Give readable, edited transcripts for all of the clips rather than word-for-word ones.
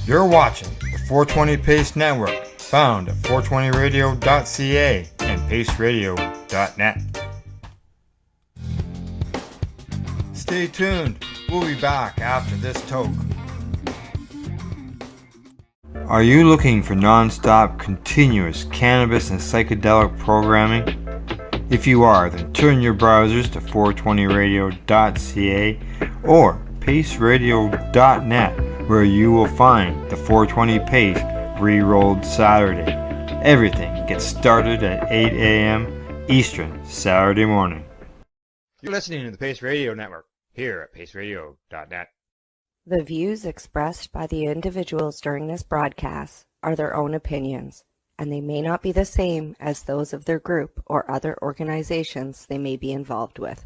You're watching the 420 Pace Network, found at 420radio.ca and paceradio.net. Stay tuned. We'll be back after this toke. Are you looking for non-stop, continuous cannabis and psychedelic programming? If you are, then turn your browsers to 420radio.ca or paceradio.net, where you will find the 420 Pace re-rolled Saturday. Everything gets started at 8 a.m. Eastern Saturday morning. You're listening to the Pace Radio Network here at paceradio.net. The views expressed by the individuals during this broadcast are their own opinions, and they may not be the same as those of their group or other organizations they may be involved with.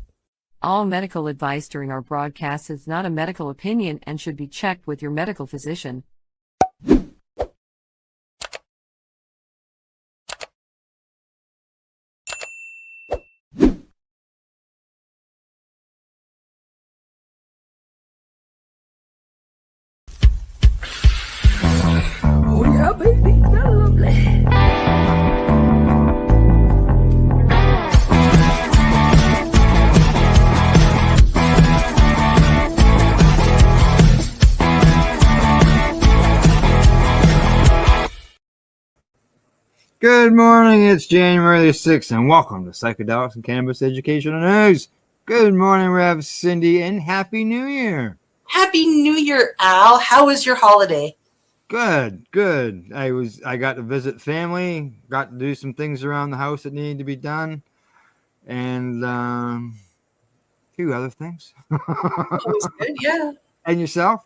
All medical advice during our broadcast is not a medical opinion and should be checked with your medical physician. Oh yeah, baby, that's lovely. Good morning, it's January the 6th, and welcome to Psychedelics and Cannabis Educational News. Good morning, Rev Cindy, and Happy New Year. Happy New Year, Al. How was your holiday? Good. I got to visit family, got to do some things around the house that needed to be done, and a few other things. It was good, yeah. And yourself?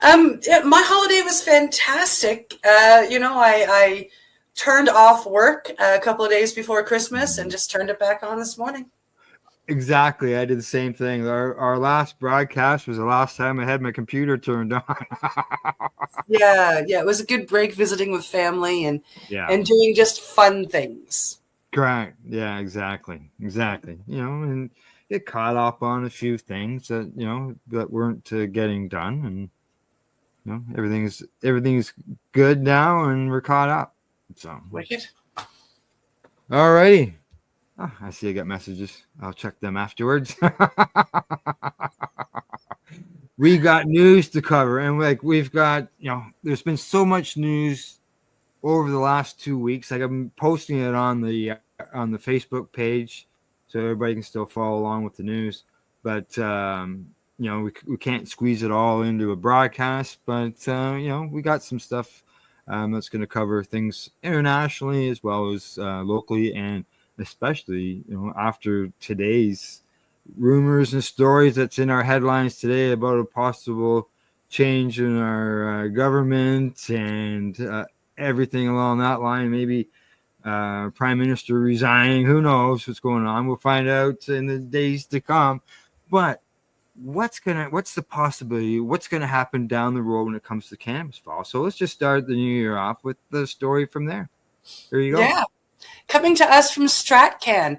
My holiday was fantastic. I turned off work a couple of days before Christmas and just turned it back on this morning. Exactly. I did the same thing. Our last broadcast was the last time I had my computer turned on. Yeah. It was a good break visiting with family and doing just fun things. Correct. Yeah, exactly. And get caught up on a few things that, that weren't getting done. And, everything's good now and we're caught up. So wicked. All righty. Oh, I see I got messages. I'll check them afterwards. We got news to cover, and we've got, there's been so much news over the last 2 weeks. I'm posting it on the Facebook page, so everybody can still follow along with the news. But we can't squeeze it all into a broadcast. But we got some stuff that's going to cover things internationally as well as locally, and especially after today's rumors and stories that's in our headlines today about a possible change in our government and everything along that line. Maybe prime minister resigning. Who knows what's going on? We'll find out in the days to come. But what's the possibility? What's going to happen down the road when it comes to cannabis fall? So let's just start the new year off with the story from there. There you go. Yeah. Coming to us from StratCan,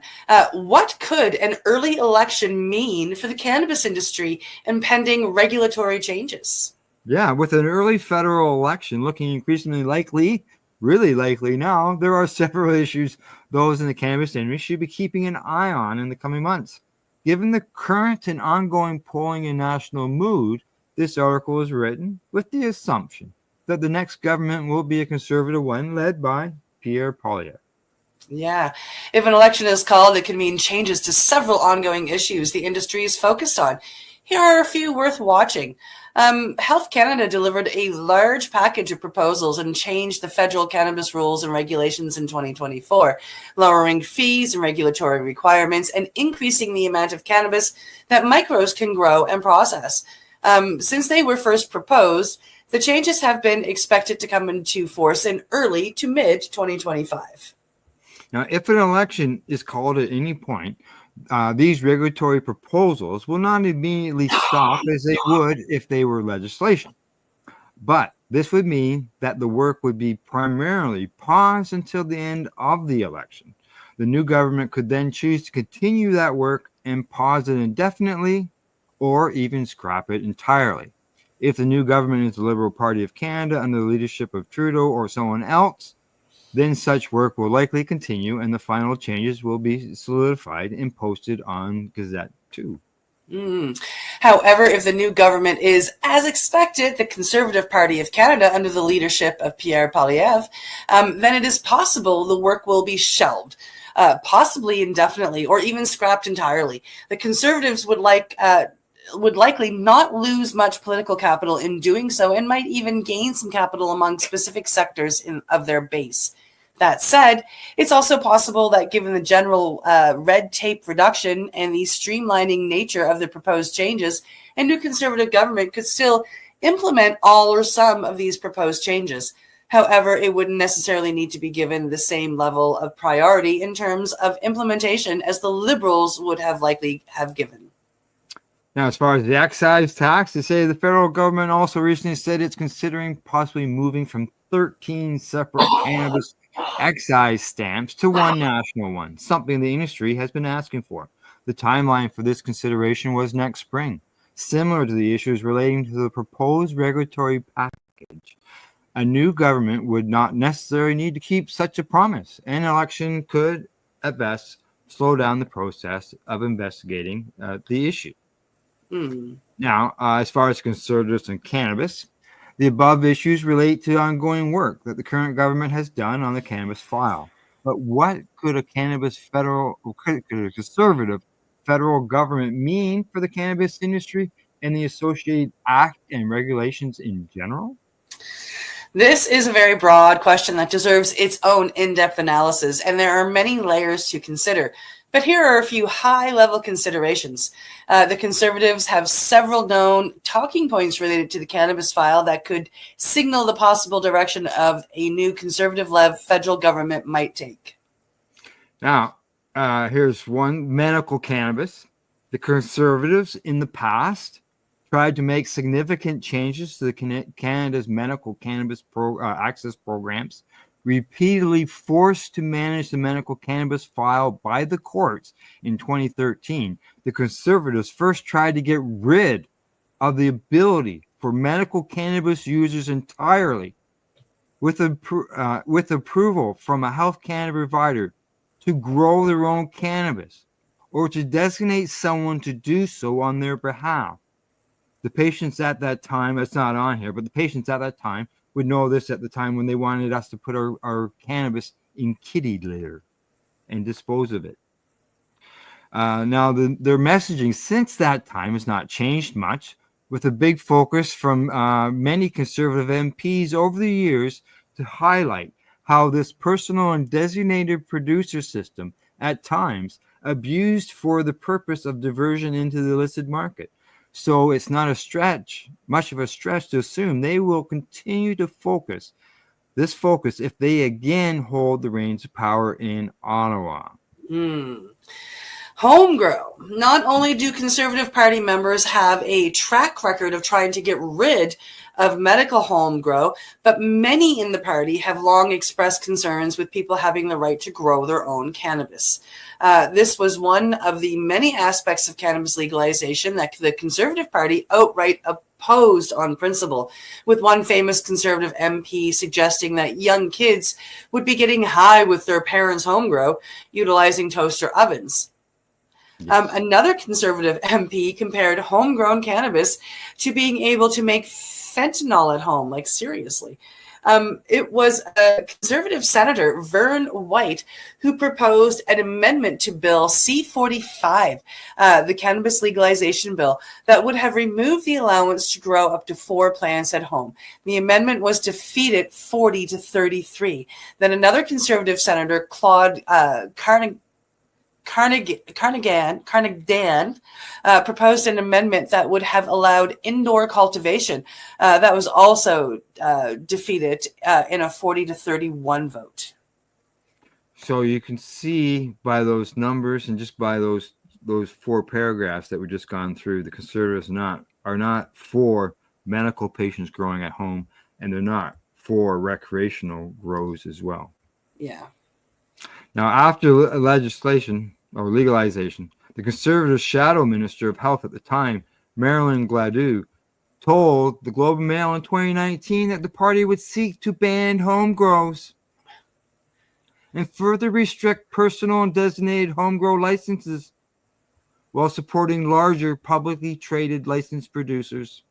what could an early election mean for the cannabis industry and pending regulatory changes? Yeah, with an early federal election looking increasingly likely, really likely now, there are several issues those in the cannabis industry should be keeping an eye on in the coming months. Given the current and ongoing polling and national mood, this article is written with the assumption that the next government will be a conservative one led by Pierre Poilievre. Yeah. If an election is called, it can mean changes to several ongoing issues the industry is focused on. Here are a few worth watching. Health Canada delivered a large package of proposals and changed the federal cannabis rules and regulations in 2024, lowering fees and regulatory requirements and increasing the amount of cannabis that micros can grow and process. Since they were first proposed, the changes have been expected to come into force in early to mid 2025. Now, if an election is called at any point, these regulatory proposals will not immediately stop as they would if they were legislation. But this would mean that the work would be primarily paused until the end of the election. The new government could then choose to continue that work and pause it indefinitely or even scrap it entirely. If the new government is the Liberal Party of Canada under the leadership of Trudeau or someone else, then such work will likely continue and the final changes will be solidified and posted on Gazette 2. However, if the new government is, as expected, the Conservative Party of Canada under the leadership of Pierre Poilievre, then it is possible the work will be shelved, possibly indefinitely, or even scrapped entirely. The Conservatives would likely not lose much political capital in doing so and might even gain some capital among specific sectors of their base. That said, it's also possible that given the general red tape reduction and the streamlining nature of the proposed changes, a new Conservative government could still implement all or some of these proposed changes. However, it wouldn't necessarily need to be given the same level of priority in terms of implementation as the Liberals would have likely have given. Now, as far as the excise tax, they say the federal government also recently said it's considering possibly moving from 13 separate cannabis excise stamps to one national one, something the industry has been asking for. The timeline for this consideration was next spring, similar to the issues relating to the proposed regulatory package. A new government would not necessarily need to keep such a promise. An election could, at best, slow down the process of investigating the issue. Now, as far as Conservatives and cannabis, the above issues relate to ongoing work that the current government has done on the cannabis file. But what could a conservative federal government mean for the cannabis industry and the associated act and regulations in general? This is a very broad question that deserves its own in-depth analysis, and there are many layers to consider. But here are a few high-level considerations. The Conservatives have several known talking points related to the cannabis file that could signal the possible direction of a new Conservative-led federal government might take. Now, here's one: medical cannabis. The Conservatives in the past tried to make significant changes to Canada's medical cannabis access programs, repeatedly forced to manage the medical cannabis file by the courts in 2013. The Conservatives first tried to get rid of the ability for medical cannabis users entirely, with approval from a Health Canada provider, to grow their own cannabis or to designate someone to do so on their behalf. The patients at that time, it's not on here, but the patients at that time would know this at the time when they wanted us to put our cannabis in kitty litter and dispose of it. Now, their messaging since that time has not changed much, with a big focus from many Conservative MPs over the years to highlight how this personal and designated producer system at times abused for the purpose of diversion into the illicit market. So it's not much of a stretch to assume they will continue to focus if they again hold the reins of power in Ottawa. Homegrow. Not only do Conservative Party members have a track record of trying to get rid of medical homegrow, but many in the party have long expressed concerns with people having the right to grow their own cannabis. This was one of the many aspects of cannabis legalization that the Conservative Party outright opposed on principle, with one famous Conservative MP suggesting that young kids would be getting high with their parents' homegrow, utilizing toaster ovens. Yes. Another Conservative MP compared homegrown cannabis to being able to make fentanyl at home. Like, seriously. It was a Conservative Senator, Vern White, who proposed an amendment to Bill C-45, the cannabis legalization bill, that would have removed the allowance to grow up to 4 plants at home. The amendment was defeated 40-33. Then another Conservative Senator, Claude Carnagan proposed an amendment that would have allowed indoor cultivation. That was also defeated in a 40-31 vote. So you can see by those numbers and just by those 4 paragraphs that we just gone through, the Conservatives are not for medical patients growing at home, and they're not for recreational grows as well. Yeah. Now, after legislation or legalization, the Conservative shadow minister of health at the time, Marilyn Gladu, told the Globe and Mail in 2019 that the party would seek to ban home grows and further restrict personal and designated home grow licenses while supporting larger publicly traded licensed producers.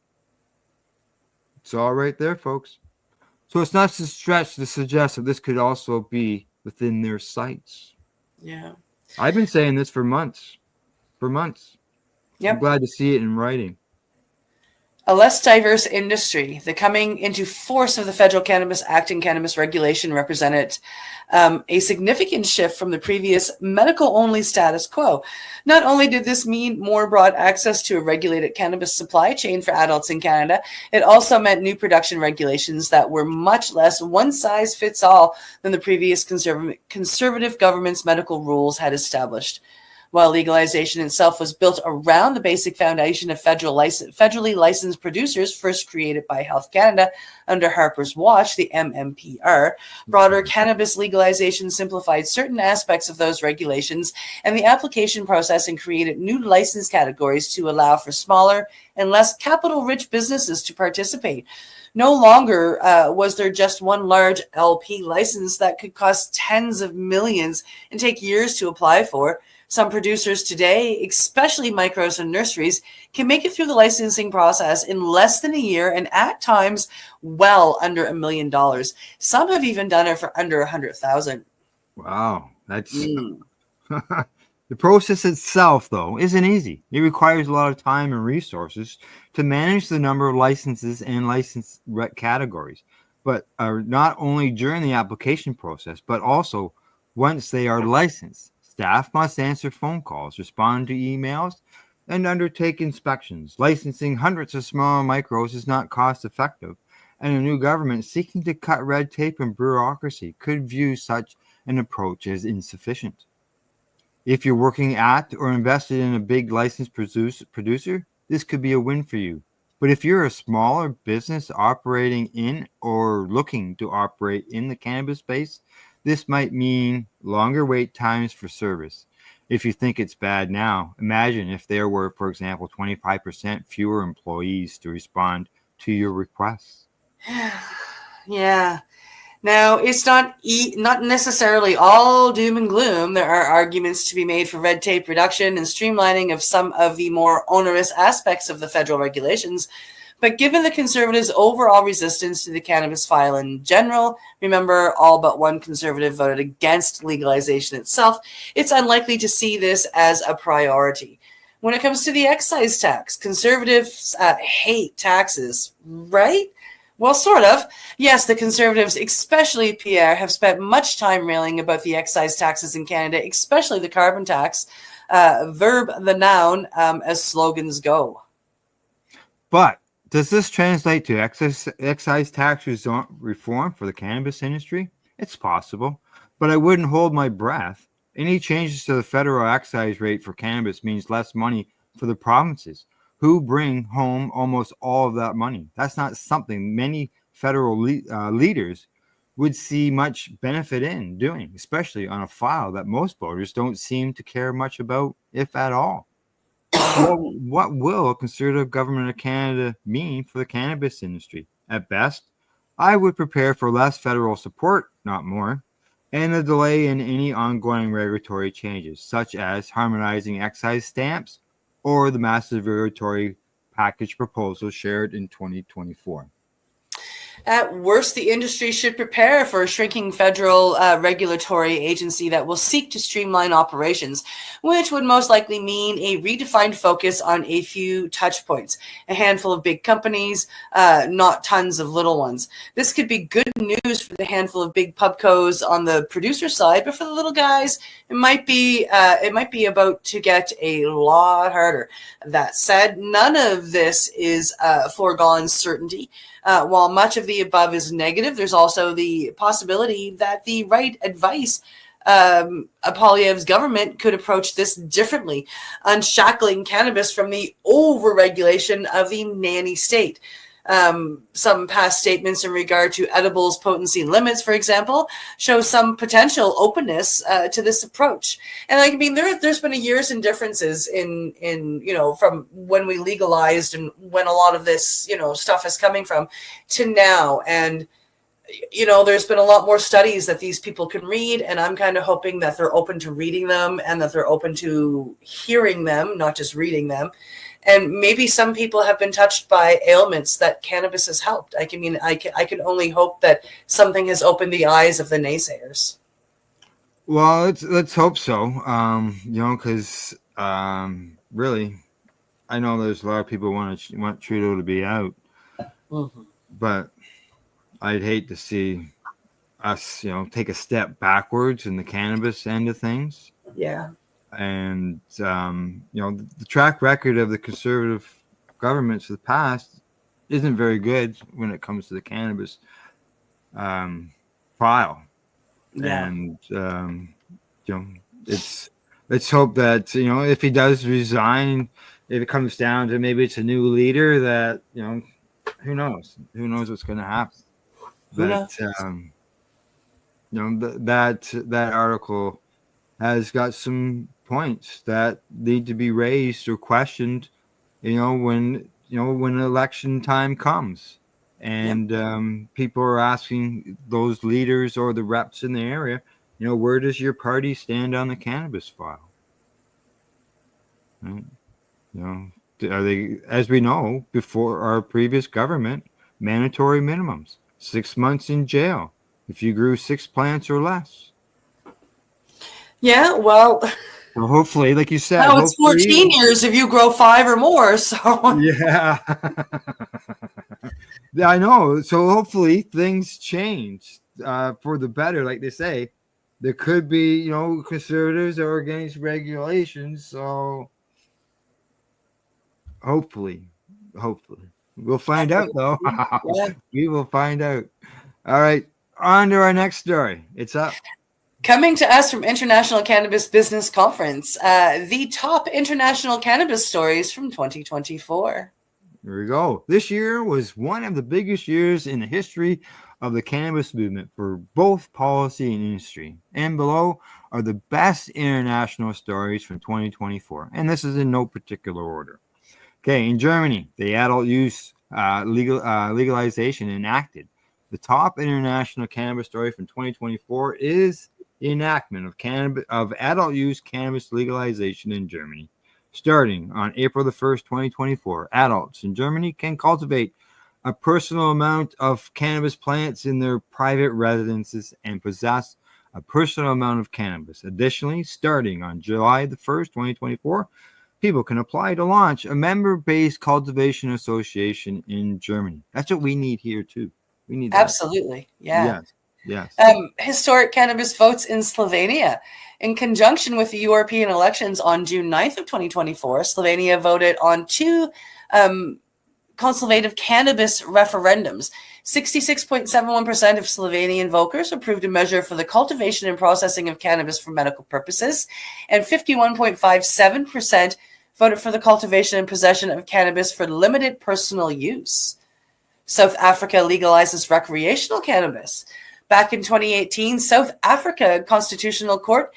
It's all right there, folks. So it's not a stretch to suggest that this could also be within their sights. Yeah. I've been saying this for months. I'm Yep. glad to see it in writing. A less diverse industry. The coming into force of the Federal Cannabis Act and cannabis regulation represented a significant shift from the previous medical-only status quo. Not only did this mean more broad access to a regulated cannabis supply chain for adults in Canada, it also meant new production regulations that were much less one-size-fits-all than the previous conservative government's medical rules had established. While legalization itself was built around the basic foundation of federally licensed producers, first created by Health Canada under Harper's watch, the MMPR, broader cannabis legalization simplified certain aspects of those regulations and the application process and created new license categories to allow for smaller and less capital-rich businesses to participate. No longer was there just one large LP license that could cost tens of millions and take years to apply for. Some producers today, especially micros and nurseries, can make it through the licensing process in less than a year and at times well under $1 million. Some have even done it for under $100,000. Wow, that's the process itself, though, isn't easy. It requires a lot of time and resources to manage the number of licenses and license categories, but not only during the application process, but also once they are licensed. Staff must answer phone calls, respond to emails, and undertake inspections. Licensing hundreds of small micros is not cost effective, and a new government seeking to cut red tape and bureaucracy could view such an approach as insufficient. If you're working at or invested in a big licensed producer, this could be a win for you. But if you're a smaller business operating in or looking to operate in the cannabis space, this might mean longer wait times for service. If you think it's bad now, imagine if there were, for example, 25% fewer employees to respond to your requests. Yeah. Now, it's not necessarily all doom and gloom. There are arguments to be made for red tape reduction and streamlining of some of the more onerous aspects of the federal regulations. But given the Conservatives' overall resistance to the cannabis file in general, remember all but one Conservative voted against legalization itself, it's unlikely to see this as a priority. When it comes to the excise tax, Conservatives hate taxes, right? Well, sort of. Yes, the Conservatives, especially Pierre, have spent much time railing about the excise taxes in Canada, especially the carbon tax, verb the noun, as slogans go. But does this translate to excise tax reform for the cannabis industry? It's possible, but I wouldn't hold my breath. Any changes to the federal excise rate for cannabis means less money for the provinces, who bring home almost all of that money. That's not something many federal leaders would see much benefit in doing, especially on a file that most voters don't seem to care much about, if at all. What will a Conservative government of Canada mean for the cannabis industry? At best, I would prepare for less federal support, not more, and a delay in any ongoing regulatory changes, such as harmonizing excise stamps or the massive regulatory package proposal shared in 2024. At worst, the industry should prepare for a shrinking federal regulatory agency that will seek to streamline operations, which would most likely mean a redefined focus on a few touch points, a handful of big companies, not tons of little ones. This could be good news for the handful of big pubcos on the producer side, but for the little guys, it might be about to get a lot harder. That said, none of this is foregone certainty. While much of the above is negative, there's also the possibility that the right advice, Poilievre's government could approach this differently, unshackling cannabis from the overregulation of the nanny state. Some past statements in regard to edibles potency limits, for example, show some potential openness to this approach. And like, I mean, there's been years and differences in from when we legalized and when a lot of this stuff is coming from to now. And there's been a lot more studies that these people can read, and I'm kind of hoping that they're open to reading them and that they're open to hearing them, not just reading them. And maybe some people have been touched by ailments that cannabis has helped. I can only hope that something has opened the eyes of the naysayers. Well, let's hope so. Because really, I know there's a lot of people want Trudeau to be out, but I'd hate to see us, take a step backwards in the cannabis end of things. Yeah. And, the track record of the conservative governments of the past isn't very good when it comes to the cannabis file. Yeah. And, let's hope that, if he does resign, if it comes down to maybe it's a new leader that, who knows? Who knows what's going to happen? But that article has got some points that need to be raised or questioned, when election time comes, and people are asking those leaders or the reps in the area, where does your party stand on the cannabis file? Right? Are they, as we know, before our previous government, mandatory minimums? 6 months in jail if you grew 6 plants or less. Yeah, well, hopefully, like you said, it's 14 years if you grow 5 or more. So yeah, I know. So hopefully things change for the better. Like they say, there could be conservatives or against regulations. So hopefully. We'll find out, though. Yeah. We will find out. All right. On to our next story. It's up. Coming to us from International Cannabis Business Conference, the top international cannabis stories from 2024. Here we go. This year was one of the biggest years in the history of the cannabis movement for both policy and industry. And below are the best international stories from 2024. And this is in no particular order. Okay, in Germany, the adult use legalization enacted. The top international cannabis story from 2024 is the enactment of adult use cannabis legalization in Germany. Starting on April the 1st, 2024, adults in Germany can cultivate a personal amount of cannabis plants in their private residences and possess a personal amount of cannabis. Additionally, starting on July the 1st, 2024, people can apply to launch a member-based cultivation association in Germany. That's what we need here too. We need that. Absolutely. Yeah. Yes. Historic cannabis votes in Slovenia. In conjunction with the European elections on June 9th of 2024, Slovenia voted on 2 consultative cannabis referendums. 66.71% of Slovenian voters approved a measure for the cultivation and processing of cannabis for medical purposes, and 51.57% voted for the cultivation and possession of cannabis for limited personal use. South Africa legalizes recreational cannabis. Back in 2018, South Africa Constitutional Court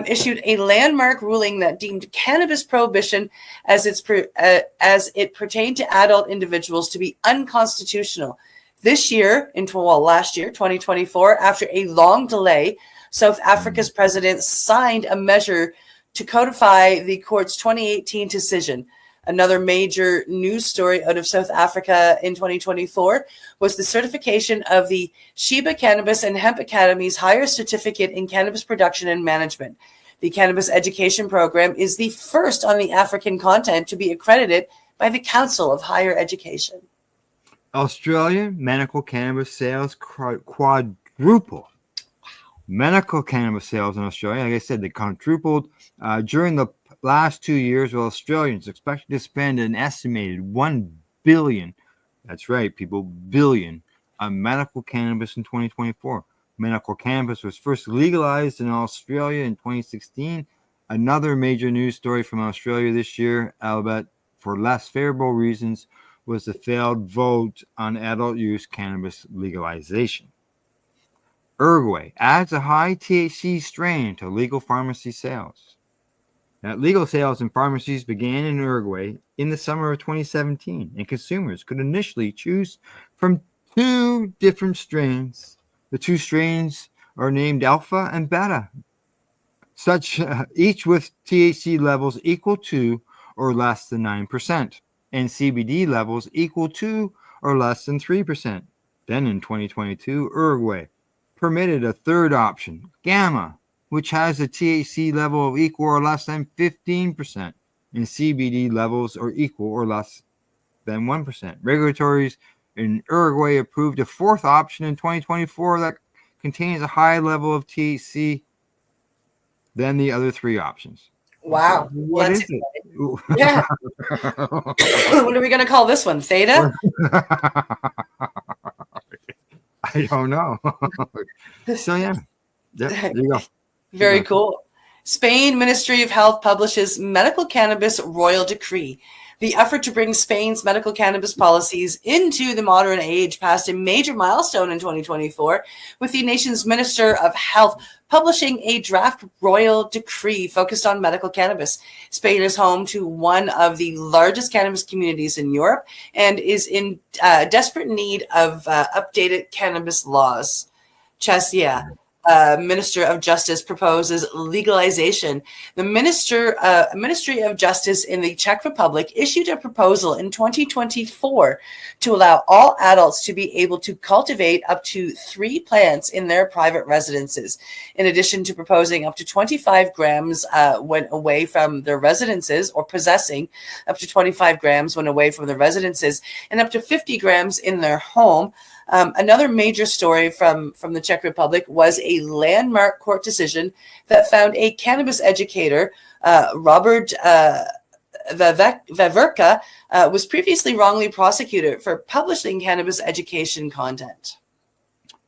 issued a landmark ruling that deemed cannabis prohibition as it pertained to adult individuals to be unconstitutional. Last year, 2024, after a long delay, South Africa's president signed a measure to codify the court's 2018 decision. Another major news story out of South Africa in 2024 was the certification of the Sheba Cannabis and Hemp Academy's higher certificate in cannabis production and management. The cannabis education program is the first on the African continent to be accredited by the Council of Higher Education. Australia, medical cannabis sales quadrupled. Medical cannabis sales in Australia, like I said, they quadrupled during the last 2 years, while Australians expected to spend an estimated $1 billion, that's right, people, billion, on medical cannabis in 2024. Medical cannabis was first legalized in Australia in 2016. Another major news story from Australia this year, albeit for less favorable reasons, was the failed vote on adult use cannabis legalization. Uruguay adds a high THC strain to legal pharmacy sales. Now, legal sales in pharmacies began in Uruguay in the summer of 2017, and consumers could initially choose from 2 different strains. The 2 strains are named Alpha and Beta, each with THC levels equal to or less than 9%, and CBD levels equal to or less than 3%. Then in 2022, Uruguay permitted a third option, Gamma, which has a THC level of equal or less than 15%, and CBD levels are equal or less than 1%. Regulators in Uruguay approved a 4th option in 2024 that contains a high level of THC than the other 3 options. Wow. What is it? Yeah. What are we going to call this one? Theta? I don't know. So, yeah. Yep, there you go. Very cool. Spain Ministry of Health publishes medical cannabis royal decree. The effort to bring Spain's medical cannabis policies into the modern age passed a major milestone in 2024, with the nation's Minister of Health publishing a draft royal decree focused on medical cannabis. Spain is home to one of the largest cannabis communities in Europe and is in desperate need of updated cannabis laws. Chesia, Minister of Justice, proposes legalization. The Ministry of Justice in the Czech Republic issued a proposal in 2024 to allow all adults to be able to cultivate up to 3 plants in their private residences, in addition to proposing up to 25 grams when away from their residences, or possessing up to 25 grams when away from their residences, and up to 50 grams in their home. Another major story from the Czech Republic was a landmark court decision that found a cannabis educator, Robert Veverka, was previously wrongly prosecuted for publishing cannabis education content.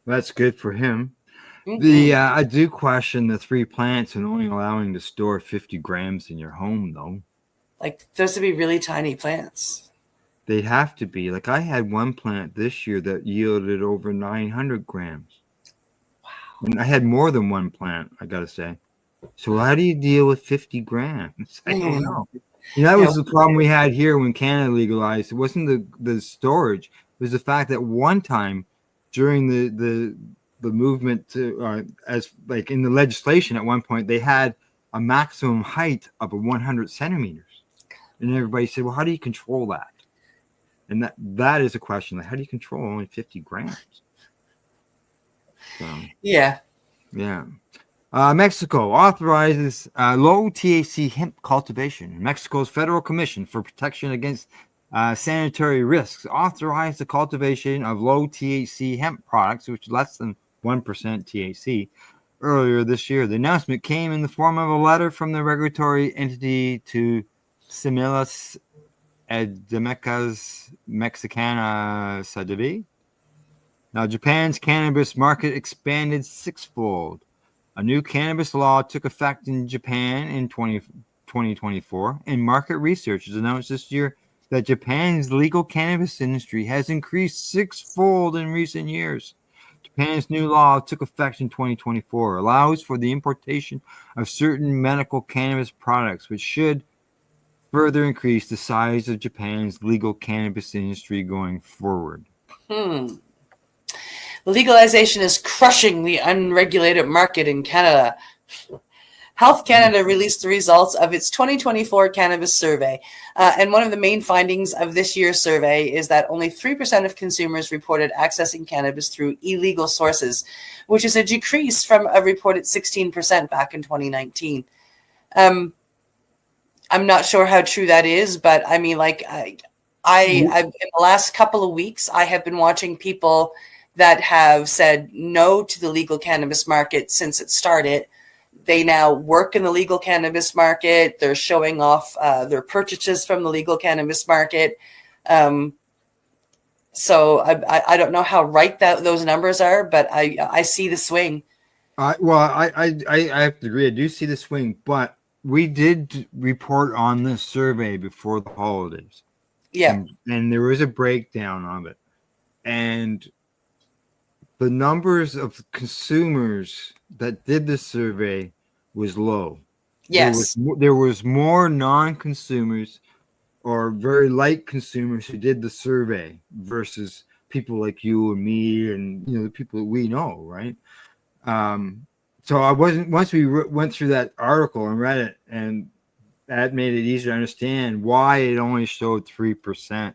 That's good for him. Mm-hmm. I do question the 3 plants and only allowing to store 50 grams in your home, though. Like, those would be really tiny plants. They'd have to be. Like, I had one plant this year that yielded over 900 grams. Wow. And I had more than one plant, I got to say. So how do you deal with 50 grams? I don't know. That was the problem we had here when Canada legalized. It wasn't the storage. It was the fact that one time during the movement to as like in the legislation at one point, they had a maximum height of 100 centimeters. And everybody said, well, how do you control that? And that is a question. Like, how do you control only 50 grams? So, yeah. Mexico authorizes low THC hemp cultivation. Mexico's Federal Commission for Protection Against Sanitary Risks authorized the cultivation of low THC hemp products, which is less than 1% THC, earlier this year. The announcement came in the form of a letter from the regulatory entity to Semillas Edemecas Mexicana Sadavi. Now, Japan's cannabis market expanded 6-fold. A new cannabis law took effect in Japan in 2024, and market research has announced this year that Japan's legal cannabis industry has increased 6-fold in recent years. Japan's new law took effect in 2024, allows for the importation of certain medical cannabis products, which should further increase the size of Japan's legal cannabis industry going forward. Legalization is crushing the unregulated market in Canada. Health Canada released the results of its 2024 cannabis survey. And one of the main findings of this year's survey is that only 3% of consumers reported accessing cannabis through illegal sources, which is a decrease from a reported 16% back in 2019. I'm not sure how true that is, but I mean, like, I've in the last couple of weeks, I have been watching people that have said no to the legal cannabis market since it started. They now work in the legal cannabis market. They're showing off their purchases from the legal cannabis market. So I don't know how right those numbers are, but I see the swing. I have to agree. I do see the swing, but we did report on this survey before the holidays. Yeah. And there was a breakdown of it. And the numbers of consumers that did the survey was low. Yes. There was more non-consumers or very light consumers who did the survey versus people like you and me and the people that we know, right? So I wasn't once we went through that article and read it, and that made it easier to understand why it only showed 3%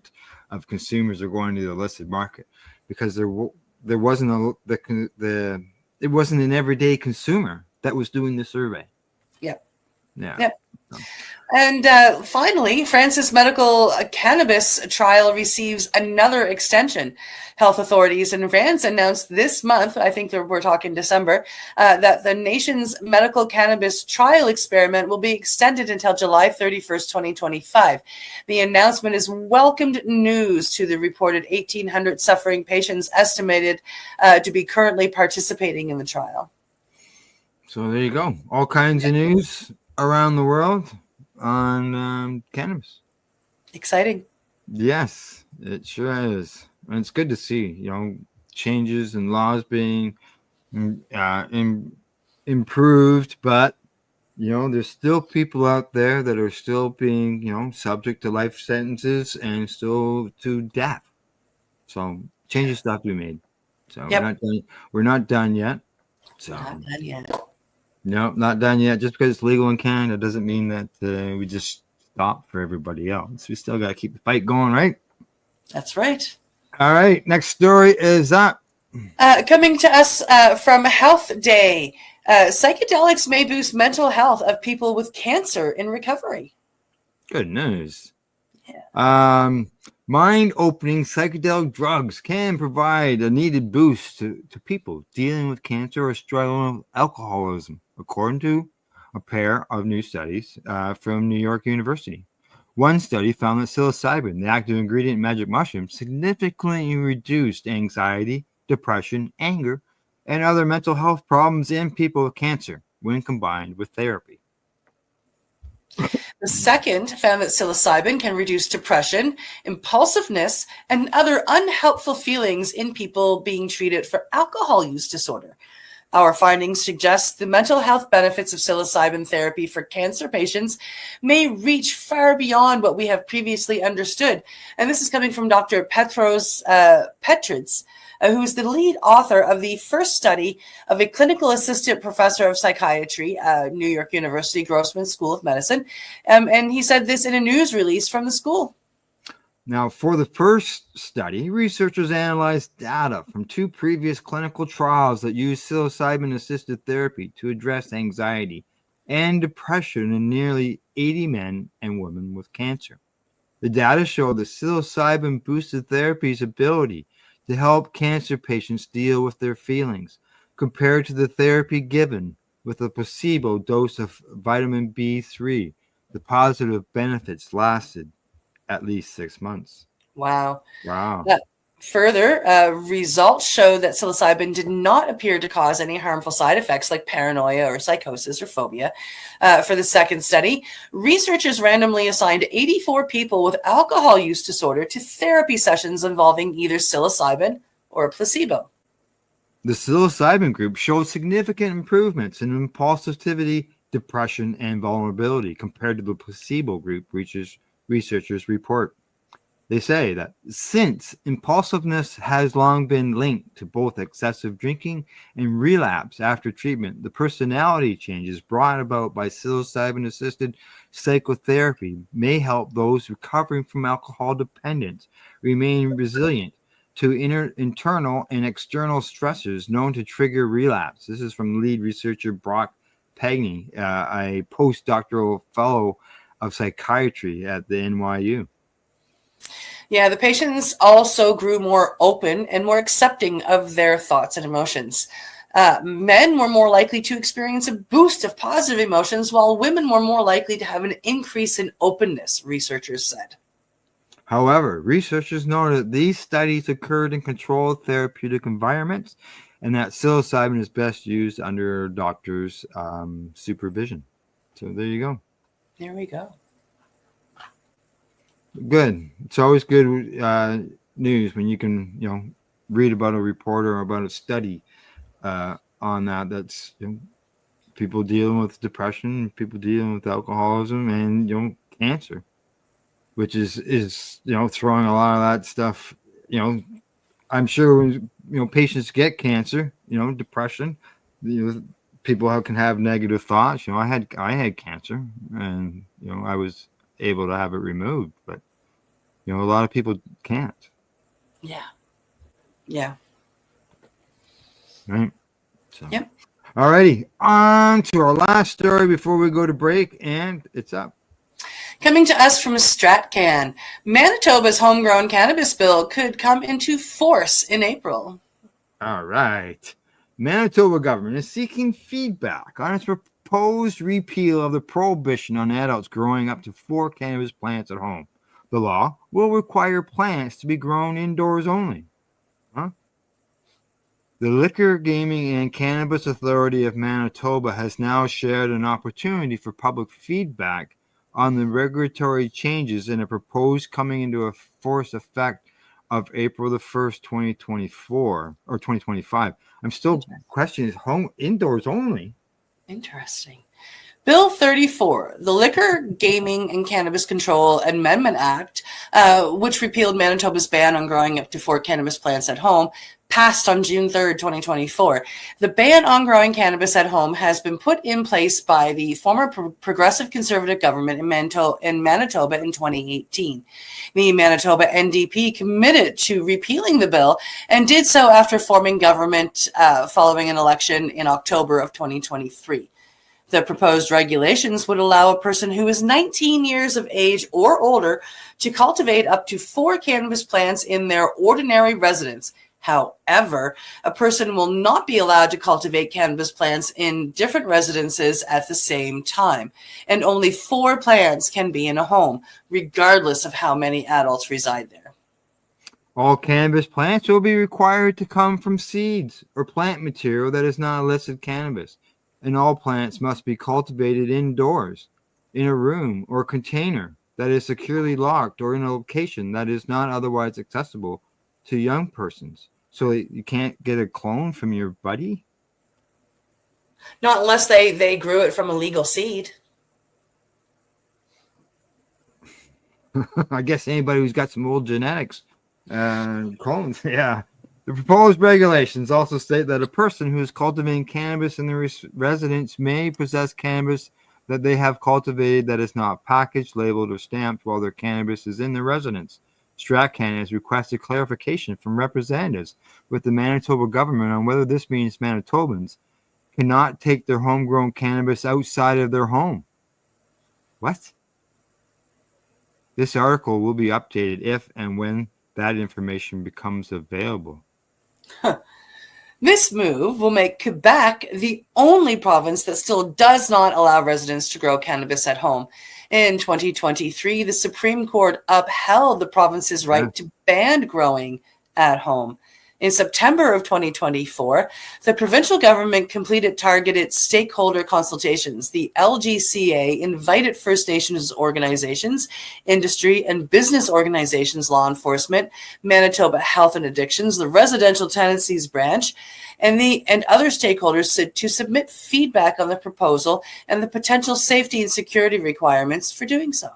of consumers are going to the illicit market, because there wasn't it wasn't an everyday consumer that was doing the survey. Yep. Yeah. Yep. And finally, France's medical cannabis trial receives another extension. Health authorities in France announced this month, I think we're talking December, that the nation's medical cannabis trial experiment will be extended until July 31st, 2025. The announcement is welcomed news to the reported 1,800 suffering patients estimated to be currently participating in the trial. So there you go. All kinds of news around the world on cannabis. Exciting. Yes, it sure is. And it's good to see, changes and laws being improved, but there's still people out there that are still being, subject to life sentences and still to death. So changes still have to be made. So Yep. We're not done yet. So Not done yet. no, not done yet. Just because it's legal in Canada doesn't mean that we just stop for everybody else. We still got to keep the fight going, right? That's right. All right. Next story is up. Coming to us from Health Day, psychedelics may boost mental health of people with cancer in recovery. Good news. Yeah. Mind-opening psychedelic drugs can provide a needed boost to people dealing with cancer or struggling with alcoholism, according to a pair of new studies from New York University. One study found that psilocybin, the active ingredient in magic mushrooms, significantly reduced anxiety, depression, anger, and other mental health problems in people with cancer when combined with therapy. The second found that psilocybin can reduce depression, impulsiveness, and other unhelpful feelings in people being treated for alcohol use disorder. Our findings suggest the mental health benefits of psilocybin therapy for cancer patients may reach far beyond what we have previously understood. And this is coming from Dr. Petros Petrids, who is the lead author of the first study of a clinical assistant professor of psychiatry, New York University Grossman School of Medicine. And he said this in a news release from the school. Now, for the first study, researchers analyzed data from 2 previous clinical trials that used psilocybin-assisted therapy to address anxiety and depression in nearly 80 men and women with cancer. The data showed that psilocybin boosted therapy's ability to help cancer patients deal with their feelings, compared to the therapy given with a placebo dose of vitamin B3. The positive benefits lasted at least 6 months. Wow. Wow. Further, results show that psilocybin did not appear to cause any harmful side effects like paranoia or psychosis or phobia. For the second study, researchers randomly assigned 84 people with alcohol use disorder to therapy sessions involving either psilocybin or a placebo. The psilocybin group showed significant improvements in impulsivity, depression, and vulnerability compared to the placebo group, researchers report. They say that since impulsiveness has long been linked to both excessive drinking and relapse after treatment, the personality changes brought about by psilocybin-assisted psychotherapy may help those recovering from alcohol dependence remain resilient to internal and external stressors known to trigger relapse. This is from lead researcher Brock Pagney, a postdoctoral fellow of psychiatry at the NYU. Yeah, the patients also grew more open and more accepting of their thoughts and emotions. Men were more likely to experience a boost of positive emotions, while women were more likely to have an increase in openness, researchers said. However, researchers noted that these studies occurred in controlled therapeutic environments and that psilocybin is best used under doctors' supervision. So there you go. There we go. Good. It's always good news when you can, read about a report or about a study on that. That's people dealing with depression, people dealing with alcoholism, and cancer, which is throwing a lot of that stuff. I'm sure when, patients get cancer, depression, people can have negative thoughts. I had cancer, and I was able to have it removed, but a lot of people can't. Yeah. Yeah. Right. So. Yep. Alrighty, on to our last story before we go to break, and it's up. Coming to us from StratCan, Manitoba's homegrown cannabis bill could come into force in April. All right. Manitoba government is seeking feedback on its proposed repeal of the prohibition on adults growing up to 4 cannabis plants at home. The law will require plants to be grown indoors only. The Liquor, Gaming, and Cannabis Authority of Manitoba has now shared an opportunity for public feedback on the regulatory changes in a proposed coming into a force effect of April the 1st, 2024 or 2025. I'm still questioning is home indoors only. Interesting. Bill 34, the Liquor, Gaming, and Cannabis Control Amendment Act, which repealed Manitoba's ban on growing up to 4 cannabis plants at home, passed on June 3rd, 2024. The ban on growing cannabis at home has been put in place by the former progressive conservative government in Manitoba in 2018. The Manitoba NDP committed to repealing the bill and did so after forming government following an election in October of 2023. The proposed regulations would allow a person who is 19 years of age or older to cultivate up to 4 cannabis plants in their ordinary residence. However, a person will not be allowed to cultivate cannabis plants in different residences at the same time, and only 4 plants can be in a home, regardless of how many adults reside there. All cannabis plants will be required to come from seeds or plant material that is not illicit cannabis, and all plants must be cultivated indoors, in a room or container that is securely locked, or in a location that is not otherwise accessible to young persons. So you can't get a clone from your buddy? Not unless they grew it from a legal seed. I guess anybody who's got some old genetics, clones, yeah. The proposed regulations also state that a person who is cultivating cannabis in their residence may possess cannabis that they have cultivated that is not packaged, labeled, or stamped while their cannabis is in their residence. StratCan has requested clarification from representatives with the Manitoba government on whether this means Manitobans cannot take their homegrown cannabis outside of their home. What? This article will be updated if and when that information becomes available. This move will make Quebec the only province that still does not allow residents to grow cannabis at home. In 2023, the Supreme Court upheld the province's right to ban growing at home. In September of 2024, the provincial government completed targeted stakeholder consultations. The LGCA invited First Nations organizations, industry and business organizations, law enforcement, Manitoba Health and Addictions, the Residential Tenancies Branch, and other stakeholders to submit feedback on the proposal and the potential safety and security requirements for doing so.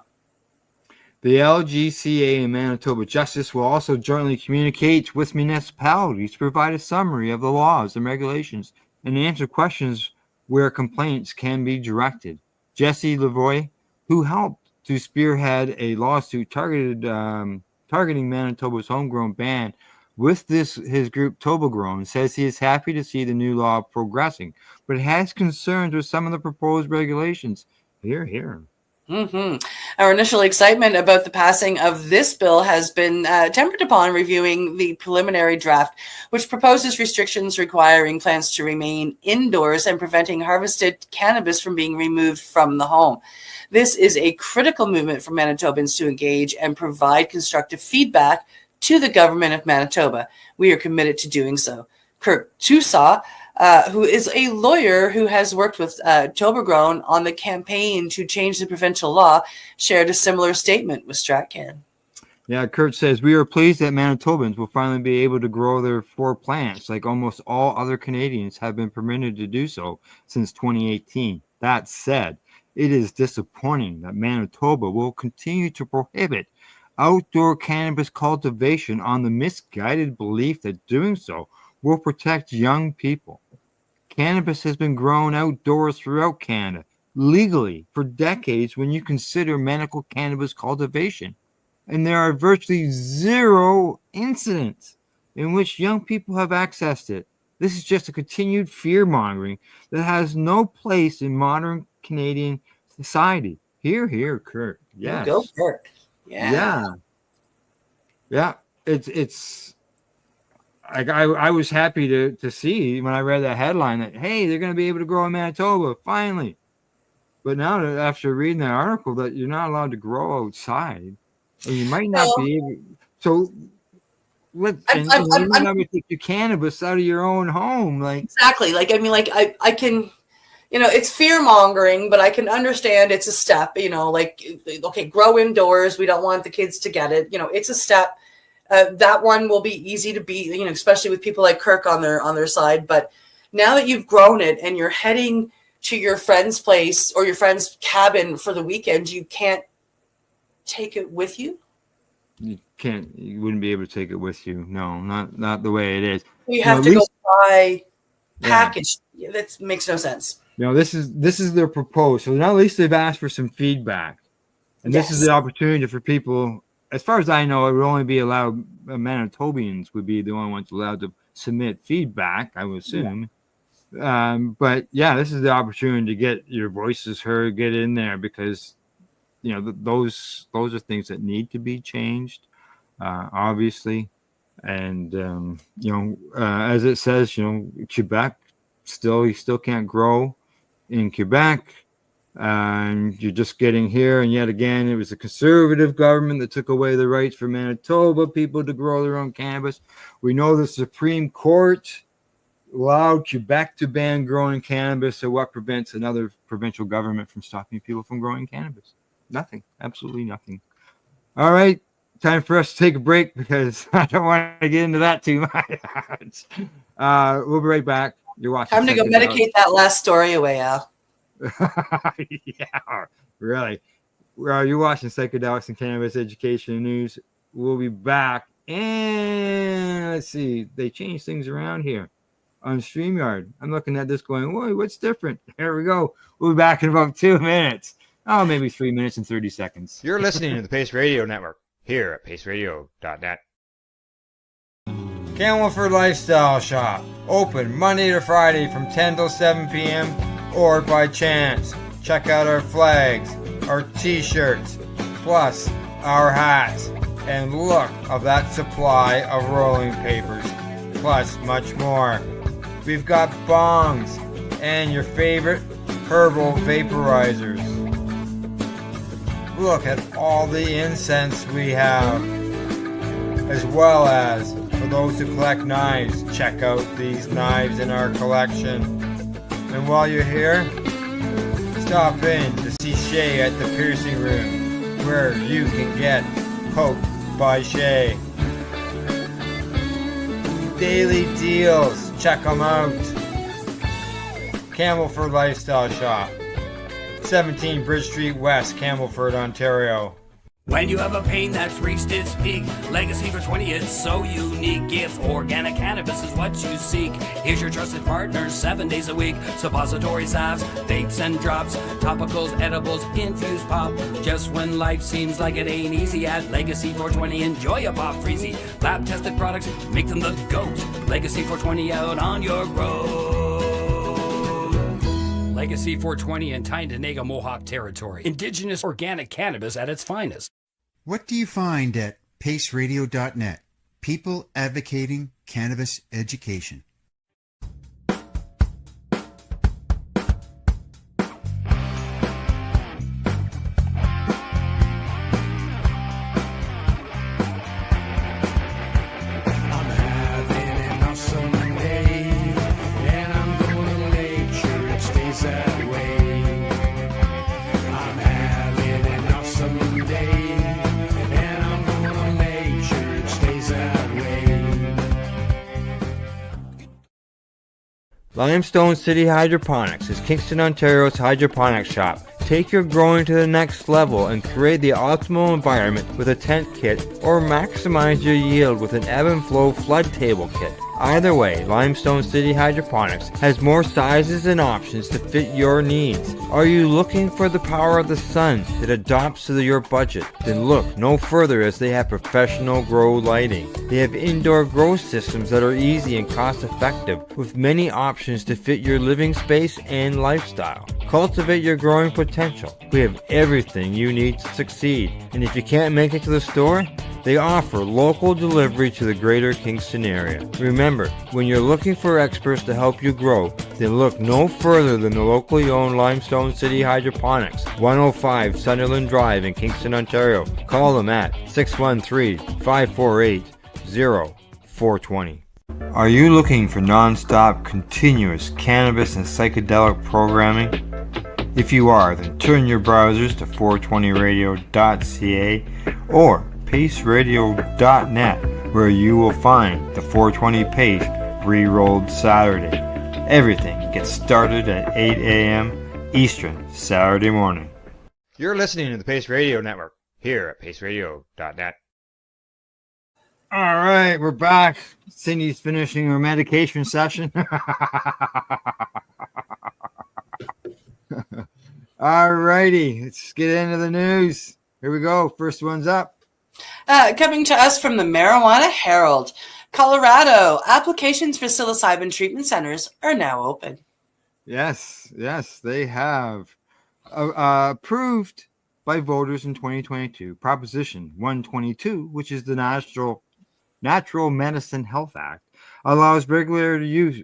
The LGCA and Manitoba Justice will also jointly communicate with municipalities to provide a summary of the laws and regulations and answer questions where complaints can be directed. Jesse Lavoie, who helped to spearhead a lawsuit targeting Manitoba's homegrown ban with his group Toba Grown, says he is happy to see the new law progressing, but has concerns with some of the proposed regulations. Hear. Our initial excitement about the passing of this bill has been tempered upon reviewing the preliminary draft, which proposes restrictions requiring plants to remain indoors and preventing harvested cannabis from being removed from the home. This is a critical movement for Manitobans to engage and provide constructive feedback to the government of Manitoba. We are committed to doing so. Kirk Tusaw, who is a lawyer who has worked with Toba Grown on the campaign to change the provincial law, shared a similar statement with StratCan. Yeah, Kurt says, we are pleased that Manitobans will finally be able to grow their 4 plants like almost all other Canadians have been permitted to do so since 2018. That said, it is disappointing that Manitoba will continue to prohibit outdoor cannabis cultivation on the misguided belief that doing so will protect young people. Cannabis has been grown outdoors throughout Canada legally for decades when you consider medical cannabis cultivation. And there are virtually 0 incidents in which young people have accessed it. This is just a continued fear mongering that has no place in modern Canadian society. Here, Kurt. Yes. Go, Kurt. Yeah. It's like I was happy to see when I read that headline that, hey, they're going to be able to grow in Manitoba finally. But now that after reading that article that you're not allowed to grow outside. Or you might not be able. So, take your cannabis out of your own home, like exactly. Like I can, it's fear mongering, but I can understand it's a step. Okay, grow indoors. We don't want the kids to get it. It's a step. That one will be easy to beat. Especially with people like Kirk on their side. But now that you've grown it and you're heading to your friend's place or your friend's cabin for the weekend, you can't take it with you. You wouldn't be able to take it with you. No, not the way it is. You have to go buy package. Yeah, that makes no sense. This is their proposal. So now at least they've asked for some feedback. And this is the opportunity for people, as far as I know, it would only be allowed, Manitobians would be the only ones allowed to submit feedback, I would assume. But this is the opportunity to get your voices heard, get in there, because those are things that need to be changed, obviously. And as it says, Quebec you still can't grow in Quebec, and you're just getting here. And yet again, it was a conservative government that took away the rights for Manitoba people to grow their own cannabis. We know the Supreme Court allowed Quebec to ban growing cannabis. So what prevents another provincial government from stopping people from growing cannabis? Nothing. Absolutely nothing. All right. Time for us to take a break because I don't want to get into that too much. We'll be right back. You're watching. Time to go medicate that last story away, Al. Yeah, really. You're watching Psychedelics and Cannabis Education News. We'll be back. And let's see. They changed things around here on StreamYard. I'm looking at this going, whoa, what's different? Here we go. We'll be back in about 2 minutes. Oh, maybe 3 minutes and 30 seconds. You're listening to the Pace Radio Network here at paceradio.net. Camelford Lifestyle Shop. Open Monday to Friday from 10 till 7 p.m. or by chance. Check out our flags, our t-shirts, plus our hats. And look of that supply of rolling papers, plus much more. We've got bongs and your favorite herbal vaporizers. Look at all the incense we have, as well as for those who collect knives, check out these knives in our collection. And while you're here, stop in to see Shay at the piercing room, where you can get poked by Shay. Daily deals, check them out. Camelford Lifestyle Shop, 17 Bridge Street West, Camelford, Ontario. When you have a pain that's reached its peak, Legacy for 20, it's so unique. If organic cannabis is what you seek, here's your trusted partner 7 days a week. Suppository salves, vapes and drops, topicals, edibles, infused pop. Just when life seems like it ain't easy, at Legacy 420, enjoy a pop freezy. Lab tested products, make them the GOAT. Legacy 420 out on your road. Legacy 420 in Tyendinaga Mohawk territory. Indigenous organic cannabis at its finest. What do you find at paceradio.net? People advocating cannabis education. I'm having an awesome day, and I'm gonna make Limestone City Hydroponics is Kingston, Ontario's hydroponics shop. Take your growing to the next level and create the optimal environment with a tent kit, or maximize your yield with an ebb and flow flood table kit. Either way, Limestone City Hydroponics has more sizes and options to fit your needs. Are you looking for the power of the sun that adapts to your budget? Then look no further, as they have professional grow lighting. They have indoor grow systems that are easy and cost effective, with many options to fit your living space and lifestyle. Cultivate your growing potential. We have everything you need to succeed. And if you can't make it to the store, they offer local delivery to the greater Kingston area. Remember, when you're looking for experts to help you grow, then look no further than the locally owned Limestone City Hydroponics, 105 Sunderland Drive in Kingston, Ontario. Call them at 613-548-0420. Are you looking for non-stop, continuous cannabis and psychedelic programming? If you are, then turn your browsers to 420radio.ca or paceradio.net, where you will find the 420 Pace re-rolled Saturday. Everything gets started at 8 a.m. Eastern Saturday morning. You're listening to the Pace Radio Network here at paceradio.net. All right, we're back. Cindy's finishing her medication session. All righty, let's get into the news. Here we go. First one's up. Coming to us from the Marijuana Herald, Colorado, applications for psilocybin treatment centers are now open. Yes, they have approved by voters in 2022. Proposition 122, which is the Natural Medicine Health Act, allows regulated use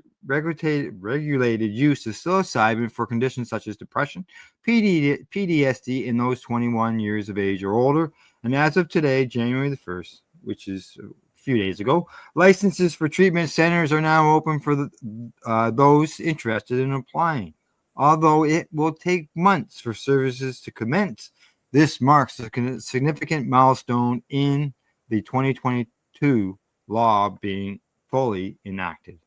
of psilocybin for conditions such as depression, PTSD in those 21 years of age or older. And as of today, January the 1st, which is a few days ago, licenses for treatment centers are now open for those interested in applying. Although it will take months for services to commence, this marks a significant milestone in the 2022 law being fully enacted.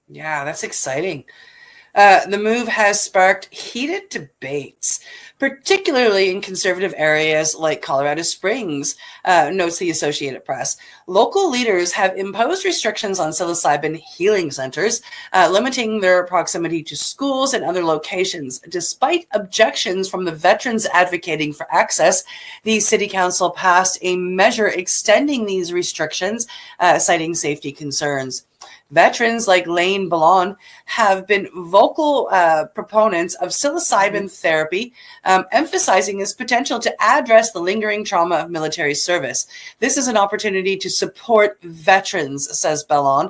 Yeah, that's exciting. The move has sparked heated debates, particularly in conservative areas like Colorado Springs, notes the Associated Press. Local leaders have imposed restrictions on psilocybin healing centers, limiting their proximity to schools and other locations. Despite objections from the veterans advocating for access, the City Council passed a measure extending these restrictions, citing safety concerns. Veterans like Lane Ballon have been vocal proponents of psilocybin therapy, emphasizing its potential to address the lingering trauma of military service. This is an opportunity to support veterans, says Ballon,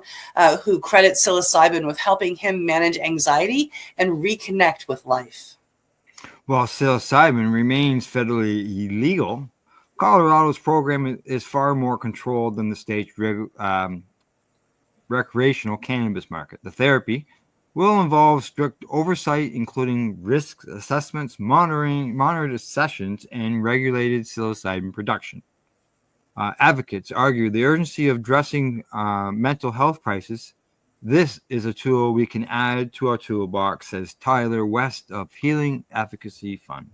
who credits psilocybin with helping him manage anxiety and reconnect with life. While psilocybin remains federally illegal, Colorado's program is far more controlled than the state's recreational cannabis market. The therapy will involve strict oversight, including risk assessments, monitored sessions, and regulated psilocybin production. Advocates argue the urgency of addressing mental health crisis. This is a tool we can add to our toolbox, says Tyler West of Healing Advocacy Fund.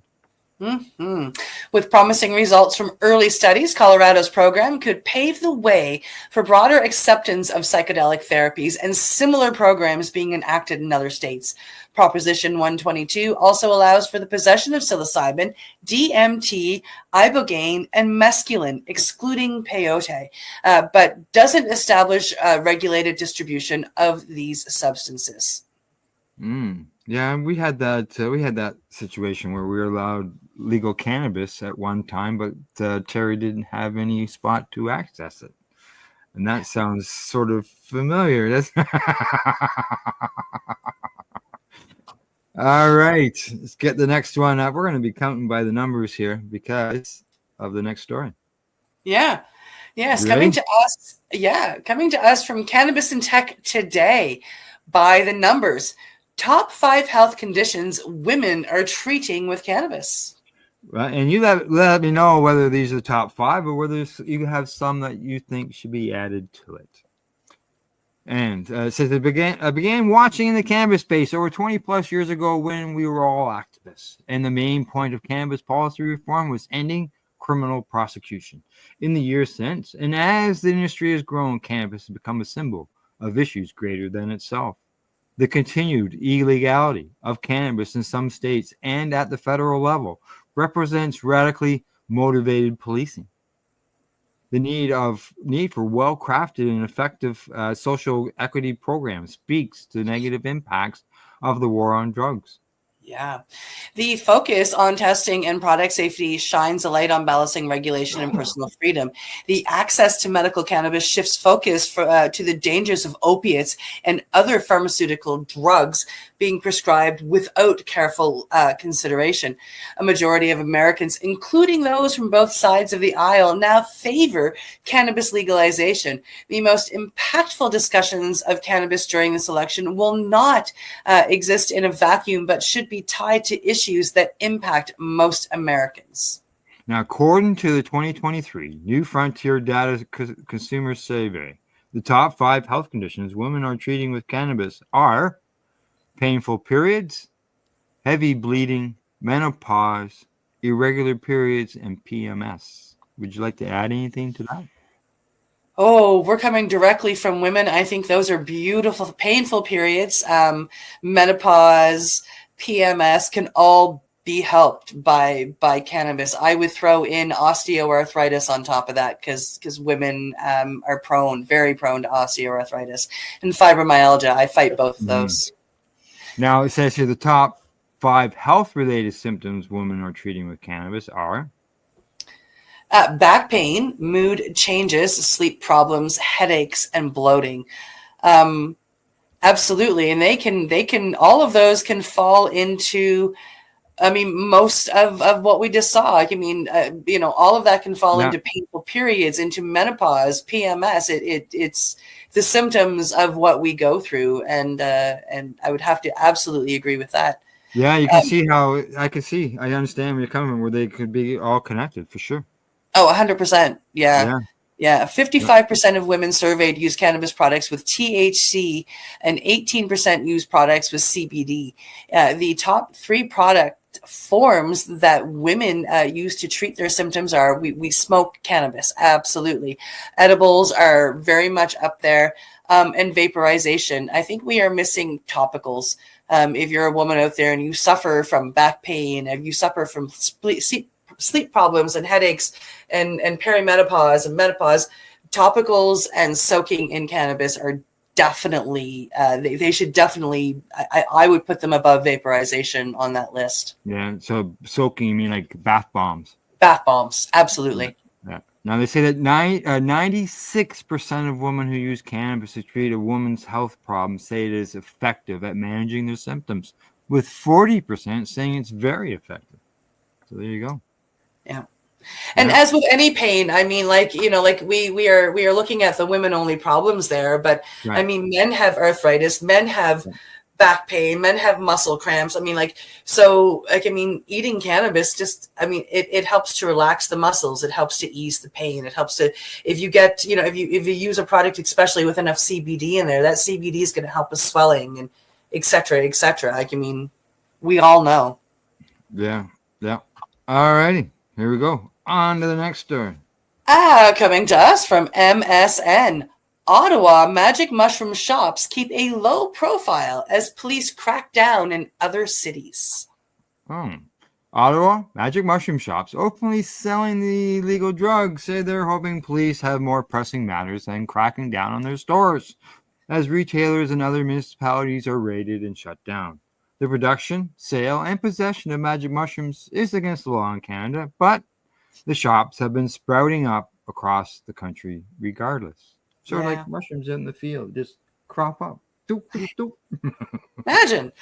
Mm-hmm. With promising results from early studies, Colorado's program could pave the way for broader acceptance of psychedelic therapies and similar programs being enacted in other states. Proposition 122 also allows for the possession of psilocybin, DMT, ibogaine, and mescaline, excluding peyote, but doesn't establish regulated distribution of these substances. Yeah, we had that situation where we were allowed legal cannabis at one time, but Terry didn't have any spot to access it, and that sounds sort of familiar. All right, let's get the next one up. We're going to be counting by the numbers here because of the next story. Yeah. Yes, Really? coming to us from Cannabis and Tech Today. By the numbers, top 5 health conditions women are treating with cannabis. Right, and you let me know whether these are the top 5 or whether you have some that you think should be added to it. And it says I began watching in the cannabis space over 20 plus years ago when we were all activists. And the main point of cannabis policy reform was ending criminal prosecution. In the years since, and as the industry has grown, cannabis has become a symbol of issues greater than itself. The continued illegality of cannabis in some states and at the federal level represents radically motivated policing. The need for well-crafted and effective social equity programs speaks to negative impacts of the war on drugs. Yeah. The focus on testing and product safety shines a light on balancing regulation and personal freedom. The access to medical cannabis shifts focus to the dangers of opiates and other pharmaceutical drugs being prescribed without careful consideration. A majority of Americans, including those from both sides of the aisle, now favor cannabis legalization. The most impactful discussions of cannabis during this election will not exist in a vacuum, but should be tied to issues that impact most Americans. Now, according to the 2023 New Frontier Data Consumer Survey, the top 5 health conditions women are treating with cannabis are painful periods, heavy bleeding, menopause, irregular periods, and PMS. Would you like to add anything to that? Oh, we're coming directly from women. I think those are beautiful, painful periods. Menopause, PMS can all be helped by cannabis. I would throw in osteoarthritis on top of that because women are very prone to osteoarthritis, and fibromyalgia. I fight both of those. Now it says here the top 5 health-related symptoms women are treating with cannabis are back pain, mood changes, sleep problems, headaches, and bloating. Absolutely. And they can, all of those can fall into, most of what we just saw. All of that can fall into painful periods, into menopause, PMS. It's the symptoms of what we go through. And I would have to absolutely agree with that. Yeah, you can see how I understand where you're coming from, where they could be all connected for sure. Oh, 100%. Yeah. 55% of women surveyed use cannabis products with THC and 18% use products with CBD. The top 3 product forms that women use to treat their symptoms are we smoke cannabis. Absolutely. Edibles are very much up there. And vaporization. I think we are missing topicals. If you're a woman out there and you suffer from back pain, if you suffer from sleep problems and headaches and perimenopause and menopause, topicals and soaking in cannabis are definitely they should definitely, I would put them above vaporization on that list. Yeah, so soaking, you mean like bath bombs? Bath bombs, absolutely. Yeah. Now they say that 96% of women who use cannabis to treat a woman's health problem say it is effective at managing their symptoms, with 40% saying it's very effective. So there you go. Yeah. And as with any pain, we are looking at the women only problems there, but men have arthritis, men have back pain, men have muscle cramps. Eating cannabis it helps to relax the muscles. It helps to ease the pain. It helps to, if you use a product, especially with enough CBD in there, that CBD is going to help with swelling and et cetera, et cetera. We all know. Yeah. All righty. Here we go. On to the next story. Coming to us from MSN. Ottawa magic mushroom shops keep a low profile as police crack down in other cities. Ottawa magic mushroom shops openly selling the illegal drugs say they're hoping police have more pressing matters than cracking down on their stores, as retailers and other municipalities are raided and shut down. The production, sale, and possession of magic mushrooms is against the law in Canada, but the shops have been sprouting up across the country regardless. Sort of like mushrooms in the field, just crop up. Doop, doop, doop. Imagine.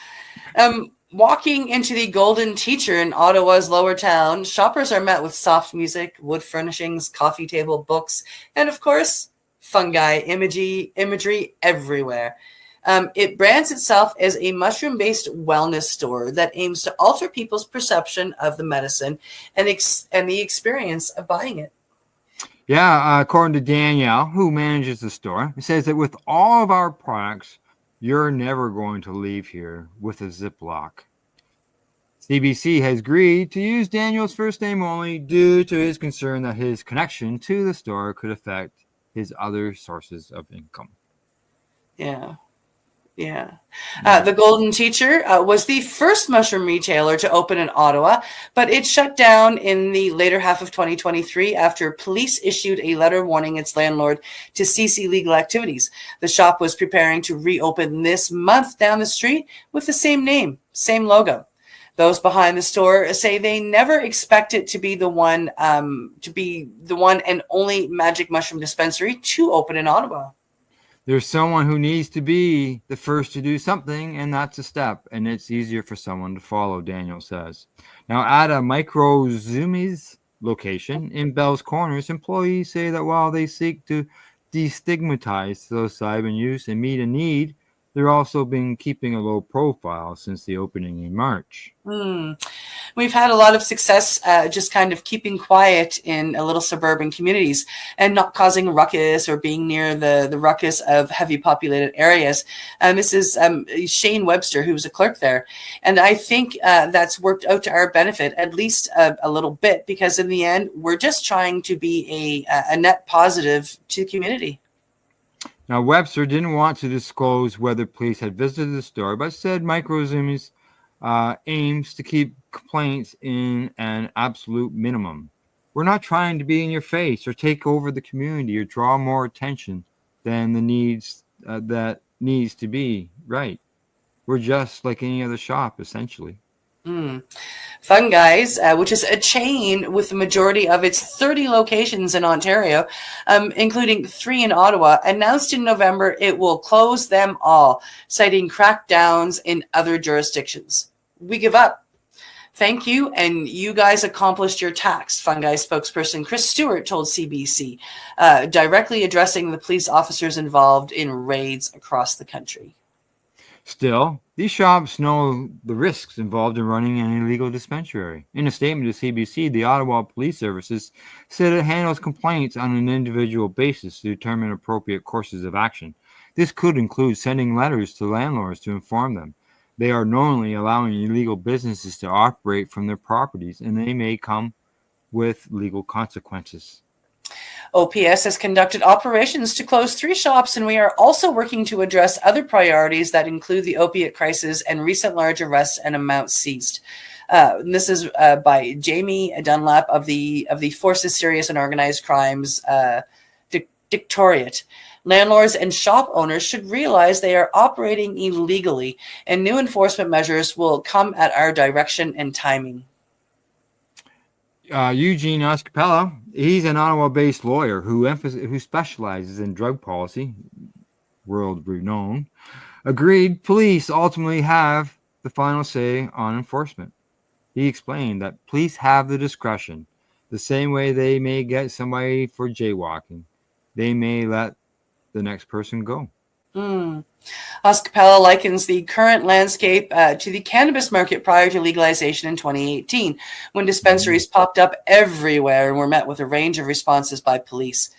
Walking into the Golden Teacher in Ottawa's Lower Town, shoppers are met with soft music, wood furnishings, coffee table, books, and of course, fungi imagery everywhere. It brands itself as a mushroom-based wellness store that aims to alter people's perception of the medicine and the experience of buying it. Yeah, according to Danielle, who manages the store, it says that with all of our products, you're never going to leave here with a Ziploc. CBC has agreed to use Daniel's first name only due to his concern that his connection to the store could affect his other sources of income. Yeah. Yeah. The Golden Teacher was the first mushroom retailer to open in Ottawa, but it shut down in the later half of 2023 after police issued a letter warning its landlord to cease illegal activities. The shop was preparing to reopen this month down the street with the same name, same logo. Those behind the store say they never expect it to be the one and only magic mushroom dispensary to open in Ottawa. There's someone who needs to be the first to do something, and that's a step, and it's easier for someone to follow, Daniel says. Now, at a Micro Zoomies location in Bell's Corners, employees say that while they seek to destigmatize psilocybin use and meet a need, they're also been keeping a low profile since the opening in March. We've had a lot of success just kind of keeping quiet in a little suburban communities and not causing a ruckus or being near the ruckus of heavy populated areas. This is Shane Webster, who's a clerk there. And I think that's worked out to our benefit, at least a little bit, because in the end, we're just trying to be a net positive to the community. Now, Webster didn't want to disclose whether police had visited the store, but said Micro Zoomies aims to keep complaints in an absolute minimum. We're not trying to be in your face or take over the community or draw more attention than the needs that needs to be right. We're just like any other shop, essentially. Fun Guys, which is a chain with the majority of its 30 locations in Ontario, including 3 in Ottawa, announced in November it will close them all, citing crackdowns in other jurisdictions. We give up. Thank you, and you guys accomplished your task, Fun Guys spokesperson Chris Stewart told CBC, directly addressing the police officers involved in raids across the country. Still, these shops know the risks involved in running an illegal dispensary. In a statement to CBC, the Ottawa Police Services said it handles complaints on an individual basis to determine appropriate courses of action. This could include sending letters to landlords to inform them they are knowingly allowing illegal businesses to operate from their properties, and they may come with legal consequences. OPS has conducted operations to close 3 shops, and we are also working to address other priorities that include the opiate crisis and recent large arrests and amounts seized. This is by Jamie Dunlap of the Forces Serious and Organized Crimes Directorate. Landlords and shop owners should realize they are operating illegally, and new enforcement measures will come at our direction and timing. Eugene Escapella, he's an Ottawa-based lawyer who specializes in drug policy, world renowned, agreed police ultimately have the final say on enforcement. He explained that police have the discretion, the same way they may get somebody for jaywalking. They may let the next person go. Escapella likens the current landscape to the cannabis market prior to legalization in 2018, when dispensaries popped up everywhere and were met with a range of responses by police.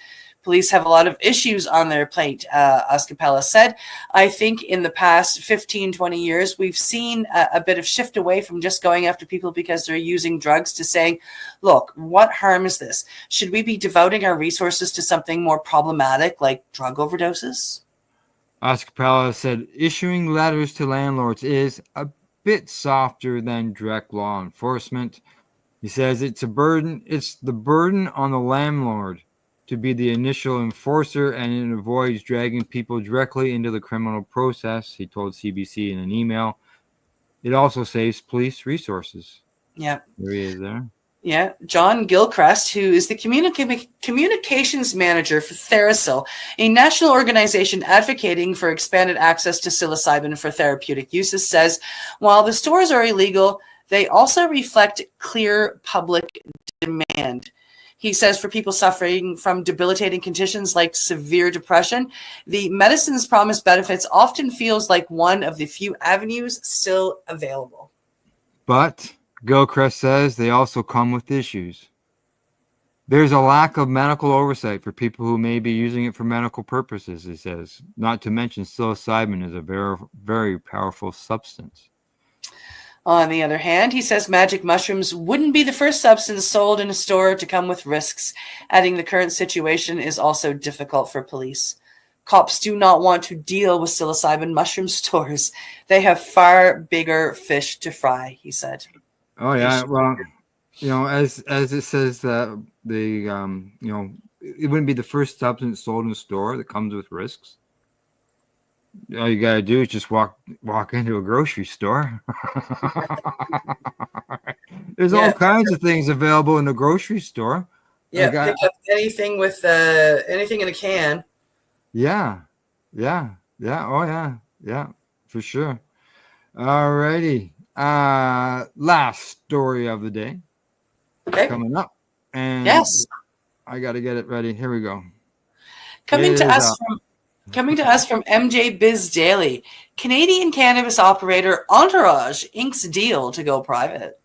Police have a lot of issues on their plate, Escapella said. I think in the past 15, 20 years, we've seen a bit of shift away from just going after people because they're using drugs to saying, look, what harm is this? Should we be devoting our resources to something more problematic like drug overdoses? Escapella said issuing letters to landlords is a bit softer than direct law enforcement. He says it's the burden on the landlord to be the initial enforcer, and it avoids dragging people directly into the criminal process, he told CBC in an email. It also saves police resources. Yeah. There he is there. Yeah, John Gilchrist, who is the communications manager for Therasil, a national organization advocating for expanded access to psilocybin for therapeutic uses, says, while the stores are illegal, they also reflect clear public demand. He says for people suffering from debilitating conditions like severe depression, the medicine's promised benefits often feels like one of the few avenues still available. But Gilchrist says they also come with issues. There's a lack of medical oversight for people who may be using it for medical purposes, he says. Not to mention psilocybin is a very, very powerful substance. On the other hand, he says magic mushrooms wouldn't be the first substance sold in a store to come with risks, adding the current situation is also difficult for police. Cops do not want to deal with psilocybin mushroom stores. They have far bigger fish to fry, he said. Oh, yeah. Well, as it says that it wouldn't be the first substance sold in a store that comes with risks. All you gotta do is just walk into a grocery store. There's all kinds of things available in the grocery store. Yeah, pick up anything with anything in a can. Yeah. Oh yeah, for sure. Alrighty. Last story of the day. Okay. Coming up. And yes. I gotta get it ready. Here we go. Coming to us from MJ Biz Daily, Canadian cannabis operator Entourage inks deal to go private.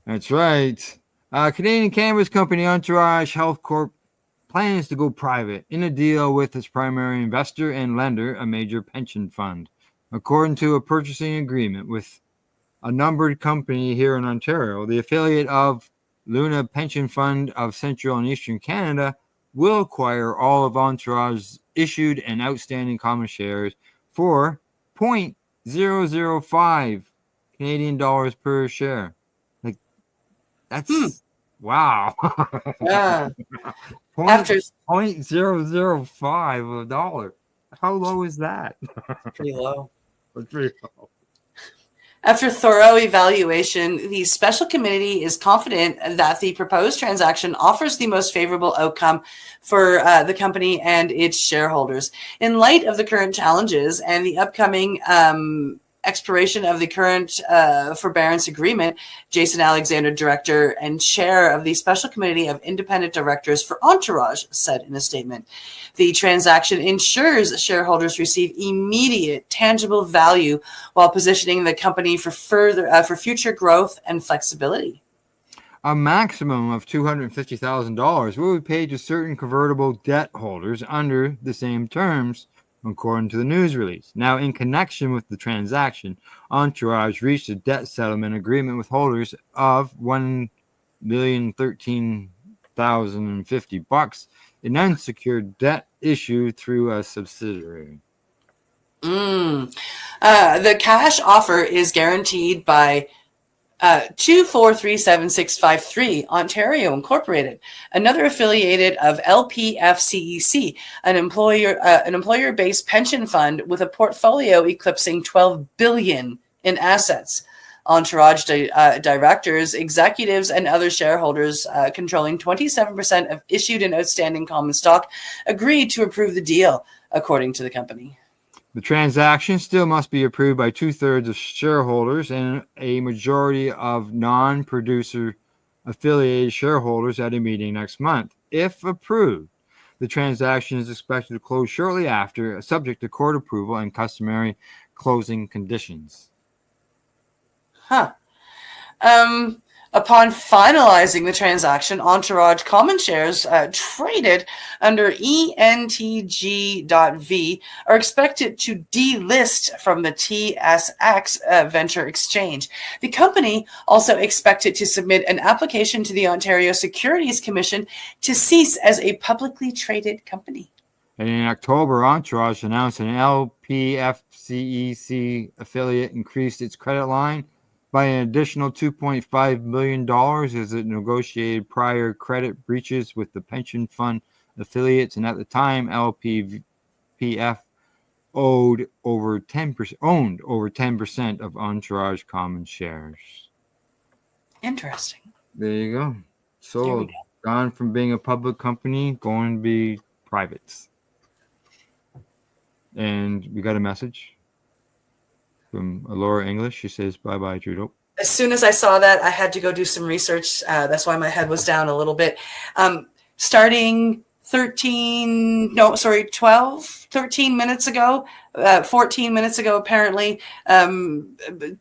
That's right. Canadian cannabis company Entourage Health Corp plans to go private in a deal with its primary investor and lender, a major pension fund. According to a purchasing agreement with a numbered company here in Ontario, the affiliate of Luna Pension Fund of Central and Eastern Canada will acquire all of Entourage's issued and outstanding common shares for 0.005 Canadian dollars per share. Like, that's wow. Yeah. After 0.005 of a dollar. How low is that? Pretty low. It's pretty low. After thorough evaluation, the special committee is confident that the proposed transaction offers the most favorable outcome for the company and its shareholders. In light of the current challenges and the upcoming expiration of the current forbearance agreement, Jason Alexander, director and chair of the Special Committee of Independent Directors for Entourage, said in a statement, the transaction ensures shareholders receive immediate, tangible value while positioning the company for future growth and flexibility. A maximum of $250,000 will be paid to certain convertible debt holders under the same terms, according to the news release. Now, in connection with the transaction, Entourage reached a debt settlement agreement with holders of $1,013,050 in unsecured debt issued through a subsidiary. The cash offer is guaranteed by 2437653 Ontario Incorporated, another affiliated of LPFCEC, an employer-based pension fund with a portfolio eclipsing $12 billion in assets. Entourage directors, executives, and other shareholders controlling 27% of issued and outstanding common stock agreed to approve the deal, according to the company. The transaction still must be approved by 2/3 of shareholders and a majority of non-producer affiliated shareholders at a meeting next month. If approved, the transaction is expected to close shortly after, subject to court approval and customary closing conditions. Upon finalizing the transaction, Entourage common shares traded under ENTG.V are expected to delist from the TSX Venture Exchange. The company also expected to submit an application to the Ontario Securities Commission to cease as a publicly traded company. And in October, Entourage announced an LPFCEC affiliate increased its credit line by an additional $2.5 million as it negotiated prior credit breaches with the pension fund affiliates. And at the time, LPF owned over 10% of Entourage common shares. Interesting. There you go. So gone from being a public company, going to be private. And we got a message from Laura English. She says, bye-bye, Trudeau. As soon as I saw that, I had to go do some research. That's why my head was down a little bit. Starting 13 minutes ago, 14 minutes ago, apparently,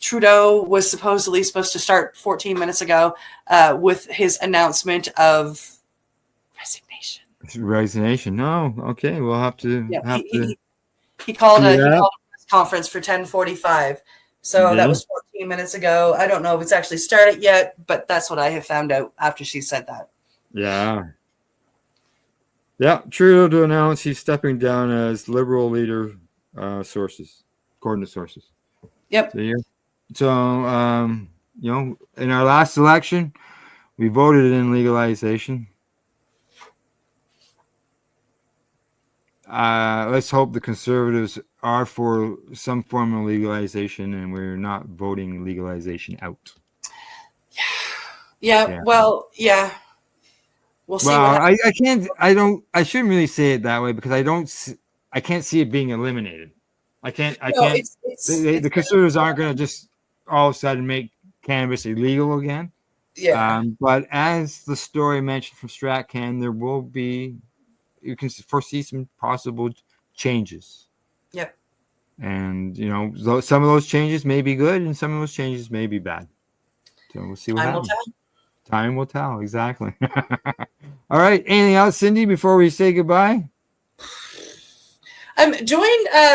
Trudeau was supposed to start 14 minutes ago with his announcement of Resignation. No. Okay. We'll have to. Yeah, he called a press conference for 10:45. So that was 14 minutes ago. I don't know if it's actually started yet, but that's what I have found out after she said that. Yeah. Yeah. Trudeau to announce he's stepping down as Liberal leader. Sources, according to sources. Yep. So in our last election, we voted in legalization. Let's hope the Conservatives are for some form of legalization and we're not voting legalization out. Yeah. Well, yeah. We'll see. I shouldn't really say it that way because I can't see it being eliminated. The Conservatives aren't going to just all of a sudden make cannabis illegal again. Yeah. But as the story mentioned from StratCan, you can foresee some possible changes. Yep. And, some of those changes may be good and some of those changes may be bad. So we'll see what happens. Time will tell. Exactly. All right. Anything else, Cindy, before we say goodbye? Join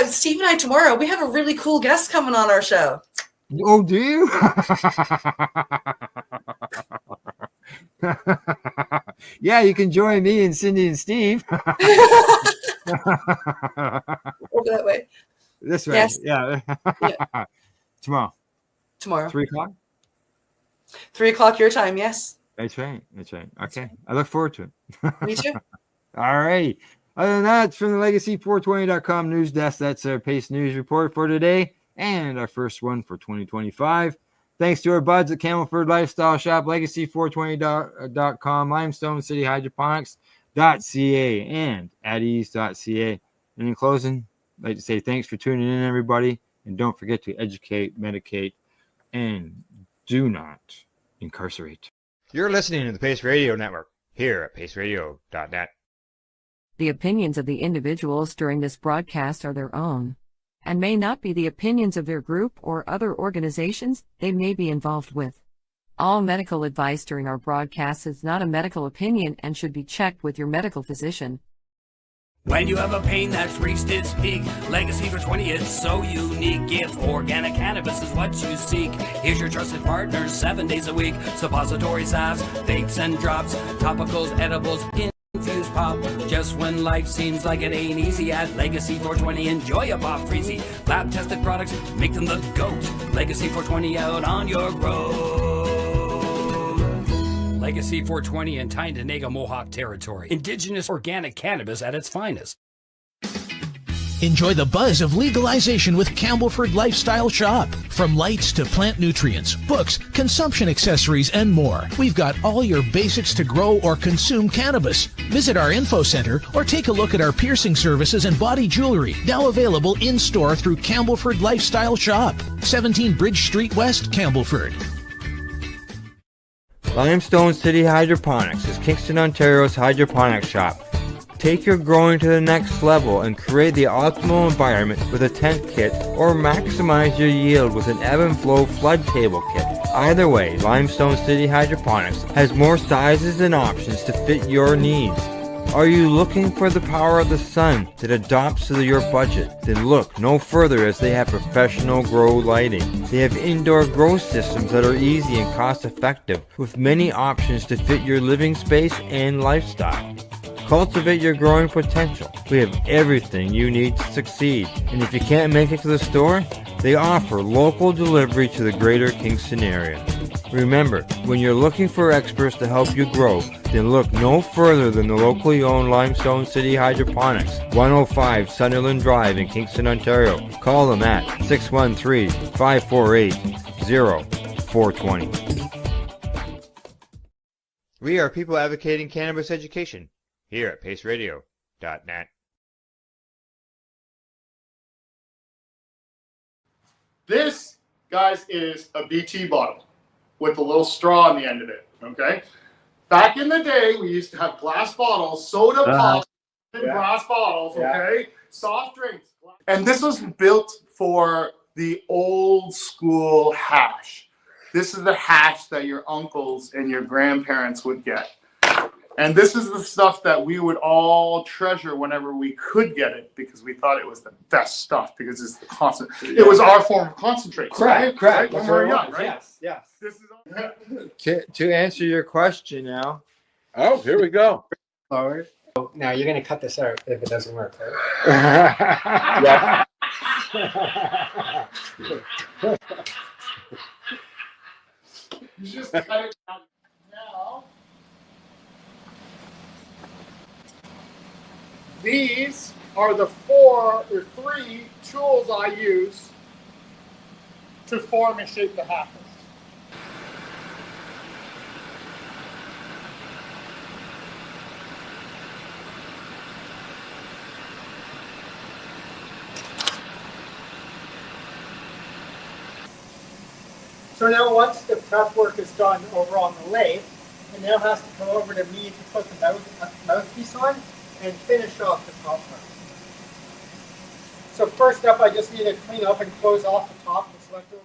Steve and I tomorrow. We have a really cool guest coming on our show. Oh, do you? Yeah, you can join me and Cindy and Steve. Over that way. This way. Yes. Yeah. Tomorrow. 3 o'clock? 3 o'clock your time, yes. That's right. Okay. I look forward to it. Me too. All right. Other than that, from the Legacy420.com news desk, that's our Pace News report for today and our first one for 2025. Thanks to our buds at Camelford Lifestyle Shop, Legacy420.com, Limestone City Hydroponics.ca, and atease.ca. And in closing, I'd like to say thanks for tuning in, everybody. And don't forget to educate, medicate, and do not incarcerate. You're listening to the Pace Radio Network here at paceradio.net. The opinions of the individuals during this broadcast are their own, and may not be the opinions of their group or other organizations they may be involved with. All medical advice during our broadcast is not a medical opinion and should be checked with your medical physician. When you have a pain that's reached its peak, Legacy for 20, it's so unique. If organic cannabis is what you seek, here's your trusted partner 7 days a week. Suppository salves, vapes and drops, topicals, edibles, infused pop. Just when life seems like it ain't easy, at Legacy 420 enjoy a pop freezy. Lab tested products make them the GOAT. Legacy 420 out on your road. Legacy 420 in Tyndonega Mohawk territory. Indigenous organic cannabis at its finest. Enjoy the buzz of legalization with Campbellford Lifestyle Shop. From lights to plant nutrients, books, consumption accessories, and more, we've got all your basics to grow or consume cannabis. Visit our info center or take a look at our piercing services and body jewelry, now available in-store through Campbellford Lifestyle Shop, 17 Bridge Street West, Campbellford. Limestone City Hydroponics is Kingston, Ontario's hydroponics shop. Take your growing to the next level and create the optimal environment with a tent kit or maximize your yield with an ebb and flow flood table kit. Either way, Limestone City Hydroponics has more sizes and options to fit your needs. Are you looking for the power of the sun that adapts to your budget? Then look no further, as they have professional grow lighting. They have indoor grow systems that are easy and cost effective with many options to fit your living space and lifestyle. Cultivate your growing potential. We have everything you need to succeed. And if you can't make it to the store, they offer local delivery to the greater Kingston area. Remember, when you're looking for experts to help you grow, then look no further than the locally owned Limestone City Hydroponics, 105 Sunderland Drive in Kingston, Ontario. Call them at 613-548-0420. We are people advocating cannabis education here at paceradio.net. This, guys, is a BT bottle with a little straw on the end of it, okay? Back in the day, we used to have glass bottles, soda pop in glass bottles, okay? Soft drinks. And this was built for the old school hash. This is the hash that your uncles and your grandparents would get. And this is the stuff that we would all treasure whenever we could get it, because we thought it was the best stuff, because it's the concentrate. It was our form of concentrate. Correct. Right? When we were young, right? Yes. This is To answer your question now. Oh, here we go. Forward. Now you're going to cut this out if it doesn't work, right? You just cut it out now. These are the 3 tools I use to form and shape the apples. So now once the prep work is done over on the lathe, it now has to come over to me to put the mouthpiece on and finish off the top part. So first up, I just need to clean up and close off the top that's left over.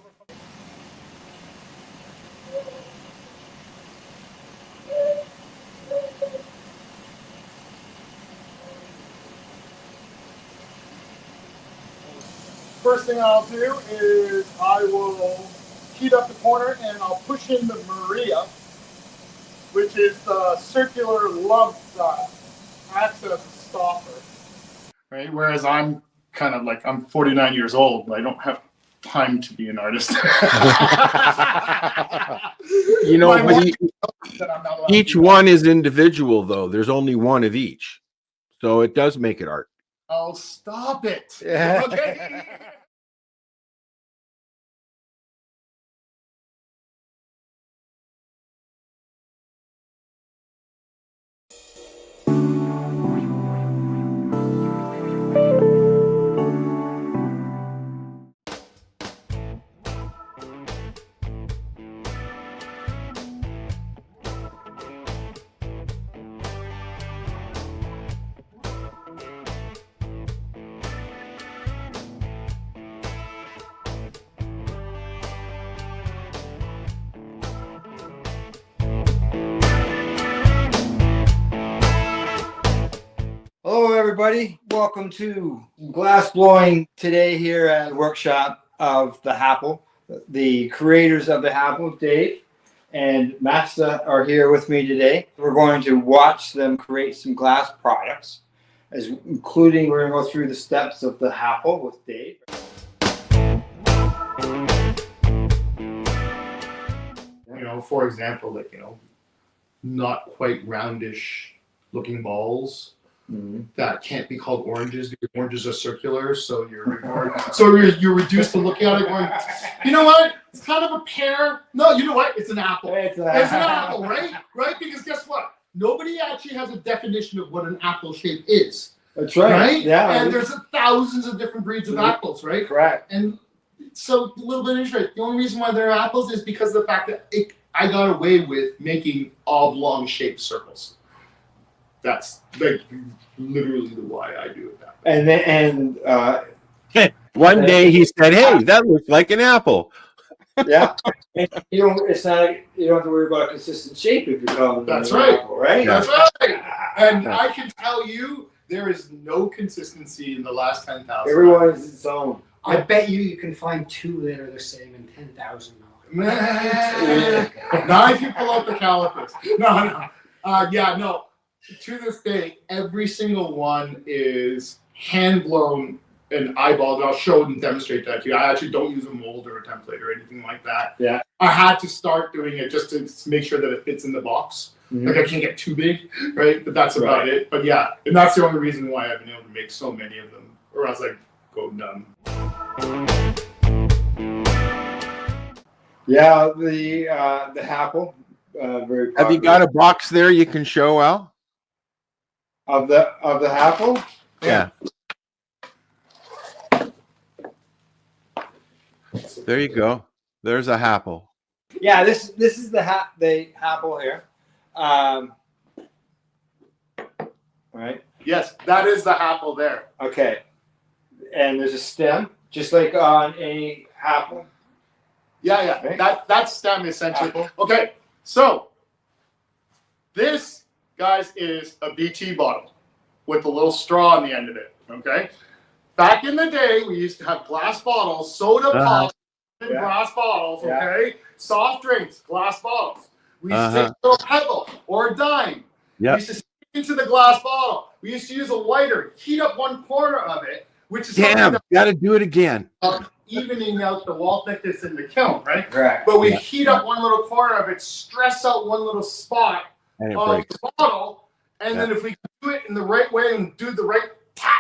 First thing I'll do is I will heat up the corner and I'll push in the Maria, which is the circular lump that acts as a stopper. Right? Whereas I'm kind of like, I'm 49 years old, but I don't have time to be an artist. You know, but each one is individual, though. There's only one of each. So it does make it art. Oh, stop it. Okay. Hello, everybody. Welcome to glass blowing today here at the workshop of the Apple. The creators of the Apple, Dave and Masta, are here with me today. We're going to watch them create some glass products, including we're going to go through the steps of the Apple with Dave. You know, for example, like, you know, not quite roundish looking balls. That can't be called oranges because oranges are circular, so you're reduced to looking at it going, you know what? It's kind of a pear. No, you know what? It's an apple. It's an apple, right? Right? Because guess what? Nobody actually has a definition of what an apple shape is. That's right. Right? Yeah. And there's thousands of different breeds of apples, right? Correct. And so a little bit interesting. The only reason why they're apples is because of the fact that I got away with making oblong shaped circles. That's like literally the why I do it that way. One day he said, "Hey, that looks like an apple." Yeah, you don't have to worry about a consistent shape if you're calling it That's an right. apple, right? That's right. And I can tell you, there is no consistency in the last 10,000. Everyone is its own. I bet you can find 2 that are the same in 10,000. Now if you pull out the calipers. No. No. To this day, every single one is hand blown and eyeballed. I'll show and demonstrate that to you. I actually don't use a mold or a template or anything like that. Yeah. I had to start doing it just to make sure that it fits in the box. Like I can't get too big, right? But that's about it. But yeah, and that's the only reason why I've been able to make so many of them, or else I go numb. Yeah, the apple. Very popular. Have you got a box there you can show, Al? Of the apple? Yeah. There you go. There's a apple. Yeah, this is the apple here. Right. Yes, that is the apple there. Okay. And there's a stem, just like on a apple. Yeah. Right? That stem essentially. Okay, so this guys, is a BT bottle with a little straw on the end of it. Okay. Back in the day, we used to have glass bottles, soda pop in glass bottles. Okay. Soft drinks, glass bottles. We used to take a little pebble or a dime. We used to stick into the glass bottle. We used to use a lighter, heat up one corner of it, which is got to do it again. Evening out the wall thickness in the kiln, right? Correct. But we heat up one little corner of it, stress out one little spot And it of breaks. the bottle, and then if we do it in the right way and do the right tap,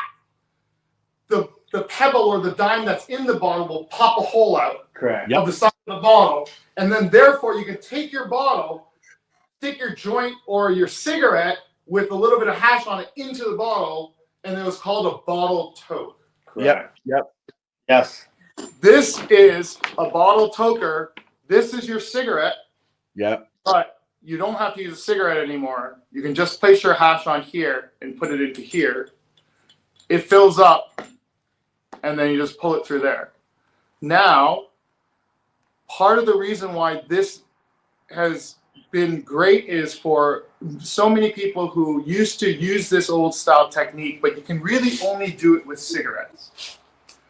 the pebble or the dime that's in the bottle will pop a hole out of the side of the bottle, and then therefore you can take your bottle, stick your joint or your cigarette with a little bit of hash on it into the bottle, and it was called a bottle toke. Yep. Yes. This is a bottle toker. This is your cigarette. Yep. But you don't have to use a cigarette anymore. You can just place your hash on here and put it into here. It fills up, and then you just pull it through there. Now, part of the reason why this has been great is for so many people who used to use this old style technique, but you can really only do it with cigarettes.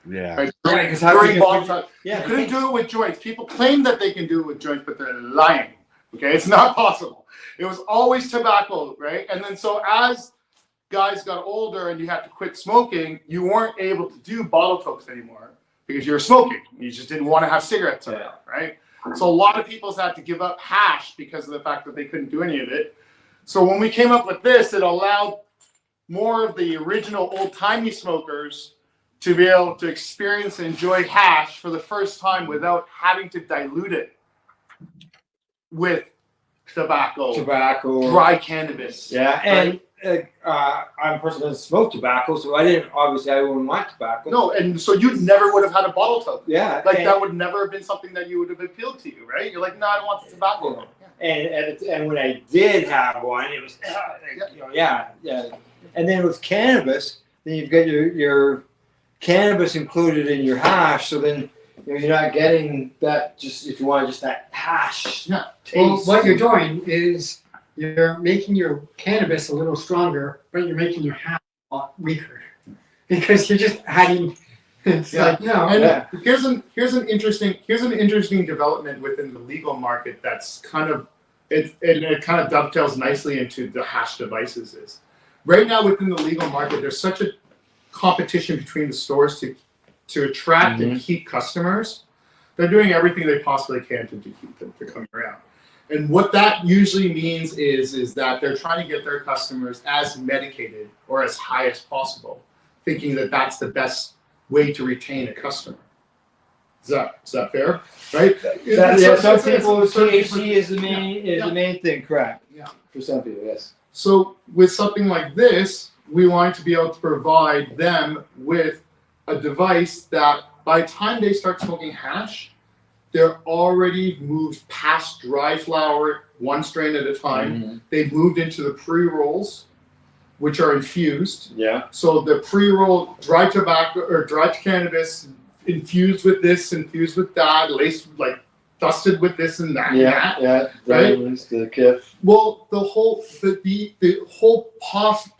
Yeah. Right? Right, During bottle time. yeah, You couldn't do it with joints. People claim that they can do it with joints, but they're lying. Okay, it's not possible. It was always tobacco, right? And then so as guys got older and you had to quit smoking, you weren't able to do bottle tokes anymore because you were smoking. You just didn't want to have cigarettes around, right? So a lot of people had to give up hash because of the fact that they couldn't do any of it. So when we came up with this, it allowed more of the original old-timey smokers to be able to experience and enjoy hash for the first time without having to dilute it with tobacco, dry cannabis. Yeah, and I'm a person that doesn't smoke tobacco, so I wouldn't want tobacco. No, and so you never would have had a bottle toke. Yeah, like that would never have been something that you would have appealed to you, right? You're like, no, I don't want the tobacco. And when I did have one, it was And then with cannabis, then you've got your cannabis included in your hash, so then you're not getting that. Just if you want just that hash taste. Well, what you're doing is you're making your cannabis a little stronger, but you're making your hash a lot weaker because you're just adding. It's like no. And here's an interesting development within the legal market that's kind of it kind of dovetails nicely into the hash devices. Is right now within the legal market, there's such a competition between the stores to attract and keep customers. They're doing everything they possibly can to keep them to come around. And what that usually means is that they're trying to get their customers as medicated or as high as possible, thinking that that's the best way to retain a customer. Is that fair? Right? Some people THC is the main thing, correct? Yeah. For some people, yes. So with something like this, we want to be able to provide them with a device that by the time they start smoking hash, they're already moved past dry flower, one strain at a time. They've moved into the pre-rolls, which are infused. Yeah. So the pre-roll dry tobacco or dry cannabis infused with this, infused with that, laced like dusted with this and that. Right. The kiff. Well, the whole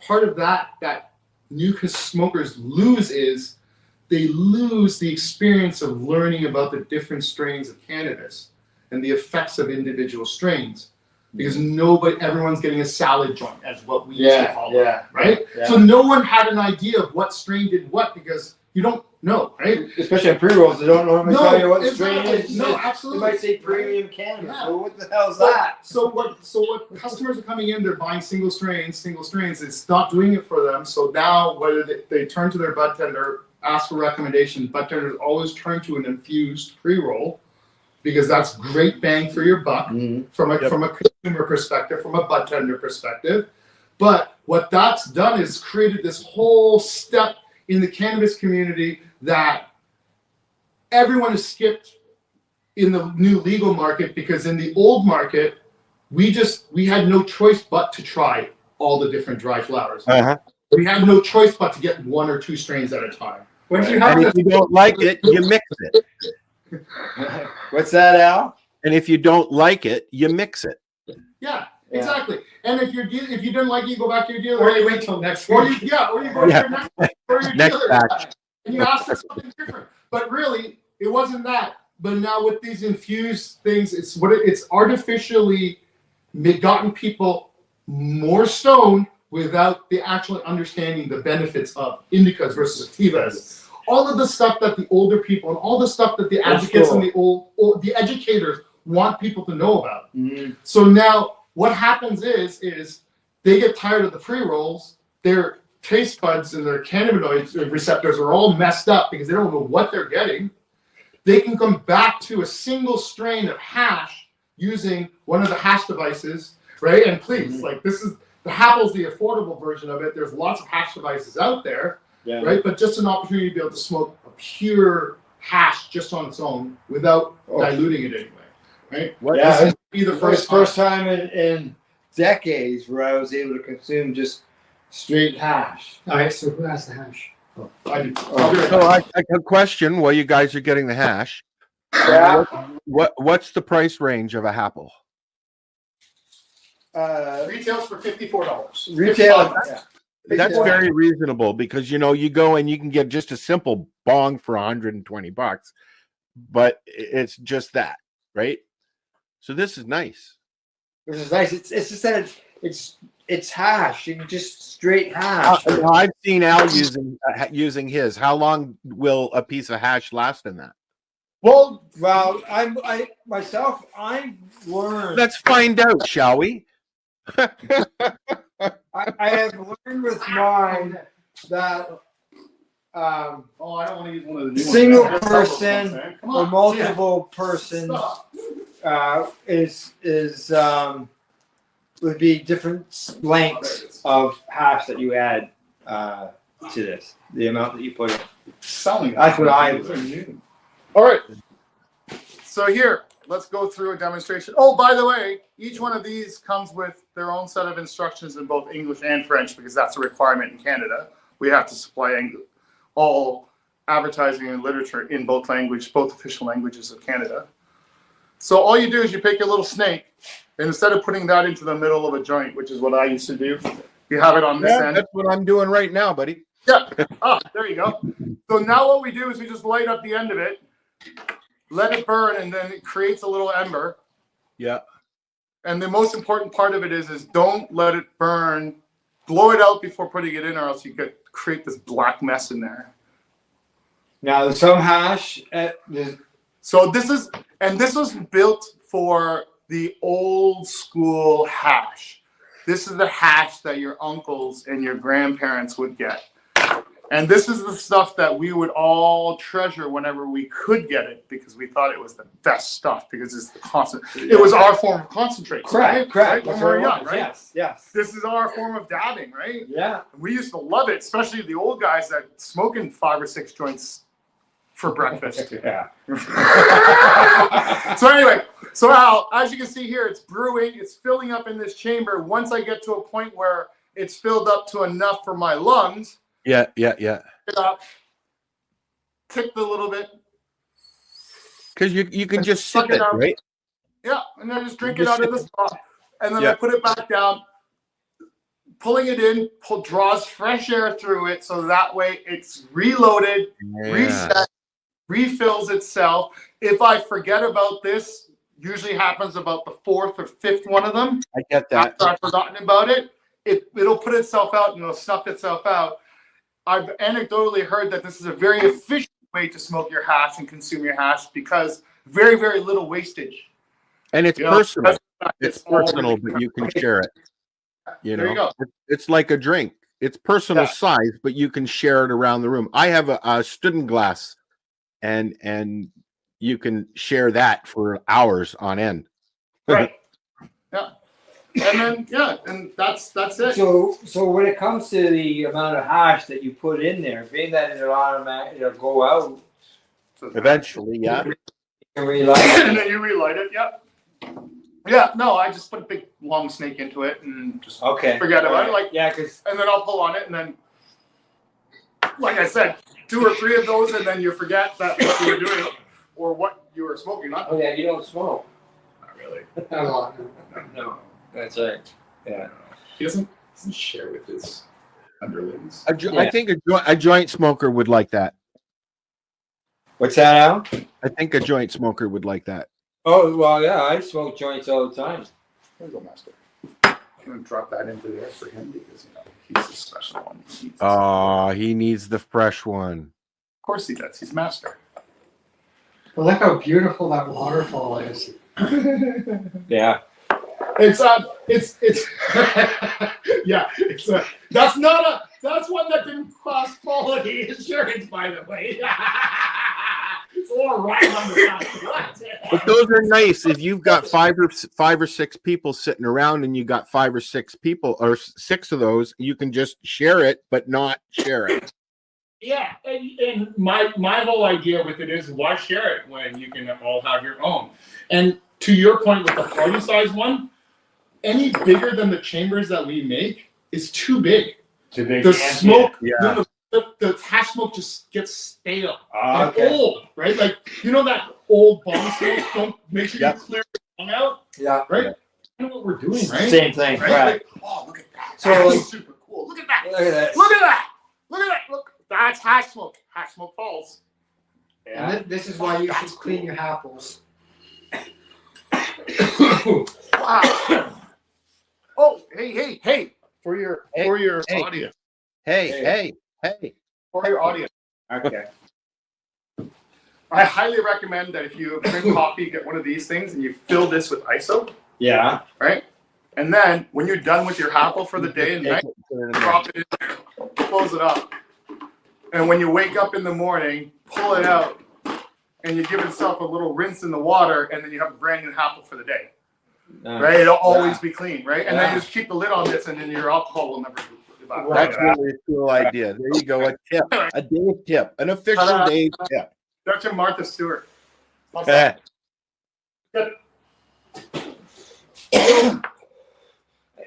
part of that new smokers lose is they lose the experience of learning about the different strains of cannabis and the effects of individual strains. Because everyone's getting a salad joint, as what we used to call it, right? Yeah. So no one had an idea of what strain did what because you don't know, right? Especially on pre-rolls, they don't normally tell you what strain it is. No, absolutely. They might say premium cannabis. Yeah. Well, what the hell is that? So what customers are coming in, they're buying single strains, it's not doing it for them. So now whether they turn to their bud tender, ask for recommendations, bud tenders always turn to an infused pre-roll because that's great bang for your buck from a consumer perspective, from a bud tender perspective. But what that's done is created this whole step in the cannabis community that everyone has skipped in the new legal market because in the old market, we had no choice but to try all the different dry flowers. We had no choice but to get one or two strains at a time. If you don't like it, you mix it. What's that, Al? And if you don't like it, you mix it. Yeah. Exactly. And if you didn't like it, you go back to your dealer. Or you wait till next Or week. you go to your Next dealer. batch. And you ask for something different. But really, it wasn't that. But now with these infused things, it's artificially gotten people more stoned without the actually understanding the benefits of indicas versus sativas. All of the stuff that the older people and all the stuff that the advocates and the educators want people to know about. Mm-hmm. So now what happens is they get tired of the pre-rolls. Their taste buds and their cannabinoid receptors are all messed up because they don't know what they're getting. They can come back to a single strain of hash using one of the hash devices, right? And please, like this is the Happle's the affordable version of it. There's lots of hash devices out there, right? But just an opportunity to be able to smoke a pure hash just on its own without diluting it anyway, right? Yeah, This would be the first time in decades where I was able to consume just straight hash. All right, so who has the hash? I do. So I a question while you guys are getting the hash. Yeah. What's the price range of a Apple? Retails for $54. Retail. That's very reasonable because you go and you can get just a simple bong for $120, but it's just that, right? So this is nice. This is nice. It's just that it's hash. You can just straight hash. I've seen Al using his. How long will a piece of hash last in that? Well, I myself, I've learned. Let's find out, shall we? I have learned with mine that I don't want to use one of the new single ones. person or multiple person would be different lengths of hash that you add to this. The amount that you put in. That's what I learned. All right. So here, let's go through a demonstration. Oh, by the way, each one of these comes with their own set of instructions in both English and French because that's a requirement in Canada. We have to supply all advertising and literature in both official languages of Canada. So all you do is you pick your little snake, and instead of putting that into the middle of a joint, which is what I used to do, you have it on this end. That's what I'm doing right now, buddy. Yeah. There you go. So now what we do is we just light up the end of it, let it burn, and then it creates a little ember. Yeah. And the most important part of it is don't let it burn. Blow it out before putting it in, or else you could create this black mess in there. Now, there's some hash. So this was built for the old school hash. This is the hash that your uncles and your grandparents would get. And this is the stuff that we would all treasure whenever we could get it because we thought it was the best stuff because it's the constant. It was our form of concentrate. Correct. Right? When we were young, right? Yes. This is our form of dabbing, right? Yeah. We used to love it, especially the old guys that smoking 5 or 6 joints for breakfast. Yeah. So anyway, so Al, as you can see here, it's brewing, it's filling up in this chamber. Once I get to a point where it's filled up to enough for my lungs, Yeah. it up, tip a little bit. Because you can just sip it, right? Yeah, and then just drink it out of the straw. And then I put it back down, pulling it in, draws fresh air through it, so that way it's reloaded, reset, refills itself. If I forget about this, usually happens about the 4th or 5th one of them. I get that. After I've forgotten about it, it'll put itself out and it'll snuff itself out. I've anecdotally heard that this is a very efficient way to smoke your hash and consume your hash because very, very little wastage. And it's personal. It's personal, but you can share it. There you go. It's like a drink. It's personal size, but you can share it around the room. I have a Student glass, and you can share that for hours on end. Right. Yeah. And then and that's it. So when it comes to the amount of hash that you put in there, being that it'll go out eventually, yeah. And then you relight it, yeah. No, I just put a big long snake into it and just forget about it. And then I'll pull on it, and then, like I said, 2 or 3 of those, and then you forget that what you were doing or what you were smoking. Oh yeah, you don't smoke. Not really. No. That's right. Yeah. He doesn't share with his underlings. I think a joint smoker would like that. What's that, Al? I think a joint smoker would like that. Oh, well, yeah, I smoke joints all the time. There you go, Master. I'm going to drop that into there for him because, he's a special one. Oh, he needs the fresh one. Of course he does. He's Master. But look how beautiful that waterfall is. Yeah. It's yeah, that's one that didn't cross quality insurance, by the way. It's a little right on the side. But those are nice if you've got five or six people sitting around and you got 5 or 6 people or 6 of those, you can just share it but not share it. Yeah, and my whole idea with it is why share it when you can all have your own. And to your point with the party size one, any bigger than the chambers that we make is too big. Too big. The smoke, yeah. the hash smoke just gets stale and old, right? Like that old bomb smoke. Don't make sure you clear the bomb out. Yeah. Right. Yeah. You know what we're doing, right? Same thing, right? right? Like, oh, look at that. So That's super cool. Look at that. Look at that. Look at that. Look at that. Look. That's hash smoke. Hash smoke falls. Yeah. And this is why you should clean your apples. Wow. Oh, hey. For your audience. Hey. For your audience. Okay. I highly recommend that if you drink coffee, get one of these things and you fill this with ISO. Yeah. Right? And then when you're done with your apple for the day and night, drop it in there, close it up. And when you wake up in the morning, pull it out and you give yourself a little rinse in the water and then you have a brand new apple for the day. Right? It'll always be clean, right? And then you just keep the lid on this and then your alcohol will never That's really a cool idea. There you go. A tip. A Dave tip. An official Dave tip. Dr. Martha Stewart.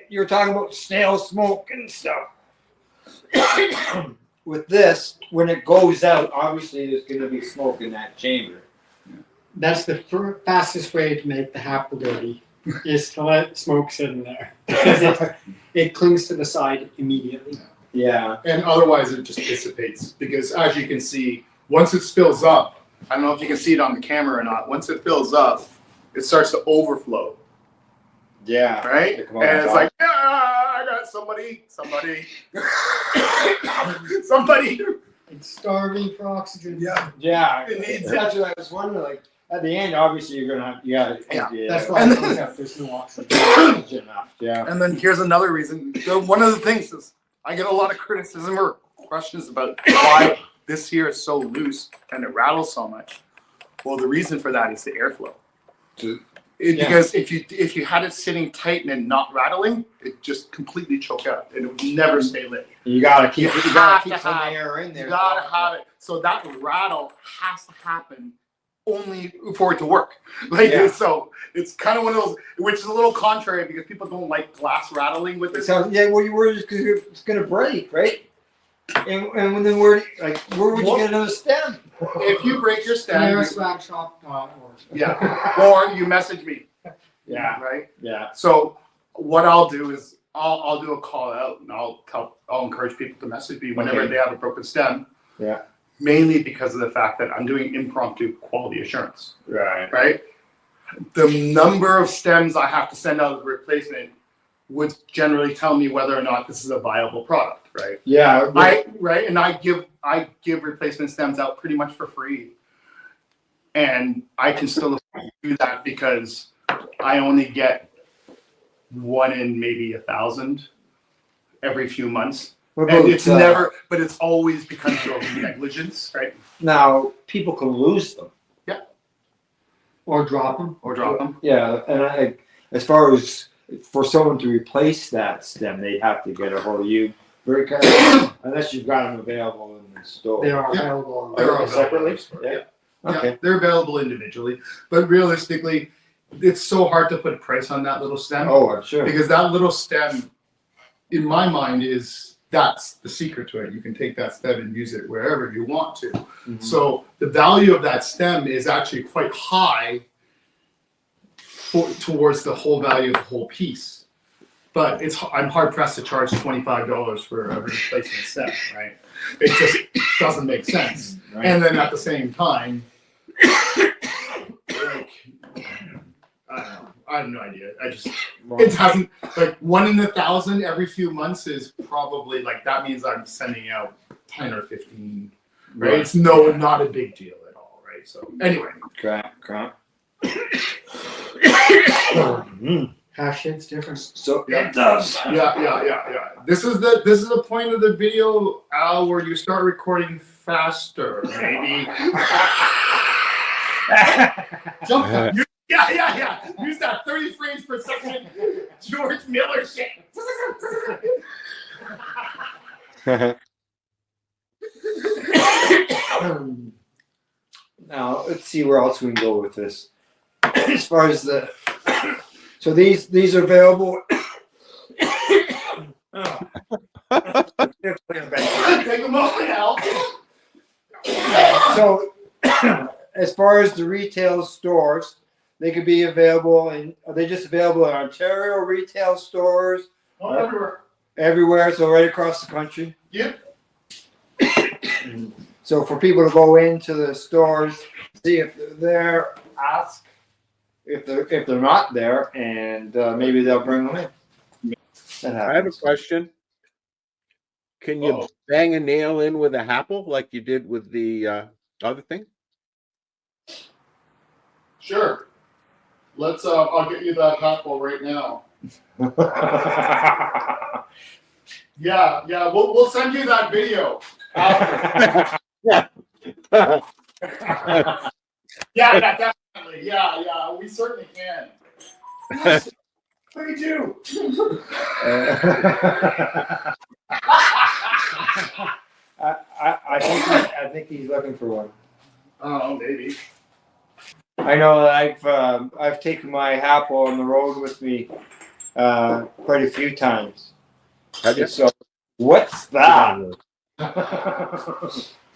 You were talking about stale smoke and stuff. With this, when it goes out, obviously there's going to be smoke in that chamber. That's the fastest way to make the apple dirty, is to let smoke sit in there. Because it clings to the side immediately. Yeah. And otherwise it just dissipates. Because as you can see, once it spills up, I don't know if you can see it on the camera or not, once it fills up, it starts to overflow. Yeah. Right? And it's like, I got somebody. It's starving for oxygen. Yeah. That's what I was wondering. Like, at the end, obviously, you're going to have, That's why there's no oxygen enough. Yeah. And then here's another reason. One of the things is I get a lot of criticism or questions about why this here is so loose and it rattles so much. Well, the reason for that is the airflow. Because if you had it sitting tight and not rattling, it just completely choke out and it would never stay lit. You gotta keep some air in there. You gotta have it. So that rattle has to happen only for it to work. So it's kind of one of those, which is a little contrary because people don't like glass rattling with it. So well, you were just it's gonna break, right? And then where would you get another stem? If you break your stem, yeah, or you message me. Yeah. Right. Yeah. So what I'll do is I'll do a call out and I'll encourage people to message me whenever they have a broken stem. Yeah. Mainly because of the fact that I'm doing impromptu quality assurance. Right. Right. The number of stems I have to send out as a replacement would generally tell me whether or not this is a viable product. Right. Yeah. And I give replacement stems out pretty much for free. And I can still do that because I only get 1 in maybe 1,000 every few months. And it's never, but it's always because of negligence, right? Now, people can lose them. Yeah. Or drop them. Yeah, and as far as for someone to replace that stem, they'd have to get a hold of you. Very careful, unless you've got them available in the store. They are available. Separately? Yeah. Okay. Yeah, they're available individually, but realistically, it's so hard to put a price on that little stem. Oh, I'm sure. Because that little stem, in my mind, that's the secret to it. You can take that stem and use it wherever you want to. Mm-hmm. So the value of that stem is actually quite high towards the whole value of the whole piece. but I'm hard pressed to charge $25 for a replacement set, right? It just doesn't make sense. Right. And then at the same time, like, I don't know. I have no idea. It hasn't, like 1 in 1,000 every few months is probably like, that means I'm sending out 10 or 15, right? It's not a big deal at all, right? So anyway. Crap. Half shit's different. So it does. Yeah. This is the point of the video, Al, where you start recording faster, maybe. Jump. Yeah. Use that 30 frames per second George Miller shit. Now let's see where else we can go with this. As far as so these are available. Take a moment, Al. So as far as the retail stores, they could be available, and are they just available in Ontario retail stores? Everywhere, so right across the country. Yep. So for people to go into the stores, see if they're there, ask if they're not there, and maybe they'll bring them in. I have a question. Can you bang a nail in with a Apple like you did with the other thing? Sure. Let's. I'll get you that Apple right now. Yeah. We'll send you that video. Yeah, definitely. Yeah. We certainly can. Yes, 32. I think he's looking for one. Oh, maybe. I know that I've taken my Apple on the road with me quite a few times. Have you? So what's that?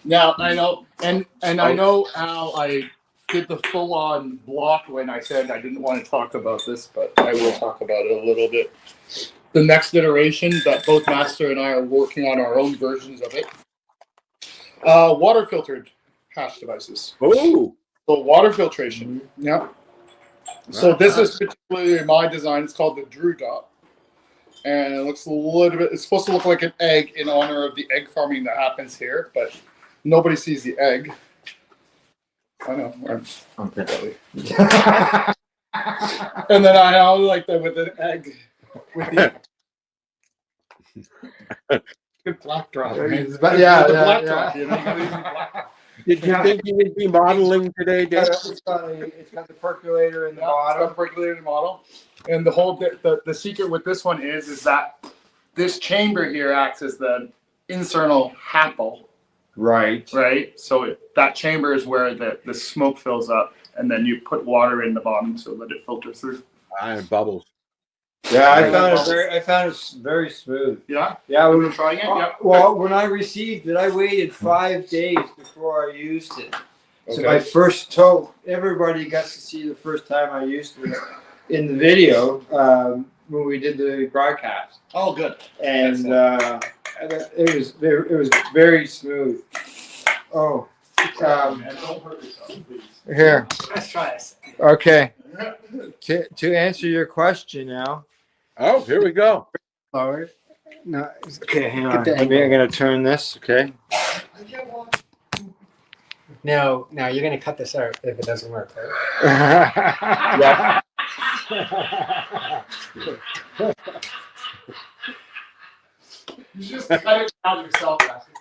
Now I know, and I know how I did the full-on block when I said I didn't want to talk about this, but I will talk about it a little bit. The next iteration that both Master and I are working on our own versions of it. Water filtered hash devices. Oh. So water filtration. Yeah. So this is particularly my design. It's called the Drew Dot. And it looks a little bit, it's supposed to look like an egg in honor of the egg farming that happens here, but nobody sees the egg. I know. I'm pretty. And then I like that with the egg. With the good black drop. Yeah. Drop, you know, you gotta use the black drop. Did you think you would be modeling today, Dave? It's got the percolator in the bottom. It's got the percolator in the model. And the whole the secret with this one is that this chamber here acts as the internal Apple. Right. So that chamber is where the smoke fills up, and then you put water in the bottom so that it filters through. And bubbles. Yeah, I found it very smooth. Yeah. Yeah, we were trying it. Yeah. Well, when I received it, I waited 5 days before I used it. So my first toke, everybody got to see the first time I used it in the video when we did the broadcast. Oh, good. And it was very smooth. Oh. Man, don't hurt yourself, please. Here. Let's try this. Okay. To answer your question now. Oh, here we go. Forward. No. Okay, hang on. I'm going to turn this. Okay. No, you're going to cut this out if it doesn't work, right? Yeah. You just cut it out yourself, Master.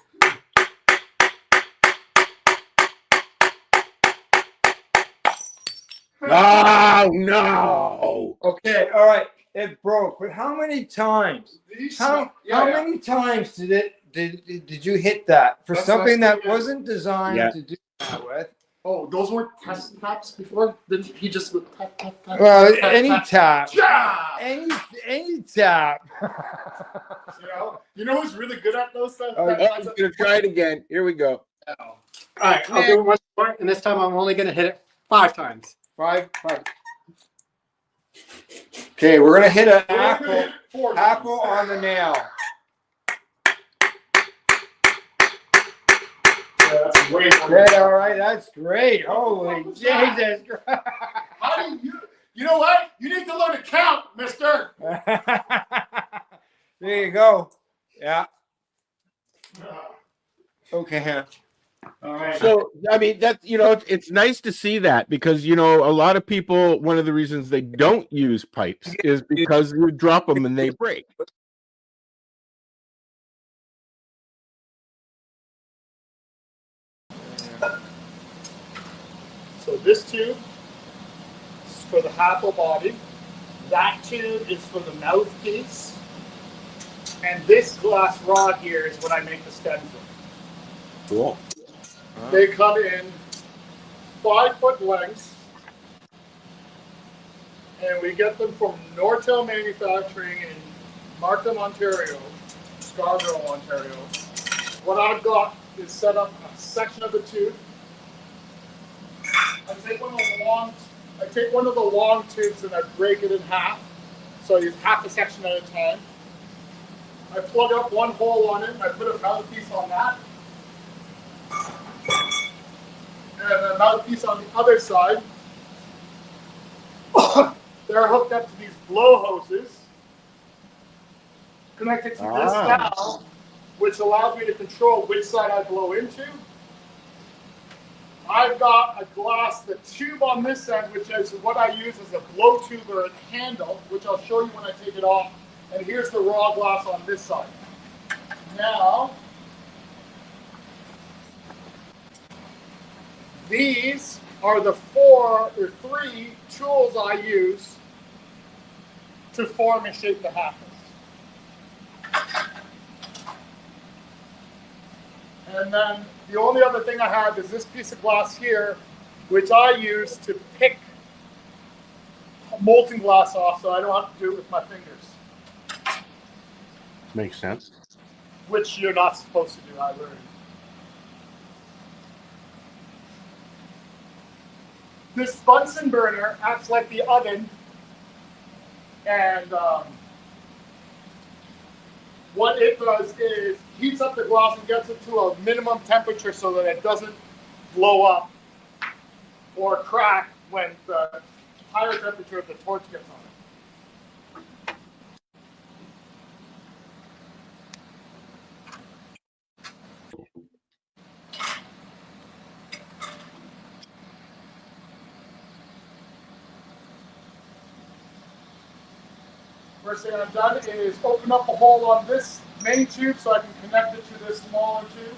Oh, no. Okay, all right. It broke, but how many times? How many times did you hit that for something that wasn't designed to do that with? Oh, those weren't test taps before? Didn't he just tap, tap, tap? Well, tap, any tap. Any tap. You know who's really good at those stuff? I'm going to try it again. Here we go. All right, I'll do it once more, and this time I'm only going to hit it 5 times. Five. Okay, we're gonna hit an apple. Apple on the nail. Yeah, that's way more. Yeah, all right, that's great. Holy Jesus. How do you know what? You need to learn to count, mister. There you go. Yeah. Okay. All right. So I mean that it's nice to see that because a lot of people, one of the reasons they don't use pipes is because you drop them and they break. So this tube is for the apple body. That tube is for the mouthpiece. And this glass rod here is what I make the stems with. Cool. They come in 5-foot lengths. And we get them from Nortel Manufacturing in Markham, Ontario, Scarborough, Ontario. What I've got is set up a section of the tube. I take one of the long tubes and I break it in half. So I use half a section at a time. I plug up one hole on it and I put a mouthpiece on that. And a mouthpiece on the other side. They're hooked up to these blow hoses connected to this valve, which allows me to control which side I blow into. I've got a glass, the tube on this end, which is what I use as a blow tube or a handle, which I'll show you when I take it off. And here's the raw glass on this side. Now, these are the 3 tools I use to form and shape the happens. And then the only other thing I have is this piece of glass here, which I use to pick molten glass off so I don't have to do it with my fingers. Makes sense. Which you're not supposed to do, I learned. This Bunsen burner acts like the oven, and what it does is heats up the glass and gets it to a minimum temperature so that it doesn't blow up or crack when the higher temperature of the torch gets on it. First thing I've done is open up a hole on this main tube so I can connect it to this smaller tube.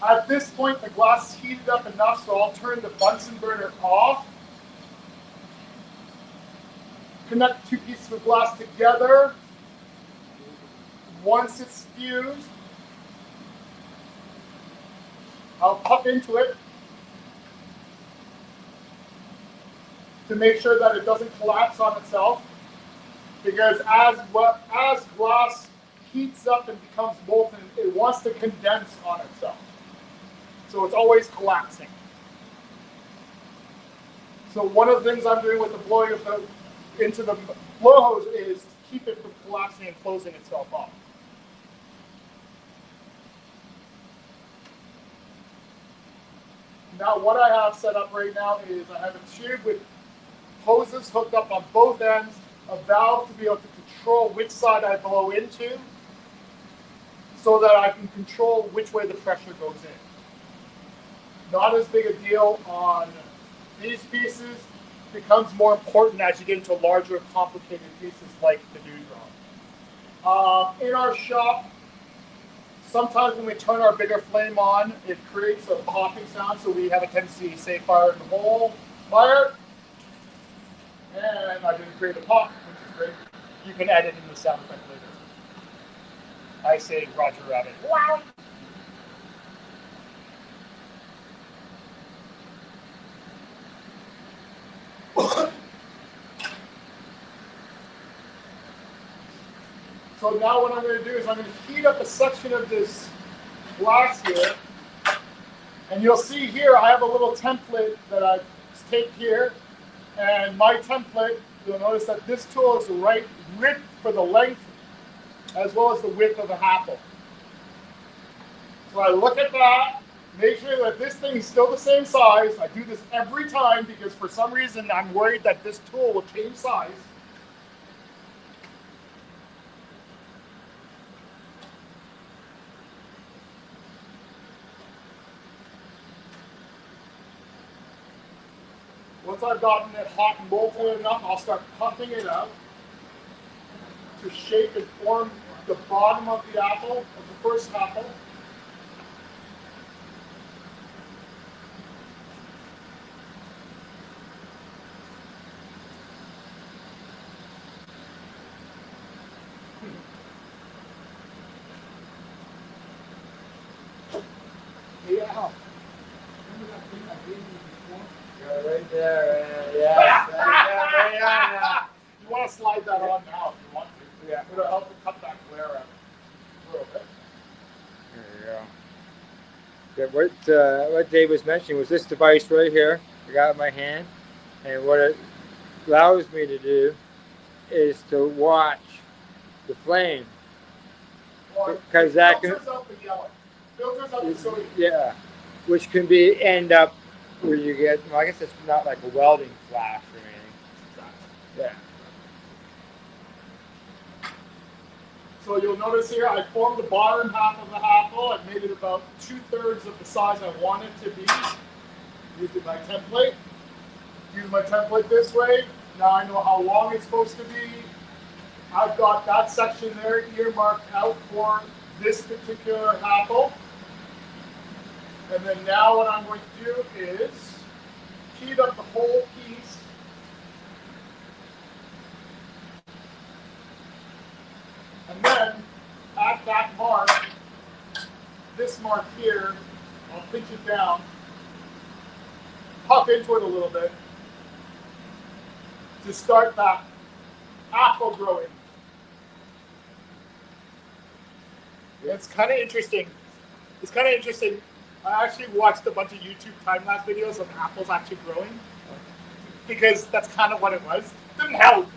At this point, the glass is heated up enough, so I'll turn the Bunsen burner off. Connect the 2 pieces of glass together. Once it's fused, I'll puff into it to make sure that it doesn't collapse on itself, because as glass heats up and becomes molten, it wants to condense on itself. So it's always collapsing. So one of the things I'm doing with the blowing into the blow hose is to keep it from collapsing and closing itself off. Now what I have set up right now is I have a tube with hoses hooked up on both ends, a valve to be able to control which side I blow into so that I can control which way the pressure goes in. Not as big a deal on these pieces. Becomes more important as you get into larger, complicated pieces like the dewdrop. In our shop, sometimes when we turn our bigger flame on, it creates a popping sound, so we have a tendency to say fire in the hole, fire. And I didn't create a pop, which is great. You can edit in the sound effect later. I say Roger Rabbit. Wow. So now what I'm going to do is I'm going to heat up a section of this glass here. And you'll see here I have a little template that I've taped here. And my template, you'll notice that this tool is the right width for the length as well as the width of the apple. So I look at that, make sure that this thing is still the same size. I do this every time because for some reason I'm worried that this tool will change size. Once I've gotten it hot and molten enough, I'll start puffing it out to shape and form the bottom of the apple, of the first apple. Yeah. Remember that thing I gave you before? Yeah, right there. Yeah. Right. You want to slide that on now if you want to. Yeah. It'll help to cut that glare out a little bit. There you go. Yeah, what Dave was mentioning was this device right here. I got it in my hand, and what it allows me to do is to watch the flame. Because that can filters out the yellow. Filters out the sodium. Yeah, which can be end up where you get. Well, I guess it's not like a welding flash or anything. Yeah. So you'll notice here I formed the bottom half of the apple. I've made it about 2/3 of the size I want it to be. Using my template. Use my template this way. Now I know how long it's supposed to be. I've got that section there earmarked out for this particular apple. And then now what I'm going to do is heat up the whole piece. And then at that mark, this mark here, I'll pinch it down, puff into it a little bit to start that apple growing. It's kind of interesting. It's kind of interesting. I actually watched a bunch of YouTube time-lapse videos of apples actually growing because that's kind of what it was. It didn't help,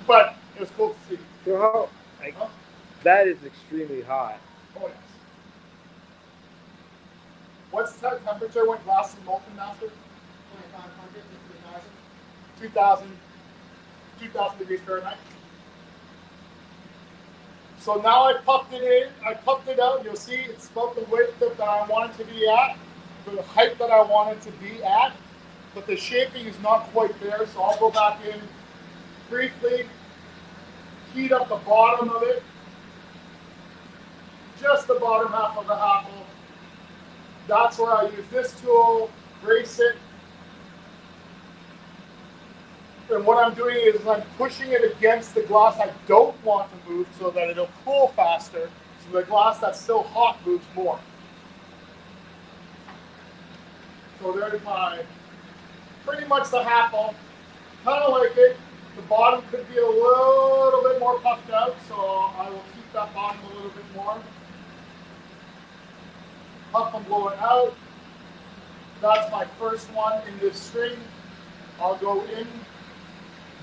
but it was cool to see. So how, that is extremely hot. Oh, yes. What's the temperature when glass is molten, Master? 2,500 to 3,000. 2,000 degrees Fahrenheit. So now I puffed it in, I puffed it out, you'll see it's about the width that I want it to be at, the height that I want it to be at, but the shaping is not quite there, so I'll go back in briefly, heat up the bottom of it, just the bottom half of the apple. That's where I use this tool, brace it, and what I'm doing is I'm pushing it against the glass I don't want to move so that it'll cool faster, so the glass that's still hot moves more. So there's my, pretty much the apple. Kind of like it. The bottom could be a little bit more puffed out, so I will keep that bottom a little bit more. Puff and blow it out. That's my first one in this string. I'll go in.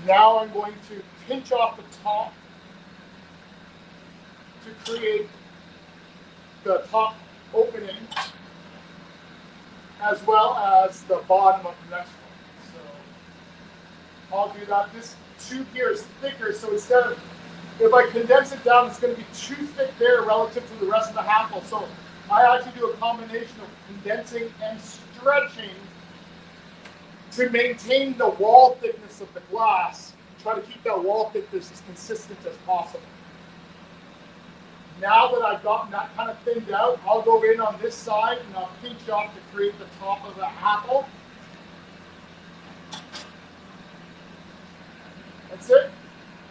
Now I'm going to pinch off the top to create the top opening as well as the bottom of the next one. So I'll do that. This tube here is thicker, so instead of, if I condense it down, it's going to be too thick there relative to the rest of the apple. So I actually do a combination of condensing and stretching to maintain the wall thickness of the glass, try to keep that wall thickness as consistent as possible. Now that I've gotten that kind of thinned out, I'll go in on this side and I'll pinch off to create the top of the apple. That's it.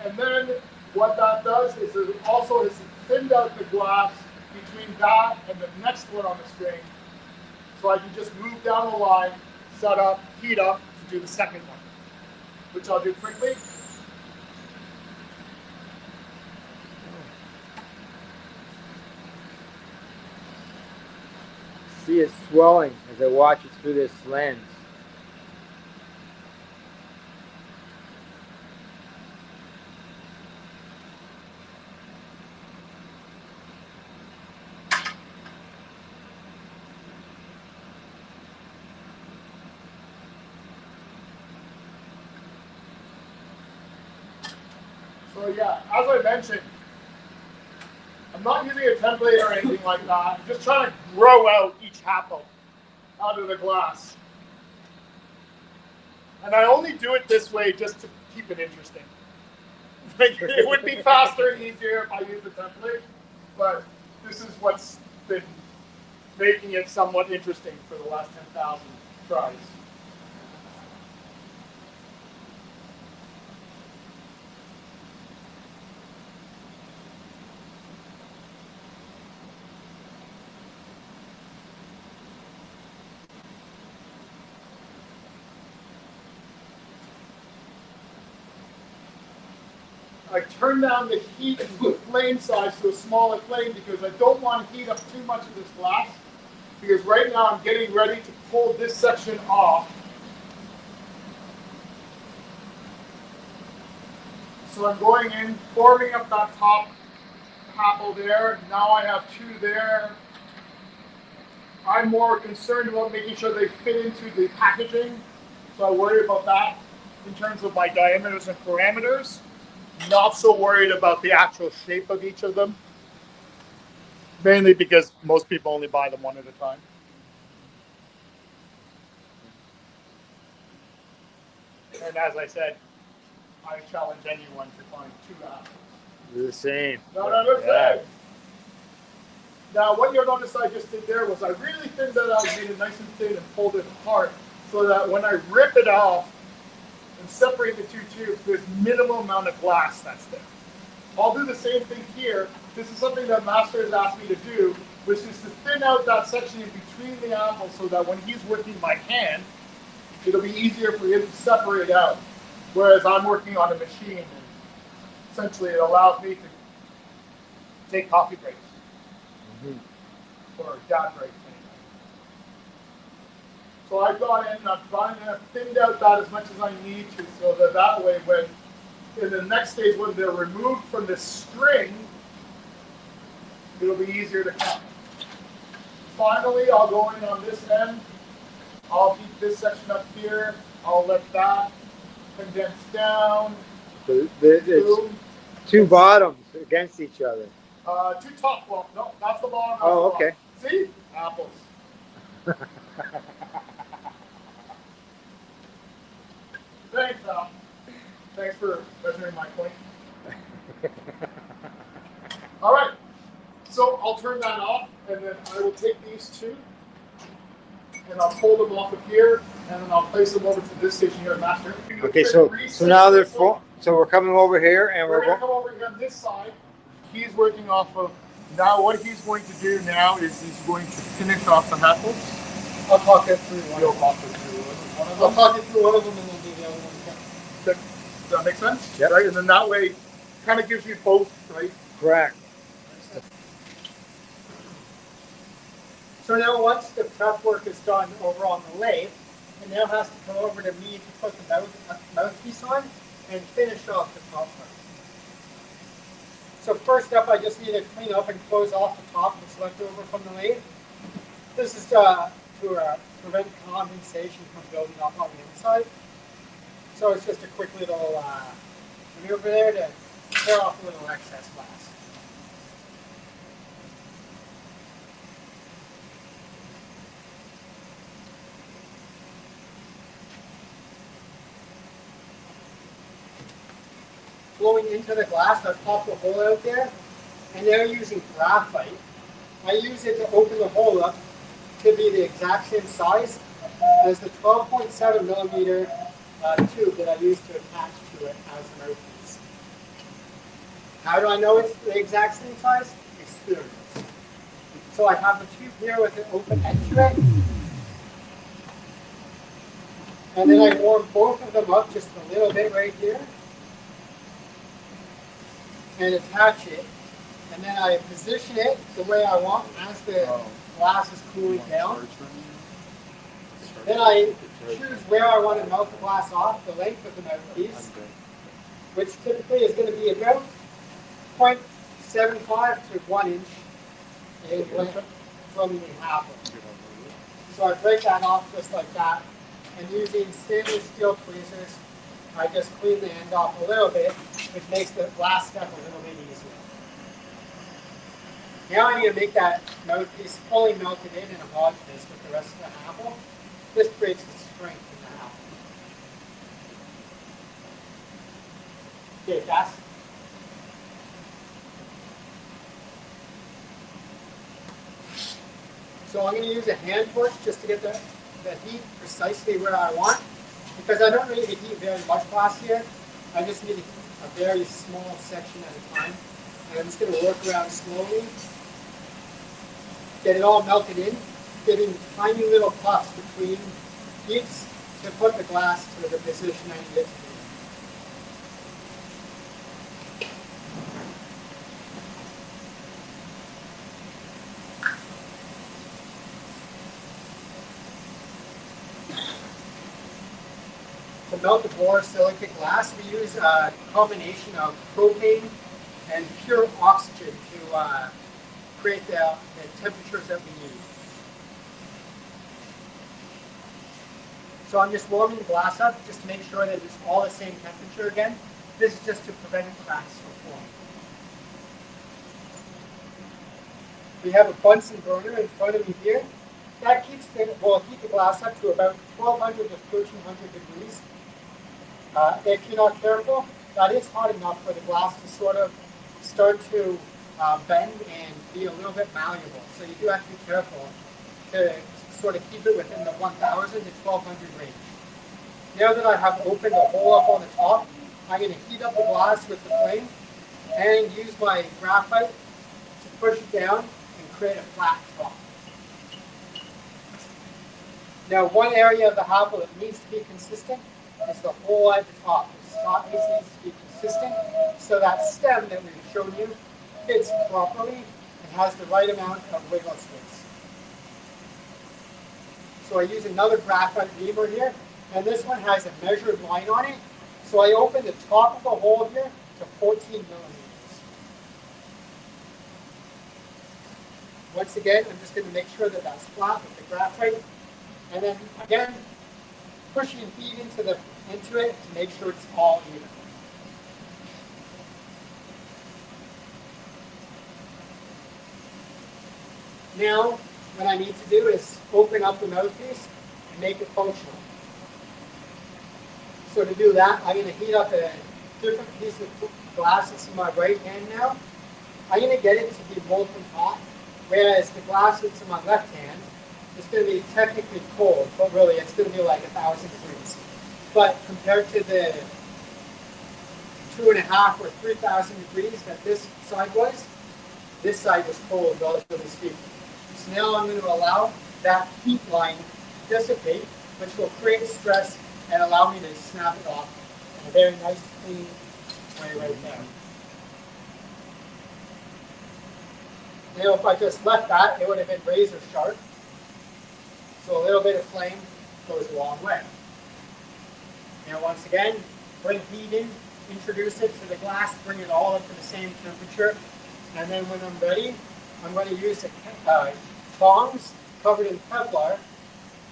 And then what that does is it also has thinned out the glass between that and the next one on the string. So I can just move down the line, set up, heat up to do the second one, which I'll do quickly. See it swelling as I watch it through this lens. So yeah, as I mentioned, I'm not using a template or anything like that. I'm just trying to grow out each apple out of the glass. And I only do it this way just to keep it interesting. Like, it would be faster and easier if I used a template, but this is what's been making it somewhat interesting for the last 10,000 tries. I turn down the heat and the flame size to a smaller flame because I don't want to heat up too much of this glass. Because right now I'm getting ready to pull this section off. So I'm going in, forming up that top apple there. Now I have two there. I'm more concerned about making sure they fit into the packaging. So I worry about that in terms of my diameters and parameters. Not so worried about the actual shape of each of them. Mainly because most people only buy them one at a time. And as I said, I challenge anyone to find two apples. They're the same. No, they're the same. Now, what you'll notice I just did there was I really thinned that out, made it nice and thin, and pulled it apart so that when I rip it off and separate the two tubes, there's minimal amount of glass that's there. I'll do the same thing here. This is something that Master has asked me to do, which is to thin out that section in between the apples so that when he's working my hand, it'll be easier for him to separate out. Whereas I'm working on a machine, and essentially it allows me to take coffee breaks. Or dad breaks. So I've gone in and I'm trying to thin out that as much as I need to so that that way when in the next stage when they're removed from this string, it'll be easier to cut. Finally, I'll go in on this end. I'll keep this section up here. I'll let that condense down. So it's two bottoms against each other. Two top. Well, no, that's the bottom. Oh, okay. See? Apples. Thanks, Al. Thanks for measuring my point. All right. So I'll turn that off, and then I will take these two, and I'll pull them off of here, and then I'll place them over to this station here at Master. Okay, so now they're full. So we're coming over here, and we're going to come over here on this side. He's working off of, now what he's going to do now is he's going to finish off the apples. I'll talk it through one. You'll talk it through one of them. I'll talk it through one of them and then do the other one. Does that make sense? Yep. Right? And then that way, kind of gives you both, right? Correct. So now once the prep work is done over on the lathe, it now has to come over to me to put the mouthpiece on and finish off the top part. So first up, I just need to clean up and close off the top that's left over from the lathe. This is to prevent condensation from building up on the inside. So it's just a quick little maneuver there to tear off a little excess glass. Blowing into the glass, I've popped a hole out there, and they're using graphite. I use it to open the hole up to be the exact same size as the 12.7 millimeter tube that I used to attach to it as a mouthpiece. How do I know it's the exact same size? Experience. So I have the tube here with an open end to it, and then I warm both of them up just a little bit right here, and attach it, and then I position it the way I want as the glass is cooling down. Then I choose where I want to melt the glass off, the length of the mouthpiece, which typically is going to be about 0.75 to 1 inch in length from the apple. So I break that off just like that, and using stainless steel tweezers, I just clean the end off a little bit, which makes the glass step a little bit easier. Now I need to make that mouthpiece fully melted in and homogeneous with the rest of the apple. This creates the strength in the apple. Okay, fast. So I'm going to use a hand torch just to get the heat precisely where I want, because I don't need to heat very much glass here. I just need a very small section at a time. And I'm just going to work around slowly, get it all melted in, getting tiny little puffs between heats to put the glass to the position I need it to be. To melt the borosilicate glass, we use a combination of propane and pure oxygen to create the temperatures that we need. So I'm just warming the glass up just to make sure that it's all the same temperature again. This is just to prevent cracks from forming. We have a Bunsen burner in front of me here. That keeps will heat the glass up to about 1200 to 1300 degrees. If you're not careful, that is hot enough for the glass to sort of start to bend and be a little bit malleable. So you do have to be careful to sort of keep it within the 1000 to 1200 range. Now that I have opened the hole up on the top, I'm going to heat up the glass with the flame and use my graphite to push it down and create a flat top. Now, one area of the apple that needs to be consistent is the hole at the top. The top needs to be consistent so that stem that we've shown you fits properly and has the right amount of wiggle space. So I use another graphite reamer here, and this one has a measured line on it. So I open the top of the hole here to 14 millimeters. Once again, I'm just going to make sure that that's flat with the graphite. And then again, pushing heat into it to make sure it's all even. Now, what I need to do is open up the mouthpiece and make it functional. So to do that, I'm going to heat up a different piece of glass that's in my right hand now. I'm going to get it to be molten hot, whereas the glass that's in my left hand is going to be technically cold, but really it's going to be like 1000 degrees. But compared to the 2.5 or 3000 degrees that this side was, this side was cold, relatively speaking. So now I'm going to allow that heat line to dissipate, which will create stress and allow me to snap it off in a very nice, clean way right there. Now, if I just left that, it would have been razor sharp. So a little bit of flame goes a long way. Now, once again, bring heat in, introduce it to the glass, bring it all up to the same temperature. And then when I'm ready, I'm going to use tongs covered in Kevlar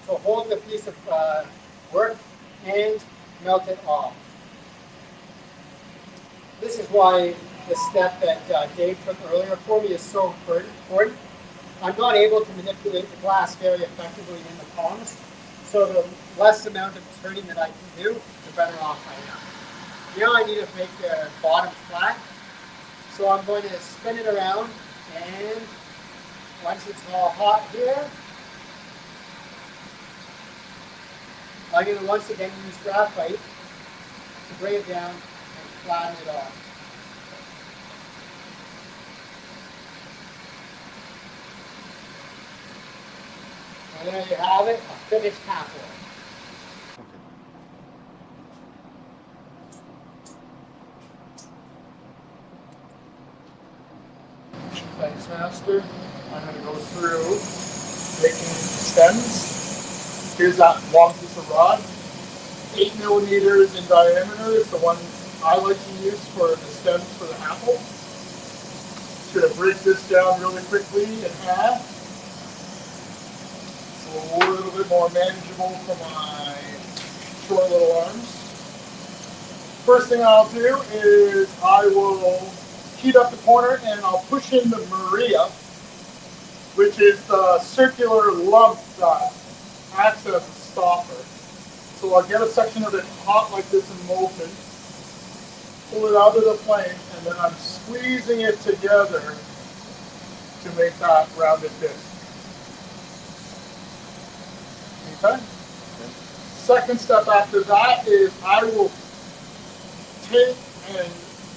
to hold the piece of work and melt it off. This is why the step that Dave took earlier for me is so important. I'm not able to manipulate the glass very effectively in the tongs, so the less amount of turning that I can do, the better off I am. Now I need to make the bottom flat, so I'm going to spin it around, and once it's all hot here, I'm going to once again use graphite to bring it down and flatten it off. And there you have it, a finished apple. Thanks, Master. I'm going to go through making stems. Here's that long piece of rod. 8 millimeters in diameter is the one I like to use for the stems for the apple. Just going to break this down really quickly in half. A little bit more manageable for my short little arms. First thing I'll do is I will heat up the corner and I'll push in the Maria, which is the circular lump that acts as a stopper. So I'll get a section of it hot like this and molten, pull it out of the flame, and then I'm squeezing it together to make that rounded disc. Okay? Second step after that is I will take and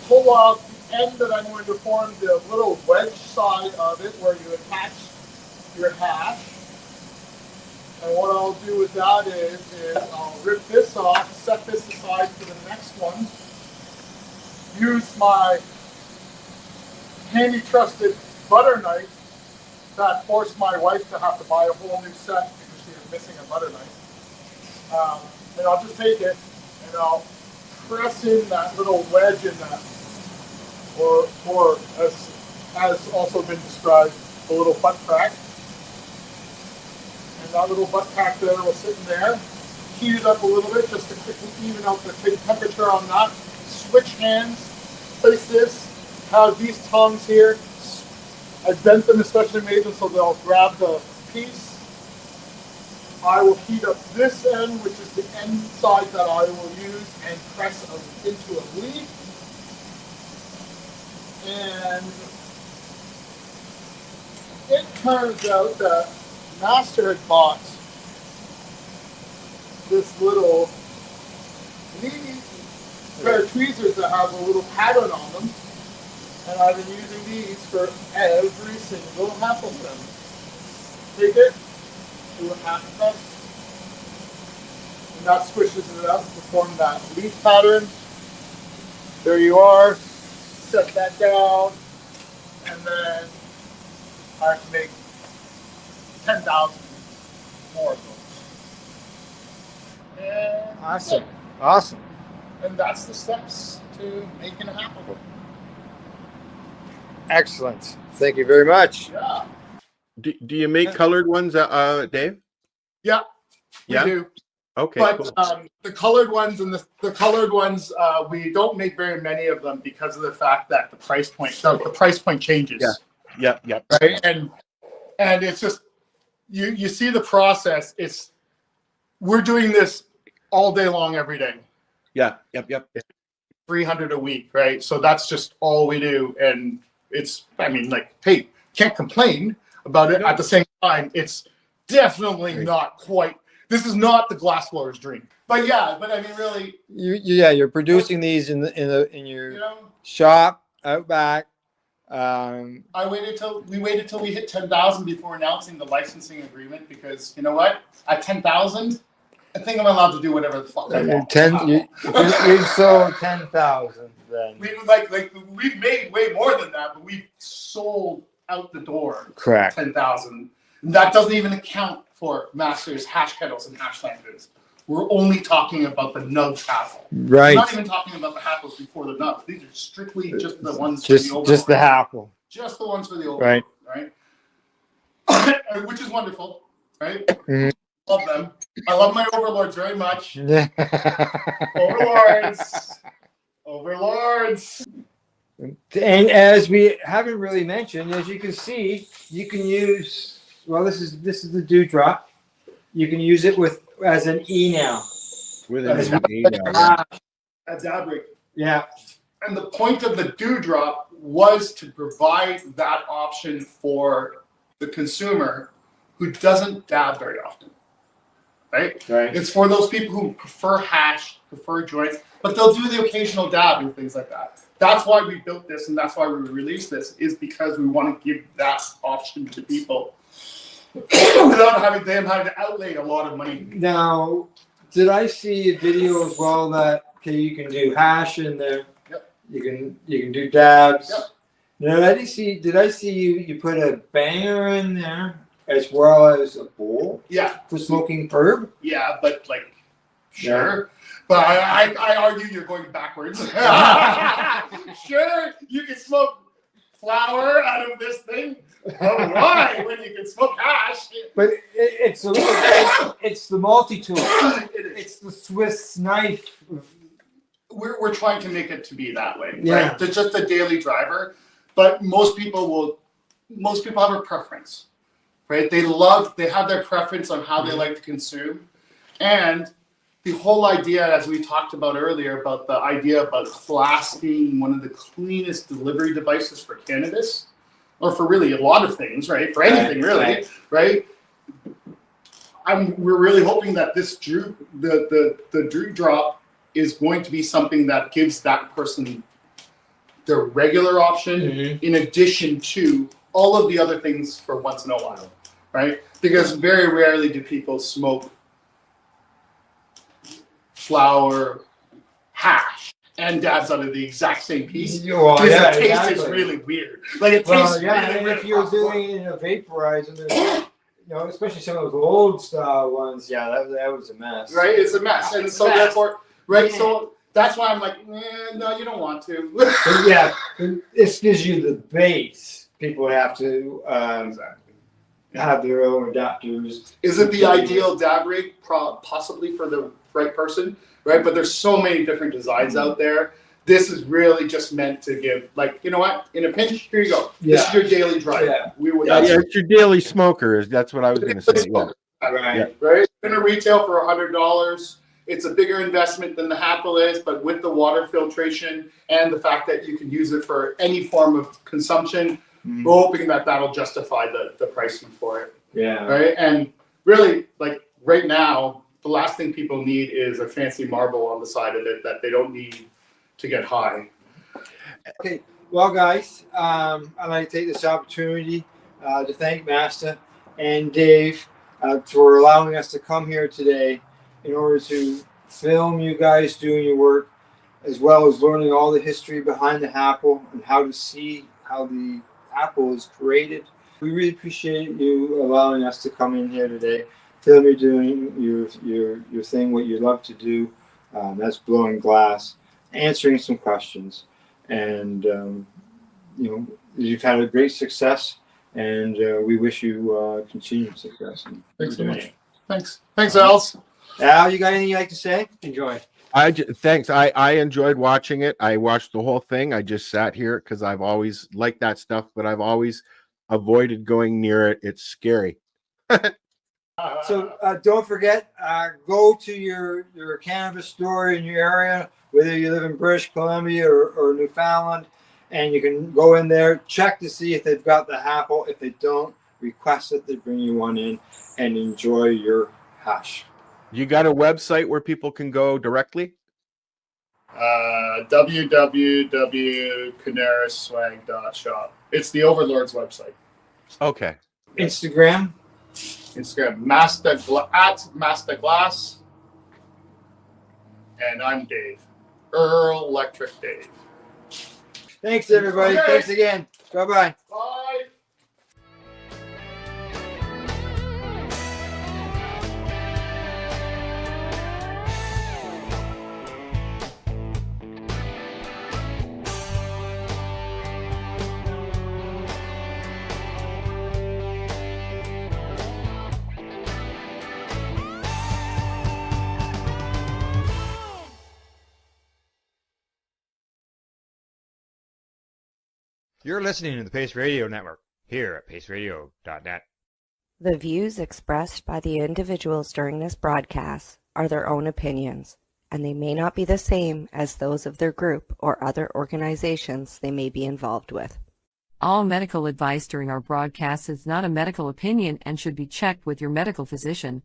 pull off the end that I'm going to form the little wedge side of it where you attach your hash. And what I'll do with that is I'll rip this off, set this aside for the next one, use my handy trusted butter knife that forced my wife to have to buy a whole new set because she was missing a butter knife. And I'll just take it and I'll press in that little wedge in that, or as has also been described, a little butt crack. And that little butt crack there will sit in there, heat it up a little bit just to quickly even out the temperature on that. Switch hands, place this, have these tongs here. I bent them, especially made them so they'll grab the piece. I will heat up this end, which is the end side that I will use, and press into a leaf. And it turns out that Master had bought this little neat pair of tweezers that have a little pattern on them. And I've been using these for every single half of them. Take it, do a half of them, and that squishes it up to form that leaf pattern. There you are. Set that down, and then I can make 10,000 more of those. And Awesome. Awesome. And that's the steps to making a half of them. Excellent. Thank you very much. Yeah. Do you make colored ones, Dave? Yeah. Yeah. We do. Okay. But Cool. the colored ones and the colored ones, we don't make very many of them because of the fact that the price point changes. Yeah. Right. And it's just you see the process. We're doing this all day long, every day. Yeah. Yep. 300 a week, right? So that's just all we do, and hey, can't complain about it. At the same time, it's definitely not quite. This is not the glassblower's dream, but yeah. But I mean, really, you're producing these in your shop out back. we waited till we hit 10,000 before announcing the licensing agreement because you know what? At 10,000, I think I'm allowed to do whatever the fuck I want. You've sold 10,000 then. We've made way more than that, but we've sold out the door. Correct. 10,000. That doesn't even account for Masters, hash kettles, and hash lanterns. We're only talking about the nugs haffle. Right. We're not even talking about the haffles before the nugs. These are strictly just the ones Just for the overlord. the haffle. Just the ones for the overlord. Right. Which is wonderful, right? Mm-hmm. Love them. I love my overlords very much. Overlords. And as we haven't really mentioned, as you can see, you can use. Well, this is the dewdrop. You can use it as an E now. With an E now. A dab rig. Yeah. And the point of the dewdrop was to provide that option for the consumer who doesn't dab very often. Right? It's for those people who prefer hash, prefer joints, but they'll do the occasional dab and things like that. That's why we built this and that's why we released this, is because we want to give that option to people without having them having to outlay a lot of money. Now, did I see a video as well that you can do hash in there? Yep. You can do dabs. Yep. Now, did I see you put a banger in there as well as a bowl? Yeah. For smoking herb? Yeah, but sure. But I argue you're going backwards. Sure, you can smoke flour out of this thing. Oh, why? When you can smoke hash. But it's the multi-tool. It's the Swiss knife. we're trying to make it to be that way, Yeah. right? It's just a daily driver, but most people have a preference, right? They have their preference on how they like to consume, and the whole idea, as we talked about earlier, about the idea about glass being one of the cleanest delivery devices for cannabis, or for really a lot of things, right? For anything, really, right? We're really hoping that this the Drew drop is going to be something that gives that person their regular option in addition to all of the other things for once in a while, right? Because very rarely do people smoke flower, hash, and dabs out of the exact same piece. Well, because yeah, the taste exactly. is really weird. Like it tastes really and weird. if you're doing it in a vaporizer, there's, especially some of those old style ones, that was a mess. Right, it's a mess, and so therefore, right, so that's why I'm like, no, you don't want to. But yeah, this gives you the base. People have to have their own adapters. Is it the ideal dab rig? Possibly for the right person, right? But there's so many different designs out there. This is really just meant to give, like, you know what? In a pinch, here you go. This is your daily drive. It's your daily smoker. That's what I was going to say. Yeah. Right. It's going to retail for $100. It's a bigger investment than the Happel is, but with the water filtration and the fact that you can use it for any form of consumption, we're hoping that that'll justify the pricing for it. Yeah. Right. And really, like right now, the last thing people need is a fancy marble on the side of it that they don't need to get high. Okay. Well, guys, I'd like to take this opportunity to thank Master and Dave for allowing us to come here today in order to film you guys doing your work, as well as learning all the history behind the Happel and how to see how the Happel is created. We really appreciate you allowing us to come in here today, film you doing your thing, what you love to do. That's blowing glass, answering some questions, and you've had a great success, and we wish you continued success. Thanks so much. Thanks, Als. Al, you got anything you'd like to say? Enjoy. Thanks. I enjoyed watching it. I watched the whole thing. I just sat here because I've always liked that stuff, but I've always avoided going near it. It's scary. So don't forget, go to your cannabis store in your area, whether you live in British Columbia or Newfoundland, and you can go in there, check to see if they've got the Happel. If they don't, request that they bring you one in and enjoy your hash. You got a website where people can go directly? www.canarisswag.shop. It's the Overlord's website. Okay. Instagram, Masterglass. And I'm Dave. Earl Electric Dave. Thanks, everybody. Okay. Thanks again. Bye-bye. Bye. You're listening to the Pace Radio Network here at paceradio.net. The views expressed by the individuals during this broadcast are their own opinions, and they may not be the same as those of their group or other organizations they may be involved with. All medical advice during our broadcast is not a medical opinion and should be checked with your medical physician.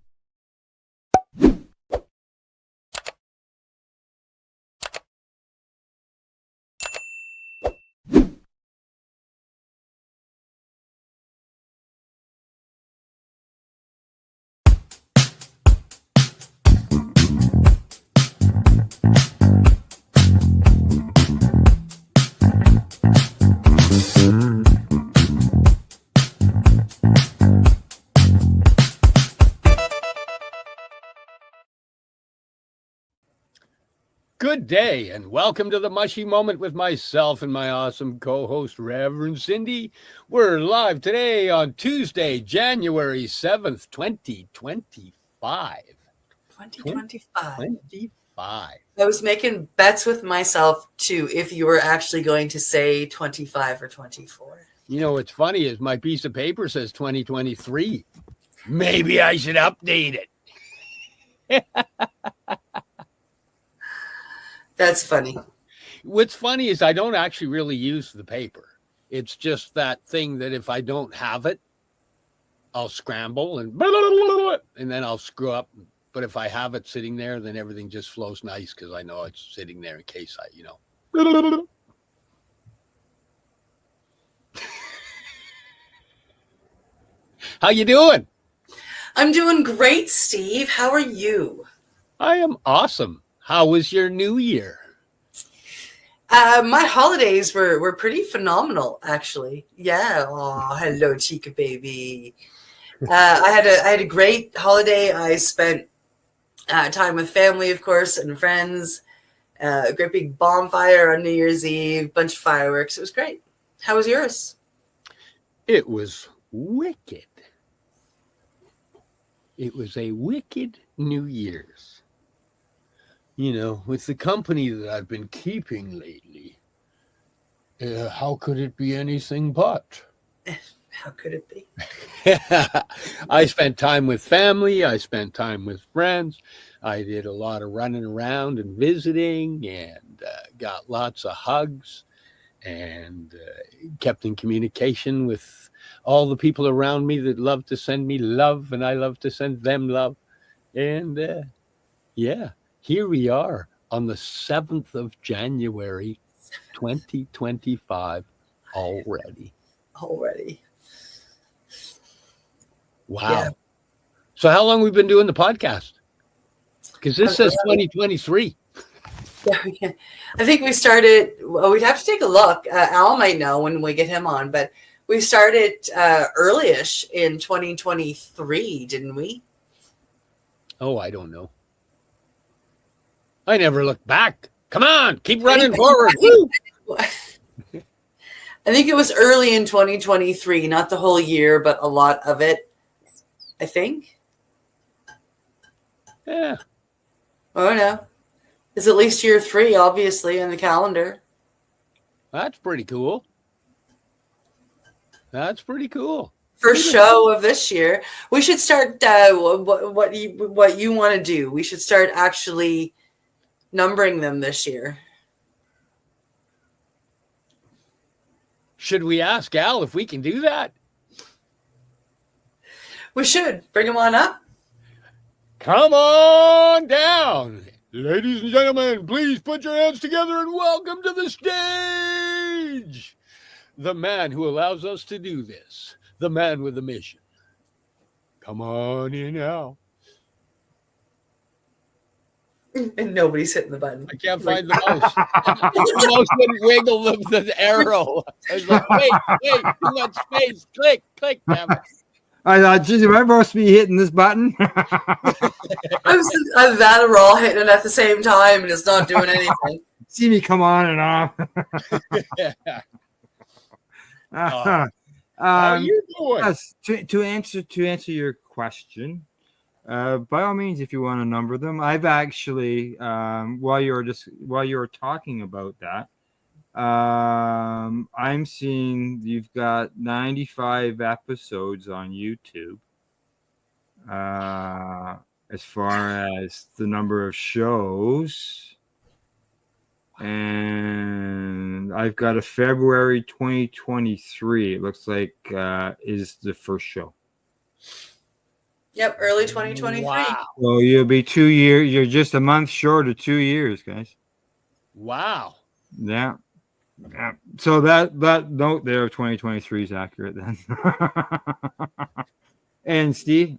Good day, and welcome to the Mushy Moment with myself and my awesome co-host, Reverend Cindy. We're live today on Tuesday, January 7th, 2025. 2025. 25. I was making bets with myself too if you were actually going to say 25 or 24. You know what's funny is my piece of paper says 2023. Maybe I should update it. That's funny. What's funny is I don't actually really use the paper. It's just that thing that if I don't have it, I'll scramble and then I'll screw up. But if I have it sitting there, then everything just flows nice because I know it's sitting there in case I, How you doing? I'm doing great, Steve. How are you? I am awesome. How was your new year? My holidays were pretty phenomenal, actually. Yeah. Oh, hello, Chica baby. I had a great holiday. I spent time with family, of course, and friends. A great big bonfire on New Year's Eve, bunch of fireworks. It was great. How was yours? It was wicked. It was a wicked New Year's. With the company that I've been keeping lately, how could it be anything but? How could it be? I spent time with family. I spent time with friends. I did a lot of running around and visiting and got lots of hugs and kept in communication with all the people around me that love to send me love, and I love to send them love. And here we are on the 7th of January, 2025 already. Wow. Yeah. So how long have we been doing the podcast? Because this says 2023. Yeah. I think we started, well, we'd have to take a look. Al might know when we get him on, but we started early-ish in 2023, didn't we? Oh, I don't know. I never look back. Come on, keep running forward. I think it was early in 2023, not the whole year, but a lot of it, I think. Yeah. Oh, no. It's at least year 3, obviously, on the calendar. That's pretty cool. First show of this year. We should start what you want to do. We should start actually numbering them this year. Should we ask Al if we can do that? We should. Bring him on up. Come on down. Ladies and gentlemen, please put your hands together and welcome to the stage the man who allows us to do this, the man with a mission. Come on in now. And nobody's hitting the button. I can't find the mouse. The mouse wouldn't wiggle the arrow. I was like, wait, too much space. Click, damn it. I thought, geez, am I supposed to be hitting this button? I'm that or all hitting it at the same time and it's not doing anything. See me come on and off. How are you doing? Yes, to answer your question, by all means, if you want to number them, I've actually while you were talking about that, I'm seeing you've got 95 episodes on YouTube. As far as the number of shows, and I've got a February 2023. It looks like is the first show. Yep, early 2023. Wow. So you'll be 2 years. You're just a month short of 2 years, guys. Wow. Yeah. So that note there of 2023 is accurate then. And Steve,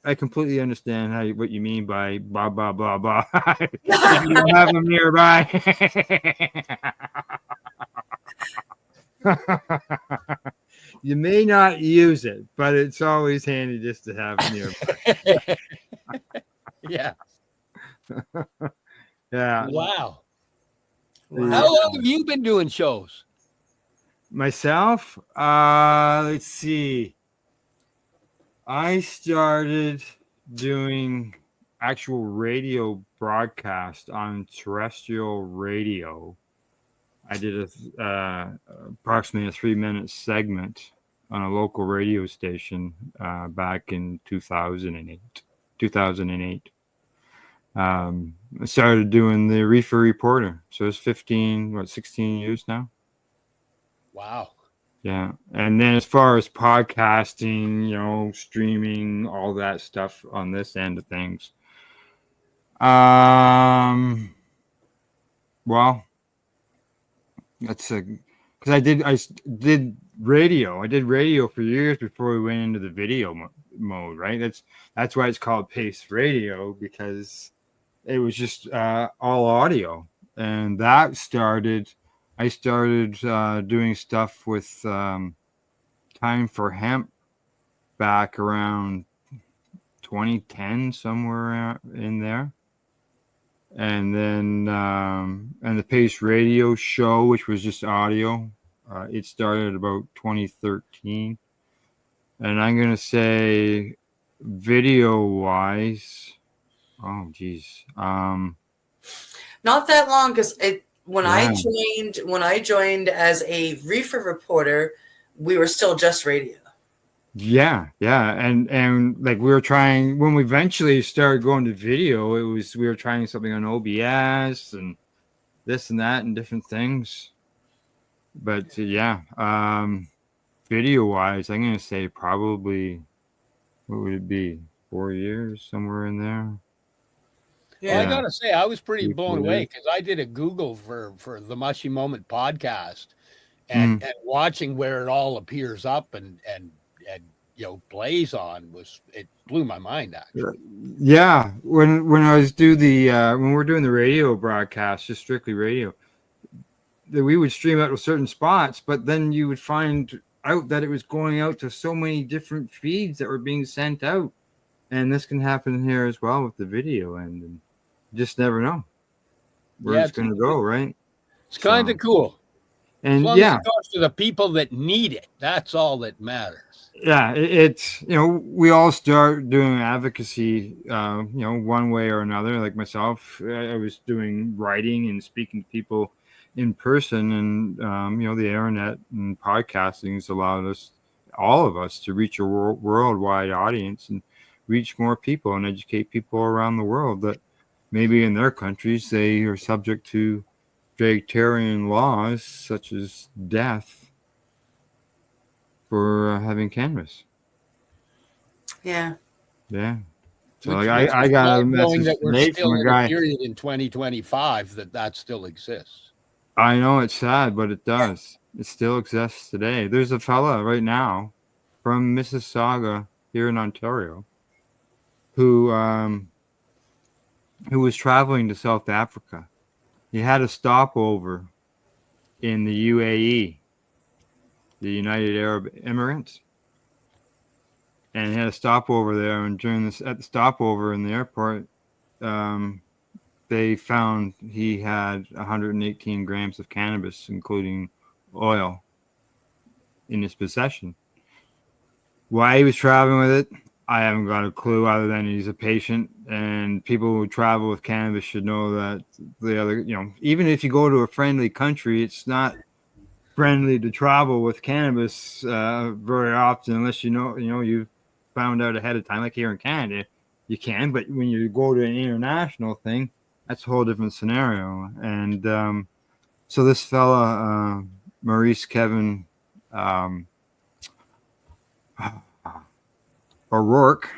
I completely understand what you mean by blah blah blah blah. You don't have them nearby. You may not use it, but it's always handy just to have nearby. Yeah. Yeah. Wow. How long have you been doing shows? Myself? Let's see. I started doing actual radio broadcast on terrestrial radio. I did approximately a 3-minute segment on a local radio station back in 2008. I started doing the Reefer Reporter. So it's 16 years now. Wow. Yeah. And then as far as podcasting, streaming, all that stuff on this end of things. Well, that's because I did radio. I did radio for years before we went into the video mode, right? That's why it's called Pace Radio, because it was just all audio, and that started. I started doing stuff with Time for Hemp back around 2010, somewhere in there. And then and the Pace Radio show, which was just audio, it started about 2013. And I'm going to say video-wise, oh, geez. Not that long, because when I joined as a reefer reporter, we were still just radio. Yeah, and like we were trying when we eventually started going to video. We were trying something on OBS and this and that and different things. But yeah, video wise, I'm gonna say probably what would it be? 4 years, somewhere in there. Yeah, I gotta say I was pretty blown away because I did a Google for the Mushy Moment podcast and watching where it all appears up and plays on it blew my mind actually. Yeah, when we're doing the radio broadcast, just strictly radio, that we would stream out to certain spots, but then you would find out that it was going out to so many different feeds that were being sent out, and this can happen here as well with the video, and you just never know where it's going to go, right? It's kind of cool. And as long as it goes to the people that need it, that's all that matters. Yeah, it's we all start doing advocacy, one way or another. Like myself, I was doing writing and speaking to people in person, and the internet and podcasting has allowed all of us, to reach a worldwide audience and reach more people and educate people around the world that maybe in their countries they are subject to draconian laws such as death for having cannabis. Yeah. So I got a message that we're today still from a in guy. a period in 2025 that still exists. I know it's sad, but it does. It still exists today. There's a fella right now from Mississauga here in Ontario who was traveling to South Africa. He had a stopover in the UAE, the United Arab Emirates, and he had a stopover there. And at the stopover in the airport, they found he had 118 grams of cannabis, including oil, in his possession. Why he was traveling with it, I haven't got a clue, other than he's a patient, and people who travel with cannabis should know that even if you go to a friendly country, it's not friendly to travel with cannabis very often, unless you found out ahead of time. Like here in Canada, you can, but when you go to an international thing, that's a whole different scenario. And so this fella, Maurice Kevin O'Rourke,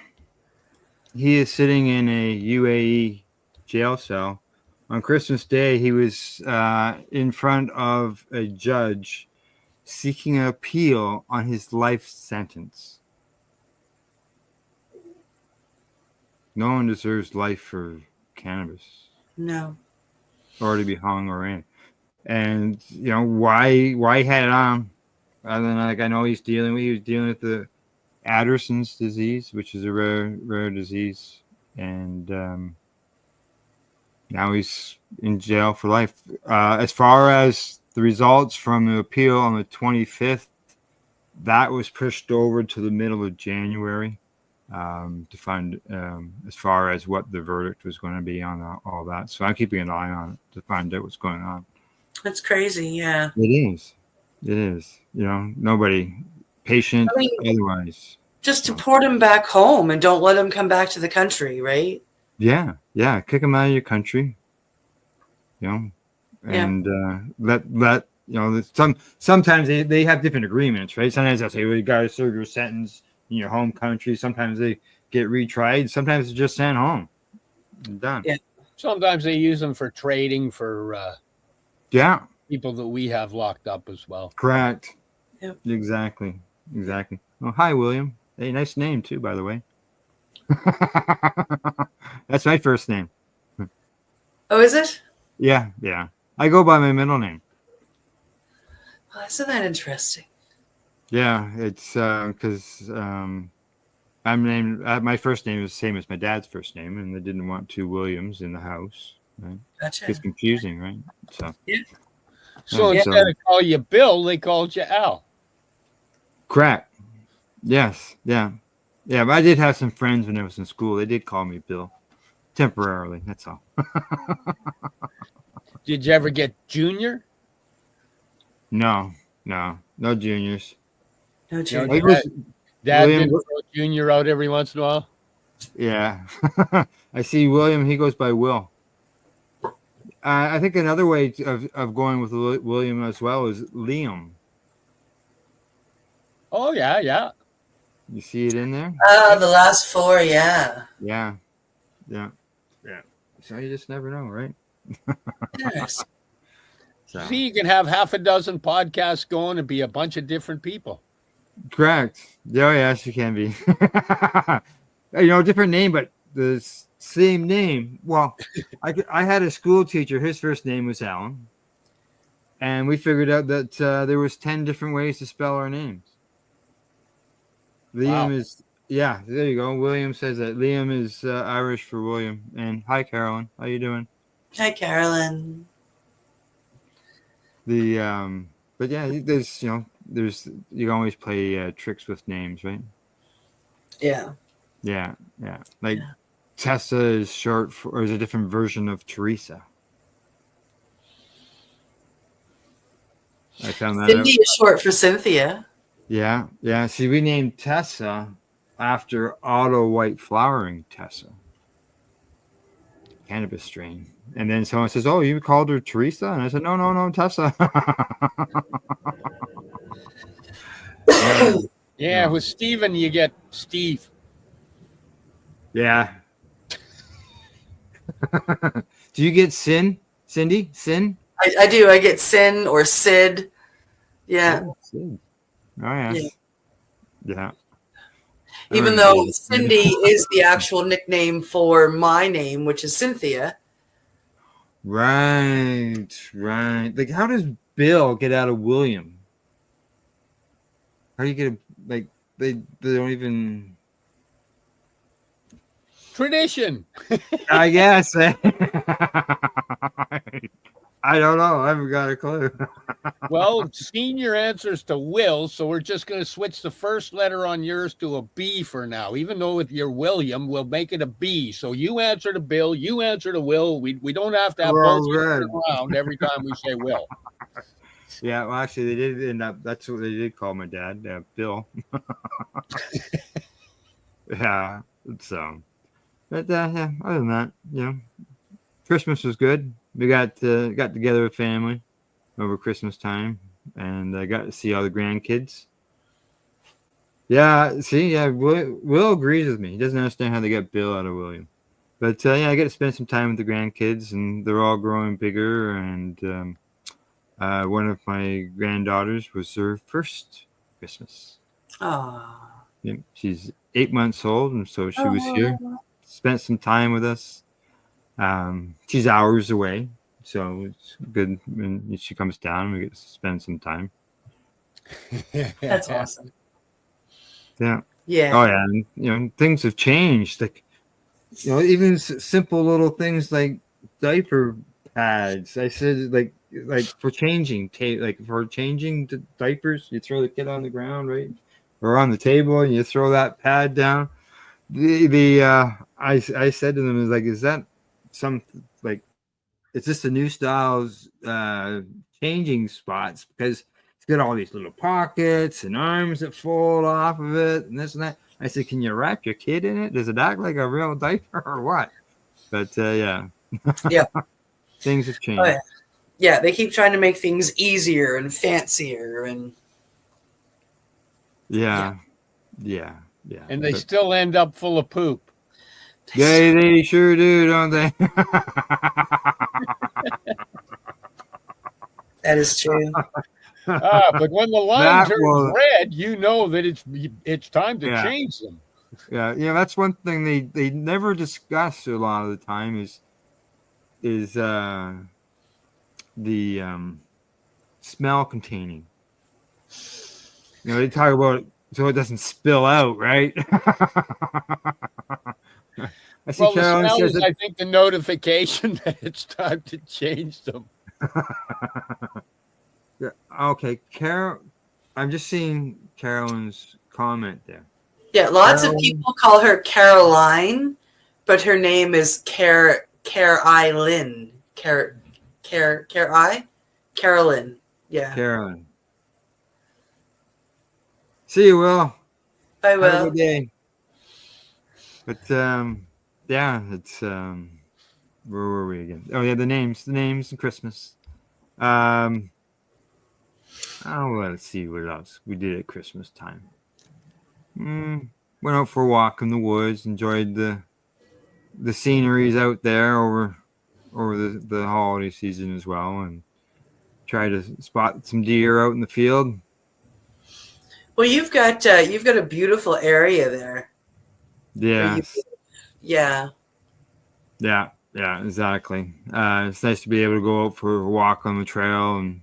he is sitting in a UAE jail cell. On Christmas Day, he was in front of a judge seeking an appeal on his life sentence. No one deserves life for cannabis. No. Or to be hung or in. And why he had it on? Other than I know he was dealing with the Addison's disease, which is a rare disease, and now he's in jail for life. As far as the results from the appeal on the 25th, that was pushed over to the middle of January. to find as far as what the verdict was going to be on all that. So I'm keeping an eye on it to find out what's going on. That's crazy. Yeah. It is. It is. You know, nobody patient otherwise. Just deport him back home and don't let him come back to the country, right? Yeah. Yeah. Kick them out of your country. You know, and let you know, sometimes they have different agreements, right? Sometimes they'll say, well, you got to serve your sentence in your home country. Sometimes they get retried. Sometimes it's just sent home and done. Yeah. Sometimes they use them for trading for people that we have locked up as well. Correct. Yep. Exactly. Well, hi, William. Hey, nice name too, by the way. That's my first name. Oh, is it? Yeah. I go by my middle name. Well, isn't that interesting? Yeah, it's because I'm named. My first name is the same as my dad's first name, and they didn't want two Williams in the house. Right? Gotcha. It's confusing, right? So. Yeah. So instead of call you Bill, they called you Al. Correct. Yes. Yeah. But I did have some friends when I was in school. They did call me Bill, temporarily. That's all. Did you ever get Junior? No juniors. No juniors. Dad didn't throw Junior out every once in a while? Yeah. I see William, he goes by Will. I think another way of going with William as well is Liam. Oh, yeah. You see it in there? The last four, yeah. Yeah. So you just never know, right? Yes. So. See, you can have half a dozen podcasts going and be a bunch of different people. Correct. Oh, yes, you can be. Different name, but the same name. Well, I had a school teacher. His first name was Alan. And we figured out that there was 10 different ways to spell our names. Liam is, there you go. William says that. Liam is Irish for William. And hi, Carolyn. How you doing? Hi, Carolyn. But yeah, there's you can always play tricks with names, right? Yeah. Like Tessa is short for, or is a different version of Teresa. I found that Cindy is short for Cynthia. Yeah. See, we named Tessa after auto white flowering Tessa, cannabis strain. And then someone says, "Oh, you called her Teresa?" And I said, "No, Tessa." Yeah, with Steven, you get Steve. Yeah. Do you get Cindy? Sin? I do. I get Sin or Sid. Yeah. Oh, Sid. Oh, yes. Yeah. Even though Cindy is the actual nickname for my name, which is Cynthia. Right. Like, how does Bill get out of William? How do you get they don't even tradition? I guess. I don't know. I haven't got a clue. Well, Senior answers to Will, so we're just going to switch the first letter on yours to a B for now. Even though with your William, we'll make it a B. So you answer to Bill, you answer to Will. We don't have to have both around every time we say Will. Yeah, well, actually, they did end up. That's what they did call my dad, Bill. Yeah. So, but yeah. Other than that, Christmas was good. We got together with family over Christmas time, and I got to see all the grandkids. Yeah, Will agrees with me. He doesn't understand how they got Bill out of William, but I get to spend some time with the grandkids, and they're all growing bigger. And one of my granddaughters was her first Christmas. Oh. Yeah, she's 8 months old, and so she was here, spent some time with us. She's hours away, so it's good when she comes down. We get to spend some time. That's awesome. Yeah. Yeah. Oh yeah, and things have changed. Like, even simple little things like diaper pads. I said like for changing the diapers, you throw the kid on the ground, right, or on the table, and you throw that pad down. I said to them, is like, is that some like, is this the new style's changing spots, because it's got all these little pockets and arms that fold off of it and this and that. I said, can you wrap your kid in it? Does it act like a real diaper or what? But yeah. Yeah. Things have changed. Oh, yeah. Yeah, they keep trying to make things easier and fancier and yeah. And they still end up full of poop. They sure do, don't they? That is true. But when the line turns red, you know that it's time to change them. Yeah, that's one thing they never discuss a lot of the time is the smell containing. They talk about it so it doesn't spill out, right? The smell is, I think, the notification that it's time to change them. Yeah. Okay, Carol. I'm just seeing Carolyn's comment there. Yeah, lots of people call her Caroline, but her name is Carolyn. Carolyn. Yeah. Carolyn. See you, Will. Bye, Will. Have a good day. But yeah, it's where were we again? Oh yeah, the names and Christmas. Let's see what else we did at Christmas time. Went out for a walk in the woods, enjoyed the sceneries out there over the holiday season as well, and tried to spot some deer out in the field. Well, you've got a beautiful area there. Yes. Yeah. Yeah, exactly. It's nice to be able to go out for a walk on the trail and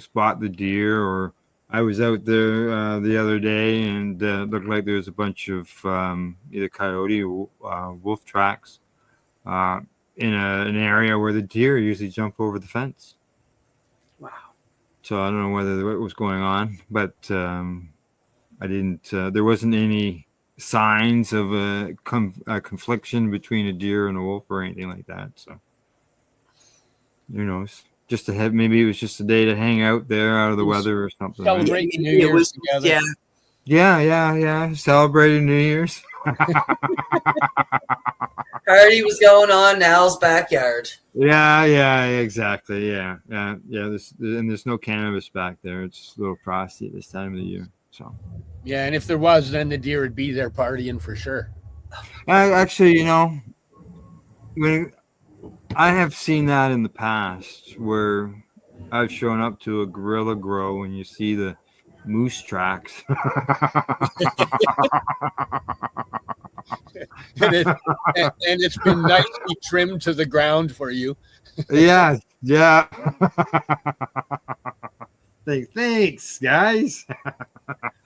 spot the deer. Or I was out there the other day and looked like there was a bunch of either coyote or wolf tracks in an area where the deer usually jump over the fence. Wow. So I don't know what was going on, but I didn't. There wasn't any signs of a confliction between a deer and a wolf or anything like that. So who knows? Just to have, maybe it was just a day to hang out there out of the weather or something. Celebrate New Year's together. Yeah. Celebrating New Year's. Party was going on in Al's backyard. Yeah, exactly. Yeah. There's no cannabis back there. It's a little frosty at this time of the year. So. Yeah, and if there was, then the deer would be there partying for sure. Actually, when I have seen that in the past where I've shown up to a gorilla grow and you see the moose tracks. and it's been nicely trimmed to the ground for you. Yeah. Thanks, guys.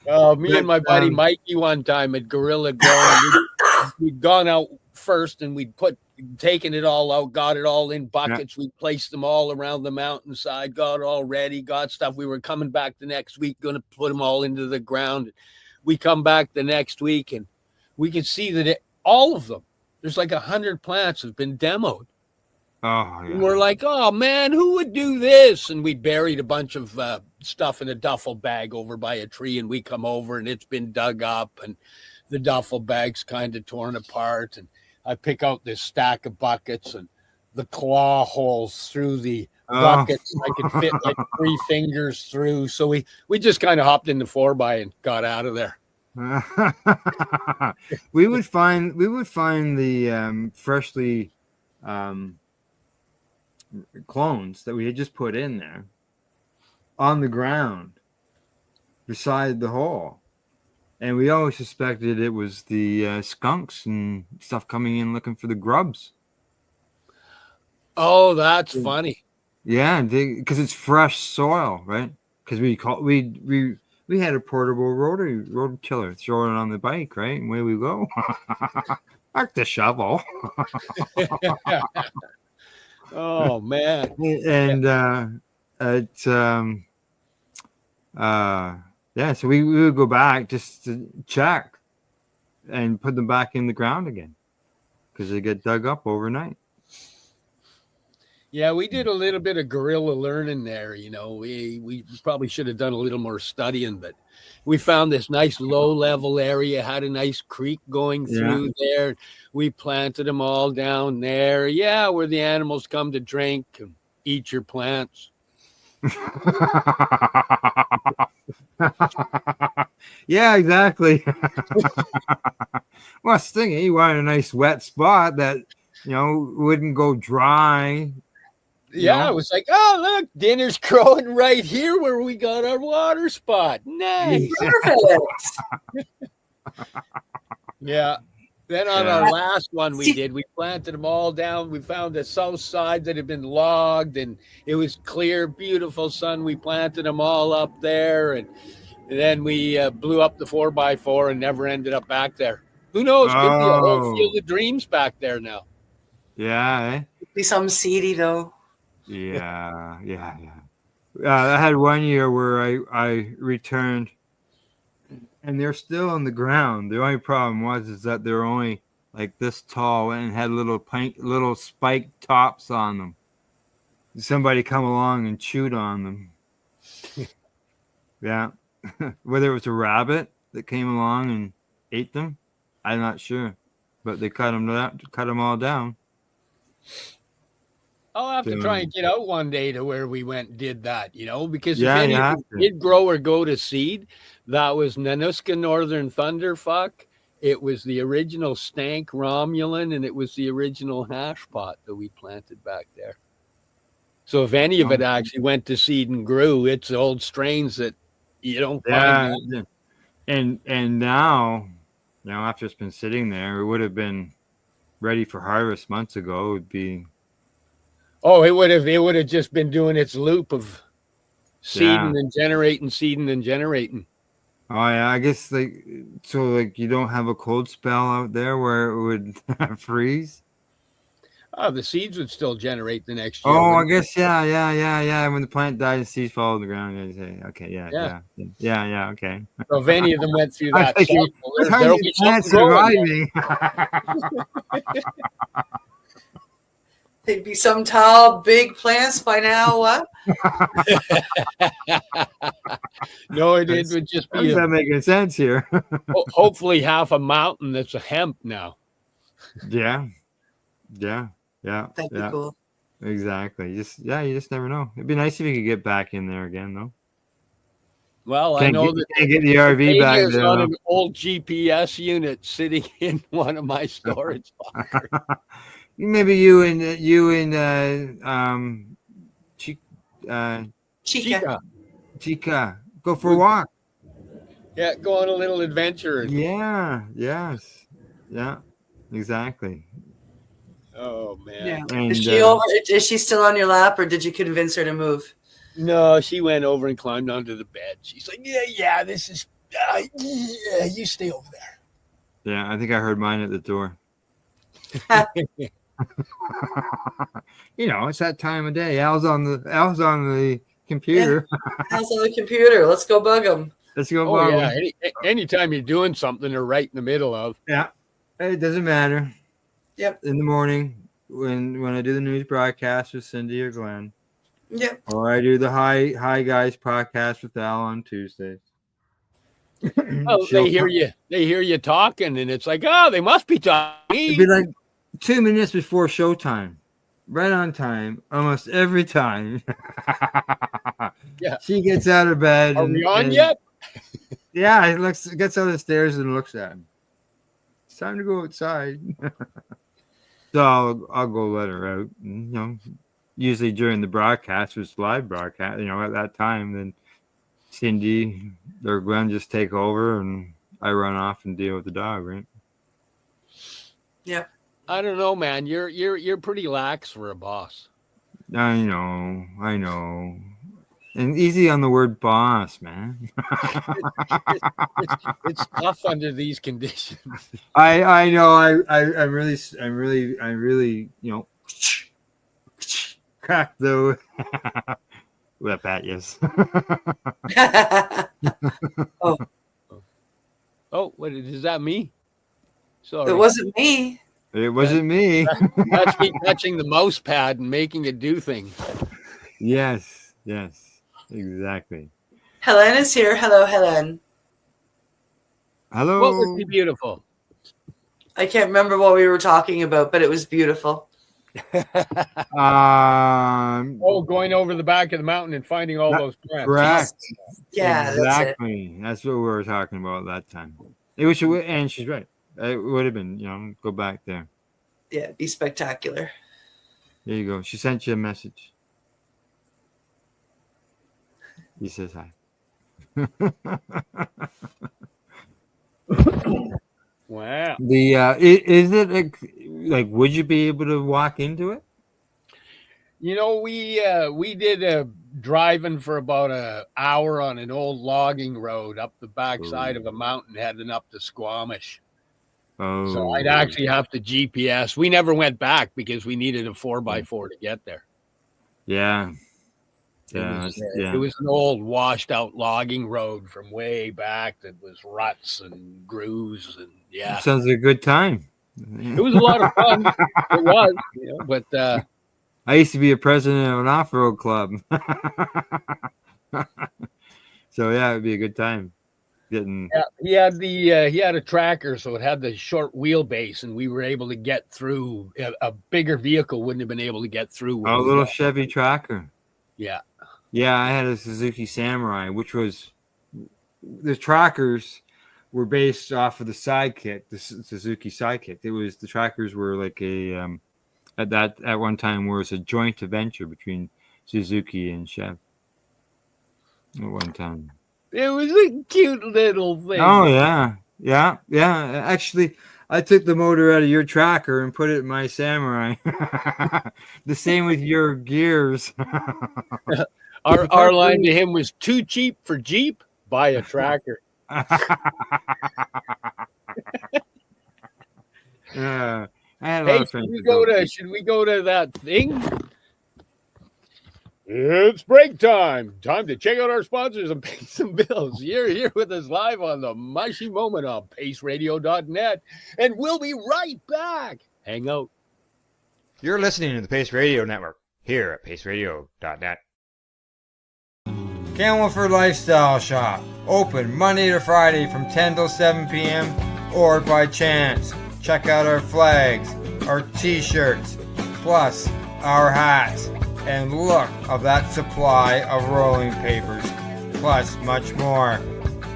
Me and my buddy Mikey one time at Gorilla Grow, we'd gone out first and we'd taken it all out, got it all in buckets. We placed them all around the mountainside, got it all ready, got stuff. We were coming back the next week, going to put them all into the ground. We come back the next week and we can see that all of them, there's like 100 plants have been demoed. Oh, yeah. And we're like, oh man, who would do this? And we buried a bunch of stuff in a duffel bag over by a tree, and we come over and it's been dug up and the duffel bag's kind of torn apart. And I pick out this stack of buckets and the claw holes through the buckets. I could fit like 3 fingers through. So we just kind of hopped in the 4x and got out of there. we would find the freshly clones that we had just put in there on the ground beside the hole, and we always suspected it was the skunks and stuff coming in looking for the grubs. Oh, that's funny. Yeah, because it's fresh soil, right? Because we had a portable road killer, throw it on the bike, right, and away we go. Like the shovel. Oh man. And so we would go back just to check and put them back in the ground again because they get dug up overnight. Yeah, we did a little bit of guerrilla learning there. You know, we probably should have done a little more studying, but we found this nice low level area, had a nice creek going through there. We planted them all down there. Yeah, where the animals come to drink and eat your plants. Yeah, exactly. Well, Stingy, you wanted a nice wet spot that, you know, wouldn't go dry. Yeah, it was like, oh, look, dinner's growing right here where we got our water spot. Nice. Perfect. Yeah. Then on our last one we planted them all down. We found the south side that had been logged and it was clear, beautiful sun. We planted them all up there and then we blew up the 4x4 and never ended up back there. Who knows? Could be a whole field of dreams back there now. Yeah. Be some seedy though. Yeah. I had one year where I returned, and they're still on the ground. The only problem was that they're only like this tall and had little spiked tops on them. Somebody come along and chewed on them. Yeah, whether it was a rabbit that came along and ate them, I'm not sure, but they cut them all down. I'll have to try and get out one day to where we went and did that, you know, because Yeah, if you have anything to. did grow or go to seed, that was Nanuska Northern Thunderfuck. It was the original Stank Romulan, and it was the original hash pot that we planted back there. So if any of it actually went to seed and grew, it's old strains that you don't find. Yeah, and now, after it's been sitting there, it would have been ready for harvest months ago. It would be. Oh, it would have just been doing its loop of seeding and generating. Oh yeah, I guess like you don't have a cold spell out there where it would freeze. Oh, the seeds would still generate the next year. Oh, I guess yeah. When the plant dies, the seeds fall to the ground. Okay, yeah. Okay. So if any of them went through that That's cycle, how there'll you be plant something growing surviving. There'd be some tall, big plants by now. What? No, it would just be. That's not making sense here. Hopefully, half a mountain that's a hemp now. Yeah. That'd be cool. Exactly. You just never know. It'd be nice if you could get back in there again, though. Well, I know that can't get the RV back there's there. on an old GPS unit sitting in one of my storage lockers. Maybe you and Chica go for a walk. Yeah, go on a little adventure. Yeah. Exactly. Oh man. Yeah. And, is she still on your lap, or did you convince her to move? No, she went over and climbed onto the bed. She's like, yeah, this is you stay over there. Yeah, I think I heard mine at the door. It's that time of day. Al's on the computer. Al's on the computer. Let's go bug him. Let's go bug him. Yeah. Anytime you're doing something they're right in the middle of. Yeah. It doesn't matter. Yep. In the morning when I do the news broadcast with Cindy or Glenn. Yep. Or I do the Hi Guys podcast with Al on Tuesdays. Oh, they hear you talking, and it's like, oh, they must be talking. It'd be like 2 minutes before showtime. Right on time, almost every time. Yeah. She gets out of bed. Are we on yet? Yeah, he gets out of the stairs and looks at him. It's time to go outside. So I'll go let her out. Usually during the broadcast, was live broadcast, at that time, then Cindy or Glenn just take over and I run off and deal with the dog, right? Yeah. I don't know, man. You're pretty lax for a boss. I know. And easy on the word boss, man. It's tough under these conditions. I know. I'm really, crack the whip at you. Oh, what is that? Me? Sorry. It wasn't me. It wasn't me. That's me touching the mouse pad and making it do things. Yes, exactly. Helen is here. Hello, Helen. Hello. What would be beautiful? I can't remember what we were talking about, but it was beautiful. Going over the back of the mountain and finding all those plants. Correct. Yeah, exactly. That's what we were talking about that time. And she's right. It would have been, go back there. Yeah, be spectacular. There you go. She sent you a message. He says hi. Wow. Is it like would you be able to walk into it? We did a driving for about an hour on an old logging road up the backside of a mountain heading up to Squamish. Oh. So I'd actually have to GPS. We never went back because we needed a 4x4 to get there. Yeah. It was an old washed out logging road from way back that was ruts and grooves and Sounds like a good time. It was a lot of fun. It was, but I used to be a president of an off-road club. So yeah, it'd be a good time. He had a tracker, so it had the short wheelbase, and we were able to get through. A bigger vehicle wouldn't have been able to get through. A little Chevy tracker. Yeah. Yeah, I had a Suzuki Samurai, which was the trackers were based off of the Sidekick, the Suzuki Sidekick. The trackers were like a at one time was a joint venture between Suzuki and Chev. At one time. It was a cute little thing. Oh yeah. Actually, I took the motor out of your tracker and put it in my Samurai. The same with your gears. Our line to him was too cheap for Jeep. Buy a tracker. I had a lot of friends. Should we go to that thing? It's break time. Time to check out our sponsors and pay some bills. You're here with us live on the Mushy Moment on paceradio.net, and we'll be right back. Hang out. You're listening to the Pace Radio Network here at paceradio.net. Camelford Lifestyle Shop. Open Monday to Friday from 10 till 7 p.m. or by chance. Check out our flags, our t-shirts, plus our hats. And look of that supply of rolling papers, plus much more.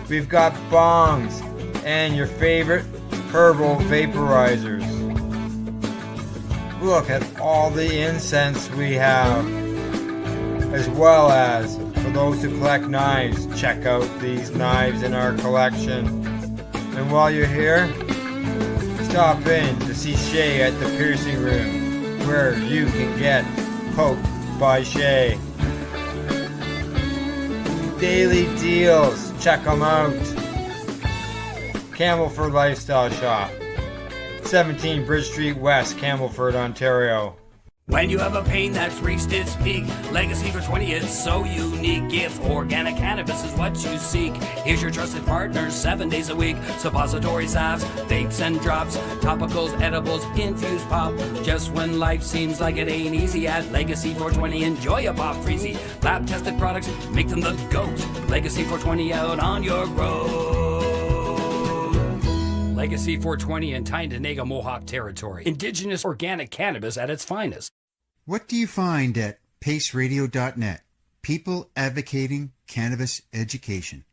We've got bongs and your favorite herbal vaporizers. Look at all the incense we have, as well as for those who collect knives, check out these knives in our collection. And while you're here, stop in to see Shay at the piercing room, where you can get poked by Shay. Daily deals, check them out. Camelford Lifestyle Shop, 17 Bridge Street West, Camelford, Ontario. When you have a pain that's reached its peak, legacy for 20, it's so unique. If organic cannabis is what you seek, here's your trusted partner 7 days a week. Suppository salves, vapes and drops, topicals, edibles, infused pop. Just when life seems like it ain't easy, at Legacy 420 enjoy a pop freezy. Lab tested products make them the GOAT. Legacy 420 out on your road. Legacy 420 in Tyendinaga Mohawk territory. Indigenous organic cannabis at its finest. What do you find at paceradio.net? People advocating cannabis education.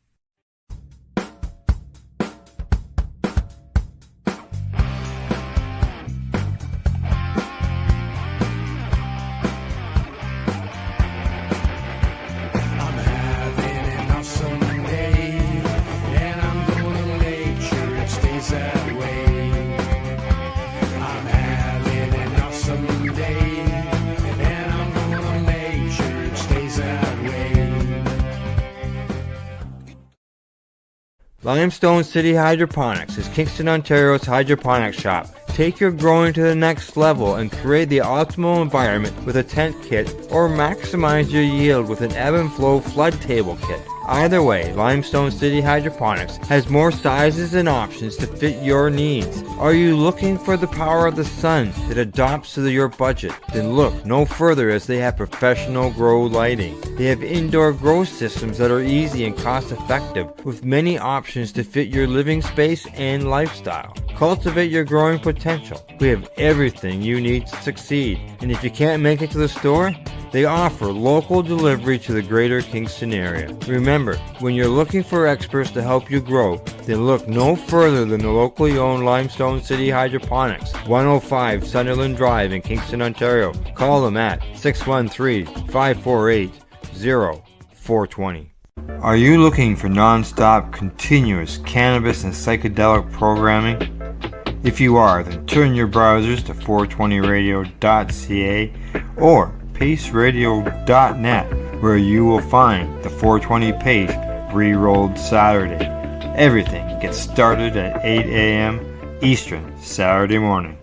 Limestone City Hydroponics is Kingston, Ontario's hydroponics shop. Take your growing to the next level and create the optimal environment with a tent kit, or maximize your yield with an ebb and flow flood table kit. Either way, Limestone City Hydroponics has more sizes and options to fit your needs. Are you looking for the power of the sun that adapts to your budget? Then look no further, as they have professional grow lighting. They have indoor grow systems that are easy and cost effective, with many options to fit your living space and lifestyle. Cultivate your growing potential. We have everything you need to succeed. And if you can't make it to the store, they offer local delivery to the greater Kingston area. Remember, when you're looking for experts to help you grow, then look no further than the locally owned Limestone City Hydroponics, 105 Sunderland Drive in Kingston, Ontario. Call them at 613-548-0420. Are you looking for non-stop, continuous cannabis and psychedelic programming? If you are, then turn your browsers to 420radio.ca or paceradio.net, where you will find the 420 Pace re-rolled Saturday. Everything gets started at 8 a.m. Eastern Saturday morning.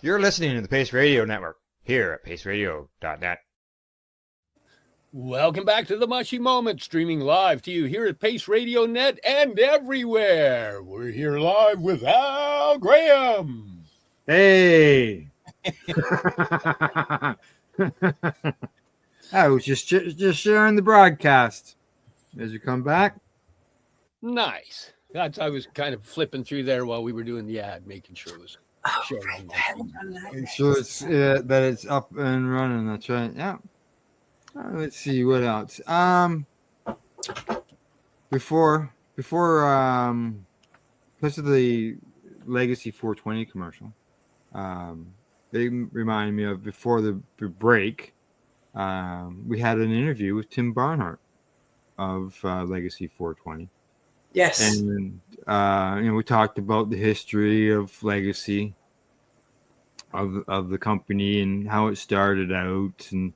You're listening to the Pace Radio Network here at paceradio.net. Welcome back to the Mushy Moment, streaming live to you here at Pace Radio Net and everywhere. We're here live with Al Graham. Hey! I was just sharing the broadcast. As you come back. Nice. I was kind of flipping through there while we were doing the ad, making sure it was showing. Make sure it's that it's up and running. That's right. Yeah. Let's see what else. Before because of the Legacy 420 commercial, they reminded me of before the break. We had an interview with Tim Barnhart of Legacy 420. Yes. And we talked about the history of Legacy, of the company, and how it started out, and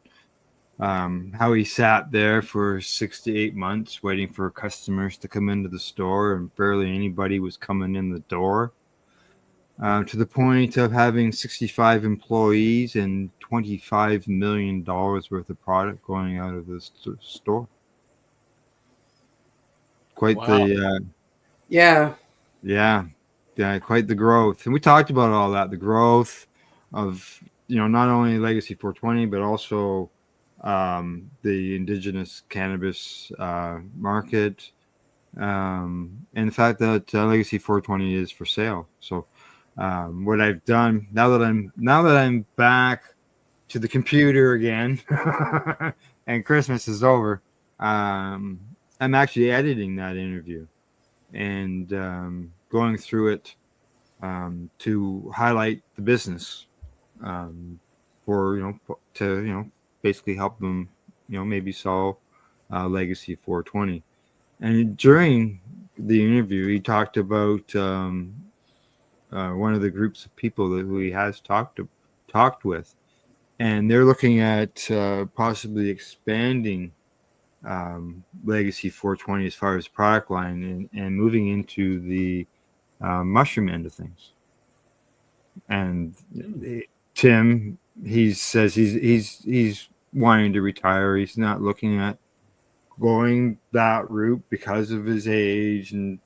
how he sat there for 6 to 8 months waiting for customers to come into the store, and barely anybody was coming in the door, to the point of having 65 employees and $25 million worth of product going out of the store. Quite the quite the growth. And we talked about all that, the growth of not only Legacy 420 but also the indigenous cannabis market, and the fact that Legacy 420 is for sale. So what I've done now that I'm back to the computer again and Christmas is over, I'm actually editing that interview and going through it to highlight the business, for to basically help them maybe sell Legacy 420. And during the interview, he talked about one of the groups of people who he has talked with, and they're looking at possibly expanding Legacy 420 as far as product line and moving into the mushroom end of things. And Tim, he says he's wanting to retire. He's not looking at going that route because of his age and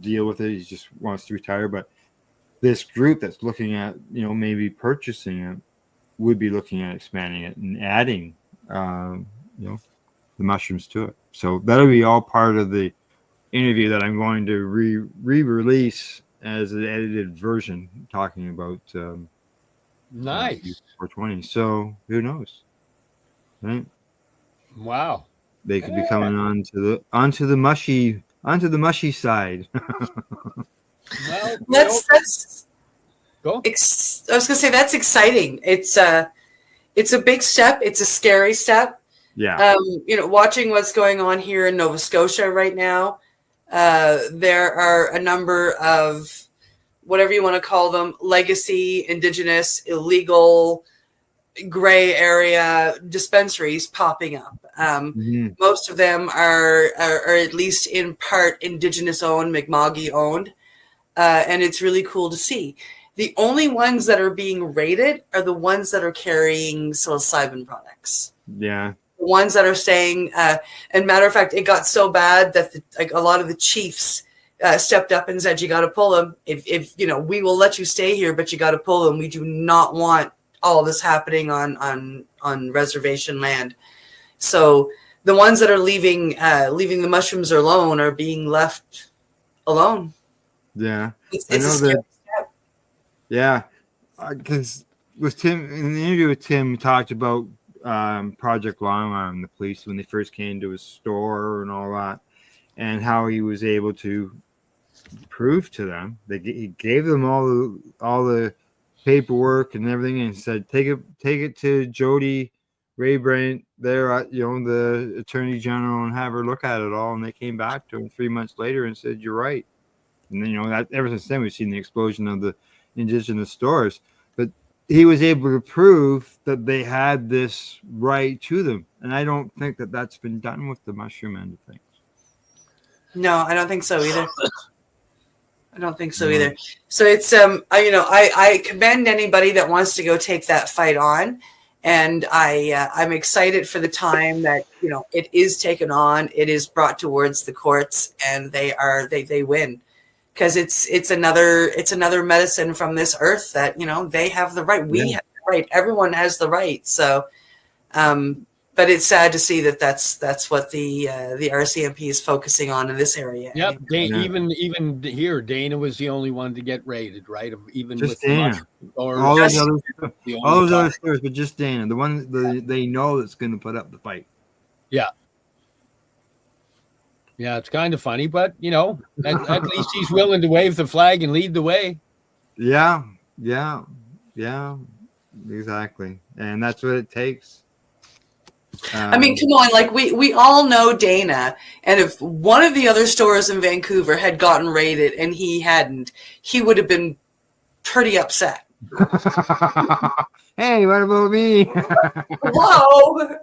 deal with it. He just wants to retire. But this group that's looking at maybe purchasing it would be looking at expanding it and adding the mushrooms to it. So that'll be all part of the interview that I'm going to re-release as an edited version, talking about nice 420. So who knows, right? Wow, they could be coming onto the mushy side. Well, that's go. I was gonna say that's exciting. It's a big step. It's a scary step. Yeah. Watching what's going on here in Nova Scotia right now, there are a number of, whatever you want to call them, legacy, indigenous, illegal, gray area dispensaries popping up. Most of them are at least in part indigenous owned, Mi'kma'ki owned, and it's really cool to see. The only ones that are being raided are the ones that are carrying psilocybin products. Yeah. The ones that are staying. And matter of fact, it got so bad that like a lot of the chiefs stepped up and said, "You got to pull them. If we will let you stay here, but you got to pull them. We do not want all this happening on reservation land." So the ones that are leaving the mushrooms alone are being left alone. Yeah, It's I know a scary that. step. Yeah, because with Tim in the interview with Tim, we talked about Project Long Arm, the police when they first came to his store and all that, and how he was able to prove to them he gave them all the paperwork and everything, and said take it to Jody Raybrant there, the Attorney General, and have her look at it all. And they came back to him 3 months later and said, "You're right." And then that ever since then we've seen the explosion of the indigenous stores. But he was able to prove that they had this right to them, and I don't think that that's been done with the mushroom end of things. No, I don't think so either. I don't think so either. So it's I commend anybody that wants to go take that fight on, and I'm excited for the time that it is taken on, it is brought towards the courts, and they win, because it's another medicine from this earth that they have the right, we have the right, everyone has the right. So but it's sad to see that that's what the RCMP is focusing on in this area. Yep. Even here, Dana was the only one to get raided, right? Even Just with Dana. Or all those other other stores, but just Dana, the one they know that's going to put up the fight. Yeah. Yeah, it's kind of funny, but at least he's willing to wave the flag and lead the way. Yeah, exactly, and that's what it takes. I mean, come on, like we all know Dana, and if one of the other stores in Vancouver had gotten raided and he hadn't, he would have been pretty upset. Hey, what about me? Hello.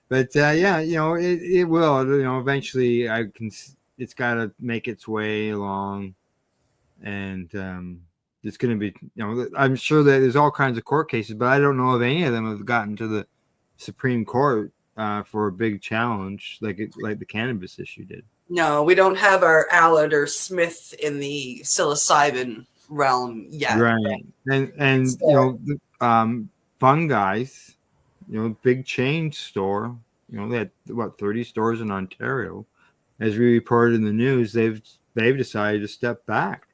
But it will. Eventually, it's got to make its way along, and it's going to be. I'm sure that there's all kinds of court cases, but I don't know if any of them have gotten to the Supreme Court for a big challenge like the cannabis issue did. No, we don't have our Allard or Smith in the psilocybin realm yet. Right, and so, Fun Guys, big chain store. They had about 30 stores in Ontario. As we reported in the news, they've decided to step back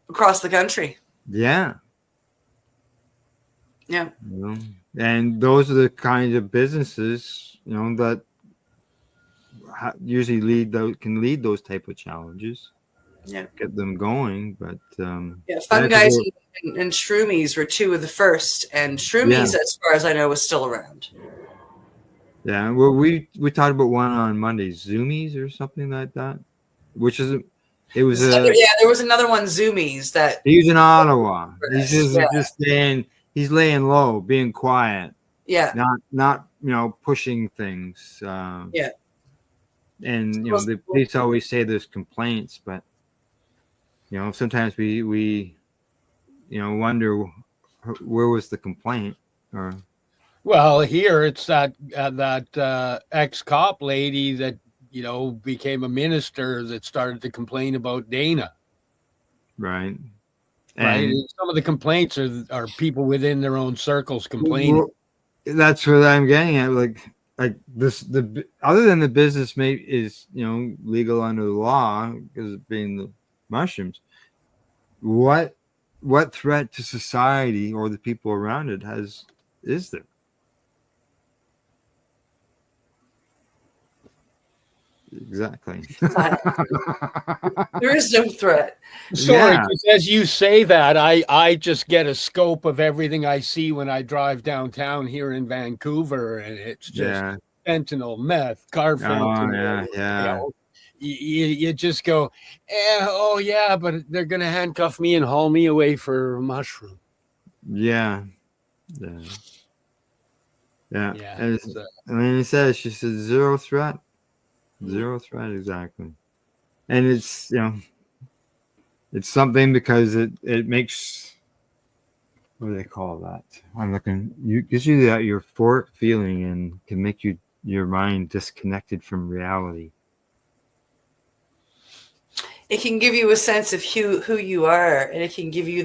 across the country. Yeah. Yeah. And those are the kinds of businesses, that usually can lead those type of challenges. Yeah. Get them going, but Fun Guys and Shroomies were two of the first, and Shroomies, as far as I know, was still around. Yeah, well, we talked about one on Monday, Zoomies or something like that, which is there was another one, Zoomies, that he's in Ottawa. He's just staying. He's laying low, being quiet. Yeah. Not pushing things. Yeah. And the police always say there's complaints, but sometimes we wonder where was the complaint or. Well, here it's that ex-cop lady that became a minister that started to complain about Dana. Right. Right. And some of the complaints are people within their own circles complaining. Well, that's what I'm getting at. Like this, other than the business is legal under the law because of being the mushrooms. What threat to society or the people around it is there? Exactly. There is no threat. Sorry, as you say that, I just get a scope of everything I see when I drive downtown here in Vancouver, and it's just fentanyl, meth, car fentanyl. You just go, but they're gonna handcuff me and haul me away for a mushroom. Yeah. And then she said zero threat. Zero threat, exactly. And it's it's something because it makes what do they call that? I'm looking. You gives you that euphoric feeling and can make your mind disconnected from reality. It can give you a sense of who you are, and it can give you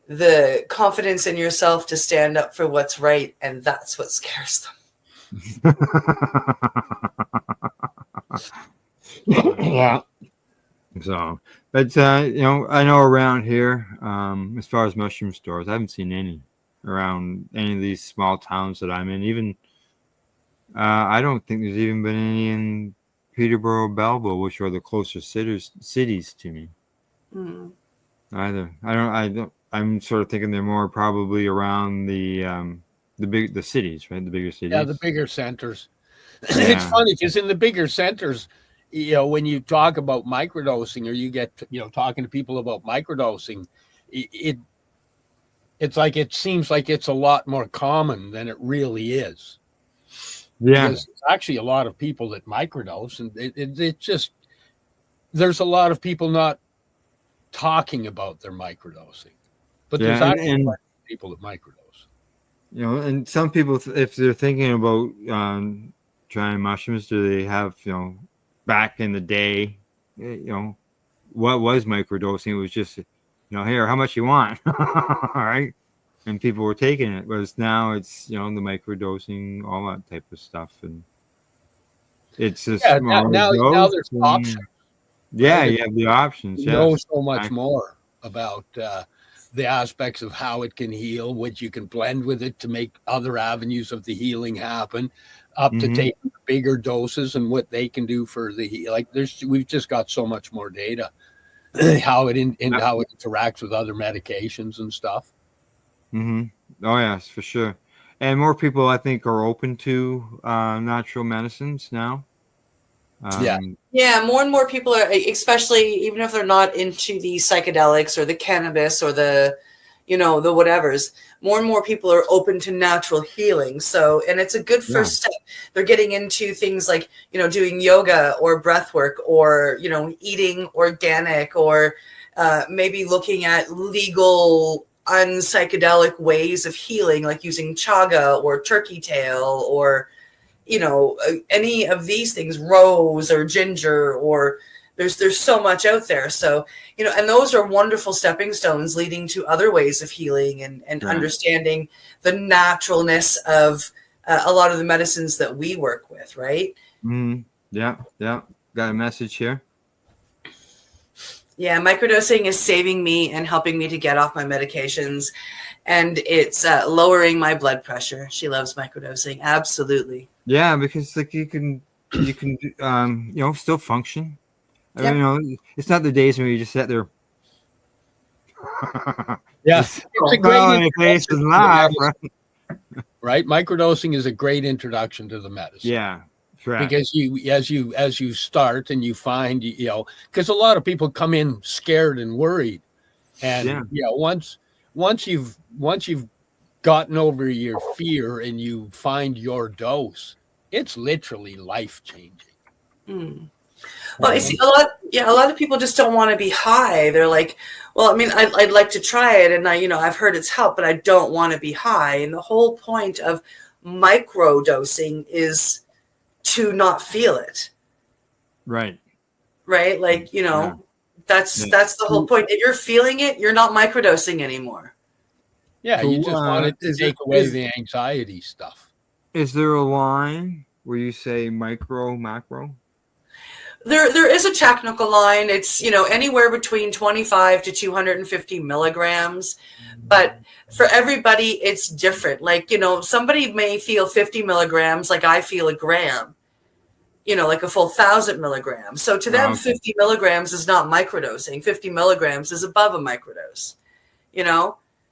the confidence in yourself to stand up for what's right, and that's what scares them. Yeah. So, but I know around here, as far as mushroom stores, I haven't seen any around any of these small towns that I'm in. Even I don't think there's even been any in Peterborough, Belleville, which are the closer cities to me. Either. I don't. I'm sort of thinking they're more probably around the cities, right? The bigger cities. Yeah, the bigger centers. Yeah. It's funny because in the bigger centers, when you talk about microdosing or you get, talking to people about microdosing, it's like, it seems like it's a lot more common than it really is. Yeah. Because there's actually a lot of people that microdose, and it just, there's a lot of people not talking about their microdosing, but there's actually a lot of people that microdose. And some people, if they're thinking about trying mushrooms, do they have, back in the day, what was microdosing? It was just, here, how much you want? All right. And people were taking it. Whereas now it's, the microdosing, all that type of stuff. And it's just now there's options. Yeah, right? you have the options. You know so much more about the aspects of how it can heal, what you can blend with it to make other avenues of the healing happen, up to taking bigger doses and what they can do for the we've just got so much more data, how it how it interacts with other medications and stuff. Oh yes, for sure. And more people, I think, are open to natural medicines now. Yeah, more and more people are, especially even if they're not into the psychedelics or the cannabis or the the whatevers, more and more people are open to natural healing. So, and it's a good first step. They're getting into things like, doing yoga or breath work or, eating organic or maybe looking at legal unpsychedelic ways of healing, like using chaga or turkey tail or any of these things, rose or ginger, or there's so much out there. So, and those are wonderful stepping stones leading to other ways of healing and understanding the naturalness of a lot of the medicines that we work with, right? Yeah. Got a message here. Yeah, microdosing is saving me and helping me to get off my medications, and it's lowering my blood pressure. She loves microdosing. Absolutely. Yeah, because you can still function. I mean, it's not the days when you just sit there. It's a great face and laugh, right? Microdosing is a great introduction to the medicine. Yeah. Correct. Because as you start and you find, because a lot of people come in scared and worried, and once you've gotten over your fear and you find your dose, it's literally life changing. Well, I see a lot of people just don't want to be high. They're like, well, I mean, I'd like to try it, and I've heard it's helped, but I don't want to be high. And the whole point of microdosing is to not feel it. Right. Like, that's the whole point. If you're feeling it, you're not microdosing anymore. Yeah, you just want it to take away the anxiety stuff. Is there a line where you say micro, macro? There is a technical line. It's, anywhere between 25 to 250 milligrams. But for everybody, it's different. Like, somebody may feel 50 milligrams like I feel a gram, like a full 1,000 milligrams. So to them, 50 milligrams is not microdosing. 50 milligrams is above a microdose,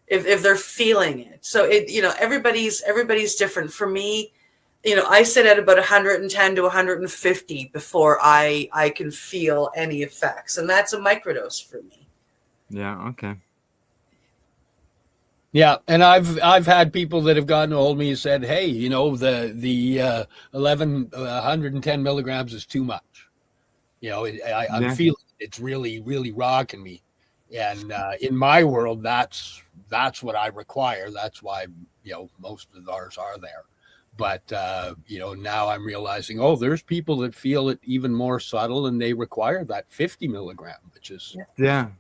if they're feeling it. So everybody's different. For me, I sit at about 110 to 150 before I can feel any effects. And that's a microdose for me. Yeah. Okay. Yeah, and I've had people that have gotten hold of me and said, "Hey, the 110 milligrams is too much. I'm feeling it's really, really rocking me." And in my world, that's what I require. That's why, most of ours are there. But, now I'm realizing, there's people that feel it even more subtle and they require that 50 milligram, which is, that's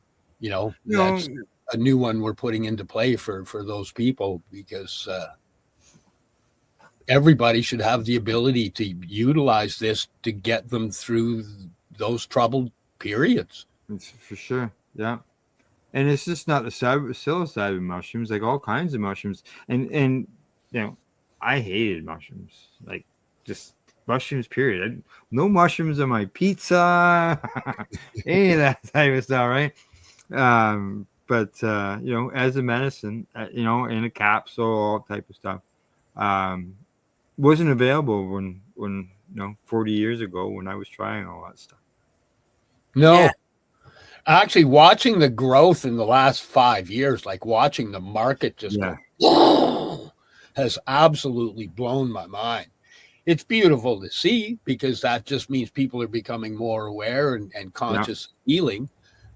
a new one we're putting into play for those people, because everybody should have the ability to utilize this to get them through those troubled periods. For sure. Yeah. And it's just not the psilocybin mushrooms, like all kinds of mushrooms. And I hated mushrooms, like just mushrooms, period. No mushrooms on my pizza, any of that type of stuff, right? But as a medicine, in a capsule, all type of stuff, wasn't available when 40 years ago when I was trying all that stuff. No. Yeah. Actually, watching the growth in the last 5 years, like watching the market just go, has absolutely blown my mind. It's beautiful to see, because that just means people are becoming more aware and conscious of healing.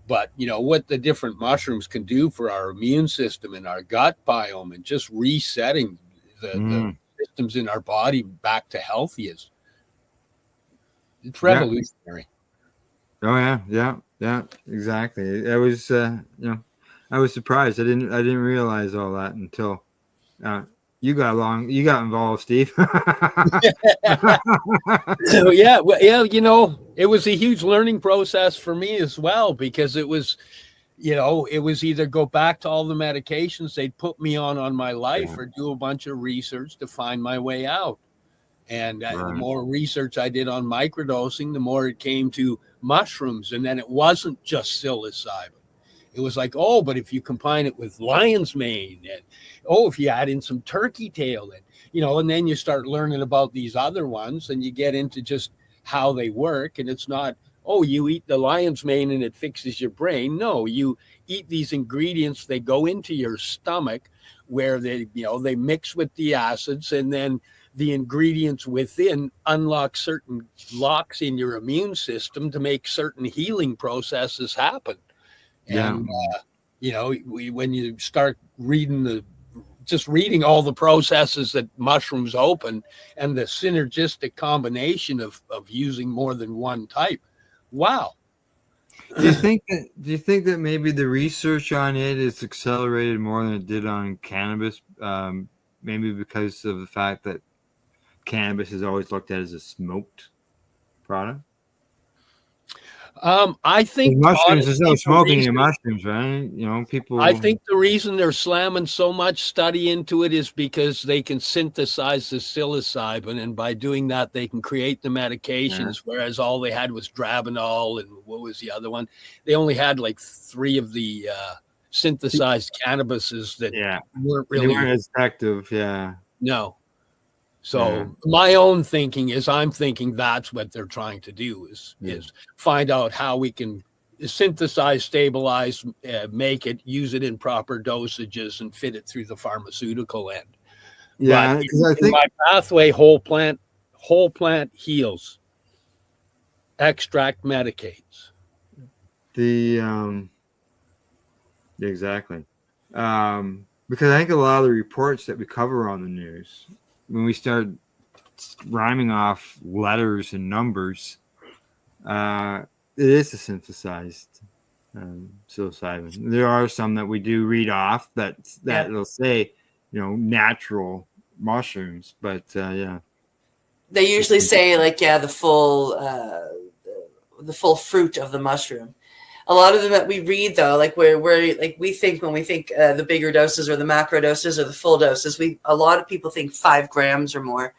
But, what the different mushrooms can do for our immune system and our gut biome, and just resetting the systems in our body back to healthy, it's revolutionary. Oh yeah, exactly. I was, I was surprised. I didn't realize all that until you got involved, Steve. So yeah, it was a huge learning process for me as well, because it was, it was either go back to all the medications they'd put me on my life, or do a bunch of research to find my way out. And the more research I did on microdosing, the more it came to mushrooms. And then it wasn't just psilocybin. It was like, but if you combine it with lion's mane, and if you add in some turkey tail, and then you start learning about these other ones, and you get into just how they work. And it's not, you eat the lion's mane and it fixes your brain. No, you eat these ingredients, they go into your stomach, where they mix with the acids, and then the ingredients within unlock certain locks in your immune system to make certain healing processes happen. And, when you start reading all the processes that mushrooms open, and the synergistic combination of using more than one type. Wow. Do you think that maybe the research on it is accelerated more than it did on cannabis? Maybe because of the fact that cannabis is always looked at as a smoked product? I think mushrooms, there's no smoking in mushrooms, right? People. I think the reason they're slamming so much study into it is because they can synthesize the psilocybin, and by doing that, they can create the medications. Whereas all they had was Dronabinol, and what was the other one? They only had like 3 of the synthesized cannabises that weren't really as effective. Yeah. No. So my own thinking is, I'm thinking that's what they're trying to do is find out how we can synthesize, stabilize, make it, use it in proper dosages, and fit it through the pharmaceutical end. Yeah, because I think my pathway, whole plant heals, extract medicates. Exactly. Because I think a lot of the reports that we cover on the news, when we start rhyming off letters and numbers, it is a synthesized psilocybin. There are some that we do read off that it'll say, natural mushrooms, but they usually say the full fruit of the mushroom. A lot of them that we read, though, where we think, when we think the bigger doses or the macro doses or the full doses, a lot of people think 5 grams or more.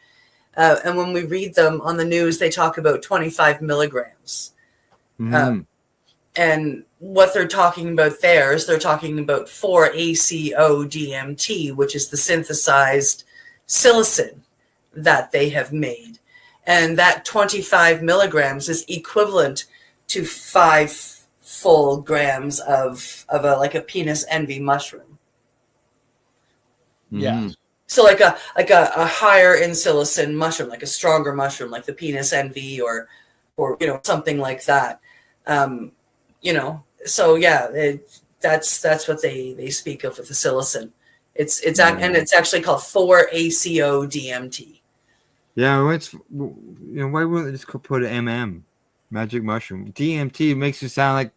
And when we read them on the news, they talk about 25 milligrams. And what they're talking about there is they're talking about 4-ACO-DMT, which is the synthesized psilocin that they have made. And that 25 milligrams is equivalent to 5 full grams of a penis envy mushroom. Yeah. So like a higher in psilocin mushroom, like a stronger mushroom, like the penis envy or something like that. So That's what they speak of with the psilocin. And it's actually called 4-ACO DMT. Yeah, why wouldn't they just put an magic mushroom? DMT makes it sound like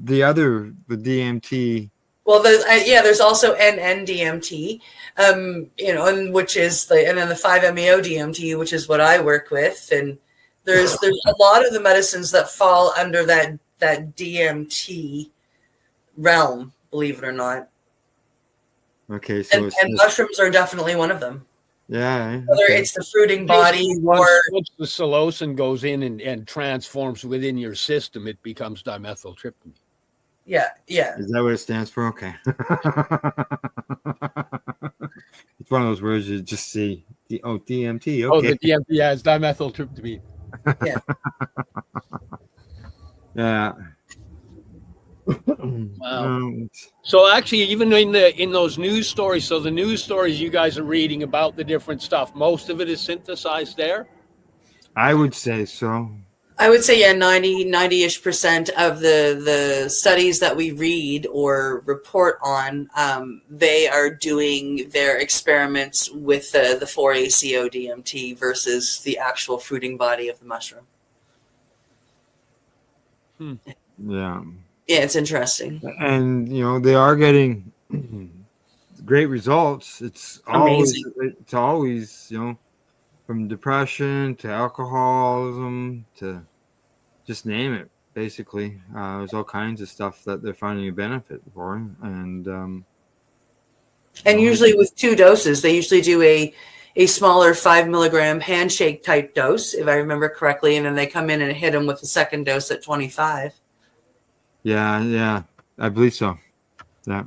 the DMT. Well, there's also NN-DMT, and which is and then the 5-MeO DMT, which is what I work with, and there's a lot of the medicines that fall under that DMT realm, believe it or not. Okay, so and mushrooms are definitely one of them. Yeah. Whether it's the fruiting body or once the psilocin goes in and transforms within your system, it becomes dimethyltryptamine. Yeah. Is that what it stands for? Okay. It's one of those words you just see. DMT. Okay. Oh, the DMT, yeah, it's dimethyltryptamine. Yeah. Yeah. Wow. So actually, even in those news stories, so the news stories you guys are reading about the different stuff, most of it is synthesized there? I would say so. I would say 90-ish% of the studies that we read or report on, they are doing their experiments with the 4-ACO DMT versus the actual fruiting body of the mushroom. Yeah. Yeah, it's interesting. And they are getting great results. It's always from depression to alcoholism to just name it, basically. There's all kinds of stuff that they're finding a benefit for. And usually with 2 doses, they usually do a smaller 5 milligram handshake type dose, if I remember correctly, and then they come in and hit them with the second dose at 25. Yeah, I believe so. Yeah.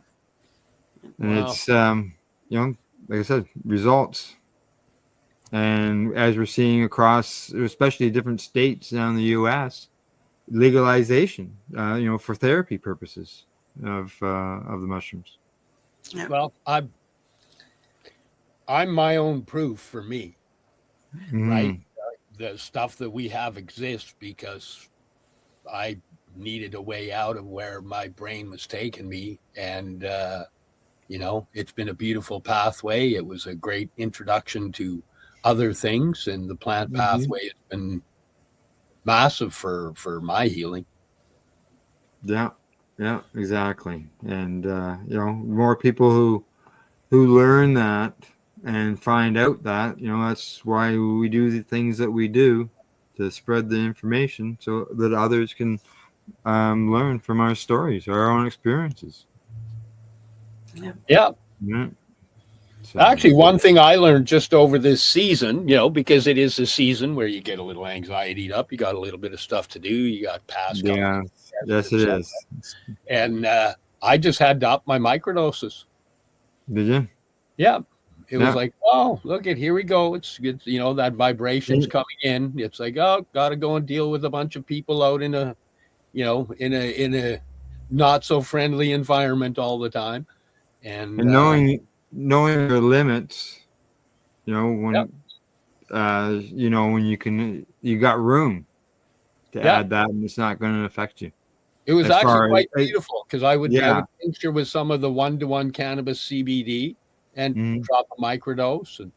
And Wow. it's like I said, results. And as we're seeing across, especially different states down in the U.S., legalization, for therapy purposes of the mushrooms. Yeah. Well, I'm my own proof for me, right? The stuff that we have exists because I needed a way out of where my brain was taking me, and it's been a beautiful pathway. It was a great introduction to other things, and the plant pathway has been massive for my healing. Yeah, exactly. And more people who learn that and find out that, that's why we do the things that we do, to spread the information so that others can learn from our stories, our own experiences. Yeah. So, actually, one thing I learned just over this season, because it is a season where you get a little anxiety up, you got a little bit of stuff to do, you got past. Yeah, yes, it is. And I just had to up my microdoses. Did you? Yeah. It was like, oh, look at, here we go. It's that vibration's coming in. It's like, oh, got to go and deal with a bunch of people out in a not so friendly environment all the time. And knowing your limits, when when you got room to add that, and it's not going to affect you. It was actually quite beautiful, because I would tincture with some of the 1-to-1 cannabis CBD and drop a microdose, and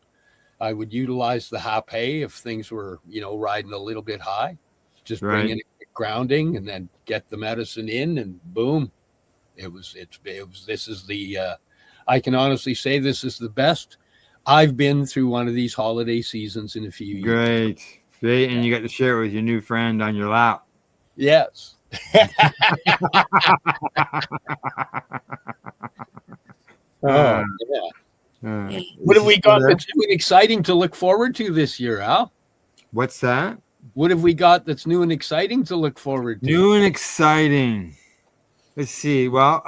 I would utilize the Hape if things were riding a little bit high, just bring in a quick grounding and then get the medicine in, and boom, this is the I can honestly say this is the best I've been through one of these holiday seasons in a few years. Great. And you got to share it with your new friend on your lap. Yes. What have we got that's new and exciting to look forward to this year, Al? What's that? What have we got that's new and exciting to look forward to? New and exciting. Let's see. Well,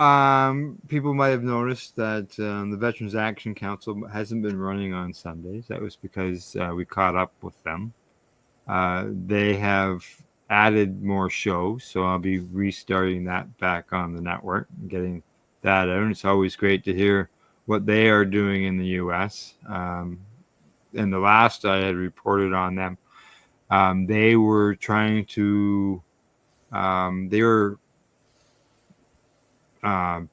people might have noticed that the Veterans Action Council hasn't been running on Sundays. That was because we caught up with them. They have added more shows, so I'll be restarting that back on the network and getting that out. And it's always great to hear what they are doing in the U.S. And the last I had reported on them, they were trying to, they were how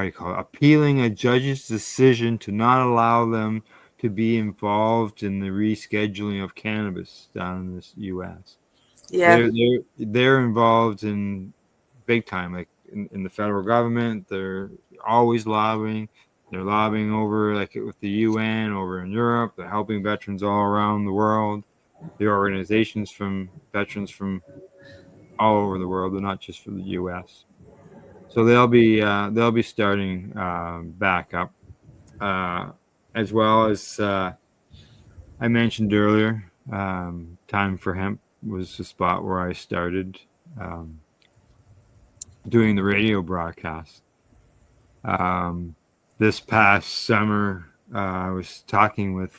do you call it? Appealing a judge's decision to not allow them to be involved in the rescheduling of cannabis down in the U.S. Yeah. They're involved in big time, like in the federal government. They're always lobbying. They're lobbying over, like with the UN over in Europe. They're helping veterans all around the world. The organizations from veterans from all over the world. They're not just for the U.S. So they'll be starting back up, as well as I mentioned earlier. Time for Hemp was the spot where I started doing the radio broadcast. This past summer, I was talking with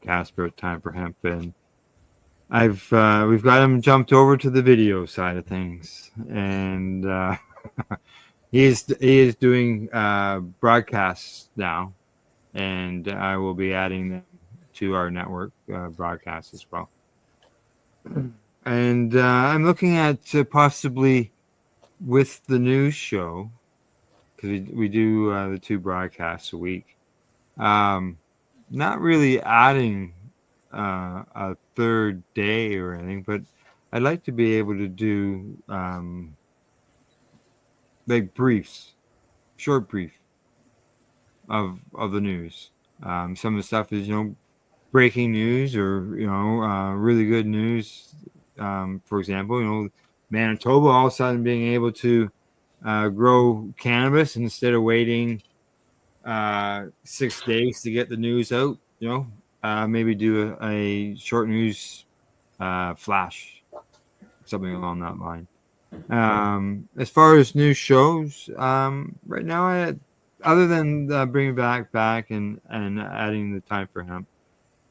Casper at Time for Hemp, and we've got him jumped over to the video side of things, and he is doing broadcasts now, and I will be adding them to our network broadcasts as well. And I'm looking at possibly with the news show, because we do the 2 broadcasts a week. Not really adding a third day or anything, but I'd like to be able to do like briefs, short brief of the news. Some of the stuff is, breaking news or, really good news. For example, Manitoba all of a sudden being able to grow cannabis instead of waiting 6 days to get the news out, maybe do a short news flash, something along that line. As far as new shows, right now, other than bringing back and adding the Time for Hemp,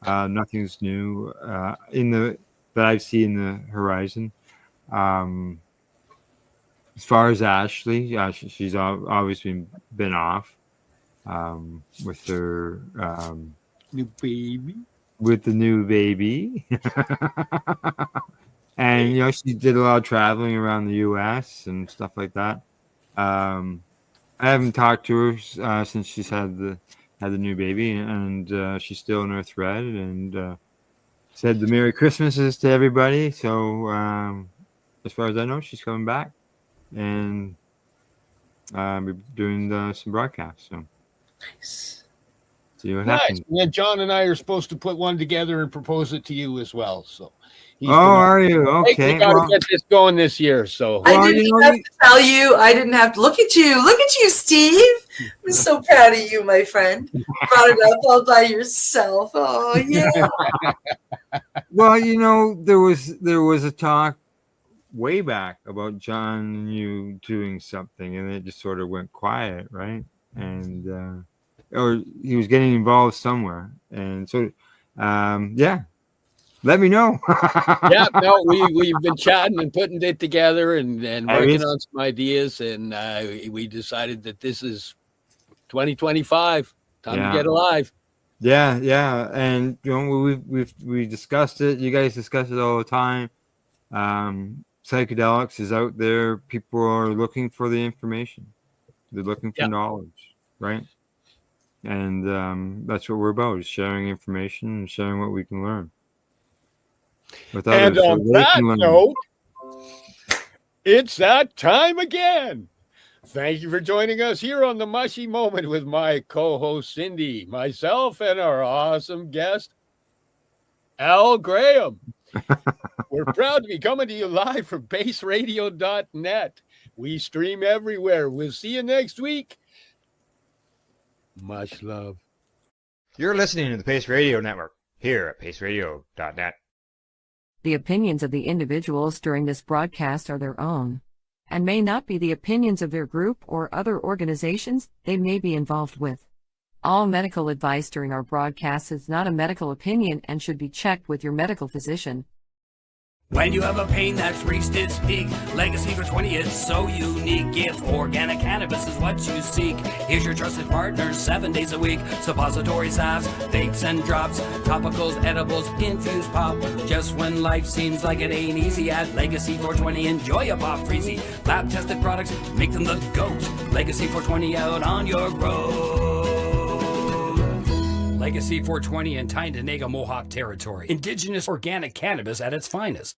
nothing's new that I see in the horizon. As far as Ashley, she's obviously been off with her new baby. With the new baby. And she did a lot of traveling around the U.S. and stuff like that. I haven't talked to her since she's had the new baby, and she's still in her thread, and said the Merry Christmases to everybody. So as far as I know, she's coming back, and we're doing some broadcasts. So nice. See what nice. happens. And then John and I are supposed to put one together and propose it to you as well. So. Are you? Okay. We gotta get this going this year. So I didn't have to tell you. I didn't have to look at you. Look at you, Steve. I'm so proud of you, my friend. Brought it up all by yourself. Oh yeah. Well, there was a talk way back about John and you doing something, and it just sort of went quiet, right? And or he was getting involved somewhere, and so yeah. Let me know. Yeah, no, we've been chatting and putting it together and working on some ideas, and we decided that this is 2025. Time to get alive. Yeah, and we discussed it. You guys discuss it all the time. Psychedelics is out there. People are looking for the information. They're looking for knowledge, right? And that's what we're about: is sharing information and sharing what we can learn. And on that note, it's that time again. Thank you for joining us here on the Mushy Moment with my co-host Cindy, myself, and our awesome guest, Al Graham. We're proud to be coming to you live from baseradio.net. We stream everywhere. We'll see you next week. Much love. You're listening to the Pace Radio Network here at paceradio.net. The opinions of the individuals during this broadcast are their own, and may not be the opinions of their group or other organizations they may be involved with. All medical advice during our broadcast is not a medical opinion and should be checked with your medical physician. When you have a pain that's reached its peak, legacy for 20, it's so unique. If organic cannabis is what you seek, here's your trusted partner 7 days a week. Suppository salves, vapes and drops, topicals, edibles, infused pop. Just when life seems like it ain't easy, at Legacy 420, enjoy a pop freezy. Lab tested products, make them the GOAT. Legacy 420 out on your road. Legacy 420 in Tyndonega Mohawk territory. Indigenous organic cannabis at its finest.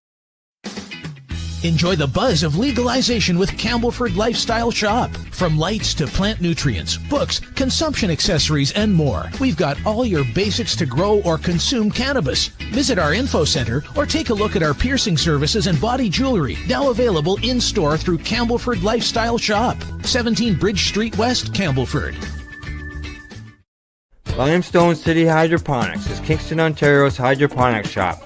Enjoy the buzz of legalization with Campbellford Lifestyle Shop. From lights to plant nutrients, books, consumption accessories, and more, we've got all your basics to grow or consume cannabis. Visit our info center or take a look at our piercing services and body jewelry, now available in-store through Campbellford Lifestyle Shop, 17 Bridge Street West, Campbellford. Limestone City Hydroponics is Kingston, Ontario's hydroponics shop.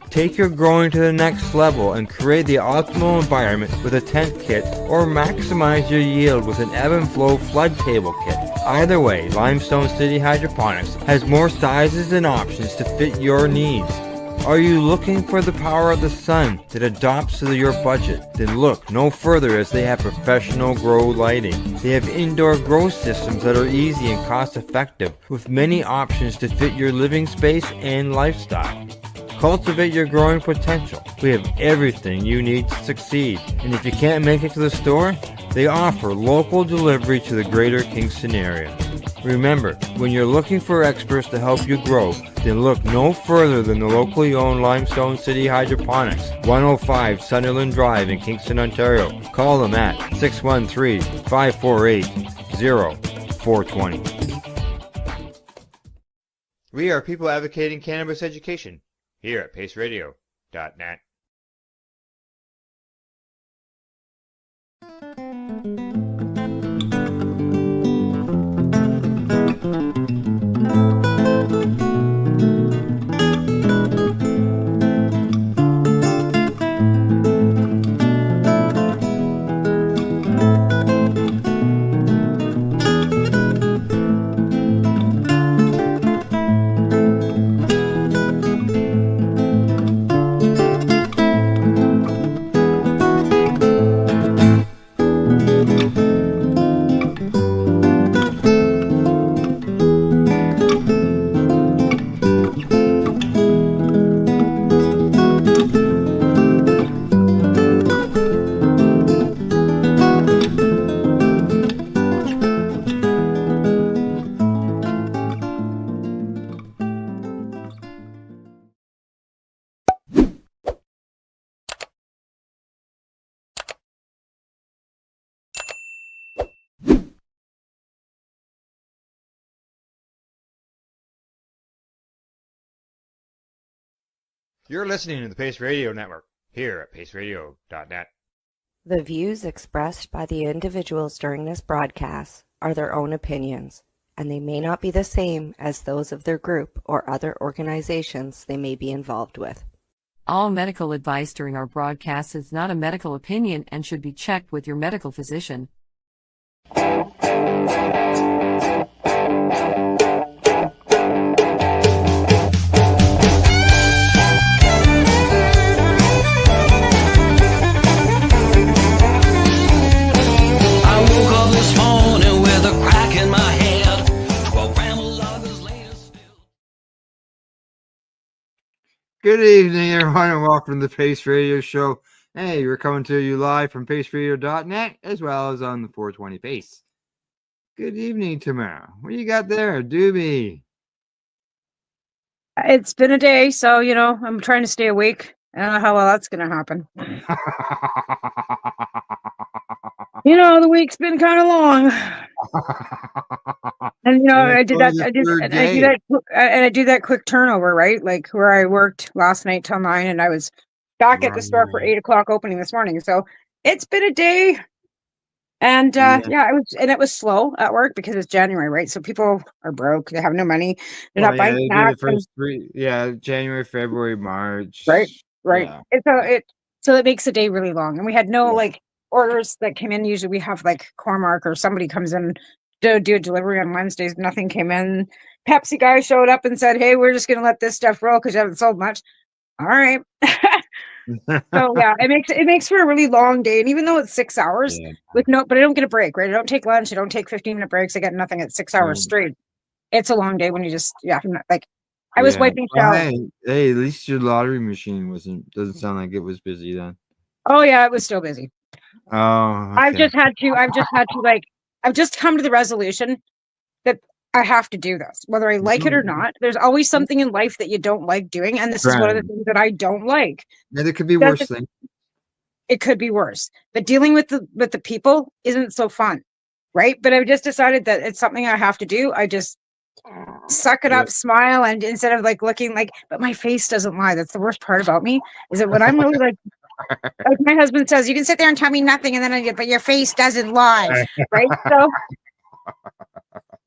Take your growing to the next level and create the optimal environment with a tent kit, or maximize your yield with an ebb and flow flood table kit. Either way, Limestone City Hydroponics has more sizes and options to fit your needs. Are you looking for the power of the sun that adapts to your budget? Then look no further, as they have professional grow lighting. They have indoor grow systems that are easy and cost effective, with many options to fit your living space and lifestyle. Cultivate your growing potential. We have everything you need to succeed. And if you can't make it to the store, they offer local delivery to the greater Kingston area. Remember, when you're looking for experts to help you grow, then look no further than the locally owned Limestone City Hydroponics, 105 Sunderland Drive in Kingston, Ontario. Call them at 613-548-0420. We are people advocating cannabis education here at paceradio.net. You're listening to the Pace Radio Network here at paceradio.net. The views expressed by the individuals during this broadcast are their own opinions, and they may not be the same as those of their group or other organizations they may be involved with. All medical advice during our broadcast is not a medical opinion and should be checked with your medical physician. Good evening, everyone, and welcome to the Pace Radio Show. Hey, we're coming to you live from paceradio.net as well as on the 420 Pace. Good evening, Tamara. What do you got there, Doobie? It's been a day, so, I'm trying to stay awake. I don't know how well that's going to happen. The week's been kind of long. And, I do that quick turnover, right? Like where I worked last night till 9 and I was back at the store for 8 o'clock opening this morning. So it's been a day. And it was slow at work because it's January, right? So people are broke. They have no money. They're not buying snacks. January, February, March. Right. Yeah. So it makes the day really long. And we had no orders that came in. Usually we have Cormark or somebody comes in to do a delivery on Wednesdays. Nothing came in. Pepsi guy showed up and said, "Hey, we're just going to let this stuff roll because you haven't sold much." All right. So yeah, it makes for a really long day. And even though it's 6 hours but I don't get a break, right? I don't take lunch. I don't take 15-minute breaks. I get nothing at 6 hours straight. It's a long day when you just, like I was wiping Well, showers. hey, at least your lottery machine doesn't sound like it was busy then. Oh yeah, it was still busy. Oh, I've okay. I've just come to the resolution that I have to do this, whether I like it or not. There's always something in life that you don't like doing, and this is one of the things that I don't like. Yeah, there could be worse things. It could be worse, but dealing with the people isn't so fun, right? But I've just decided that it's something I have to do. I just suck it up, smile, and instead of like looking like, but my face doesn't lie. That's the worst part about me, is that when I'm really like my husband says, you can sit there and tell me nothing, and then but your face doesn't lie, right?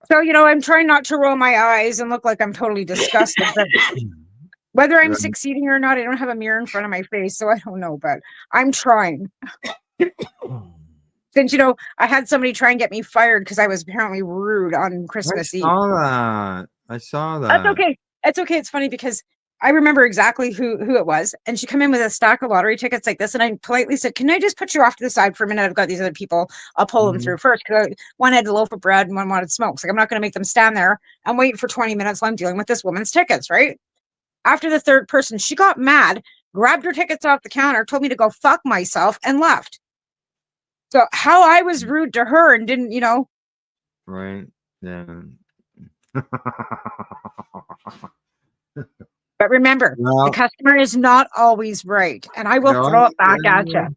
So I'm trying not to roll my eyes and look like I'm totally disgusted. But whether I'm succeeding or not, I don't have a mirror in front of my face, so I don't know. But I'm trying. Since I had somebody try and get me fired because I was apparently rude on Christmas Eve. I saw that. That's okay. It's okay. It's funny because I remember exactly who it was, and she came in with a stack of lottery tickets like this, and I politely said, "Can I just put you off to the side for a minute? I've got these other people. I'll pull them through first because one had a loaf of bread and one wanted smokes. Like I'm not going to make them stand there and wait for 20 minutes while I'm dealing with this woman's tickets, right?" After the third person, she got mad, grabbed her tickets off the counter, told me to go fuck myself, and left. So how I was rude to her and didn't, Right. Yeah. But remember, the customer is not always right, and I will throw it back at you.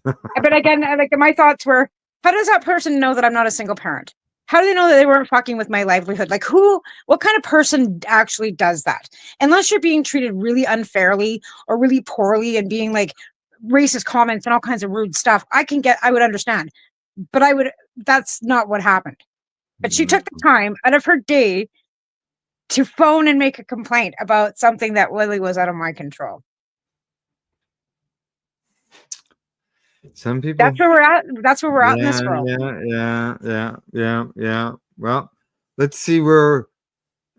But again, like my thoughts were, how does that person know that I'm not a single parent? How do they know that they weren't fucking with my livelihood? Like what kind of person actually does that? Unless you're being treated really unfairly or really poorly and being like racist comments and all kinds of rude stuff, I would understand. But that's not what happened. But she took the time out of her day to phone and make a complaint about something that really was out of my control. Some people. That's where we're at. That's where we're at in this world. Yeah. Well, let's see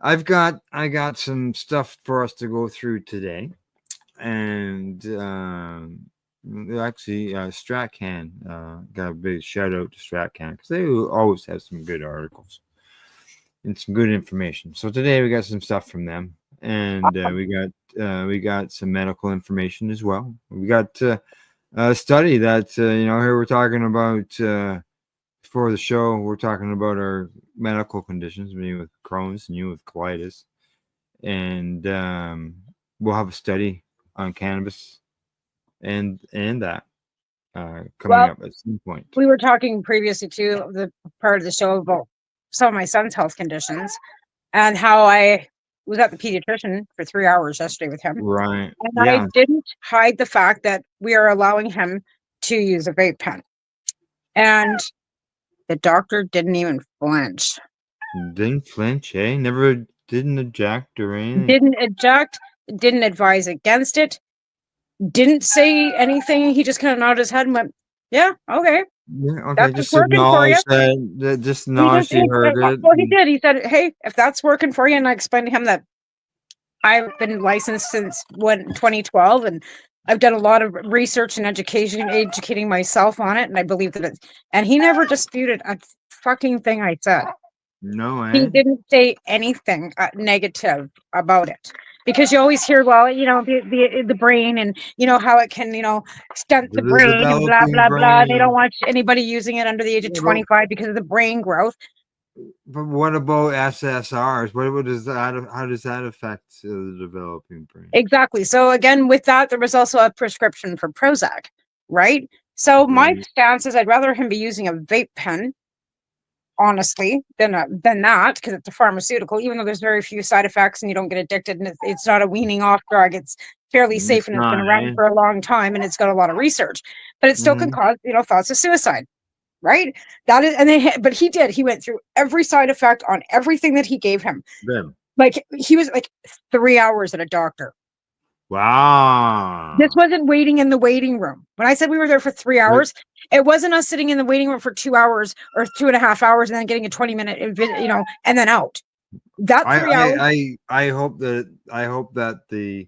I got some stuff for us to go through today, and actually, StratCan got a big shout out to StratCan because they always have some good articles and some good information. So today we got some stuff from them, and we got some medical information as well. We got a study that here we're talking about before the show. We're talking about our medical conditions, me with Crohn's and you with colitis, and we'll have a study on cannabis and that coming up at some point. We were talking previously to the part of the show about some of my son's health conditions and how I was at the pediatrician for 3 hours yesterday with him. Right. And I didn't hide the fact that we are allowing him to use a vape pen. And the doctor didn't even flinch. Didn't flinch, eh? Didn't eject or anything. Didn't eject, didn't advise against it, didn't say anything. He just kind of nodded his head and went, yeah, okay. Yeah, okay. Just acknowledge that. Just acknowledge he heard it. Well, he did. He said, hey, if that's working for you, and I explained to him that I've been licensed since 2012, and I've done a lot of research and educating myself on it, and I believe that it's. And he never disputed a fucking thing I said. No, He didn't say anything negative about it. Because you always hear, well, the brain and, how it can, stunt the brain and blah, blah, blah. They don't want anybody using it under the age of 25 because of the brain growth. But what about SSRs? How does that affect the developing brain? Exactly. So again, with that, there was also a prescription for Prozac, right? So my stance is I'd rather him be using a vape pen, honestly, than that, because it's a pharmaceutical, even though there's very few side effects and you don't get addicted, and it's not a weaning off drug. It's fairly safe, and it's been around for a long time, and it's got a lot of research, but it still can cause thoughts of suicide, right? That is, but he went through every side effect on everything that he gave him. Like he was like 3 hours at a doctor. Wow. This wasn't waiting in the waiting room. When I said we were there for 3 hours, it wasn't us sitting in the waiting room for 2 hours or 2.5 hours and then getting a 20-minute, and then out. That 3 hours. I hope that the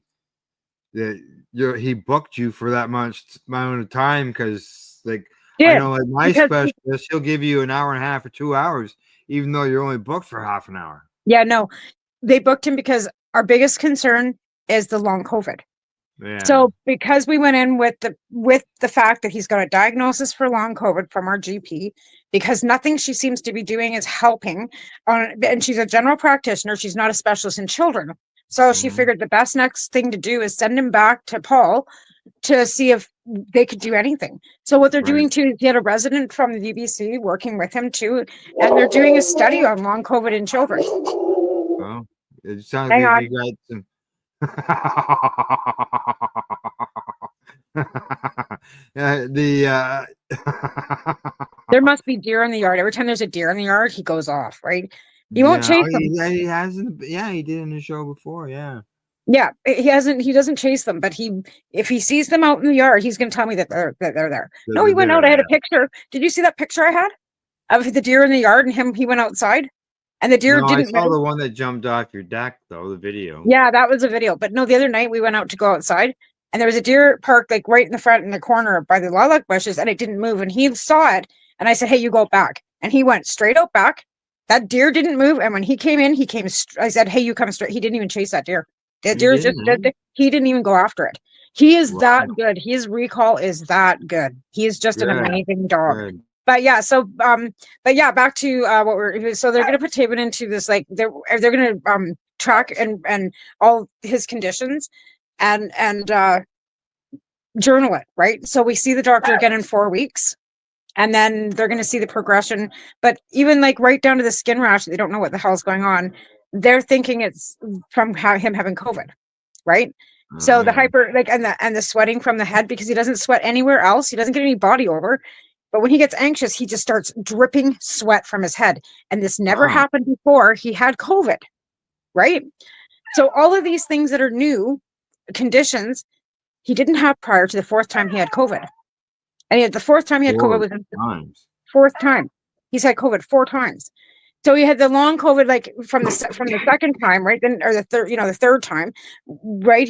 he booked you for that much amount of time because like I Did know like my because specialist, he'll give you an hour and a half or 2 hours, even though you're only booked for half an hour. yeah, no, they booked him because our biggest concern is the long COVID. Yeah. So because we went in with the fact that he's got a diagnosis for long COVID from our GP, because nothing she seems to be doing is helping, and she's a general practitioner, she's not a specialist in children. So she figured the best next thing to do is send him back to Paul to see if they could do anything. So what they're doing too is get a resident from the UBC working with him too, and they're doing a study on long COVID in children. Well, it sounds Hang like on. you got some. There must be deer in the yard. Every time there's a deer in the yard, he goes off, right? He won't chase them. He hasn't. Yeah, he did in the show before. Yeah. Yeah, he doesn't chase them, but if he sees them out in the yard, he's going to tell me that they're there. No, he went out. I had a picture. Did you see that picture I had of the deer in the yard and him? He went outside, and the deer didn't. I saw the one that jumped off your deck, though. The video. Yeah, that was a video. But no, the other night we went out to go outside, and there was a deer parked like right in the front in the corner by the lilac bushes, and it didn't move. And he saw it, and I said, "Hey, you go back." And he went straight out back. That deer didn't move, and when he came in, I said, "Hey, you come straight." He didn't even chase that deer. The deer just did. He didn't even go after it. He is that good. His recall is that good. He is just an amazing dog. Good. But yeah, so back to so they're gonna put Taven into this, like they're gonna track and all his conditions and journal it, right? So we see the doctor again in 4 weeks. And then they're going to see the progression. But even like right down to the skin rash, they don't know what the hell's going on. They're thinking it's from him having COVID, right? So the hyper, like, and the sweating from the head, because he doesn't sweat anywhere else. He doesn't get any body odor. But when he gets anxious, he just starts dripping sweat from his head. And this never happened before he had COVID, right? So all of these things that are new conditions, he didn't have prior to the fourth time he had COVID. And the fourth time he had COVID was the fourth time. He's had COVID 4 times. So he had the long COVID, like from the second time, right? Then, or the third time, right?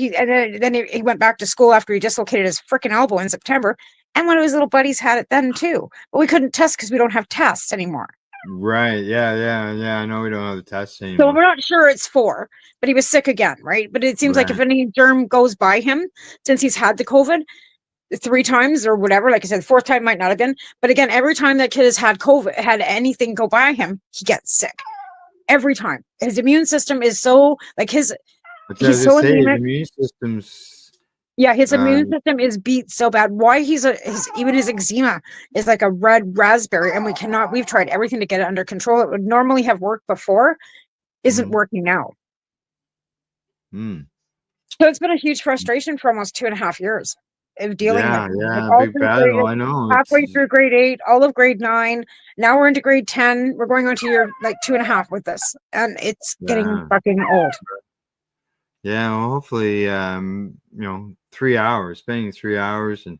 Then he went back to school after he dislocated his freaking elbow in September. And one of his little buddies had it then too. But we couldn't test because we don't have tests anymore. Right. Yeah. I know we don't have the tests anymore. So we're not sure it's 4, but he was sick again, right? But it seems like if any germ goes by him since he's had the COVID 3 times or whatever, like I said, the 4th time might not have been, but again, every time that kid has had COVID, had anything go by him, he gets sick every time. His immune system is so like he's so anemic. Immune system's his immune system is beat so bad. Why even his eczema is like a red raspberry, and we've tried everything to get it under control. It would normally have worked before, isn't working now. So it's been a huge frustration for almost 2.5 years of dealing with big battle. I know. Halfway through grade 8, all of grade 9. Now we're into grade 10. We're going on to year like 2.5 with this, and it's getting fucking old. Yeah, well, hopefully, 3 hours, spending 3 hours and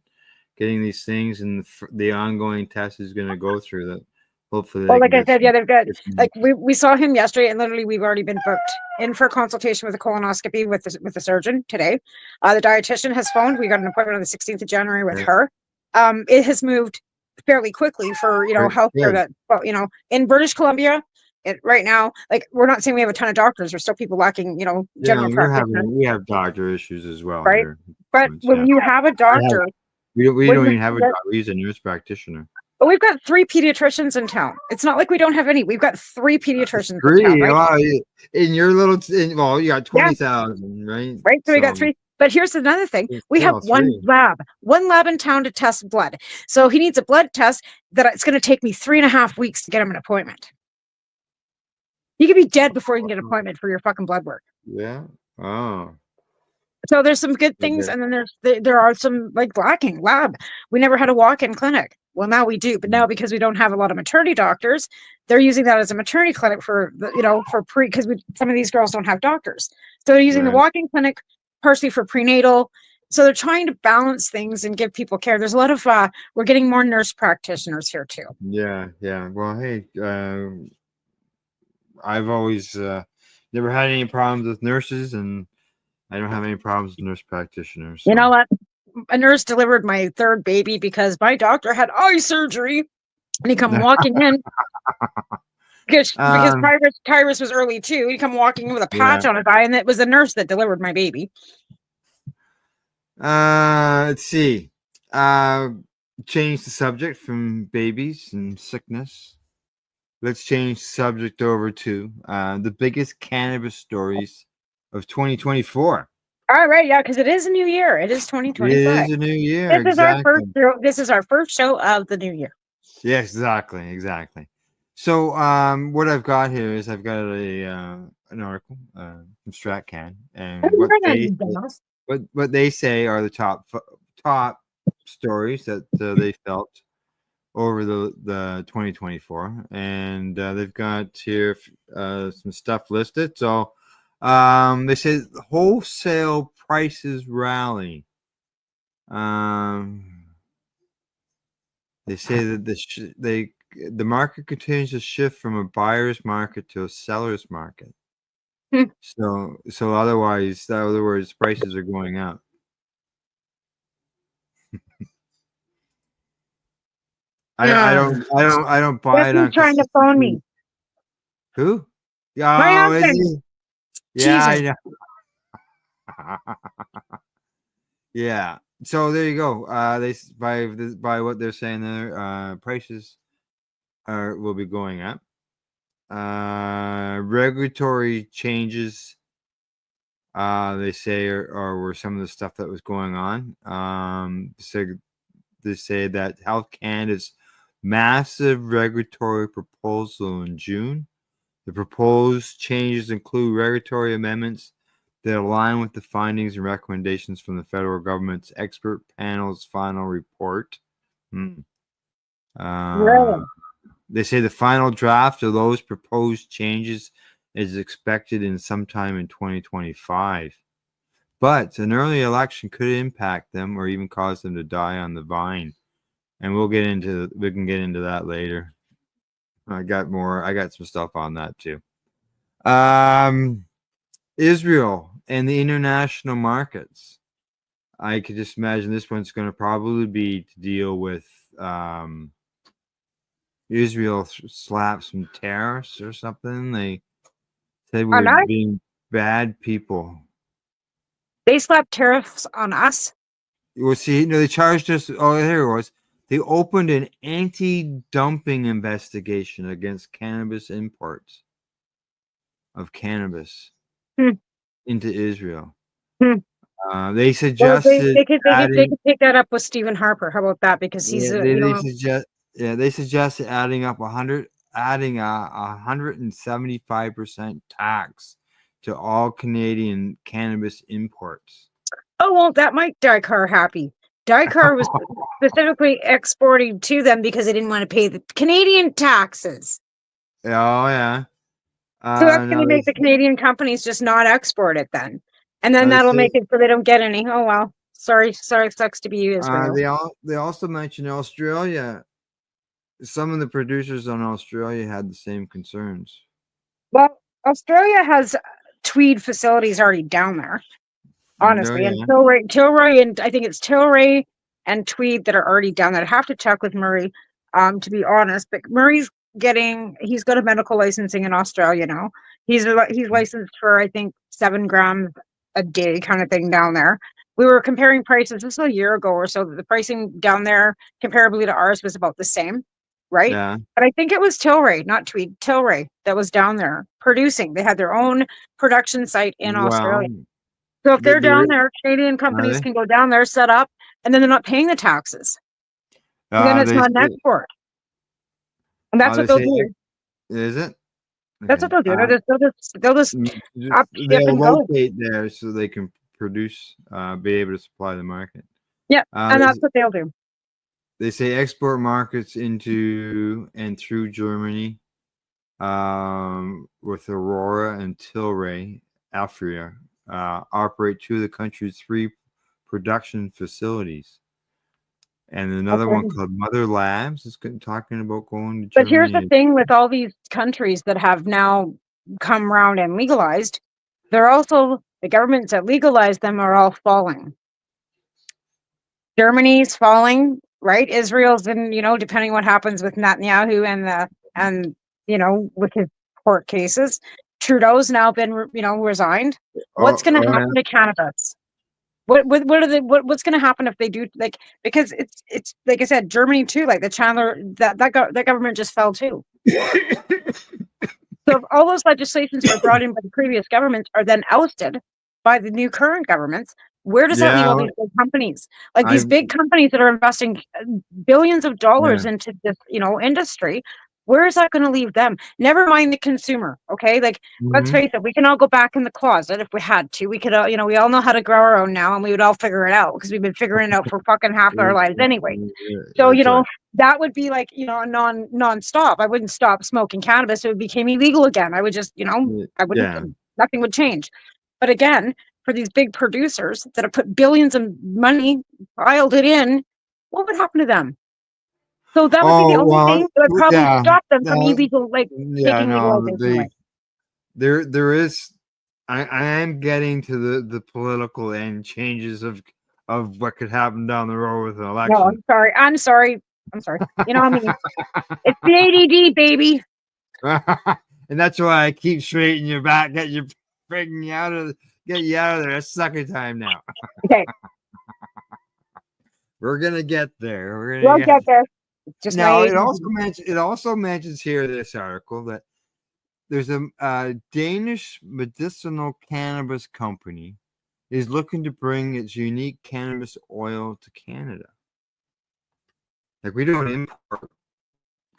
getting these things, and the ongoing test is going to go through that. Hopefully, well, like I said, they've got like we saw him yesterday, and literally we've already been booked in for consultation with a colonoscopy with the surgeon today. The dietitian has phoned. We got an appointment on the 16th of January with her. It has moved fairly quickly for healthcare. That in British Columbia, right now, like we're not saying we have a ton of doctors. There's still people lacking, general practitioners. We have doctor issues as well, right? Here. But when you have a doctor, we don't even have a doctor. He's a nurse practitioner. But we've got 3 pediatricians in town. It's not like we don't have any. We've got 3 pediatricians in town, right? Wow. In your little, you got 20,000, right? Right. So we got 3. But here's another thing. We have one lab in town to test blood. So he needs a blood test that it's going to take me 3.5 weeks to get him an appointment. You could be dead before you can get an appointment for your fucking blood work. Yeah. Oh. So there's some good things, and then there are some like lacking lab. We never had a walk-in clinic. Well, now we do, but now because we don't have a lot of maternity doctors, they're using that as a maternity clinic for because some of these girls don't have doctors, so they're using the walk-in clinic partially for prenatal. So they're trying to balance things and give people care. There's a lot of we're getting more nurse practitioners here too. Yeah. Well, hey, I've always never had any problems with nurses, and I don't have any problems with nurse practitioners. You So. know what? A nurse delivered my third baby because my doctor had eye surgery, and he come walking in because Tyrus was early too. He come walking in with a patch on his eye, and it was the nurse that delivered my baby. Let's see. Change the subject from babies and sickness. Let's change the subject over to the biggest cannabis stories of 2024. All right, yeah, because it is a new year. It is 2025. It is a new year. Exactly. This is our first show of the new year. Yes, exactly. So, what I've got here is I've got an article from StratCan, and what they say are the top stories that they felt over the 2024, and they've got here some stuff listed. So, they say wholesale prices rally. They say that the market continues to shift from a buyer's market to a seller's market. So otherwise, in other words, prices are going up. I don't buy it on. Trying to phone me. Who? My husband. Yeah, I know. Yeah. So there you go. They by what they're saying there, prices will be going up. Regulatory changes, they say, were some of the stuff that was going on. So they say that Health Canada's massive regulatory proposal in June. The proposed changes include regulatory amendments that align with the findings and recommendations from the federal government's expert panel's final report. Really? They say the final draft of those proposed changes is expected in sometime in 2025. But an early election could impact them or even cause them to die on the vine. And we can get into that later. I got some stuff on that too. Israel and the international markets. I could just imagine this one's going to probably be to deal with Israel slapped some tariffs or something. They said we were being bad people. They slapped tariffs on us. Well, see, no, they charged us. Oh, here it was. They opened an anti-dumping investigation against cannabis imports of cannabis into Israel. They suggested they could take that up with Stephen Harper. How about that? Because he's they suggested adding a 175% tax to all Canadian cannabis imports. Oh well, that might Dykar happy. Dykar was specifically exporting to them because they didn't want to pay the Canadian taxes. Oh yeah. So that's going to make the Canadian companies just not export it then. And then that'll make it so they don't get any. Oh, well. Sorry, sucks to be you, Israel. They also mentioned Australia. Some of the producers on Australia had the same concerns. Well, Australia has tweed facilities already down there, honestly. And Tilray, and I think it's Tilray and Tweed that are already down there. I have to check with Murray, to be honest. But Murray's he's got a medical licensing in Australia now. He's licensed for, I think, 7 grams a day kind of thing down there. We were comparing prices this was a year ago or so. The pricing down there comparably to ours was about the same, right? Yeah. But I think it was Tilray, not Tweed, Tilray that was down there producing. They had their own production site in Australia. So if they're down there, Canadian companies can go down there, set up, and then they're not paying the taxes. Then it's not an export. And that's what they'll do. Is it? That's what they'll do. They'll just they'll locate there so they can produce, be able to supply the market. Yeah, and that's what they'll do. They say export markets into and through Germany, with Aurora and Tilray, Alfria, operate 2 of the country's 3 production facilities. And another one called Mother Labs is talking about going to Germany. But here's the thing with all these countries that have now come around and legalized, they're also The governments that legalize them are all falling. Germany's falling, right? Israel's in, depending what happens with Netanyahu and with his court cases. Trudeau's now been, resigned. What's going to happen to cannabis? What's going to happen if they do, like, because it's like I said, Germany too, like the Chandler, that government just fell too. So if all those legislations that were brought in by the previous governments are then ousted by the new current governments, where does that leave all these big companies? Like these big companies that are investing billions of dollars into this, industry, where is that going to leave them? Never mind the consumer. Okay. Like, let's face it, we can all go back in the closet if we had to. We could, we all know how to grow our own now, and we would all figure it out because we've been figuring it out for fucking half our lives anyway. So, that would be like, a non-stop. I wouldn't stop smoking cannabis. It became illegal again. I would just, I wouldn't, nothing would change. But again, for these big producers that have put billions of money, piled it in, what would happen to them? So that would be the only thing that would probably stop them from illegal, taking legalization away. There is. I am getting to the political end changes of what could happen down the road with an election. No, I'm sorry. You know what I mean? It's the ADD, baby. And that's why I keep straightening your back, get you out of there. It's sucker time now. Okay. We're gonna get there. We'll get there. Just now, it also mentions here in this article that there's a Danish medicinal cannabis company is looking to bring its unique cannabis oil to Canada. Like, we don't import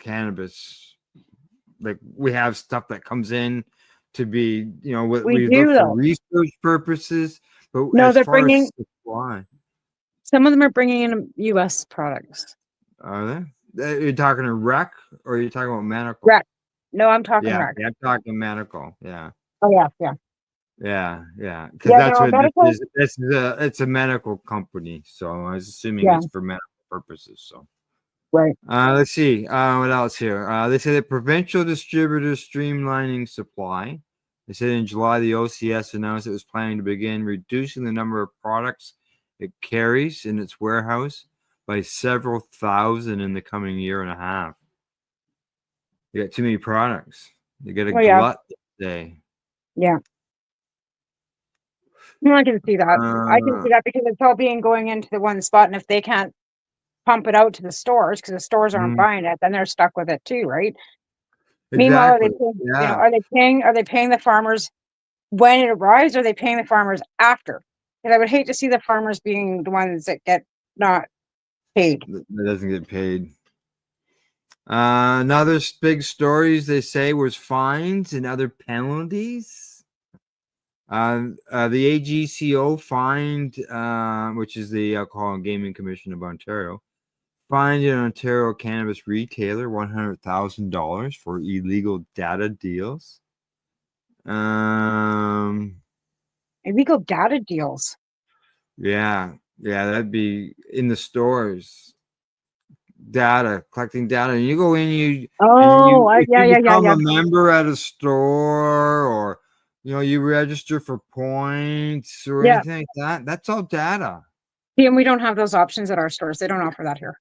cannabis. Like, we have stuff that comes in to be, what we look for research purposes. But no, they're bringing supply. Some of them are bringing in U.S. products. Are they? You're talking a rec, or are you talking about medical? Rec. No, I'm talking rec. Yeah, I'm talking medical. Yeah. Oh yeah. Yeah. Because it's a medical company, so I was assuming it's for medical purposes. So. Right. Let's see. What else here? They say that provincial distributors streamlining supply. They said in July the OCS announced it was planning to begin reducing the number of products it carries in its warehouse by several thousand in the coming year and a half. You got too many products. You get a glut day. Yeah. I can see that. I can see that because it's all going into the one spot, and if they can't pump it out to the stores because the stores aren't buying it, then they're stuck with it too, right? Exactly. Meanwhile, are they paying the farmers when it arrives, or are they paying the farmers after? Because I would hate to see the farmers being the ones that get not paid. That doesn't get paid. Another big stories they say was fines and other penalties. The AGCO fined, which is the Alcohol and Gaming Commission of Ontario, fined an Ontario cannabis retailer $100,000 for illegal data deals. Illegal data deals. Yeah, that'd be in the stores. Collecting data, and you go in, you become a member at a store, or you register for points or anything like that. That's all data. Yeah, and we don't have those options at our stores. They don't offer that here.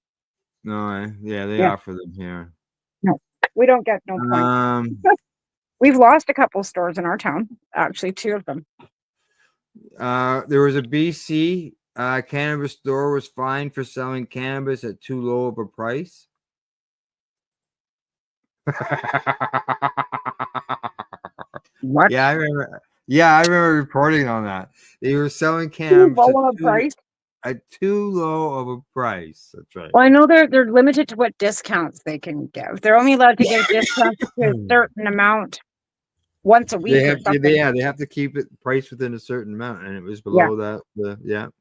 No, they offer them here. No, we don't get no points. We've lost a couple stores in our town. Actually, 2 of them. There was a BC cannabis store was fined for selling cannabis at too low of a price. What? Yeah, I remember reporting on that. They were selling cannabis at too low of a price. That's right. Well, I know they're limited to what discounts they can give. They're only allowed to give discounts to a certain amount once a week. They have to keep it priced within a certain amount, and it was below that.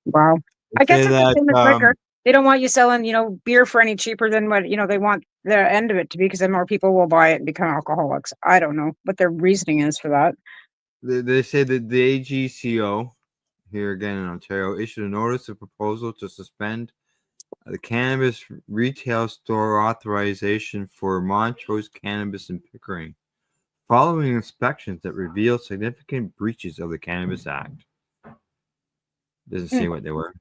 Wow. I guess it's the same as liquor. They don't want you selling, beer for any cheaper than what, they want the end of it to be, because then more people will buy it and become alcoholics. I don't know what their reasoning is for that. They say that the AGCO, here again in Ontario, issued a notice of proposal to suspend the cannabis retail store authorization for Montrose Cannabis in Pickering, following inspections that reveal significant breaches of the Cannabis Act. Doesn't say what they were.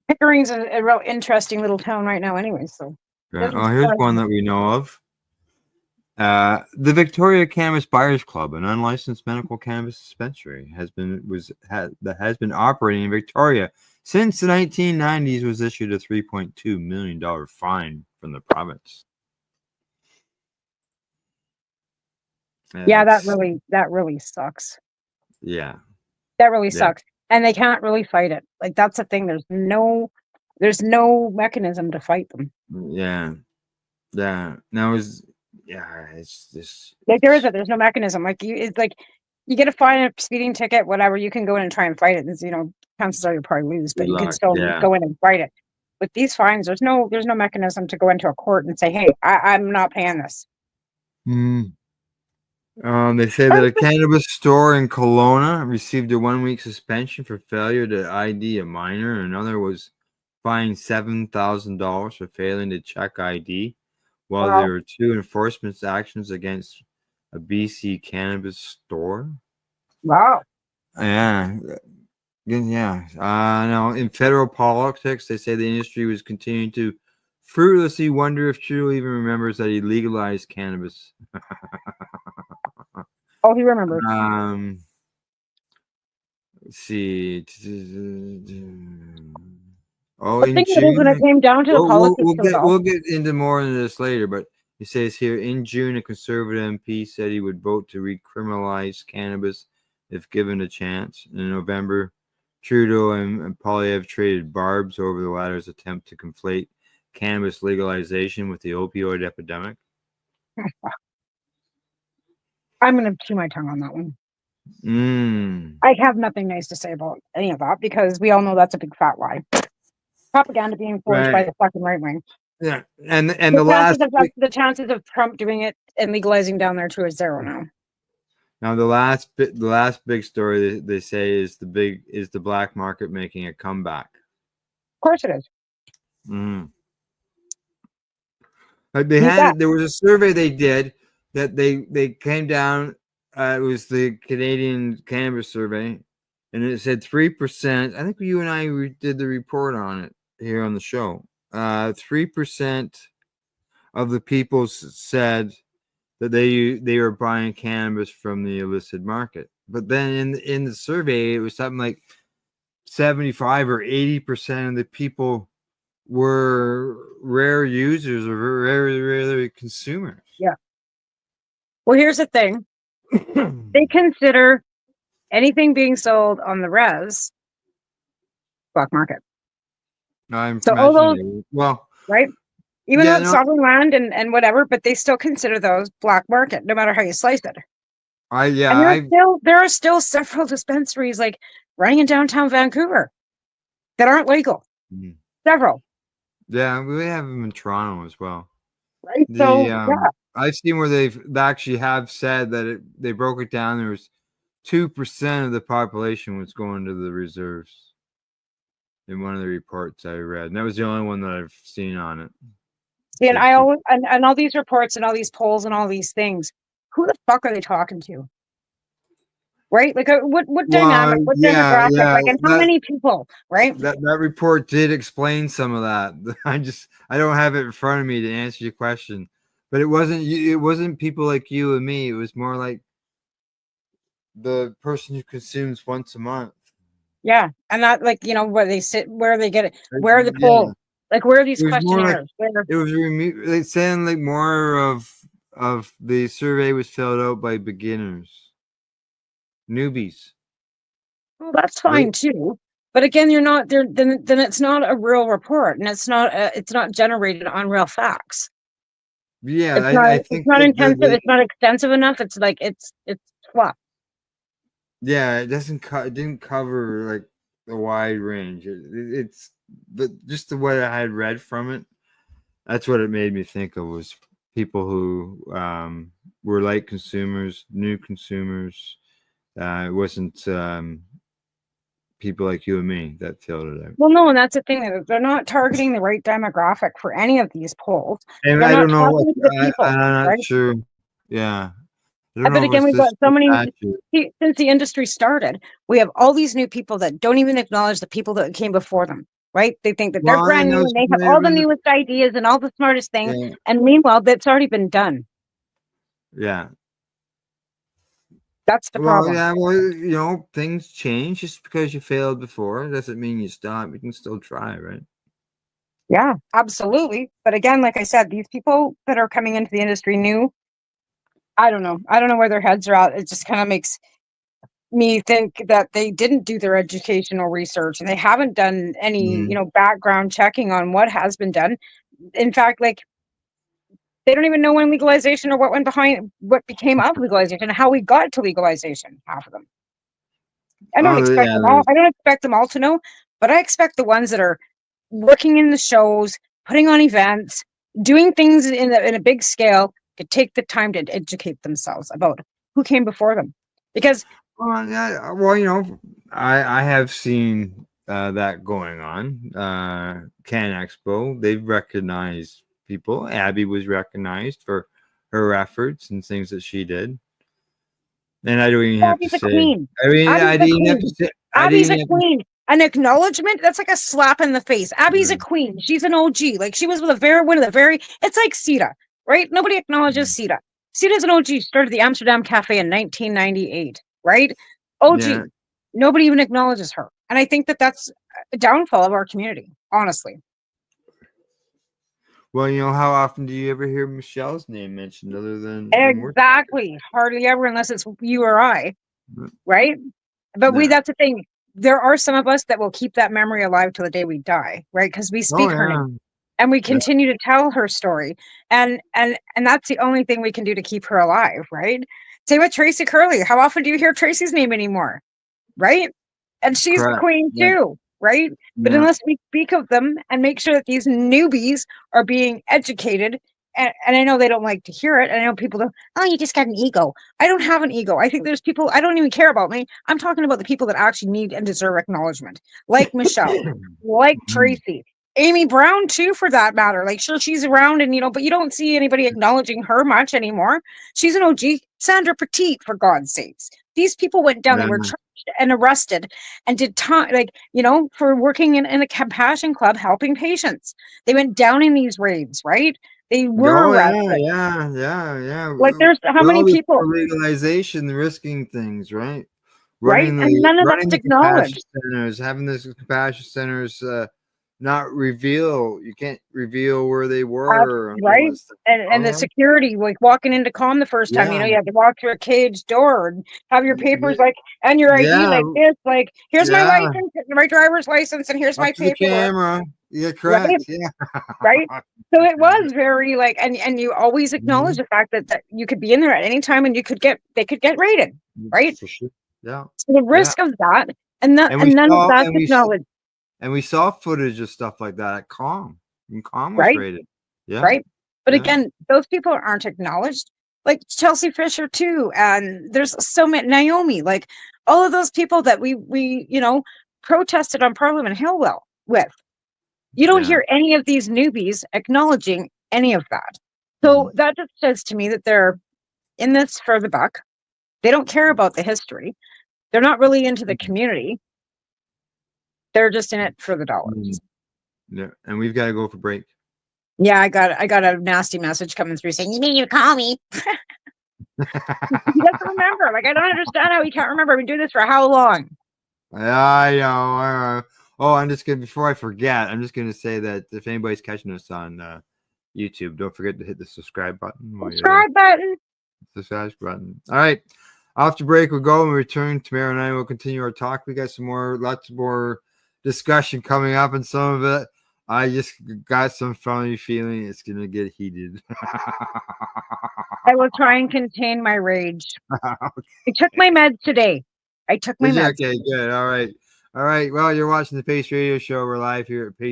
Pickering's a real interesting little town right now, anyway. So, Right. Oh, here's one that we know of. The Victoria Cannabis Buyers Club, an unlicensed medical cannabis dispensary, has been operating in Victoria since the 1990s. Was issued a $3.2 million fine from the province. Yeah, that really sucks. Yeah, that really sucks, and they can't really fight it. Like, that's the thing. There's no mechanism to fight them. Yeah. Now it's just like there's no mechanism. Like, it's like you get a fine, a speeding ticket, whatever. You can go in and try and fight it. And, chances are you'll probably lose, but you can still go in and fight it. With these fines, there's no mechanism to go into a court and say, "Hey, I'm not paying this." They say that a cannabis store in Kelowna received a 1-week suspension for failure to ID a minor. Another was fined $7,000 for failing to check ID, while there were 2 enforcement actions against a BC cannabis store. Wow. Yeah. Now, in federal politics, they say the industry was continuing to fruitlessly wonder if Trudeau even remembers that he legalized cannabis. Oh, he remembers. Let's see. Oh, The in thing June, is, when it came down to the politics, we'll get into more of this later, but it says here, in June, a Conservative MP said he would vote to recriminalize cannabis if given a chance. In November, Trudeau and Poilievre traded barbs over the latter's attempt to conflate cannabis legalization with the opioid epidemic. I'm going to chew my tongue on that one. I have nothing nice to say about any of that, because we all know that's a big fat lie. Propaganda being forged by the fucking right wing. Yeah, and the chances of Trump doing it and legalizing down there too is 0 now. Now the last big story they say is the black market making a comeback. Of course it is. There was a survey they did that they came down. It was the Canadian Cannabis Survey, and it said 3%. I think you and I did the report on it here on the show. 3% of the people said that they were buying cannabis from the illicit market. But then in the survey, it was something like 75 or 80% of the people were rare users or rare consumers. Yeah. Well, here's the thing. They consider anything being sold on the res black market. So all those, right? Even though it's sovereign land and whatever, but they still consider those black market, no matter how you slice it. There are still several dispensaries like running in downtown Vancouver that aren't legal. Several. Yeah, we have them in Toronto as well. Right. I've seen where they actually have said that they broke it down. There was 2% of the population was going to the reserves in one of the reports I read, and that was the only one that I've seen on it. And I always and all these reports and all these polls and all these things, who the fuck are they talking to? Right? Like, what dynamic, what demographic, like, and how many people, right? That report did explain some of that. I don't have it in front of me to answer your question, but it wasn't people like you and me. It was more like the person who consumes once a month. Yeah, and not like, where they sit, where they get it, where the polls, like, where are these questionnaires? It was they saying like more of the survey was filled out by beginners. Newbies. Well, that's fine too, but again, you're not there. Then it's not a real report, and it's not generated on real facts. Yeah, I think it's not intensive. It's not extensive enough. It's like it's fluff. Yeah, it didn't cover like a wide range. It's just the way I had read from it. That's what it made me think of, was people who were like consumers, new consumers. It wasn't people like you and me that filled it out. Well, no, and that's the thing. They're not targeting the right demographic for any of these polls. And I don't know. I'm not sure. Yeah, don't But know if again, it's we've just got so the many statute. since the industry started. We have all these new people that don't even acknowledge the people that came before them. Right? They think that they're Well, brand and new those and they have might all have the been, newest ideas and all the smartest things. yeah, And meanwhile, that's already been done. yeah. That's the Well, problem. yeah, well, things change. Just because you failed before doesn't mean you stop. You can still try, right? Yeah, absolutely. But again, like I said, these people that are coming into the industry new, I don't know. I don't know where their heads are at. It just kind of makes me think that they didn't do their educational research and they haven't done any, Mhm. background checking on what has been done. In fact, like they don't even know when legalization or what went behind what became of legalization and how we got to legalization, half of them. I don't Oh, expect yeah, them all. I don't expect them all to know, but I expect the ones that are working in the shows, putting on events, doing things in a big scale to take the time to educate themselves about who came before them. Because well, yeah, well, I have seen that going on. Can Expo, they've recognized people. Abby was recognized for her efforts and things that she did. And I don't even have to Abby's a say. queen. I mean, I Abby's a didn't have to queen. say. I Abby's didn't a have to. queen. An acknowledgement, that's like a slap in the face. Abby's a queen. She's an OG. Like she was one of the very, it's like Sita, right? Nobody acknowledges Sita. Sita's an OG. She started the Amsterdam Cafe in 1998, right? OG. Yeah. Nobody even acknowledges her. And I think that that's a downfall of our community, honestly. Well, how often do you ever hear Michelle's name mentioned other than when we're Exactly. Hardly ever, unless it's you or I, right? But Yeah. that's the thing. There are some of us that will keep that memory alive till the day we die, right? Because we Oh, speak her yeah. name and we Yeah. continue to tell her story. And that's the only thing we can do to keep her alive, right? Same with Tracy Curley. How often do you hear Tracy's name anymore? Right? And she's the Correct. queen Yeah. too, right? But Yeah. unless we speak of them and make sure that these newbies are being educated, and I know they don't like to hear it. I know people don't, oh, you just got an ego. I don't have an ego. I think there's people, I don't even care about me. I'm talking about the people that actually need and deserve acknowledgement, like Michelle, like Tracy, Amy Brown too, for that matter. Like, sure, she's around and, but you don't see anybody acknowledging her much anymore. She's an OG. Sandra Petit, for God's sakes. These people went down, they were charged and arrested and did time, for working in a compassion club, helping patients. They went down in these raids, right? They were Oh, arrested. yeah. Like, there's how many people? Legalization, risking things, right? Right? And none of that's Running the compassion acknowledged. centers, having this compassion centers not reveal. You can't reveal where they were. And all Right? that stuff. And the security, like walking into COM the first time, Yeah. you have to walk through a caged door and have your papers and your ID like this, like, here's my license, my driver's license, and here's my Up to the paperwork. camera. Yeah, correct. Right? Yeah. Right? So it was very and you always acknowledge the fact that you could be in there at any time and they could get raided, right? For sure. Yeah. So the risk of that and none of that's acknowledged. And we saw footage of stuff like that at COM. When COM was Right? raided. Yeah. Right. But again, those people aren't acknowledged. Like Chelsea Fisher too. And there's so many, Naomi, like all of those people that we protested on Parliament Hill with. You don't hear any of these newbies acknowledging any of that. So that just says to me that they're in this for the buck. They don't care about the history. They're not really into the community. They're just in it for the dollars. Yeah. And we've got to go for break. Yeah, I got a nasty message coming through saying, you mean you call me? He doesn't remember. Like, I don't understand how he can't remember. I've been doing this for how long? I know. Oh, I'm just gonna, before I forget, I'm just gonna say that if anybody's catching us on YouTube, don't forget to hit the subscribe button. Subscribe button. Subscribe button. All right. After break, we'll go and return. Tamara and I will continue our talk. We got lots more discussion coming up, and some of it I just got some funny feeling it's gonna get heated. I will try and contain my rage. I took my meds today. Okay, good. All right. Well, you're watching the Pace Radio Show. We're live here at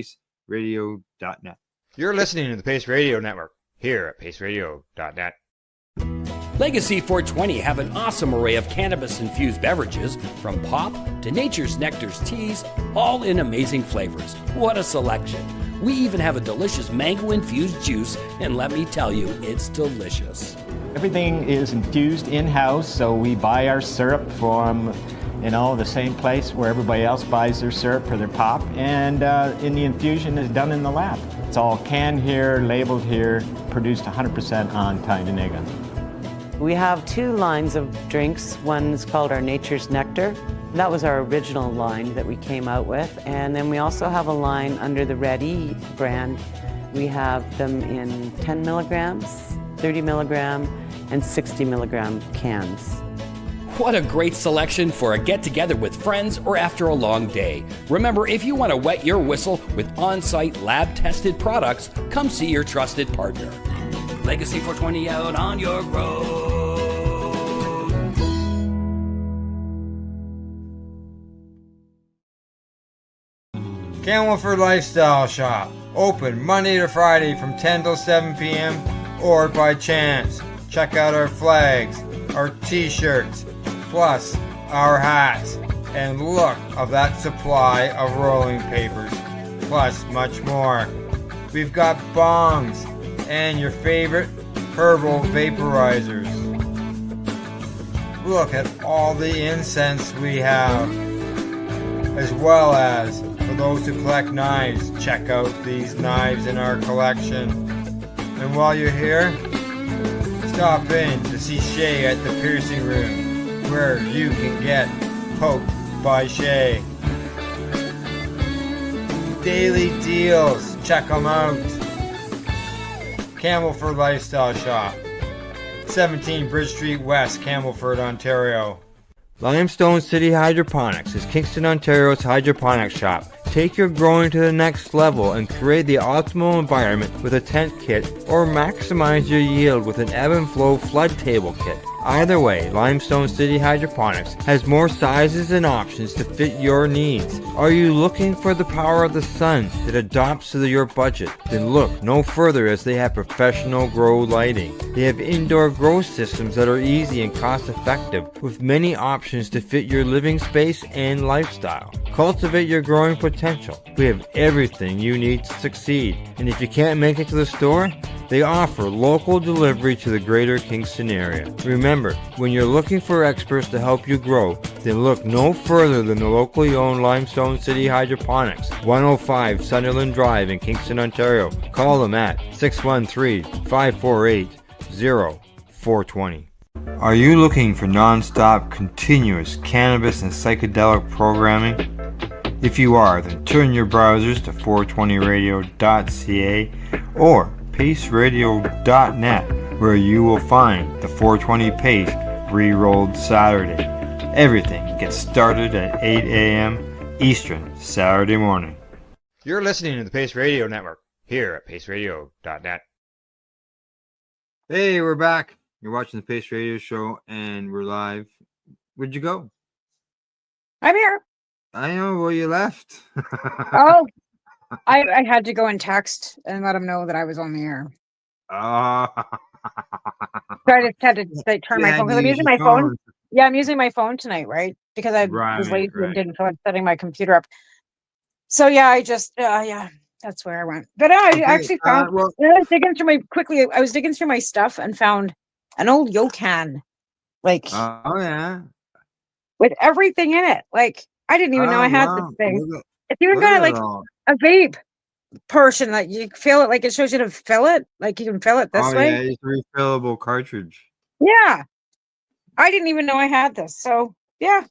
paceradio.net. You're listening to the Pace Radio Network here at paceradio.net. Legacy 420 have an awesome array of cannabis-infused beverages, from pop to Nature's Nectar's teas, all in amazing flavors. What a selection. We even have a delicious mango-infused juice, and let me tell you, it's delicious. Everything is infused in-house, so we buy our syrup from, the same place where everybody else buys their syrup for their pop, and the infusion is done in the lab. It's all canned here, labeled here, produced 100% on Tyndonega. We have 2 lines of drinks. One is called our Nature's Nectar. That was our original line that we came out with. And then we also have a line under the Red E brand. We have them in 10 milligrams, 30 milligram, and 60 milligram cans. What a great selection for a get-together with friends or after a long day. Remember, if you want to wet your whistle with on-site lab-tested products, come see your trusted partner. Legacy 420 out on your road. Camelford Lifestyle Shop. Open Monday to Friday from 10 till 7 p.m. or by chance. Check out our flags, our t-shirts, plus our hats, and look of that supply of rolling papers, plus much more. We've got bongs and your favorite herbal vaporizers. Look at all the incense we have, as well as for those who collect knives, check out these knives in our collection. And while you're here, stop in to see Shay at the piercing room, where you can get poked by Shay. Daily deals, check them out. Camelford Lifestyle Shop, 17 Bridge Street West, Camelford, Ontario. Limestone City Hydroponics is Kingston, Ontario's hydroponics shop. Take your growing to the next level and create the optimal environment with a tent kit, or maximize your yield with an ebb and flow flood table kit. Either way, Limestone City Hydroponics has more sizes and options to fit your needs. Are you looking for the power of the sun that adapts to your budget? Then look no further, as they have professional grow lighting. They have indoor grow systems that are easy and cost effective, with many options to fit your living space and lifestyle. Cultivate your growing potential. We have everything you need to succeed. And if you can't make it to the store, they offer local delivery to the greater Kingston area. Remember, when you're looking for experts to help you grow, then look no further than the locally owned Limestone City Hydroponics, 105 Sunderland Drive in Kingston, Ontario. Call them at 613-548-0420. Are you looking for non-stop, continuous cannabis and psychedelic programming? If you are, then turn your browsers to 420radio.ca or paceradio.net, where you will find the 420 Pace re-rolled Saturday. Everything gets started at 8 a.m. Eastern Saturday morning. You're listening to the Pace Radio Network here at paceradio.net. Hey, we're back. You're watching the Pace Radio Show, and we're live. Where'd you go? I'm here. I know, well, you left. Oh, I had to go and text and let them know that I was on the air. So I just had to turn my phone, because I'm using my phone. Yeah, I'm using my phone tonight, right? Because I was lazy and didn't feel like setting my computer up. So yeah, I just that's where I went. But I actually found, I was digging through my stuff and found an old Yokan, like, with everything in it. Like, I didn't even know I had this thing. It's even got like a vape portion that you feel it, like it shows you to fill it, like you can fill it this way. Yeah, it's a refillable cartridge. Yeah, I didn't even know I had this. So yeah,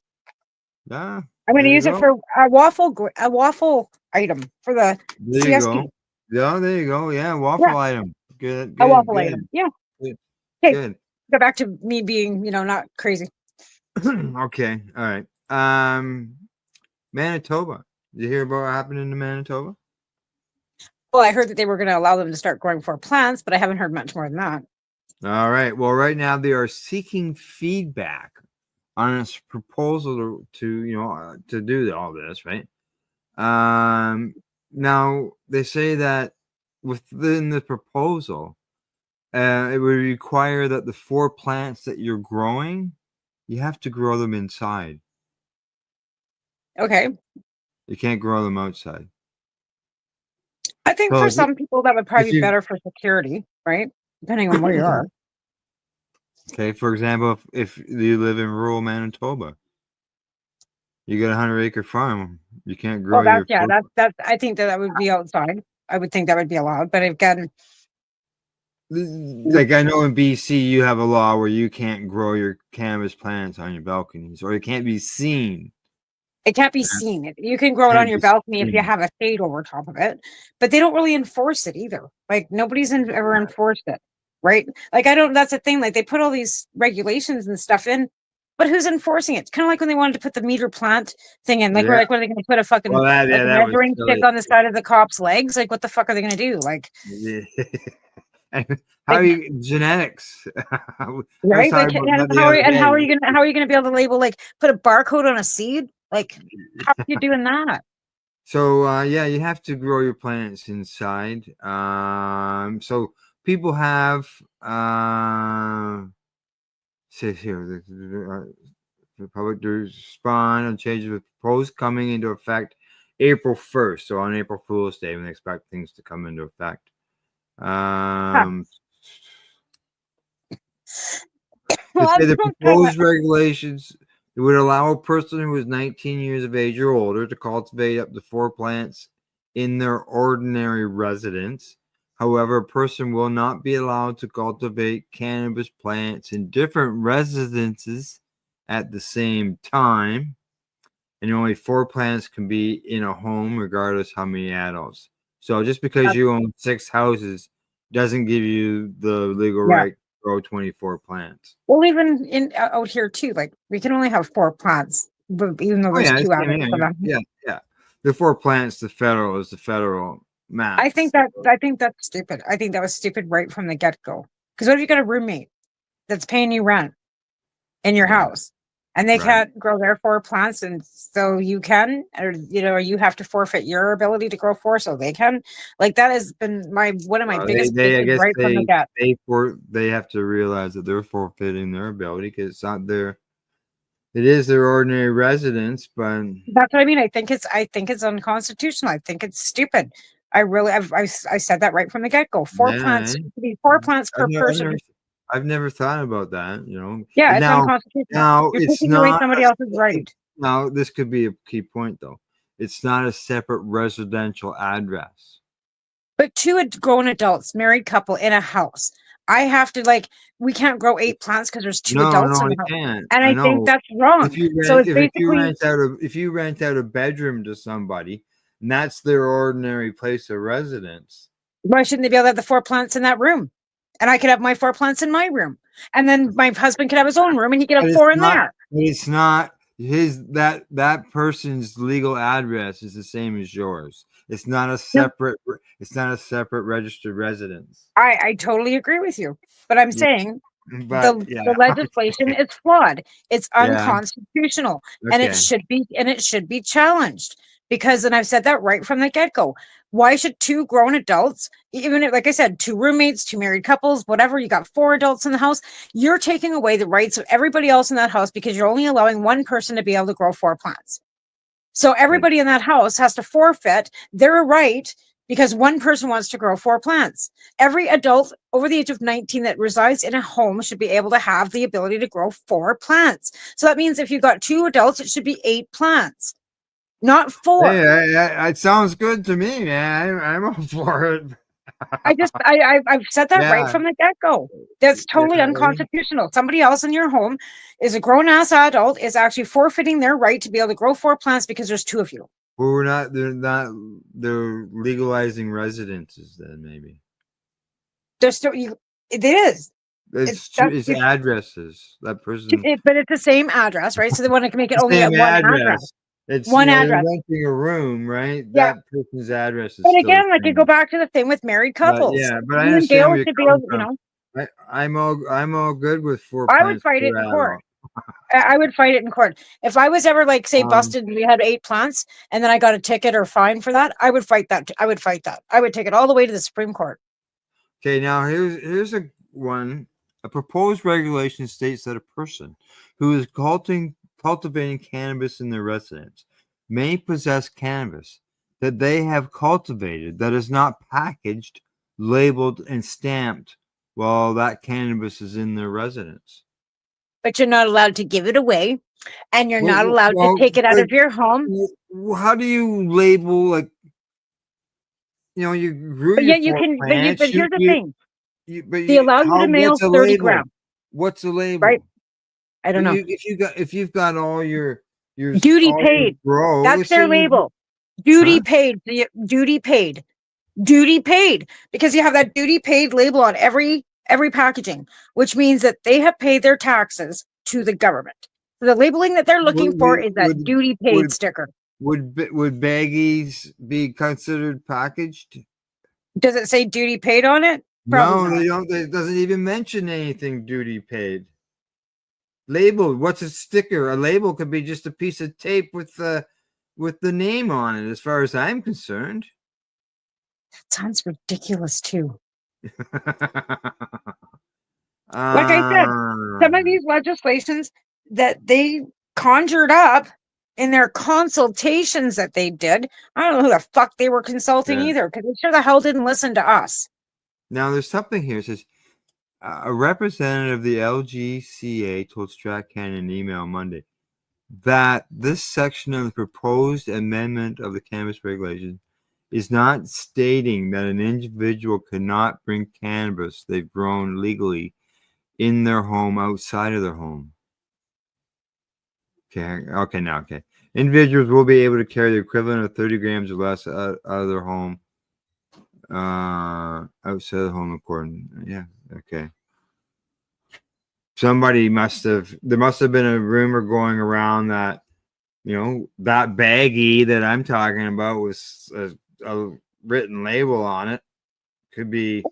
I'm going to use it for a waffle item for the CSP. Yeah, there you go. Yeah, waffle item. Good. A waffle item. Yeah. Good. Okay. Good. Go back to me being, not crazy. Okay. All right. Manitoba. Did you hear about what happened in Manitoba? Well, I heard that they were going to allow them to start growing 4 plants, but I haven't heard much more than that. All right. Well, right now they are seeking feedback on its proposal to do all this, right? Now they say that within the proposal, it would require that the 4 plants that you're growing, you have to grow them inside. Okay. You can't grow them outside. I think for some people that would probably be better for security, right? Depending on where you are. Okay, for example, if you live in rural Manitoba, you got a 100-acre farm, you can't grow Well, that's your yeah, fruit. that's I think that would be outside. I would think that would be allowed, but again, Like I know in BC, you have a law where you can't grow your cannabis plants on your balconies, or it can't be seen. it can't be seen. You can grow it on Can't your be balcony if you seen. have a shade over top of it, but they don't really enforce it either. Like nobody's ever enforced it, right? Like I don't. That's the thing. Like they put all these regulations and stuff in, but who's enforcing it? It's kind of like when they wanted to put the meter plant thing in. Like we're Yeah. like, what are they going to put a fucking Well, like a that was measuring stick silly. on the side of the cop's legs? Like what the fuck are they going to do? Like, Yeah. How like you genetics? I was right? Like talking about and that the other how are day. you gonna be able to label like put a barcode on a seed? Like how are you doing that? So yeah, you have to grow your plants inside. So people have says here the public to respond on changes with proposed coming into effect April 1st. So on April Fool's Day, when they expect things to come into effect. To Well, say that's the what I'm talking about. proposed regulations would allow a person who is 19 years of age or older to cultivate up to 4 plants in their ordinary residence. However, a person will not be allowed to cultivate cannabis plants in different residences at the same time, and only 4 plants can be in a home, regardless how many adults. So just because you own 6 houses doesn't give you the legal Yeah. right to grow 24 plants. Well, even in out here too, like we can only have 4 plants, but even though Oh there's yeah, 2 same adults here. for them. Yeah, yeah. The 4 plants, the federal is the federal I max. think that's stupid. I think that was stupid right from the get go. Because what if you got a roommate that's paying you rent in your Yeah. house, and they Right. can't grow their 4 plants, and so you can, or you have to forfeit your ability to grow 4 so they can. Like that has been one of my biggest I bitches guess right from the get. they have to realize that they're forfeiting their ability because it's not their. It is their ordinary residence, but That's what I mean. I think it's unconstitutional. I think it's stupid. I really, I said that right from the get go. 4 yeah, plants, it should be 4 plants I've per never, person. I've never thought about that. You know, Yeah, and it's unconstitutional. now You're it's taking away not. somebody else's right. Now this could be a key point though. It's not a separate residential address. But 2 grown adults, married couple in a house, I have to we can't grow 8 plants because there's 2 No, adults no, in the I house, can't. and I I think know. that's wrong. So it's basically If you rent out a bedroom to somebody, and that's their ordinary place of residence. why shouldn't they be able to have the 4 plants in that room, and I could have my 4 plants in my room, and then my husband could have his own room, and he could have 4 in there. But it's not his that person's legal address is the same as yours. It's not a separate. It's not a separate registered residence. I totally agree with you, but I'm Yeah, saying but the legislation is flawed. It's yeah. unconstitutional, and Okay. it should be challenged because, and I've said that right from the get go. Why should 2 grown adults, even if, like I said, 2 roommates, 2 married couples, whatever, you got 4 adults in the house, you're taking away the rights of everybody else in that house because you're only allowing one person to be able to grow 4 plants. So everybody in that house has to forfeit their right because one person wants to grow 4 plants. Every adult over the age of 19 that resides in a home should be able to have the ability to grow 4 plants. So that means if you've got 2 adults, it should be 8 plants, not 4. Hey, it sounds good to me, man. I'm all for it. I've said that right Yeah. from the get-go. That's totally unconstitutional. Somebody else in your home is a grown-ass adult is actually forfeiting their right to be able to grow 4 plants because there's 2 of you. Well, they're legalizing residences then maybe. There's still it is. It's addresses. That person. But it's the same address, right? So they want to make it only at Same one address. It's One they're address. renting a room, right? Yeah. That person's address is But still again, the like you same. go back to the thing with married couples. But I You and understand Gail where you're should be coming able, from. I'm all good with 4 I would plants fight it per in court. adult. I would fight it in court. If I was ever say busted and we had 8 plants and then I got a ticket or fine for that, I would fight that. I would fight that. I would take it all the way to the Supreme Court. Okay, now here's a one. A proposed regulation states that a person who is cultivating cannabis in their residence may possess cannabis that they have cultivated that is not packaged, labeled, and stamped well, that cannabis is in their residence. But you're not allowed to give it away, and you're not Well, allowed to well, take it out but of your home. how do you label, like, you grew But your yet you four can. plants, But here's the thing: but they allow you to mail what's a 30 label? grams, What's a label? right? I don't But know. if you've got all your Duty all your paid. grow, That's let's their say label. Duty huh? paid. Duty paid. Duty paid, because you have that duty paid label on every packaging, which means that they have paid their taxes to the government. So the labeling that they're looking for is that duty paid sticker. Would baggies be considered packaged? Does it say duty paid on it? Probably No, not. they don't. It doesn't even mention anything duty paid. Labeled. What's a sticker? A label could be just a piece of tape with the name on it, as far as I'm concerned. That sounds ridiculous too. Uh, Like I said, some of these legislations that they conjured up in their consultations that they did, I don't know who the fuck they were consulting Yeah. either, because they sure the hell didn't listen to us. Now, there's something here. It says a representative of the LGCA told Stratcan in an email Monday that this section of the proposed amendment of the cannabis regulation is not stating that an individual cannot bring cannabis they've grown legally in their home outside of their home. Okay. Individuals will be able to carry the equivalent of 30 grams or less out of their home, outside of the home according. Yeah, okay. There must have been a rumor going around that, that baggie that I'm talking about was a written label on it. Could be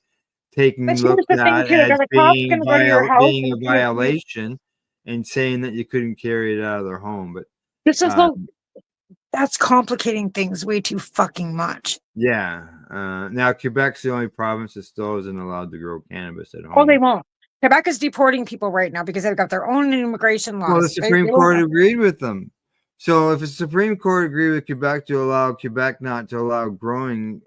looked at as being a violation and saying that you couldn't carry it out of their home. But this is that's complicating things way too fucking much. Yeah. Now Quebec's the only province that still isn't allowed to grow cannabis at home. Oh, they won't. Quebec is deporting people right now because they've got their own immigration laws. Well, the Supreme Court agreed with them. So if the Supreme Court agreed with Quebec to allow Quebec not to allow growing,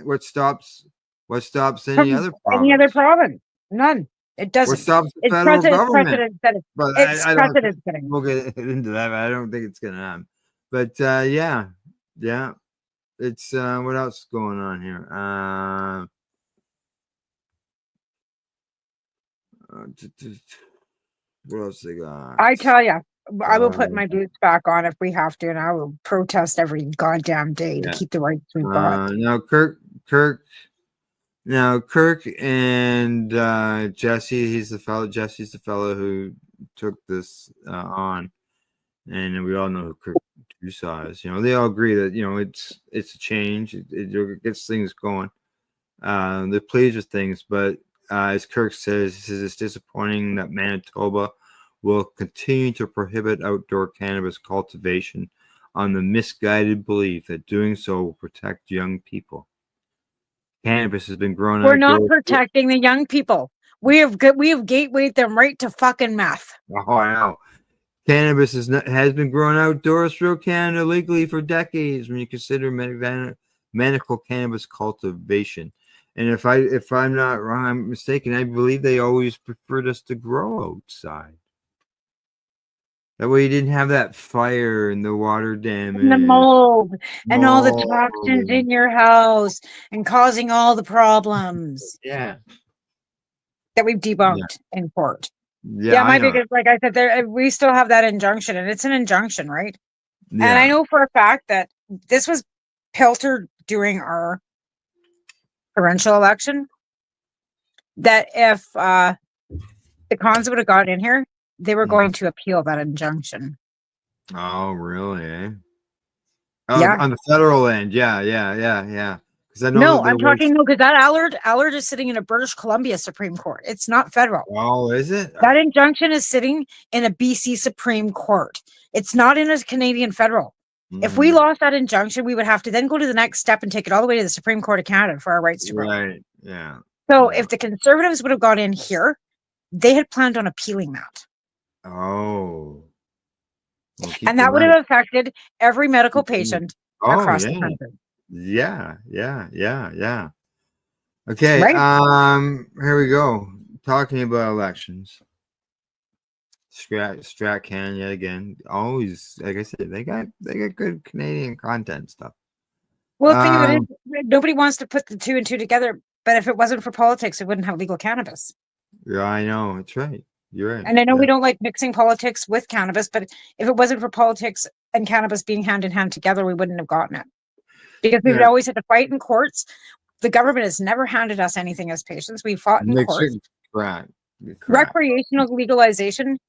what stops any other province? Any other province? None. It doesn't. What stops the it's federal government? Precedent setting. But It's I precedent setting. We'll get into that. But I don't think it's going to happen. But yeah. It's what else is going on here? What else they got? I tell you, I will put my boots back on if we have to, and I will protest every goddamn day to keep the rights we got. Now Kirk and Jesse, Jesse's the fellow who took this on, and we all know who Kirk Tusa is. They all agree that it's a change. It gets things going. They're pleased with things, but as Kirk says, he says it's disappointing that Manitoba will continue to prohibit outdoor cannabis cultivation on the misguided belief that doing so will protect young people. Cannabis has been grown. We're not protecting the young people. We have gatewayed them right to fucking meth. Oh, I know. Cannabis has been grown outdoors throughout Canada legally for decades when you consider medical cannabis cultivation. And if I'm not wrong, I'm mistaken, I believe they always preferred us to grow outside. That way you didn't have that fire and the water damage. And the mold and all the toxins in your house and causing all the problems. Yeah. That we've debunked in court. Yeah, my biggest, like I said, we still have that injunction, and it's an injunction, right? Yeah. And I know for a fact that this was filtered during our provincial election, that if the cons would have got in here, they were going to appeal that injunction. Oh, really? Oh, yeah. On the federal end, yeah. Because I know I'm talking because that Allard is sitting in a British Columbia Supreme Court. It's not federal. Oh, is it? That injunction is sitting in a BC Supreme Court. It's not in a Canadian federal. If we lost that injunction, we would have to then go to the next step and take it all the way to the Supreme Court of Canada for our rights to grow. Right. Yeah. So if the Conservatives would have got in here, they had planned on appealing that. Oh. And that would have affected every medical patient across the country. Yeah. Okay. Right. Here we go. Talking about elections. Strat Can yet again. Always, like I said, they got good Canadian content stuff. Well, the thing of it is, nobody wants to put the two and two together. But if it wasn't for politics, it wouldn't have legal cannabis. Yeah, I know. That's right. You're right. And I know we Yeah. don't like mixing politics with cannabis, but if it wasn't for politics and cannabis being hand in hand together, we wouldn't have gotten it. Because we would Yeah. always had to fight in courts. The government has never handed us anything as patients. We fought in court. Correct. Recreational legalization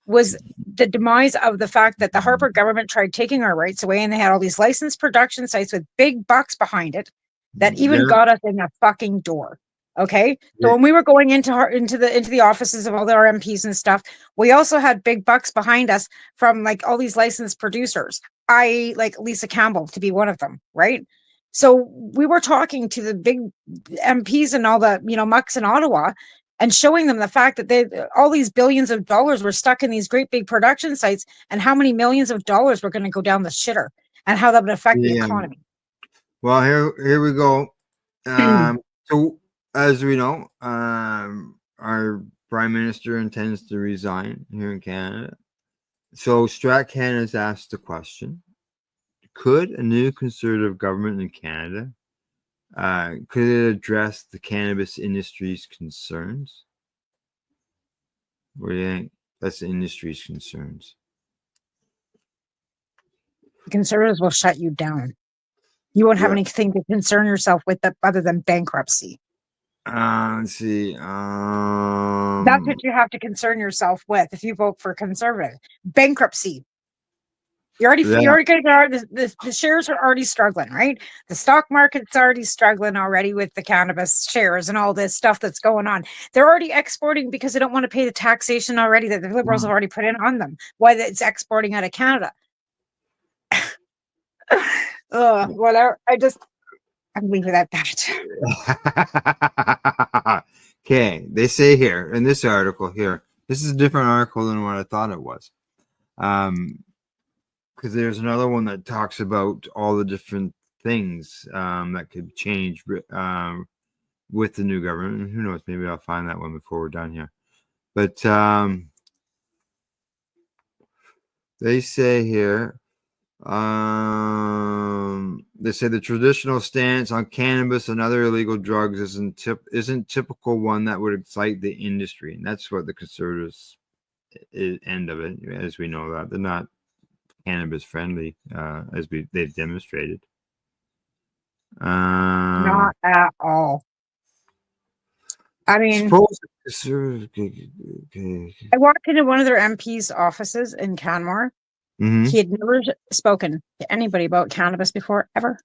was the demise of the fact that the Harper government tried taking our rights away, and they had all these licensed production sites with big bucks behind it that even Yeah. got us in the fucking door. Okay, so Yeah. when we were going into the offices of all our MPs and stuff, we also had big bucks behind us from like all these licensed producers. I like Lisa Campbell to be one of them, right? So we were talking to the big MPs and all the mucks in Ottawa, and showing them the fact that all these billions of dollars were stuck in these great big production sites, and how many millions of dollars were going to go down the shitter, and how that would affect the economy. Well, here we go. So as we know, our prime minister intends to resign here in Canada. So Strat Can has asked the question: could a new Conservative government in Canada could it address the cannabis industry's concerns? What do you think? That's the industry's concerns. The Conservatives will shut you down. You won't have Yeah. anything to concern yourself with other than bankruptcy. Let's see. That's what you have to concern yourself with if you vote for Conservative. Bankruptcy. You're already getting the shares are already struggling, right? The stock market's already struggling already with the cannabis shares and all this stuff that's going on. They're already exporting because they don't want to pay the taxation already that the Liberals have already put in on them. Why it's exporting out of Canada. Whatever. I'm leaving it at that. Okay, they say here in this article here, this is a different article than what I thought it was. Because there's another one that talks about all the different things that could change with the new government. And who knows? Maybe I'll find that one before we're done here. But they say here, they say the traditional stance on cannabis and other illegal drugs isn't typical one that would excite the industry, and that's what the Conservatives end of it. As we know that they're not cannabis friendly, as they've demonstrated. Not at all. I mean, I walked into one of their MP's offices in Canmore. Mm-hmm. He had never spoken to anybody about cannabis before, ever.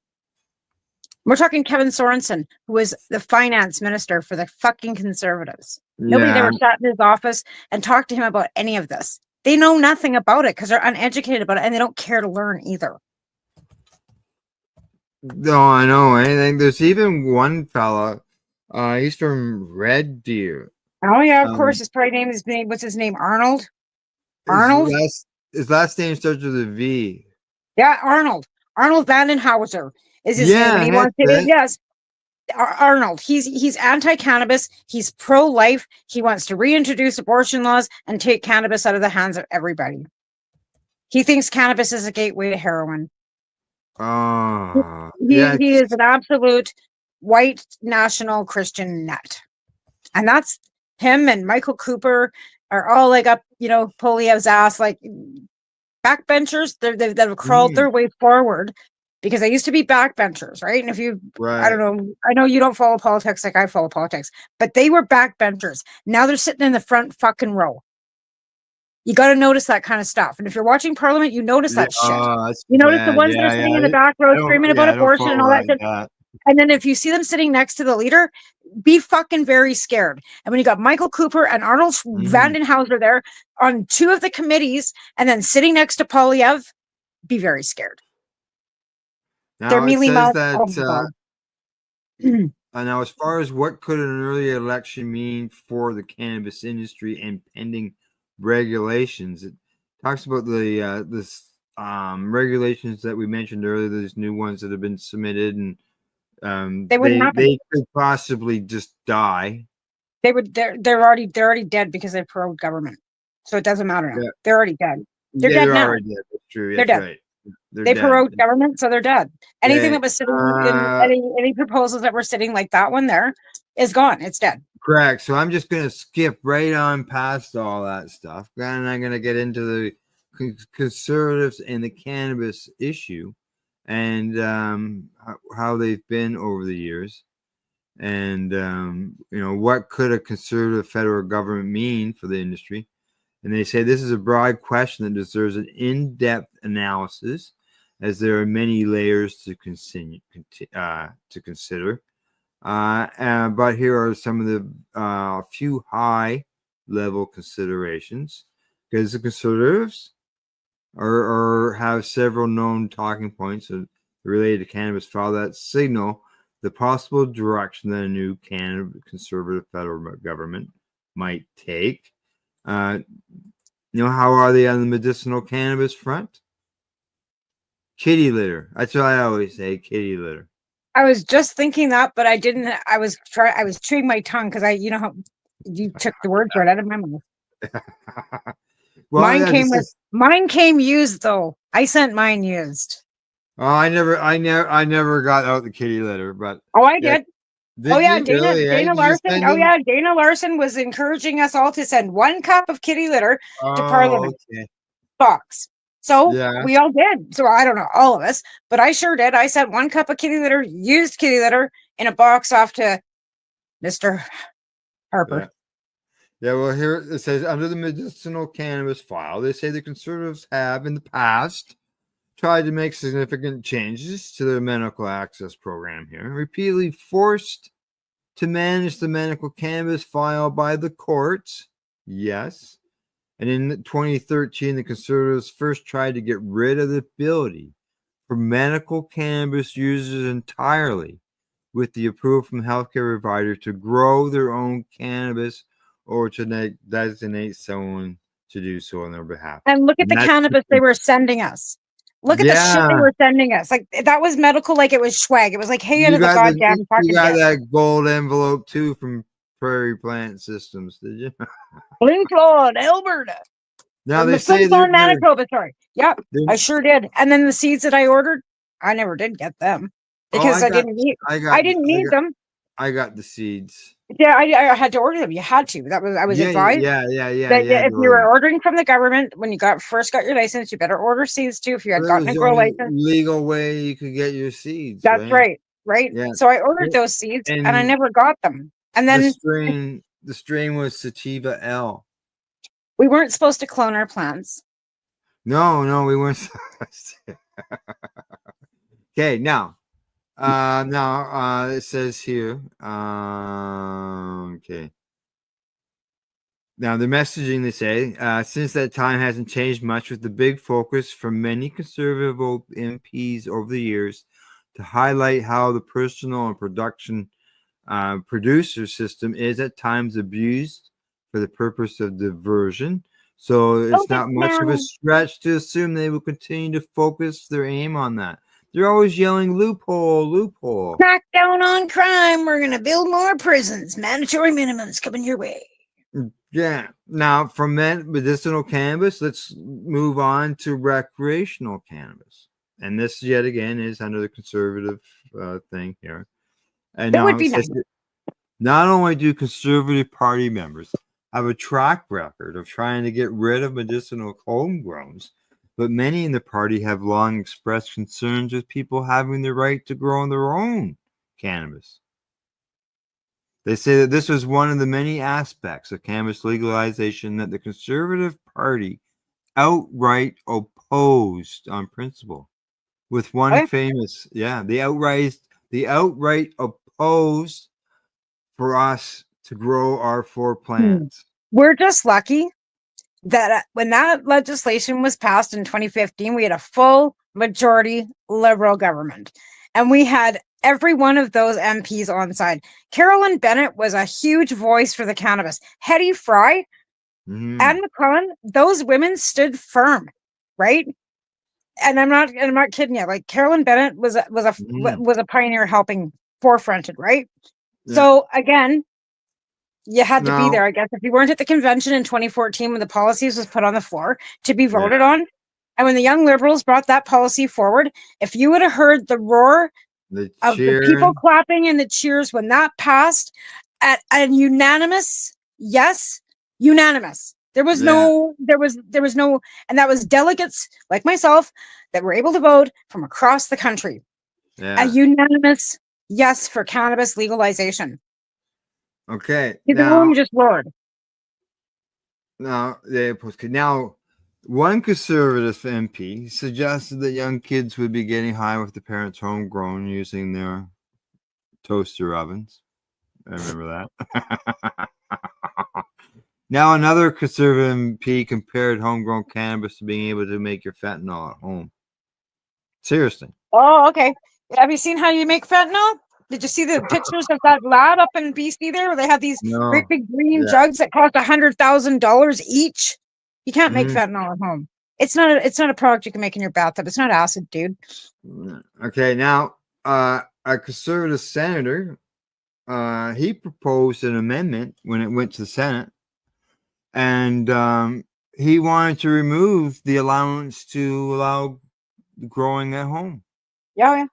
We're talking Kevin Sorensen, who was the finance minister for the fucking Conservatives. Nobody ever sat in his office and talked to him about any of this. They know nothing about it because they're uneducated about it, and they don't care to learn either. No, I know. I think there's even one fella. He's from Red Deer. Oh yeah, of course. His name. What's his name? Arnold. Arnold. His last name starts with a V. Yeah, Arnold. Arnold Vandenhauser is his name. And he wants to. Yes, Arnold. He's anti-cannabis. He's pro-life. He wants to reintroduce abortion laws and take cannabis out of the hands of everybody. He thinks cannabis is a gateway to heroin. He is an absolute white national Christian nut. And that's him and Michael Cooper are all like up, Poilievre's ass, like backbenchers. They've crawled their way forward because they used to be backbenchers, right? And if you, I don't know, I know you don't follow politics like I follow politics, but they were backbenchers. Now they're sitting in the front fucking row. You got to notice that kind of stuff. And if you're watching Parliament, you notice that shit. You notice the ones that are sitting in the back row screaming about abortion and all that shit. And then if you see them sitting next to the leader, be fucking very scared. And when you got Michael Cooper and Arnold Vandenhauser there on two of the committees and then sitting next to Poilievre, be very scared. Now it says that now, as far as what could an early election mean for the cannabis industry and pending regulations, it talks about the regulations that we mentioned earlier, these new ones that have been submitted, and They wouldn't happen. They could possibly just die. They're already dead because they're pro government. So it doesn't matter now. Yeah. They're already dead. They're Yeah, dead they're now. already dead. That's true. They're That's dead. right. They're They dead. prorogued government, so they're dead. Anything Yeah, that was sitting in any proposals that were sitting like that one there is gone. It's dead. correct. So I'm just going to skip right on past all that stuff, and I'm going to get into the conservatives and the cannabis issue, and how they've been over the years, and what could a conservative federal government mean for the industry. And they say this is a broad question that deserves an in-depth analysis, as there are many layers to consider. But here are some of the few high-level considerations, because the conservatives have several known talking points related to cannabis file that signal the possible direction that a new conservative federal government might take. How are they on the medicinal cannabis front? Kitty litter. That's what I always say, kitty litter. I was just thinking that, but I didn't. I was chewing my tongue because how you took the words right out of my mouth. Well, mine came used though. I sent mine used. Oh, I never got out the kitty litter, but I did. Dana Really, Larson. Dana Larson was encouraging us all to send 1 cup of kitty litter to Parliament box. So we all did. So I don't know, all of us, but I sure did. I sent 1 cup of kitty litter, used kitty litter, in a box off to Mr. Harper. Yeah, well, here it says under the medicinal cannabis file, they say the conservatives have in the past tried to make significant changes to their medical access program here, repeatedly forced to manage the medical cannabis file by the courts. Yes. And in 2013, the conservatives first tried to get rid of the ability for medical cannabis users entirely, with the approval from healthcare providers to grow their own cannabis or to designate someone to do so on their behalf. And look at the cannabis they were sending us. Look at the shit they were sending us. Like, that was medical, like it was swag. It was like, hey, into the goddamn fucking You got that gold envelope too from Prairie Plant Systems, did you? Lincoln, Alberta. Now they say they're Manitoba, sorry. Yep, I sure did. And then the seeds that I ordered, I never did get them because I didn't need them. I got the seeds. Yeah, I had to order them. You had to. I was advised. Yeah. If you were ordering from the government when you first got your license, you better order seeds too. If you had gotten a grow license, legal way you could get your seeds. That's right. Yeah. So I ordered those seeds and I never got them. And then the strain was Sativa L. We weren't supposed to clone our plants. No, we weren't supposed to. Okay, now it says here. Okay. Now the messaging, they say, since that time hasn't changed much, with the big focus from many conservative MPs over the years to highlight how the personal and producer system is at times abused for the purpose of diversion. So it's not much of a stretch to assume they will continue to focus their aim on that. They're always yelling loophole, loophole. Crack down on crime. We're going to build more prisons. Mandatory minimums coming your way. Yeah. Now, from medicinal cannabis, let's move on to recreational cannabis. And this, yet again, is under the conservative thing here. And now would be nice. Not only do conservative party members have a track record of trying to get rid of medicinal homegrowns, but many in the party have long expressed concerns with people having the right to grow their own cannabis. They say that this was one of the many aspects of cannabis legalization that the Conservative Party outright opposed on principle. With one famous, they outright opposed for us to grow our 4 plants. We're just lucky that when that legislation was passed in 2015, we had a full majority liberal government, and we had every one of those MPs on side. Carolyn Bennett was a huge voice for the cannabis. Hetty Fry and McConnell, those women stood firm, right? And I'm not kidding you. Like, Carolyn Bennett was a pioneer helping forefronted, right? Yeah. So again, you had to be Now- there, I guess. If you weren't at the convention in 2014 when the policies was put on the floor to be voted on, and when the Young Liberals brought that policy forward, if you would have heard the roar The of the people cheering. clapping and the cheers when that passed at a unanimous yes, unanimous. There was no, and that was delegates like myself that were able to vote from across the country. Yeah. A unanimous yes for cannabis legalization. Okay. The room just roared. Now, one conservative MP suggested that young kids would be getting high with their parents' homegrown using their toaster ovens. I remember that. Now, another conservative MP compared homegrown cannabis to being able to make your fentanyl at home. Seriously. Oh, okay. Have you seen how you make fentanyl? Did you see the pictures of that lab up in BC there where they have these great big green jugs that cost $100,000 each? You can't make fentanyl at home. It's not a product you can make in your bathtub. It's not acid, dude. Okay, now a conservative senator, he proposed an amendment when it went to the Senate, and he wanted to remove the allowance to allow growing at home. Yeah.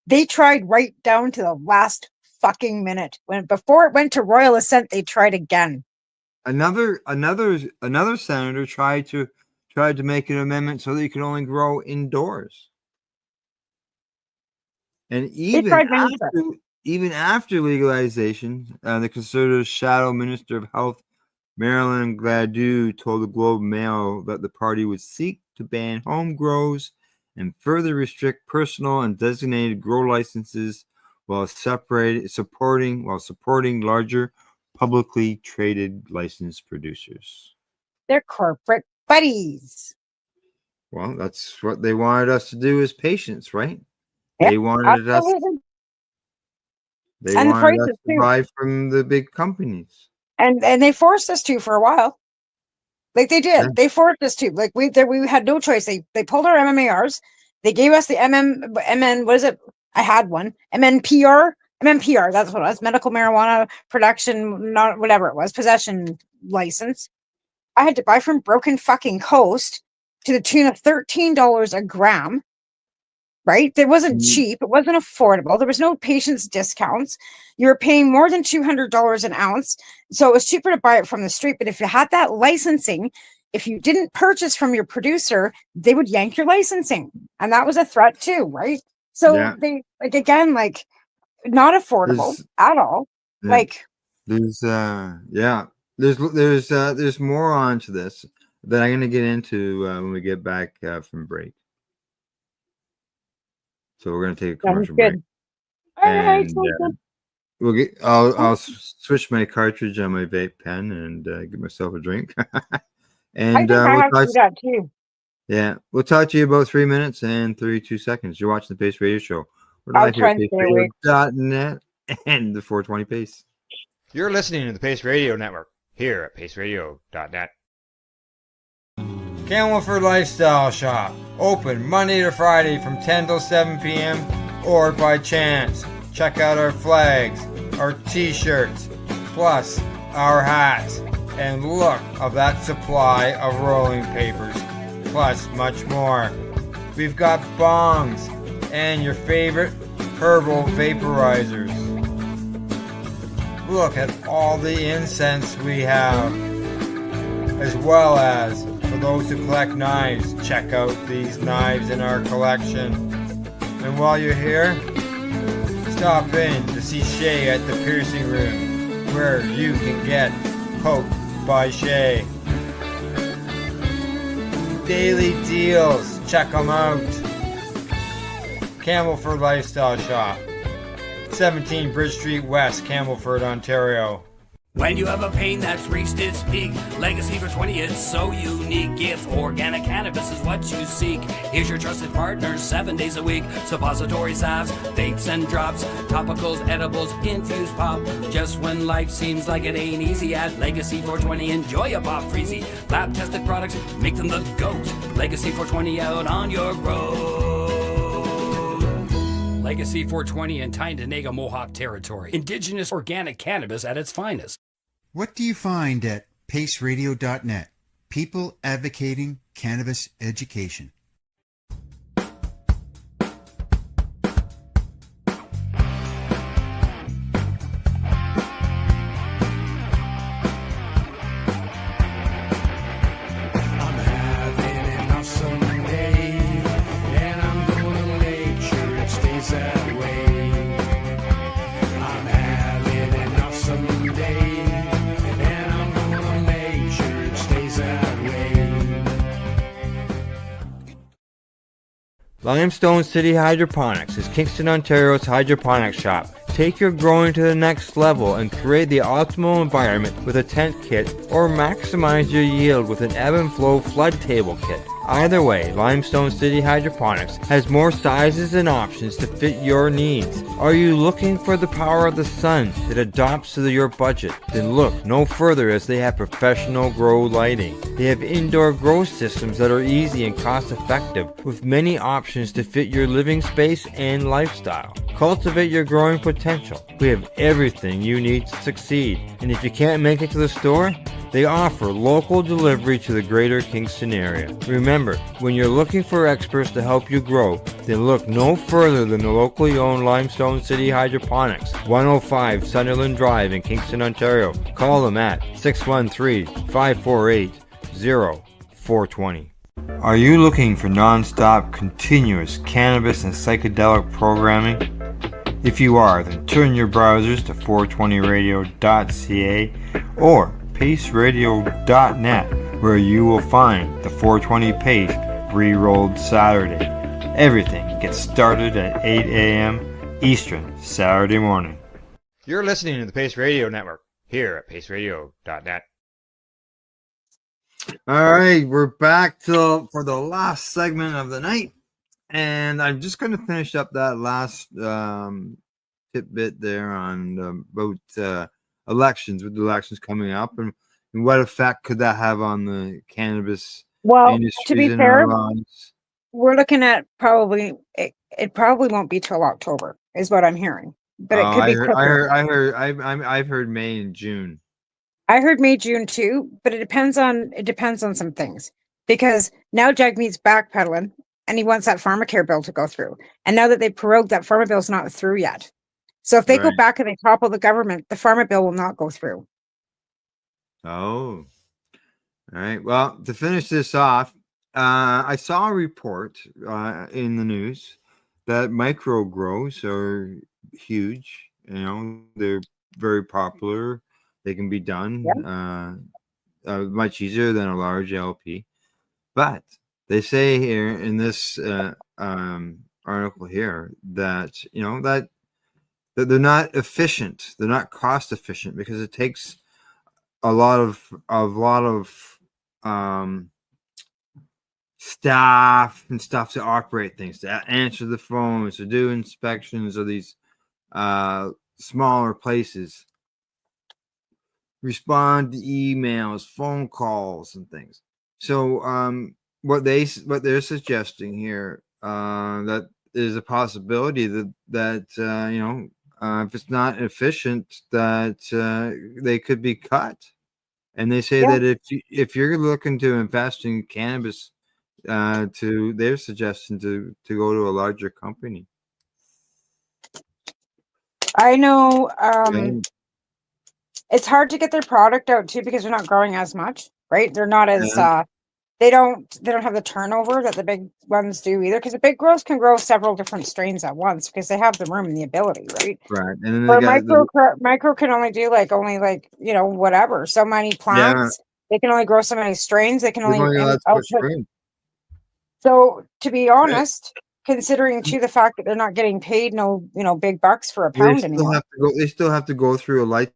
They tried right down to the last fucking minute. Before it went to royal assent, they tried again. Another senator tried to make an amendment so that you could only grow indoors. And even after legalization, the conservative shadow minister of health, Marilyn Gladue, told the Globe and Mail that the party would seek to ban home grows and further restrict personal and designated grow licenses while supporting larger publicly traded licensed producers. They're corporate buddies. Well, that's what they wanted us to do as patients, right? Yeah, they wanted absolutely. us. They And the wanted us prices to too. buy from the big companies. And they forced us to for a while. Like they did. Yeah. They forced us to. Like we had no choice. They pulled our MMARs. They gave us the MN, what is it? I had one. MMPR, that's what it was. Medical marijuana production, not whatever it was, possession license. I had to buy from Broken fucking Coast to the tune of $13 a gram. Right? It wasn't cheap. It wasn't affordable. There was no patient's discounts. You were paying more than $200 an ounce. So it was cheaper to buy it from the street. But if you had that licensing, if you didn't purchase from your producer, they would yank your licensing. And that was a threat too, right? So they, again, not affordable at all. Yeah. There's more on to this that I'm going to get into when we get back from break. So we're going to take a commercial break. And I'll switch my cartridge on my vape pen and get myself a drink. And I think I have to do that too. Yeah, we'll talk to you about 3 minutes and 32 seconds. You're watching the Pace Radio Show. We're live here at paceradio.net and the 420 Pace. You're listening to the Pace Radio Network here at paceradio.net. Camelford Lifestyle Shop, open Monday to Friday from 10 till 7 p.m. or by chance. Check out our flags, our t-shirts, plus our hats, and look of that supply of rolling papers, plus much more. We've got bongs and your favorite herbal vaporizers. Look at all the incense we have, as well as for those who collect knives, check out these knives in our collection. And while you're here, stop in to see Shay at the Piercing Room, where you can get poked by Shay. Daily deals, check them out. Camelford Lifestyle Shop, 17 Bridge Street West, Camelford, Ontario. When you have a pain that's reached its peak, legacy for 20, it's so unique. If organic cannabis is what you seek, here's your trusted partner 7 days a week. Suppository salves, vapes and drops, topicals, edibles, infused pop. Just when life seems like it ain't easy, at Legacy 420 enjoy a pop freezy. Lab tested products make them the GOAT. Legacy 420 out on your road. Legacy 420 in Tyendinaga Mohawk territory. Indigenous organic cannabis at its finest. What do you find at paceradio.net? People advocating cannabis education. Limestone City Hydroponics is Kingston, Ontario's hydroponics shop. Take your growing to the next level and create the optimal environment with a tent kit, or maximize your yield with an ebb and flow flood table kit. Either way, Limestone City Hydroponics has more sizes and options to fit your needs. Are you looking for the power of the sun that adapts to your budget? Then look no further, as they have professional grow lighting. They have indoor grow systems that are easy and cost effective, with many options to fit your living space and lifestyle. Cultivate your growing potential. We have everything you need to succeed. And if you can't make it to the store, they offer local delivery to the greater Kingston area. Remember, when you're looking for experts to help you grow, then look no further than the locally owned Limestone City Hydroponics, 105 Sunderland Drive in Kingston, Ontario. Call them at 613-548-0420. Are you looking for non-stop, continuous cannabis and psychedelic programming? If you are, then turn your browsers to 420radio.ca or paceradio.net, where you will find the 420 Pace re-rolled Saturday. Everything gets started at 8 a.m. Eastern Saturday morning. You're listening to the Pace Radio Network here at paceradio.net. All right, we're back for the last segment of the night, and I'm just going to finish up that last tidbit there on about elections, with the elections coming up, and what effect could that have on the cannabis industry? To be fair, we're looking at it probably won't be till October, is what I'm hearing. But it could be quicker. I've heard May and June. I heard May, June too, but it depends on some things, because now Jagmeet's backpedaling and he wants that pharmacare bill to go through. And now that they prorogued, that pharma bill's not through yet. So if they go back and they topple the government, the pharma bill will not go through. Oh, all right. Well, to finish this off, I saw a report in the news that micro grows are huge. You know, they're very popular. They can be done much easier than a large LP. But they say here in this article here that, you know, that they're not efficient. They're not cost efficient, because it takes a lot of staff and stuff to operate things, to answer the phones, to do inspections of these smaller places, respond to emails, phone calls, and things. So what they're suggesting here, that is a possibility that you know, if it's not efficient, that they could be cut. And they say that if you're looking to invest in cannabis, they're suggesting to go to a larger company. I know it's hard to get their product out too, because they're not growing as much, right? They're not as they don't have the turnover that the big ones do either, because the big grows can grow several different strains at once because they have the room and the ability, right? Right. And then or micro can only do only you know, whatever, so many plants. They can only grow so many strains. They can only output. So to be honest, considering too the fact that they're not getting paid big bucks for a pound anymore. They still have to go through a light.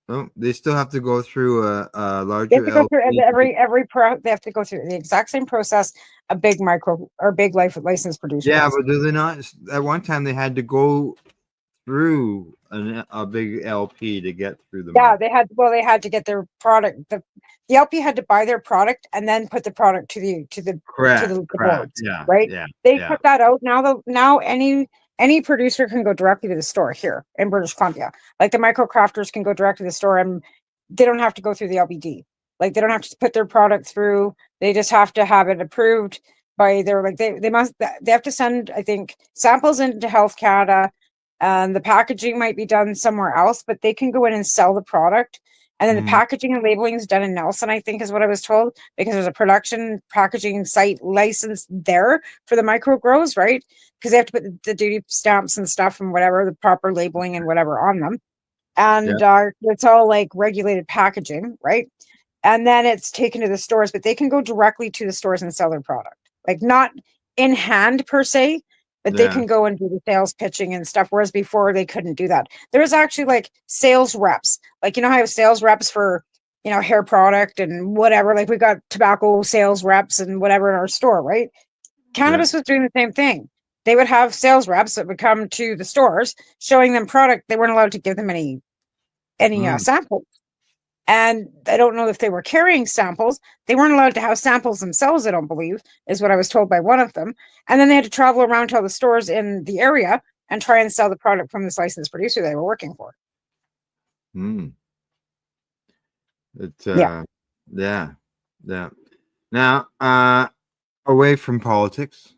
No, they still have to go through a larger. They have to go through they have to go through the exact same process a big micro or big license producer. Yeah, but do they not? At one time, they had to go through a big LP to get through the Yeah, market. they had to get their product. The LP had to buy their product and then put the product to the Correct. boards, Yeah, right? yeah, They yeah. put that out now. Any producer can go directly to the store here in British Columbia. Like the micro crafters can go direct to the store, and they don't have to go through the LBD. Like they don't have to put their product through. They just have to have it approved by their they have to send, I think, samples into Health Canada, and the packaging might be done somewhere else, but they can go in and sell the product. And then the packaging and labeling is done in Nelson, I think is what I was told, because there's a production packaging site license there for the micro grows, right? Because they have to put the duty stamps and stuff and whatever, the proper labeling and whatever on them. And it's all like regulated packaging, right? And then it's taken to the stores, but they can go directly to the stores and sell their product. Like not in hand per se, but they can go and do the sales pitching and stuff. Whereas before they couldn't do that. There was actually like sales reps, like, you know, how I have sales reps for, you know, hair product and whatever. Like we got tobacco sales reps and whatever in our store, right? Cannabis was doing the same thing. They would have sales reps that would come to the stores showing them product. They weren't allowed to give them any samples. And I don't know if they were carrying samples. They weren't allowed to have samples themselves, I don't believe, is what I was told by one of them. And then they had to travel around to all the stores in the area and try and sell the product from this licensed producer they were working for. Yeah. Now, away from politics,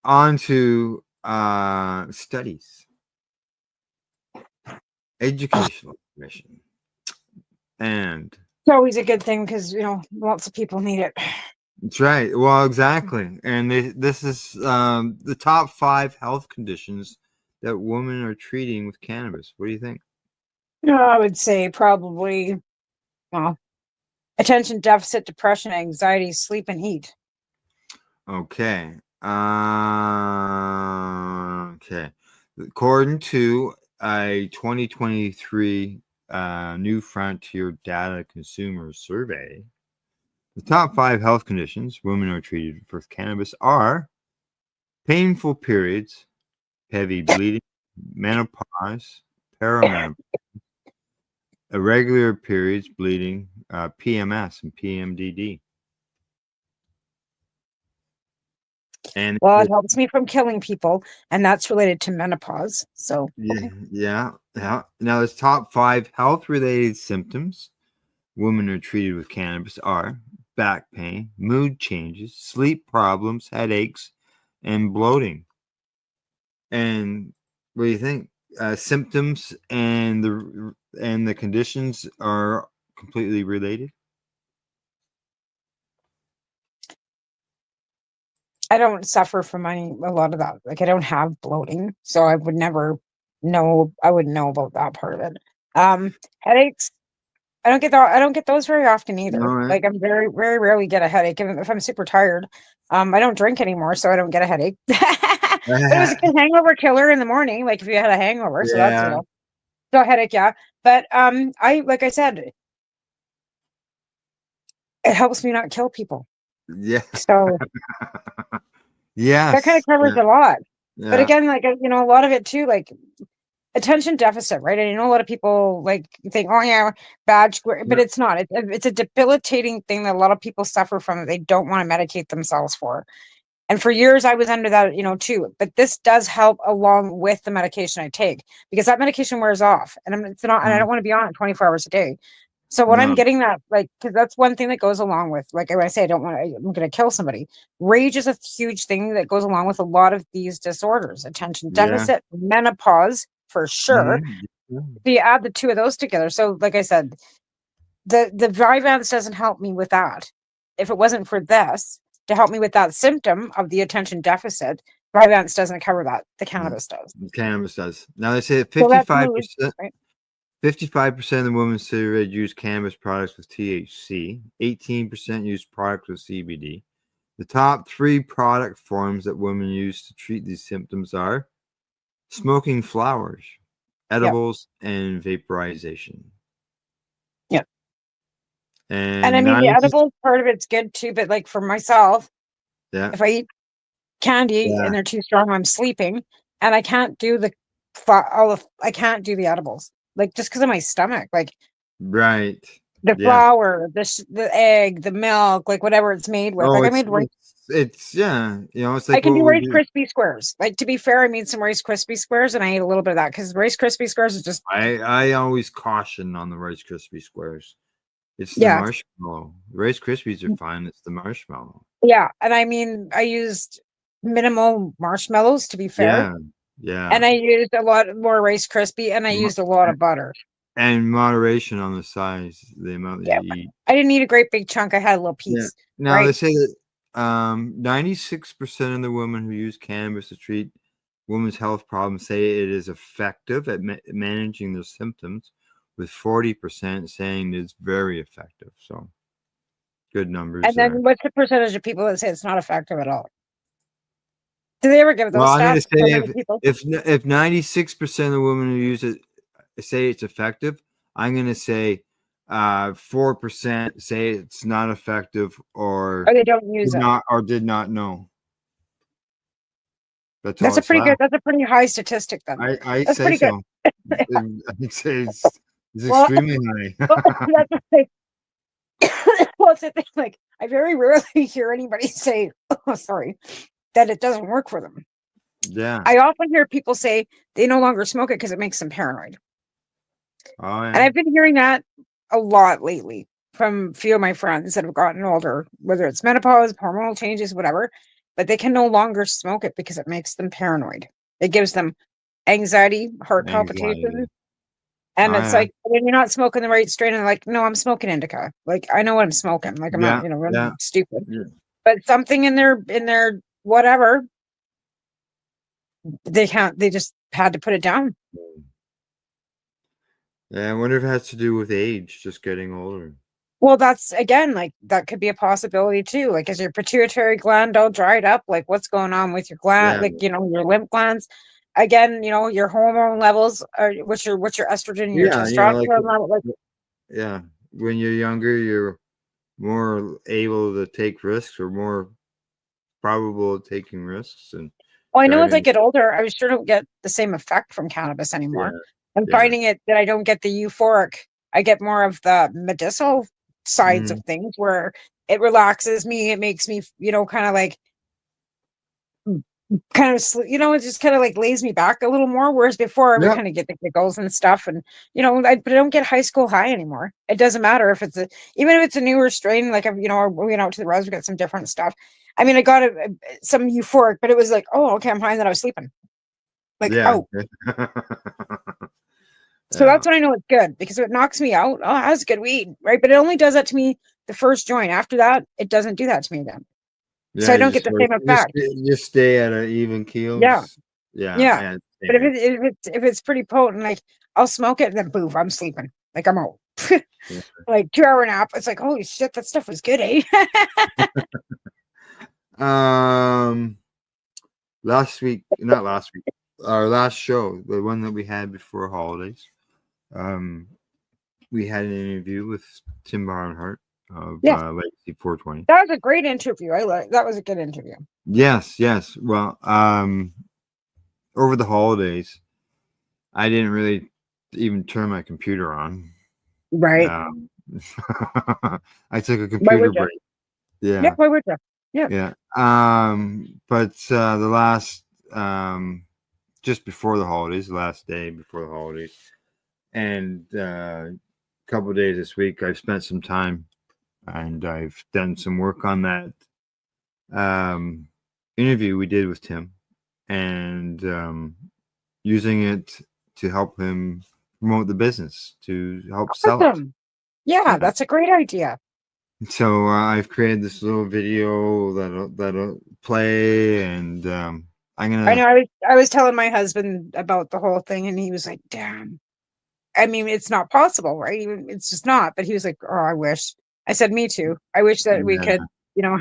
on to studies. Educational information. And it's always a good thing because, you know, lots of people need it. that's right. Well, exactly. And this is the top 5 health conditions that women are treating with cannabis. What do you think? No, I would say probably, well, attention deficit, depression, anxiety, sleep, and eat. Okay. Okay. According to a 2023 New Frontier Data Consumer Survey, the top 5 health conditions women are treated with cannabis are painful periods, heavy bleeding, menopause, perimenopause, irregular periods, bleeding, PMS, and PMDD. And well, it helps me from killing people, and that's related to menopause. So yeah. Now, there's top 5 health-related symptoms women are treated with cannabis are back pain, mood changes, sleep problems, headaches, and bloating. And what do you think? Symptoms and the conditions are completely related? I don't suffer from a lot of that. Like I don't have bloating, so I would never know. I wouldn't know about that part of it. Headaches. I don't get that. I don't get those very often either. All right. Like I'm very, very rarely get a headache. Even if I'm super tired, I don't drink anymore, so I don't get a headache. But it was a good hangover killer in the morning. Like if you had a hangover, so that's, you know, still a headache, yeah. But like I said, it helps me not kill people. Yeah. So yes, that kind of covers a lot. But Yeah. again, like, you know, a lot of it too, like attention deficit, right? And you know, a lot of people like think, oh yeah, badge, but it's not. It's a debilitating thing that a lot of people suffer from that they don't want to medicate themselves for. And for years, I was under that, you know, too. But this does help along with the medication I take, because that medication wears off, and it's not, and I don't want to be on it 24 hours a day. So when I'm getting that, like, because that's one thing that goes along with, like when I say I don't want to, I'm going to kill somebody. Rage is a huge thing that goes along with a lot of these disorders. Attention deficit, menopause, for sure. So you add the 2 of those together. So, like I said, the Vyvanse doesn't help me with that. If it wasn't for this to help me with that symptom of the attention deficit, Vyvanse doesn't cover that. The cannabis does. Cannabis does. Now they say that So that's 55%. right? 55% of the women surveyed use cannabis products with THC. 18% use products with CBD. The top 3 product forms that women use to treat these symptoms are smoking flowers, edibles, and vaporization. Yeah. And I mean, the edibles part of it's good too, but like for myself, if I eat candy and they're too strong, I'm sleeping. and I can't do I can't do the edibles, like just because of my stomach, like Right. the Yeah. flour, the egg, the milk, like whatever it's made with. Oh, Like I it's made rice. it's yeah. It's I like can what do we Rice do. Krispie squares. Like to be fair, I made some Rice Krispie squares and I ate a little bit of that because Rice Krispie squares is just I always caution on the Rice Krispie squares. It's the yeah. marshmallow. Rice Krispies are fine. It's the marshmallow. Yeah, and I mean, I used minimal marshmallows to be fair, Yeah. Yeah. and I used a lot more Rice Krispie, and I used a lot of butter. And moderation on the size, the amount that Yeah, you eat. I didn't eat a great big chunk. I had a little Yeah. piece. Now they Right? say that 96% of the women who use cannabis to treat women's health problems say it is effective at managing their symptoms, with 40% saying it's very effective. So good numbers And there. then what's the percentage of people that say it's not effective at all? Do they ever give Well, those I'm going to stats? How say many people? if 96% of women who use it say it's effective, I'm going to say 4% say it's not effective or Or they don't use it. did not know. That's all That's a it's pretty good. left. That's a pretty high statistic. Then I that's say pretty good. so. I'd say it's Well, extremely high. that's the thing. Well, it's the thing. Like I very rarely hear anybody say, "Oh, sorry," that it doesn't work for them. Yeah. I often hear people say they no longer smoke it because it makes them paranoid. Oh, And yeah. I've been hearing that a lot lately from a few of my friends that have gotten older, whether it's menopause, hormonal changes, whatever, but they can no longer smoke it because it makes them paranoid. It gives them anxiety, heart palpitations. Anxiety. And Oh, it's yeah. like when you're not smoking the right strain, and like, no, I'm smoking indica. Like I know what I'm smoking. Like I'm not, Yeah. I'm Yeah. not stupid. Yeah. But something in their whatever, they just had to put it down. Yeah. I wonder if it has to do with age, just getting older. Well, that's again, like that could be a possibility too. Like, is your pituitary gland all dried up? Like, what's going on with your gland? Yeah. Like, your lymph glands. Again, your hormone levels are what's your estrogen, your Yeah. Like testosterone level. Like, yeah. When you're younger, you're more able to take risks or more probable of taking risks and well, I know as I driving. get older, I sure don't get the same effect from cannabis Yeah. anymore. I'm Yeah. finding it that I don't get the euphoric. I get more of the medicinal sides of things where it relaxes me. It makes me, kind of like it just kind of like lays me back a little more. Whereas before I would Yep. kind of get the giggles and stuff, and but I don't get high school high anymore. It doesn't matter if even if it's a newer strain. Like we went out to the res, we got some different stuff. I mean, I got some euphoric, but it was like, oh, okay, I'm fine. That I was sleeping. Like, Yeah. oh, so that's when I know it's good because if it knocks me out, oh, that's good weed, right? But it only does that to me the first joint. After that, it doesn't do that to me again. So Yeah, I don't get the same effect. you stay at an even keel. Yeah. Yeah. Yeah. But if it's pretty potent, like I'll smoke it and then boom, I'm sleeping. Like I'm out. Like 2-hour nap. It's like, holy shit, that stuff was good, eh? Not last week, our last show, the one that we had before holidays. We had an interview with Tim Barnhart of Legacy 420. That was a great interview. That was a good interview. Yes. Well, over the holidays, I didn't really even turn my computer on. Right. I took a computer break. Yeah. Yeah, why would you? Yeah. Yeah. But the last just before the holidays, the last day before the holidays, and a couple of days this week, I've spent some time and I've done some work on that interview we did with Tim, and using it to help him promote the business, to help sell it. Yeah, that's a great idea. So I've created this little video that'll play, and I'm gonna. I know. I was telling my husband about the whole thing, and he was like, "Damn, I mean, it's not possible, right? It's just not." But he was like, "Oh, I wish." I said, "Me too. I wish that we could,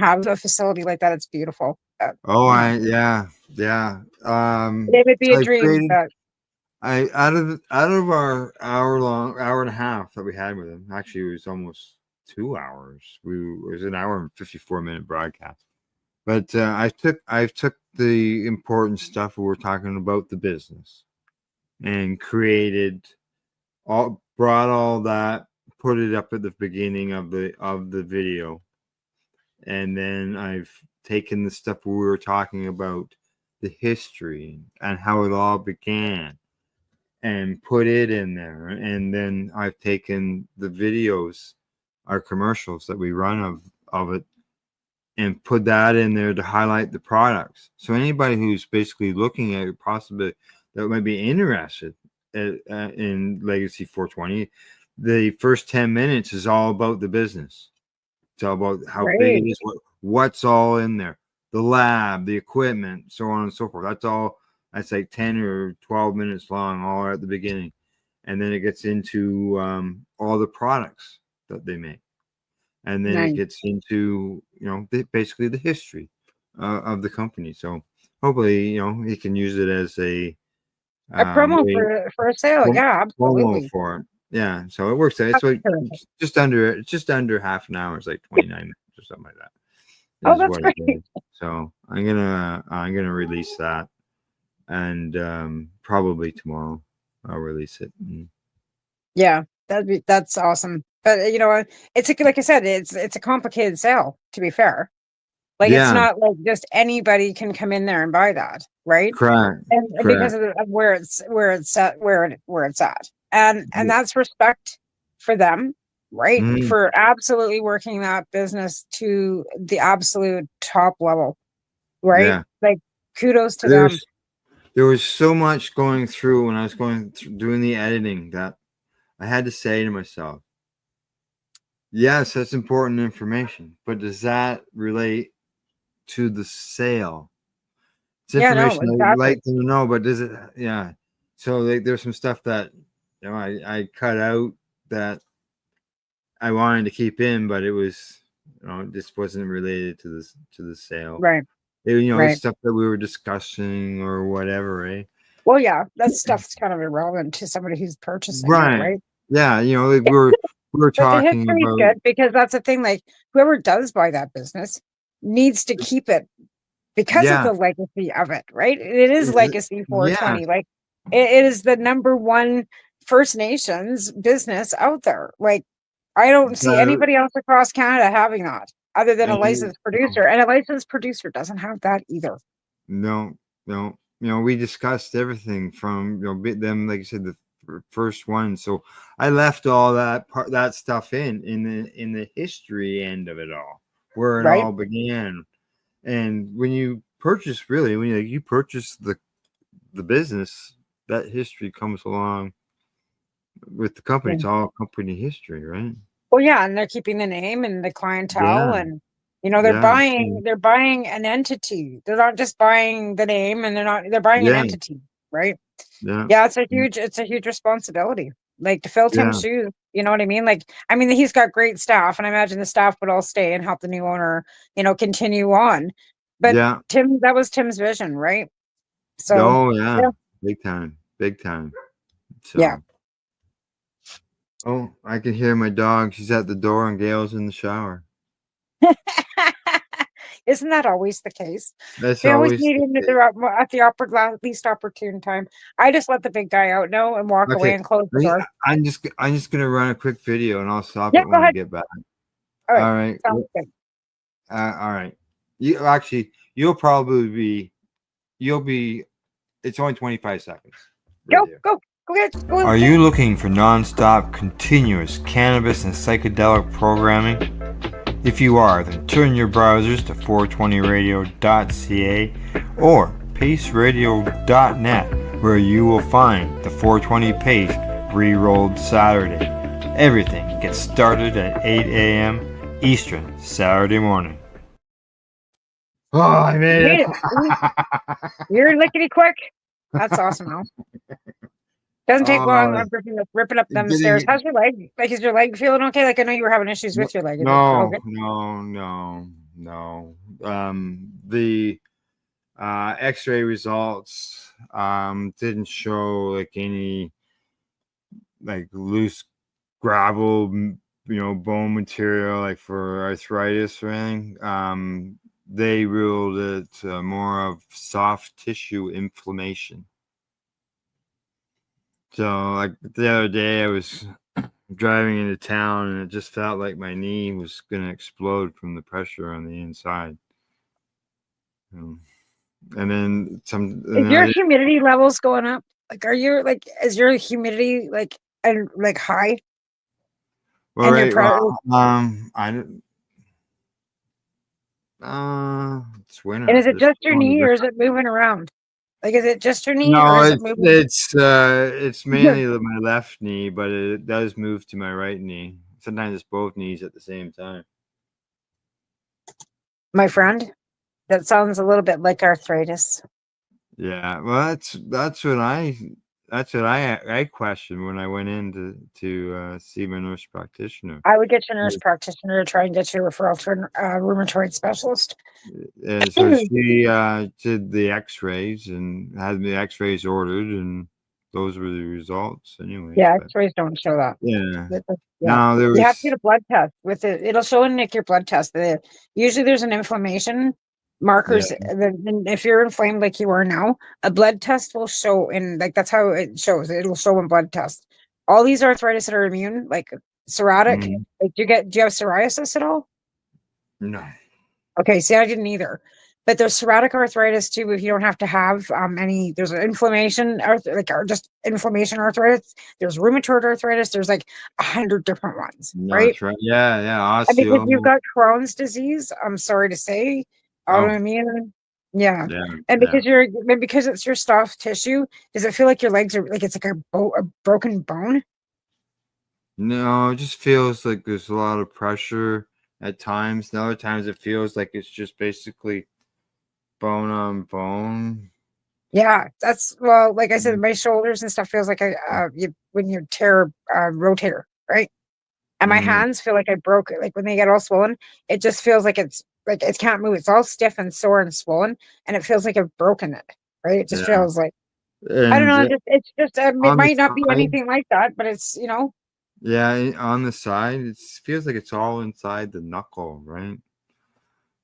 have a facility like that. It's beautiful." Yeah. It would be a dream. Out of our hour and a half that we had with him, actually it was almost 2 hours. It was an hour and 54-minute broadcast. But I've took the important stuff. We're talking about the business, and brought all that, put it up at the beginning of the video, and then I've taken the stuff we were talking about, the history and how it all began, and put it in there. And then I've taken the videos, our commercials that we run of it, and put that in there to highlight the products. So anybody who's basically looking at it, possibly that might be interested in Legacy 420, the first 10 minutes is all about the business. It's all about how big it is, what's all in there, the lab, the equipment, so on and so forth. That's like 10 or 12 minutes long, all at the beginning. And then it gets into all the products that they make. And then it gets into, basically the history of the company. So hopefully, you can use it as a promo for a sale. Yeah, absolutely. Promo for it. Yeah. So it works. It's like just under half an hour. It's like 29 minutes or something like that. Oh, that's great. So I'm gonna release that, and probably tomorrow I'll release it. Yeah, that's awesome. But it's like I said, it's a complicated sale, to be fair. Like it's not like just anybody can come in there and buy that, right? Correct. And because of where it's at, and that's respect for them, right? For absolutely working that business to the absolute top level, right? Yeah. Like kudos to them. There was so much going through when I was doing the editing that I had to say to myself, yes, that's important information, but does that relate to the sale? It's information I'd like to know, but does it? Yeah. So there's some stuff that I cut out that I wanted to keep in, but it was it just wasn't related to the sale. Right. It's stuff that we were discussing or whatever, right? Well, yeah, that stuff's kind of irrelevant to somebody who's purchasing it, right? Yeah, like we were talking the about good, because that's the thing. Like whoever does buy that business needs to keep it because of the legacy of it, right? It is Legacy 420. Like it is the number one First Nations business out there. Like I don't see anybody else across Canada having that other than a licensed producer, and a licensed producer doesn't have that either. No. We discussed everything from them, like you said, the first one. So I left all that stuff in the history end of it all, where it all began. And when you purchase, you purchase the business, that history comes along with the company. It's all company history, right? Well, yeah, and they're keeping the name and the clientele, and they're buying an entity. They're not just buying the name, and they're buying an entity, right? Yeah, it's a huge responsibility. Like to fill Tim's shoes, you know what I mean? Like, I mean, he's got great staff, and I imagine the staff would all stay and help the new owner, continue on. But that was Tim's vision, right? So, big time. So, oh, I can hear my dog. She's at the door, and Gail's in the shower. Isn't that always the case? They always need him at the least opportune time. I just let the big guy out know and walk away and close the door. I'm just gonna run a quick video, and I'll stop it when I get back. All right. Sounds good. All right. You'll be. It's only 25 seconds. Go ahead. Are you looking for non-stop, continuous cannabis and psychedelic programming? If you are, then turn your browsers to 420radio.ca or paceradio.net, where you will find the 420 Pace re-rolled Saturday. Everything gets started at 8 a.m. Eastern Saturday morning. Oh, I made it. You're lickety quick. That's awesome, though. Doesn't take long. I'm ripping up them stairs. How's your leg? Like, is your leg feeling okay? Like, I know you were having issues with your leg. No. The X-ray results didn't show like any like loose gravel, bone material like for arthritis or anything. they ruled it more of soft tissue inflammation. So, like the other day, I was driving into town, and it just felt like my knee was going to explode from the pressure on the inside. And then some. Is your humidity levels going up? Like, is your humidity high? Well, And I don't. It's winter. And is it It's just your only knee, or is winter. it moving around? Like, is it just your knee, or No, is it moving? it's mainly my left knee, but it does move to my right knee. Sometimes it's both knees at the same time. My friend, that sounds a little bit like arthritis. Yeah, well, that's what I questioned when I went in to see my nurse practitioner. I would get your nurse practitioner to try and get you a referral to a rheumatoid specialist. And so she did the X-rays and had the X-rays ordered, and those were the results, anyways. Yeah, But X-rays don't show that. yeah, Yeah. now there You have to was get a blood test with it. It'll show in Nick your blood test. Usually there's an inflammation markers. And if you're inflamed like you are now, a blood test will show that's how it shows. It'll show in blood test. All these arthritis that are immune, like psoriatic, like do you have psoriasis at all? no. Okay, see, I didn't either. But there's psoriatic arthritis too. If you don't have to have there's an inflammation, or just inflammation arthritis. There's rheumatoid arthritis. There's like 100 different ones, No, right? that's right. Yeah, And because you've osteo. got Crohn's disease, I'm sorry to say, autoimmune. Yeah, and because it's your soft tissue, does it feel like your legs are like it's like a broken bone? No, it just feels like there's a lot of pressure at times. And other times it feels like it's just basically bone on bone. Yeah, like I said, my shoulders and stuff feels like when you tear a rotator, right? And my hands feel like I broke it. Like when they get all swollen, it just feels like it can't move. It's all stiff and sore and swollen, and it feels like I've broken it, right? It just feels like I don't know. And It's just it on the might not be side, anything like that, but it's yeah, on the side, it feels like it's all inside the knuckle, right?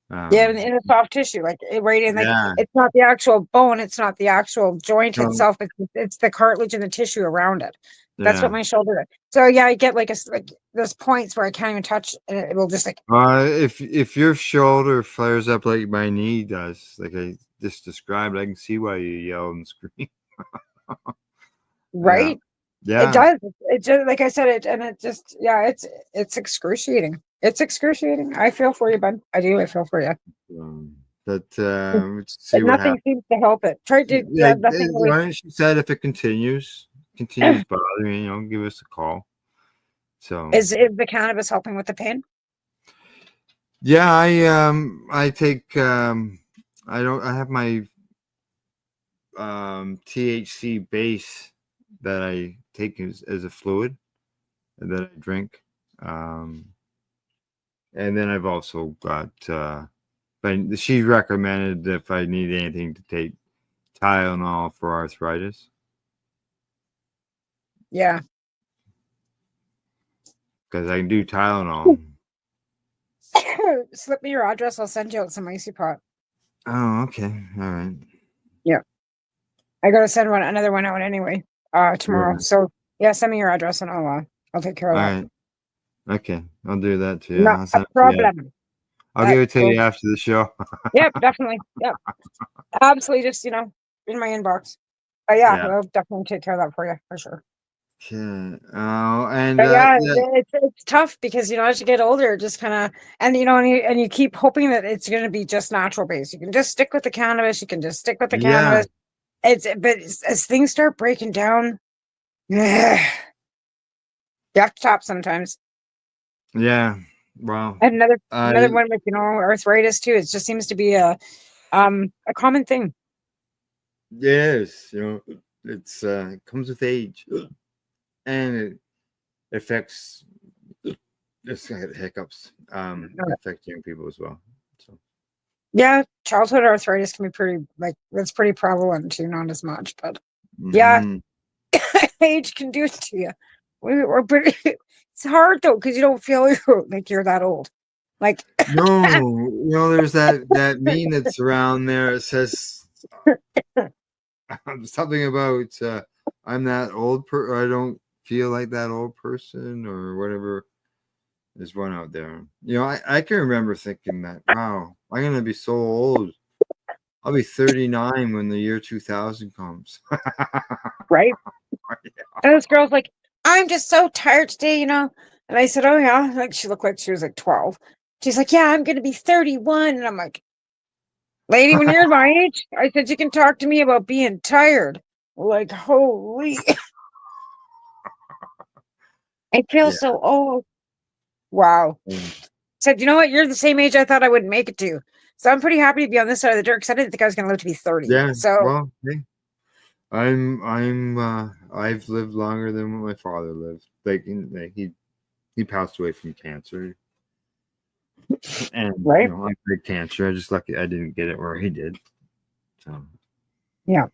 Yeah, in the soft tissue, like right in, like Yeah. it's not the actual bone, it's not the actual joint No. itself, it's the cartilage and the tissue around it. That's what Yeah. my shoulder is. So yeah, I get like there's points where I can't even touch, and it will just like If your shoulder flares up like my knee does, like I just described, I can see why you yell and scream. right. Yeah. It does. It just like I said it, and it just it's excruciating. It's excruciating. I feel for you, bud. I do. I feel for you. But let's see But what nothing happens. seems to help it. Try to nothing really. She said if it continues bothering, give us a call. So Is the cannabis helping with the pain? yeah, I take I have my THC base that I take as a fluid that I drink. And then I've also got but she recommended if I need anything to take Tylenol for arthritis. Yeah. Because I can do Tylenol. Slip me your address. I'll send you out some icy pot. Oh, okay. All right. Yeah. I gotta send another one out anyway. Tomorrow. Yeah. So yeah, send me your address and I'll take care of All that. right. Okay. I'll do that too. Not a problem. I'll give it to you after the show. Yep, definitely. Yep. Absolutely, just in my inbox. But yeah, Yeah. I'll definitely take care of that for you for sure. Okay. Oh, and But yeah, it's tough because as you get older, it just kind of and you keep hoping that it's going to be just natural based. You can just stick with the cannabis. You can just stick with the Yeah. cannabis. As things start breaking down, you have to stop sometimes. Yeah. Well, And another one with arthritis too. It just seems to be a common thing. yes, it's it comes with age, and it affects just hiccups. Affect young people as well. So Yeah, childhood arthritis can be that's pretty prevalent too. Not as much, but yeah, age can do it to you. We're pretty. It's hard though because you don't feel like you're that old. Like, No, there's that meme that's around there. It says something about I'm that old I don't feel like that old person or whatever. There's one out there. I can remember thinking that, wow, I'm gonna be so old. I'll be 39 when the year 2000 comes. right? And this girl's like, I'm just so tired today, And I said, oh yeah. Like, she looked like she was like 12. She's like, yeah, I'm gonna be 31. And I'm like, lady, when you're my age, I said, you can talk to me about being tired. Like, holy. I feel so old. Wow. Said, you know what? You're the same age I thought I wouldn't make it to. So I'm pretty happy to be on this side of the dirt because I didn't think I was going to live to be 30. Yeah. So, well, hey, I've lived longer than what my father lived. Like he passed away from cancer, and right? I had cancer. I just lucky I didn't get it where he did. So yeah.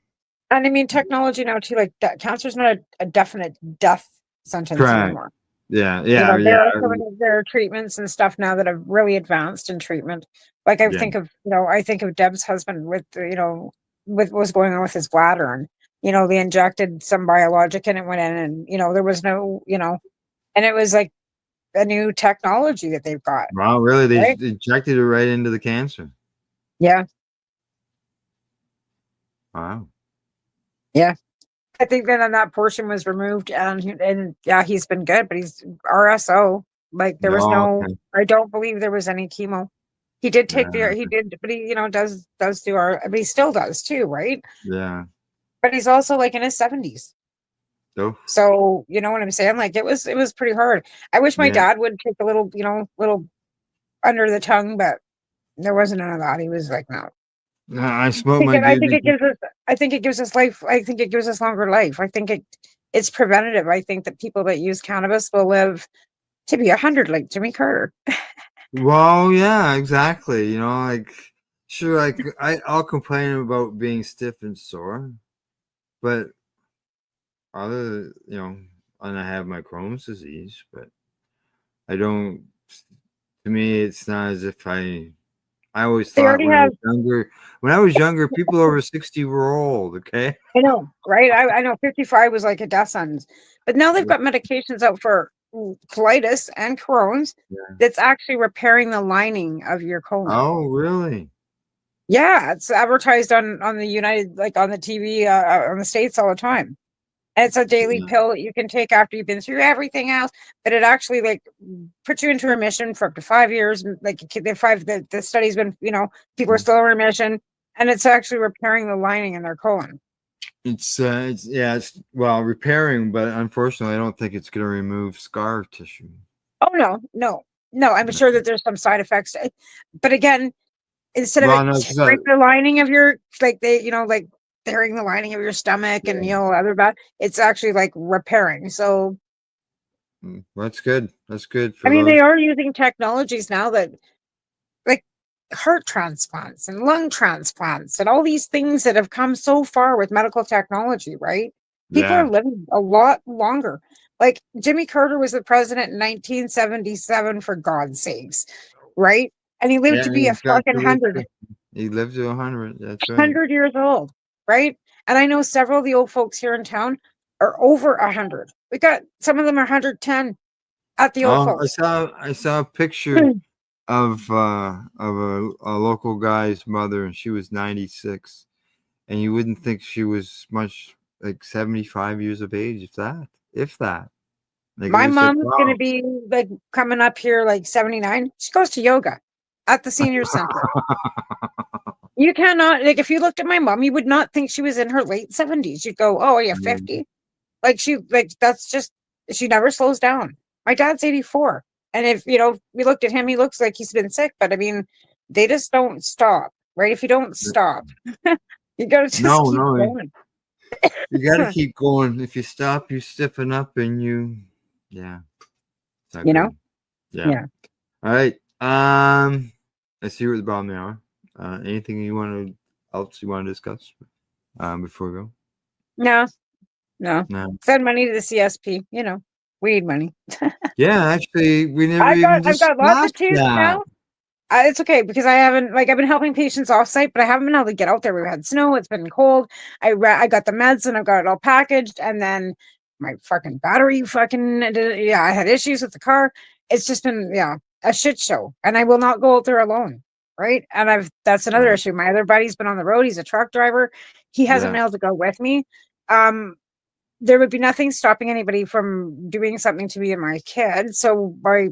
And I mean, technology now too, like cancer's not a definite death sentence anymore. Yeah, there are treatments and stuff now that have really advanced in treatment. Like I think of Deb's husband with with what was going on with his bladder, and they injected some biologic and it went in, and there was no and it was like a new technology that they've got. Wow, really? They right? injected it right into the cancer. Yeah. Wow. Yeah. I think that portion was removed, and yeah, he's been good, but he's RSO. Like there was no, I don't believe there was any chemo. He did take he did, but he does do but he still does too, right? Yeah. But he's also like in his 70s. Oh. So you know what I'm saying? Like it was pretty hard. I wish my dad would take a little, little under the tongue, but there wasn't none of that. He was like, no. I smoke my. I think it gives us. I think it gives us life. I think it gives us longer life. I think it's preventative. I think that people that use cannabis will live to be 100, like Jimmy Carter. Well, yeah, exactly. Sure, I'll complain about being stiff and sore, but and I have my Crohn's disease, but I don't. To me, it's not as if I always thought when I was younger, people over 60 were old. Okay. I know, right? I know 55 was like a death sentence, but now they've got medications out for colitis and Crohn's that's actually repairing the lining of your colon. Oh, really? Yeah, it's advertised on the United, like on the TV, on the States all the time. And it's a daily pill that you can take after you've been through everything else, but it actually like puts you into remission for up to 5 years. Like the study's been, people are still in remission, and it's actually repairing the lining in their colon. It's repairing, but unfortunately, I don't think it's going to remove scar tissue. Oh no! I'm sure that there's some side effects, but again, instead of tearing the lining of your tearing the lining of your stomach and other bad, it's actually like repairing. So that's good. That's good. They are using technologies now that like heart transplants and lung transplants and all these things that have come so far with medical technology, right? People are living a lot longer. Like Jimmy Carter was the president in 1977, for God's sakes, right? And he lived to be a fucking 100. He lived to 100. That's right. 100 years old, right? And I know several of the old folks here in town are over 100. We got some of them are 110 at the old folks. I saw a picture of a local guy's mother, and she was 96, and you wouldn't think she was much like 75 years of age, if that. Like, my mom's gonna be like coming up here like 79. She goes to yoga at the senior center. You cannot, like, if you looked at my mom, you would not think she was in her late 70s. You'd go, oh yeah, 50. That's just, she never slows down. My dad's 84. And if, we looked at him, he looks like he's been sick, but I mean, they just don't stop, right? If you don't stop, you gotta just keep going. You gotta keep going. If you stop, you stiffen up and yeah. Yeah. All right. I see we're at the bottom of the hour. Anything else you want to discuss before we go? No. Send money to the CSP. Weed money. Yeah, actually, we never I've got lots of tubes that. now. It's okay because I haven't I've been helping patients off site, but I haven't been able to get out there. We've had snow, it's been cold. I got the meds and I've got it all packaged, and then my fucking battery I had issues with the car. It's just been a shit show, and I will not go out there alone, right? And that's another issue. My other buddy's been on the road. He's a truck driver. He hasn't been able to go with me. There would be nothing stopping anybody from doing something to me and my kid. So I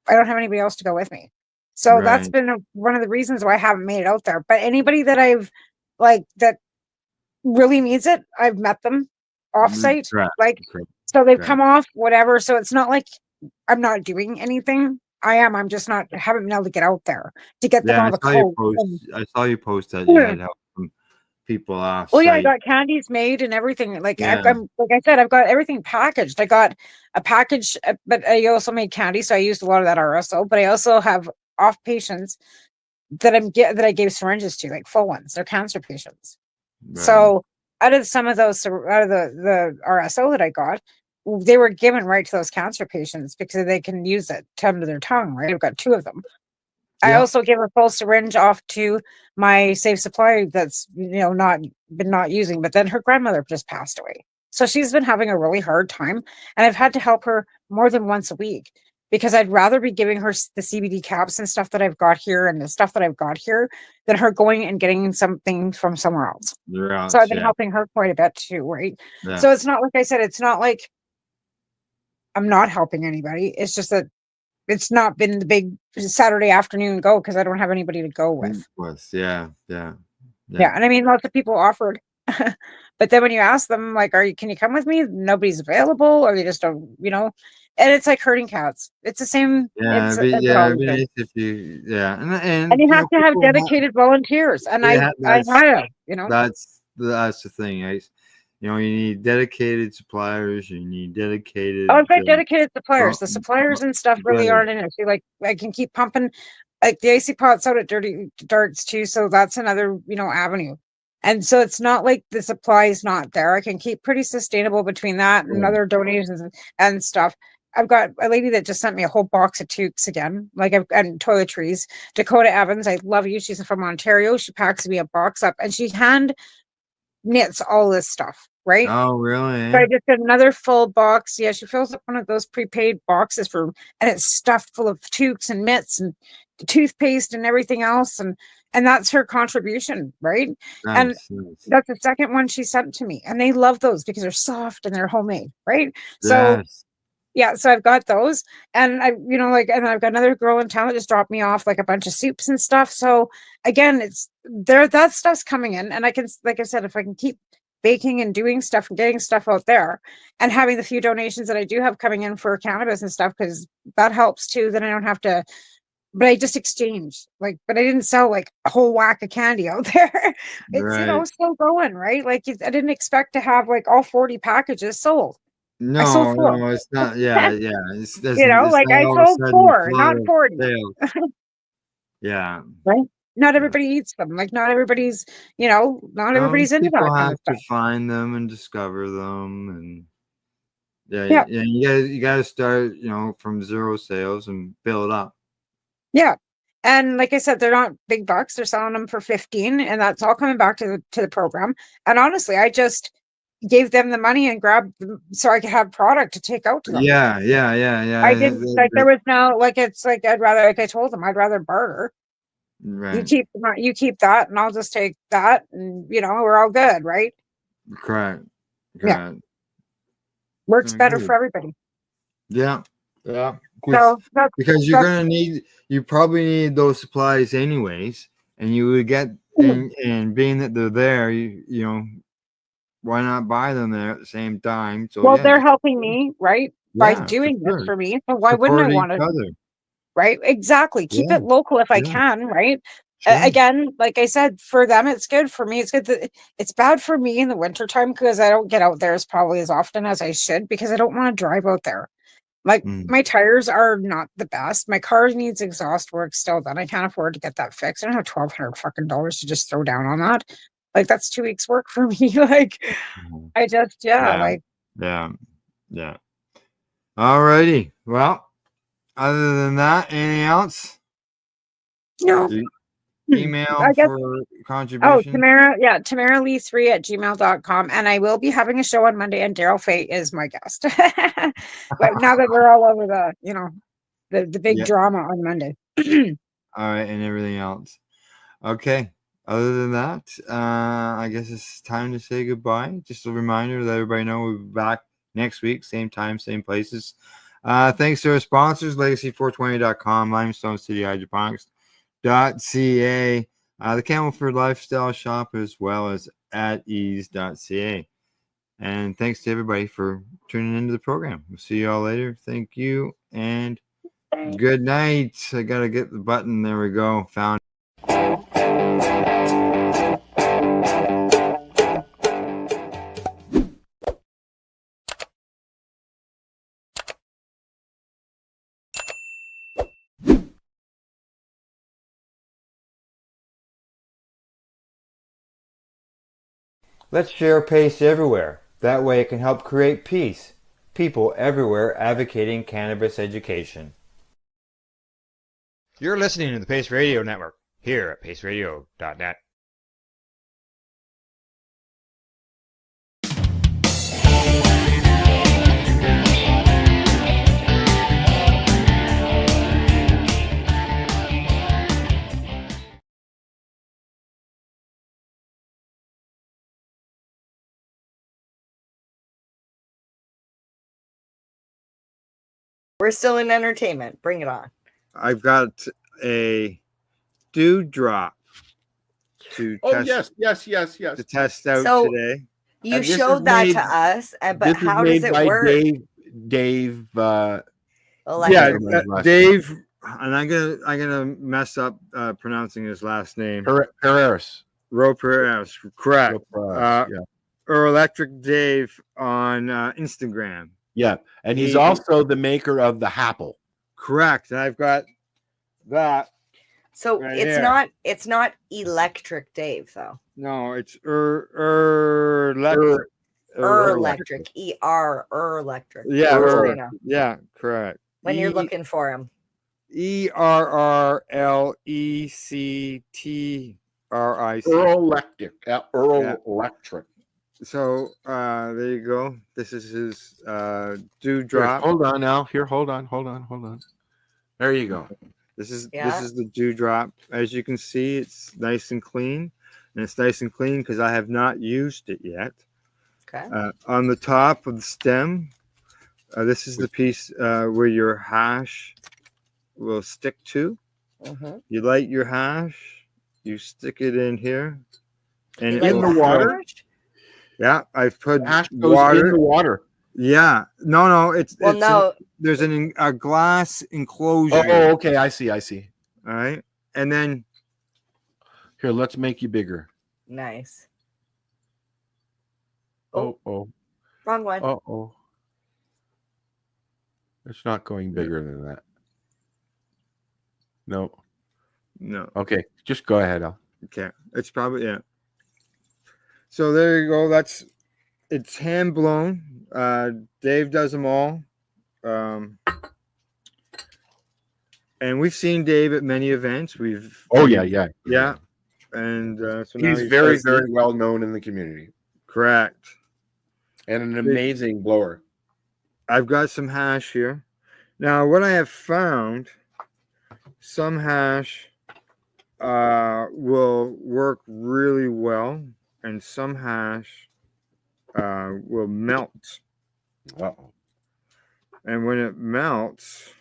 don't have anybody else to go with me. So that's been one of the reasons why I haven't made it out there. But anybody that I've that really needs it, I've met them offsite. So they've come off, whatever. So it's not like I'm not doing anything. I'm just haven't been able to get out there to get them all the codes. I saw you post that you had help from people off. Well, yeah, I got candies made and everything. I'm like I said, I've got everything packaged. I got a package, but I also made candy, so I used a lot of that RSO. But I also have off patients that I gave syringes to, like full ones. They're cancer patients. So out of some of those, out of the RSO that I got, they were given right to those cancer patients because they can use it under their tongue. Right, I've got 2 of them. I also give a full syringe off to my safe supply that's not using, but then her grandmother just passed away. So she's been having a really hard time, and I've had to help her more than once a week because I'd rather be giving her the CBD caps and stuff that I've got here and the stuff that I've got here than her going and getting something from somewhere else. So I've been helping her quite a bit too, right? So it's not like I said, it's not like I'm not helping anybody. It's just that it's not been the big Saturday afternoon go because I don't have anybody to go with. Yeah. And I mean, lots of people offered, but then when you ask them, like, can you come with me? Nobody's available, or they just don't, and it's like herding cats. It's the same. And you have to have dedicated volunteers, and I hire, That's the thing. You need dedicated suppliers. You need dedicated. Oh, I've got dedicated suppliers. The suppliers and stuff really aren't an issue. Like I can keep pumping, like the AC pot's out at Dirty Darts too, so that's another avenue. And so it's not like the supply is not there. I can keep pretty sustainable between that and other donations and stuff. I've got a lady that just sent me a whole box of toques again, and toiletries. Dakota Evans, I love you. She's from Ontario. She packs me a box up, and she hand knits all this stuff. Right? Oh, really? So I just got another full box. Yeah, she fills up one of those prepaid boxes and it's stuffed full of toques and mitts and toothpaste and everything else, and that's her contribution, right? Nice. That's the second one she sent to me, and they love those because they're soft and they're homemade, right? So so I've got those, and and I've got another girl in town that just dropped me off like a bunch of soups and stuff. So again, it's there. That stuff's coming in, and I can, like I said, if I can keep baking and doing stuff and getting stuff out there and having the few donations that I do have coming in for cannabis and stuff, because that helps too. Then I don't have to, but I just exchange but I didn't sell like a whole whack of candy out there. It's still going, right? Like I didn't expect to have like all 40 packages sold. No, it's not. It's I sold 4, not 40. Right. Not everybody eats them. Like not everybody's, not everybody's into that kind of stuff. People have to find them and discover them, and you got to start, from 0 sales and build up. Yeah, and like I said, they're not big bucks. They're selling them for 15, and that's all coming back to the program. And honestly, I just gave them the money and grabbed them so I could have product to take out to them. Yeah. I didn't there was no it's like I'd rather, like I told them, I'd rather barter. Right. You keep that, and I'll just take that, and we're all good, right? Correct. Yeah. Works better for everybody. Yeah. So because you probably need those supplies anyways, and you would get and being that they're there, why not buy them there at the same time? So they're helping me, right? By doing this for me. So why wouldn't I want to? Right, exactly. Keep it local if I can, right? Again, like I said, for them it's good. For me it's good. It's bad for me in the wintertime because I don't get out there probably as often as I should because I don't want to drive out there. Like my tires are not the best. My car needs exhaust work still done. I can't afford to get that fixed. I don't have $1,200 fucking dollars to just throw down on that. Like that's 2 weeks work for me. Like I just Yeah. Alrighty. Well, other than that, anything else? No. Email I guess. for Oh, contribution. Tamara Lee3@gmail.com. And I will be having a show on Monday, and Daryl Fate is my guest. But now that we're all over the big Yeah. drama on Monday. All right, and everything else. Okay. Other than that, I guess it's time to say goodbye. Just a reminder that everybody know we'll be back next week, same time, same places. Thanks to our sponsors, legacy420.com, Limestone City Hydroponics.ca, the Camelford Lifestyle Shop, as well as at ease.ca. And thanks to everybody for tuning into the program. We'll see you all later. Thank you, and good night. I got to get the button. There we go. Found. Let's share PACE everywhere. That way it can help create peace. People everywhere advocating cannabis education. You're listening to the Pace Radio Network here at paceradio.net. We're still in entertainment. Bring it on. I've got a dewdrop to test. Yes. To test out So, today. You And this showed is that made- to us, but This how is does made it by work? Dave. Electric. Dave, and I'm gonna mess up pronouncing his last name. Pereira. Pereira, correct. Yeah. Or Electric Dave on Instagram. Yeah, and he's also the maker of the Happle. Correct. And I've got that. So right it's here. not Electric Dave though. No, it's electric. Electric. Electric. Yeah, So you know, yeah, correct. when you're looking for him. ERRLECTRIC. Electric. Yeah. Electric. So there you go. This is his dewdrop. Hold on now. Here, hold on. There you go. This is the dewdrop. As you can see, it's nice and clean, and it's nice and clean because I have not used it yet. Okay. On the top of the stem, this is the piece where your hash will stick to. You light your hash, you stick it in here, and in the water. Yeah, I've put Hash goes water in the water. Yeah, no, no. There's a glass enclosure. Oh, okay, I see. All right, and then here, let's make you bigger. Nice. Oh. Wrong one. Oh. It's not going bigger than that. No. Okay, just go ahead, Al. Okay, it's probably So there you go. It's hand blown. Dave does them all. And we've seen Dave at many events. Yeah. And so he's very well known in the community. Correct. And an amazing blower. I've got some hash here. Now, what I have found, some hash will work really well, and some hash will melt. And when it melts,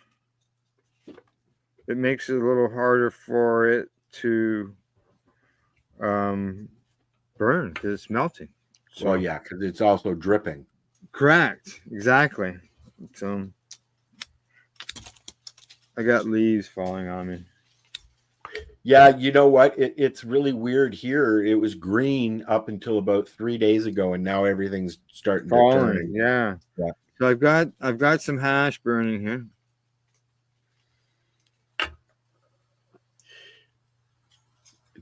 it makes it a little harder for it to burn because it's melting. Well, yeah, because it's also dripping. Correct. Exactly. So I got leaves falling on me. Yeah, you know what? It's really weird here. It was green up until about 3 days ago, and now everything's starting to turn. Yeah. So I've got some hash burning here.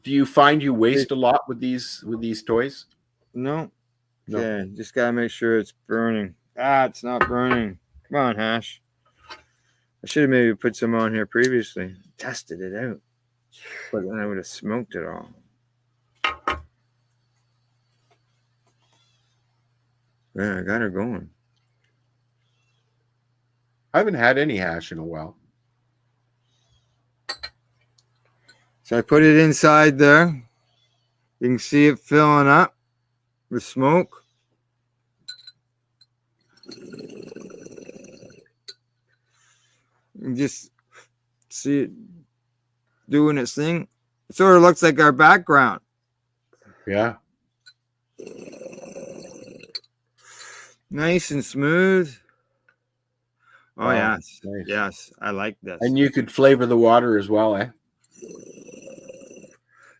Do you find you waste a lot with these toys? No. Okay, just gotta make sure it's burning. It's not burning. Come on, hash. I should have maybe put some on here previously. Tested it out. But then I would have smoked it all. Yeah, I got her going. I haven't had any hash in a while. So I put it inside there. You can see it filling up with smoke. You just see it doing its thing. It sort of looks like our background. Yeah. Nice and smooth. Oh, Wow, yes. nice. Yes, I like this. And you could flavor the water as well, eh?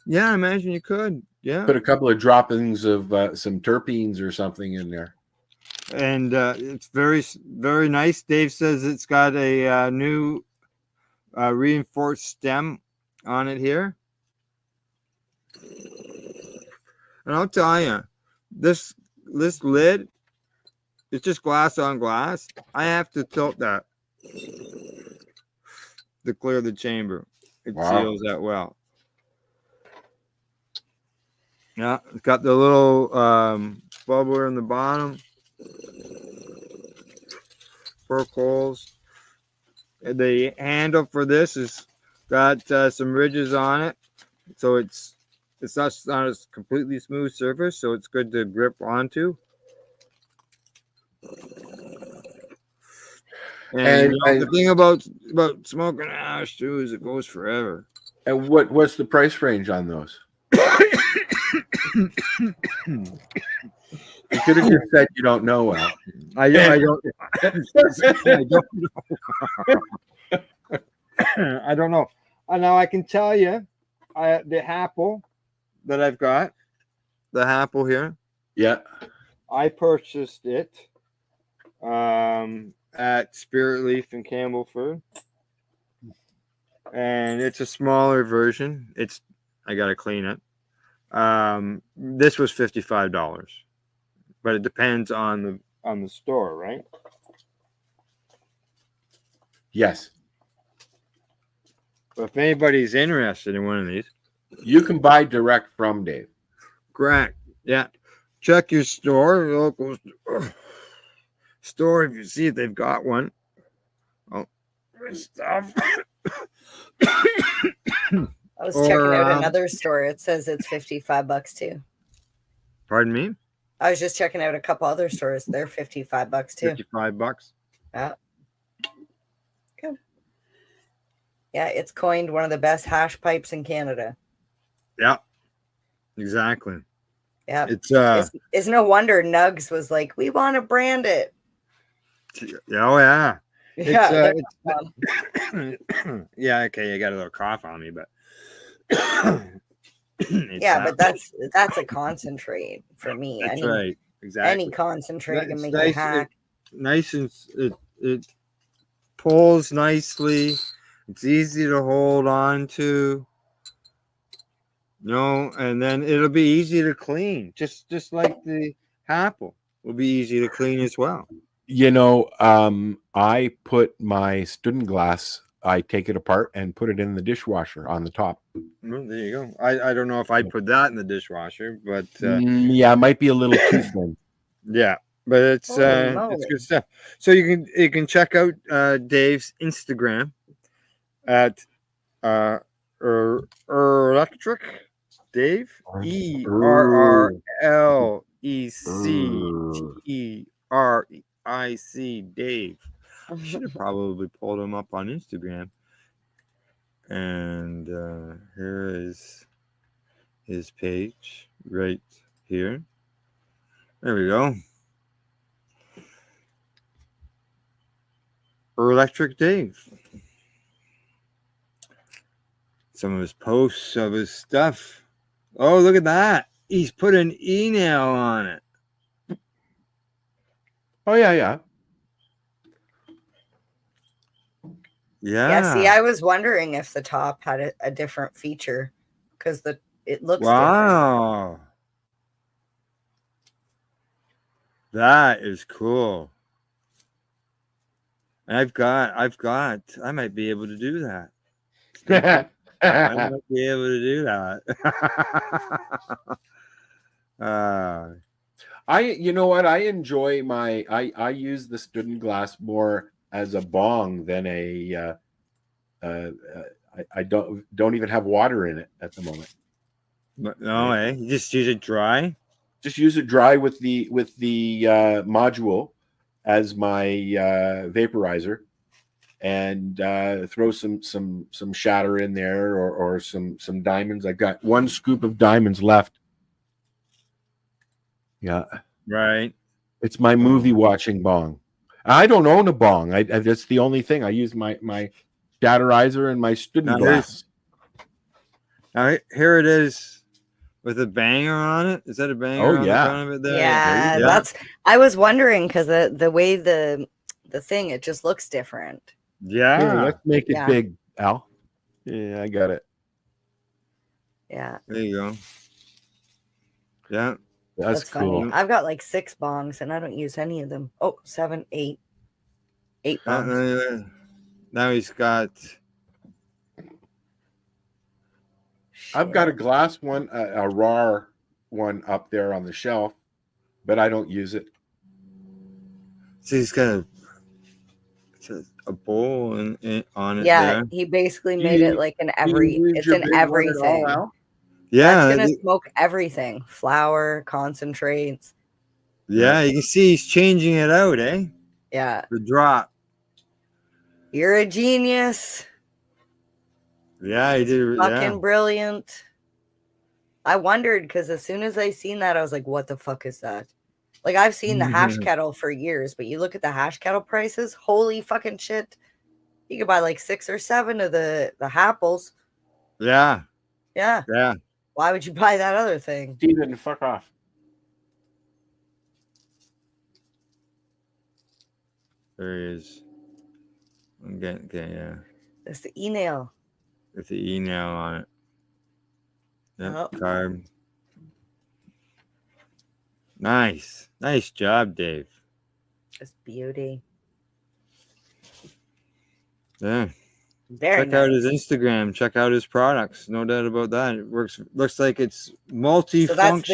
Yeah, I imagine you could. Yeah. Put a couple of droppings of some terpenes or something in there. And it's very, very nice. Dave says it's got a new reinforced stem on it here. And I'll tell you, this lid, it's just glass on glass. I have to tilt that to clear the chamber. It seals that well. Yeah, it's got the little bubbler in the bottom. Fork holes. The handle for this has got some ridges on it, so it's not a completely smooth surface, so it's good to grip onto. And you know, the thing about smoking hash too is it goes forever. And what's the price range on those? You could have just said you don't know. Al. I don't. I don't know. I don't know. Now I can tell you, the apple that I've got, the apple here. Yeah. I purchased it at Spirit Leaf in Campbellford, and it's a smaller version. I gotta clean it. This was $55, but it depends on the store, right? Yes. But if anybody's interested in one of these, you can buy direct from Dave. Correct. Yeah. Check your store, your local store, if you see if they've got one. Oh, stuff. I was checking out another store. It says it's $55 too. Pardon me? I was just checking out a couple other stores. They're $55 too. $55. Yeah. Good. Yeah, it's coined one of the best hash pipes in Canada. Yeah. Exactly. Yeah. It's no wonder Nugs was like, we want to brand it. Oh yeah. Yeah. Yeah, okay, you got a little cough on me, but yeah, but that's a concentrate for me. That's right. Exactly. Any concentrate can make nice, a hack. Nice, and it pulls nicely. It's easy to hold on to. And then it'll be easy to clean. Just like the apple will be easy to clean as well. I put my student glass, I take it apart and put it in the dishwasher on the top. Well, there you go. I don't know if I'd put that in the dishwasher, but yeah, it might be a little too thin. Yeah, but it's good stuff. So you can check out Dave's Instagram at Electric Dave, ERRLECTERIC Dave. Should have probably pulled him up on Instagram. And here is his page right here. There we go. Electric Dave. Some of his posts of his stuff. Oh, look at that. He's put an e-nail on it. Oh, yeah. Yeah, see, I was wondering if the top had a different feature because it looks wow. Different. That is cool. I might be able to do that. I might be able to do that. You know what? I enjoy I use the student glass more as a bong than a. I don't even have water in it at the moment. No, you just use it dry. Just use it dry with the module as my vaporizer, and throw some shatter in there or some diamonds. I've got 1 scoop of diamonds left. Yeah, right. It's my movie watching bong. I don't own a bong. That's the only thing. I use my shatterizer and my student glass. Now here it is with a banger on it. Is that a banger on the front of it there? Yeah, that's. I was wondering because the way the thing, it just looks different. Yeah. Here, let's make it big, Al. Yeah, I got it. Yeah. There you go. Yeah. That's cool. Funny. I've got like 6 bongs and I don't use any of them. Oh, 7, 8. 8 bongs. Now he's got. I've got a glass one, a raw one up there on the shelf, but I don't use it. So he's got a bowl on it. Yeah, there. he basically made it like an it's in everything. Yeah, that's gonna smoke everything. Flour, concentrates. Yeah, you can see he's changing it out, eh? Yeah. The drop. You're a genius. Yeah, he did. Fucking brilliant. I wondered because as soon as I seen that, I was like, what the fuck is that? Like, I've seen the hash kettle for years, but you look at the hash kettle prices, holy fucking shit. You could buy like 6 or 7 of the Happles. Yeah. Yeah. Yeah. Why would you buy that other thing? Steven, fuck off. There he is. Okay, yeah. That's the e-nail. With the e-nail on it. Yep, Oh. carb. Nice. Nice job, Dave. Just beauty. Yeah. Very Check out his nice. Instagram. Check out his products. No doubt about that. It looks like it's multifunctional. So that's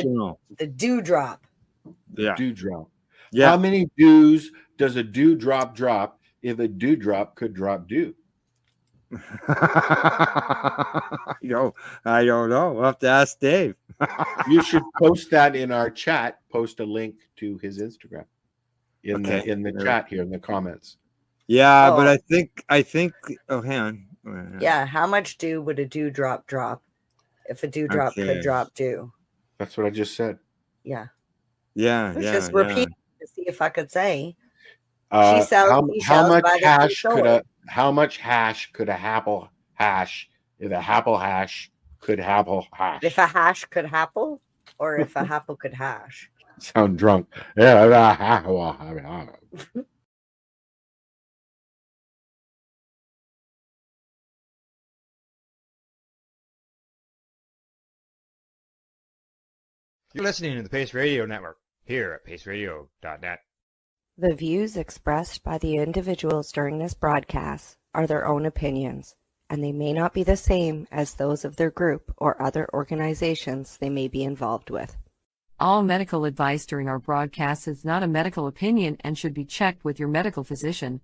the dewdrop. Yeah. Dewdrop. Yeah. How many dews does a dewdrop drop if a dewdrop could drop dew? I don't know. We'll have to ask Dave. You should post that in our chat. Post a link to his Instagram in the chat here in the comments. Yeah, Oh. but I think. Oh, hang on. Yeah. How much dew would a dewdrop drop if a dewdrop could Okay. drop dew? That's what I just said. Yeah. Yeah, Let's yeah. just repeat to see if I could say. How seashells much by the hash seashore. how much hash could a Apple hash if a Apple hash could Apple hash? If a hash could happle, or if a happle could hash. Sound drunk. Yeah. You're listening to the Pace Radio Network here at paceradio.net. The views expressed by the individuals during this broadcast are their own opinions, and they may not be the same as those of their group or other organizations they may be involved with. All medical advice during our broadcast is not a medical opinion and should be checked with your medical physician.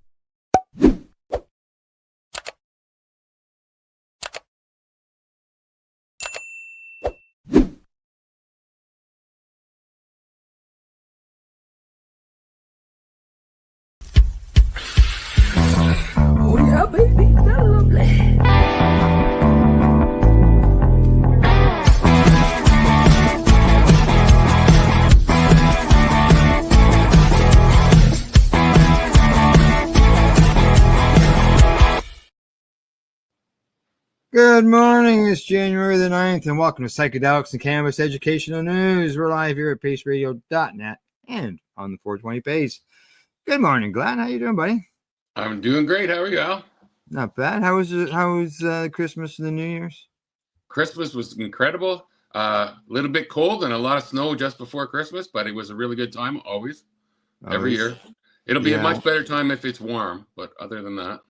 Oh yeah, baby, that's lovely. Good morning. It's January the 9th, and welcome to Psychedelics and Cannabis Educational News. We're live here at paceradio.net and on the 420 Pace. Good morning, Glenn. How you doing, buddy? I'm doing great. How are you, Al? Not bad. How was Christmas and the New Year's? Christmas was incredible. A little bit cold and a lot of snow just before Christmas, but it was a really good time always, every year. It'll be a much better time if it's warm, but other than that.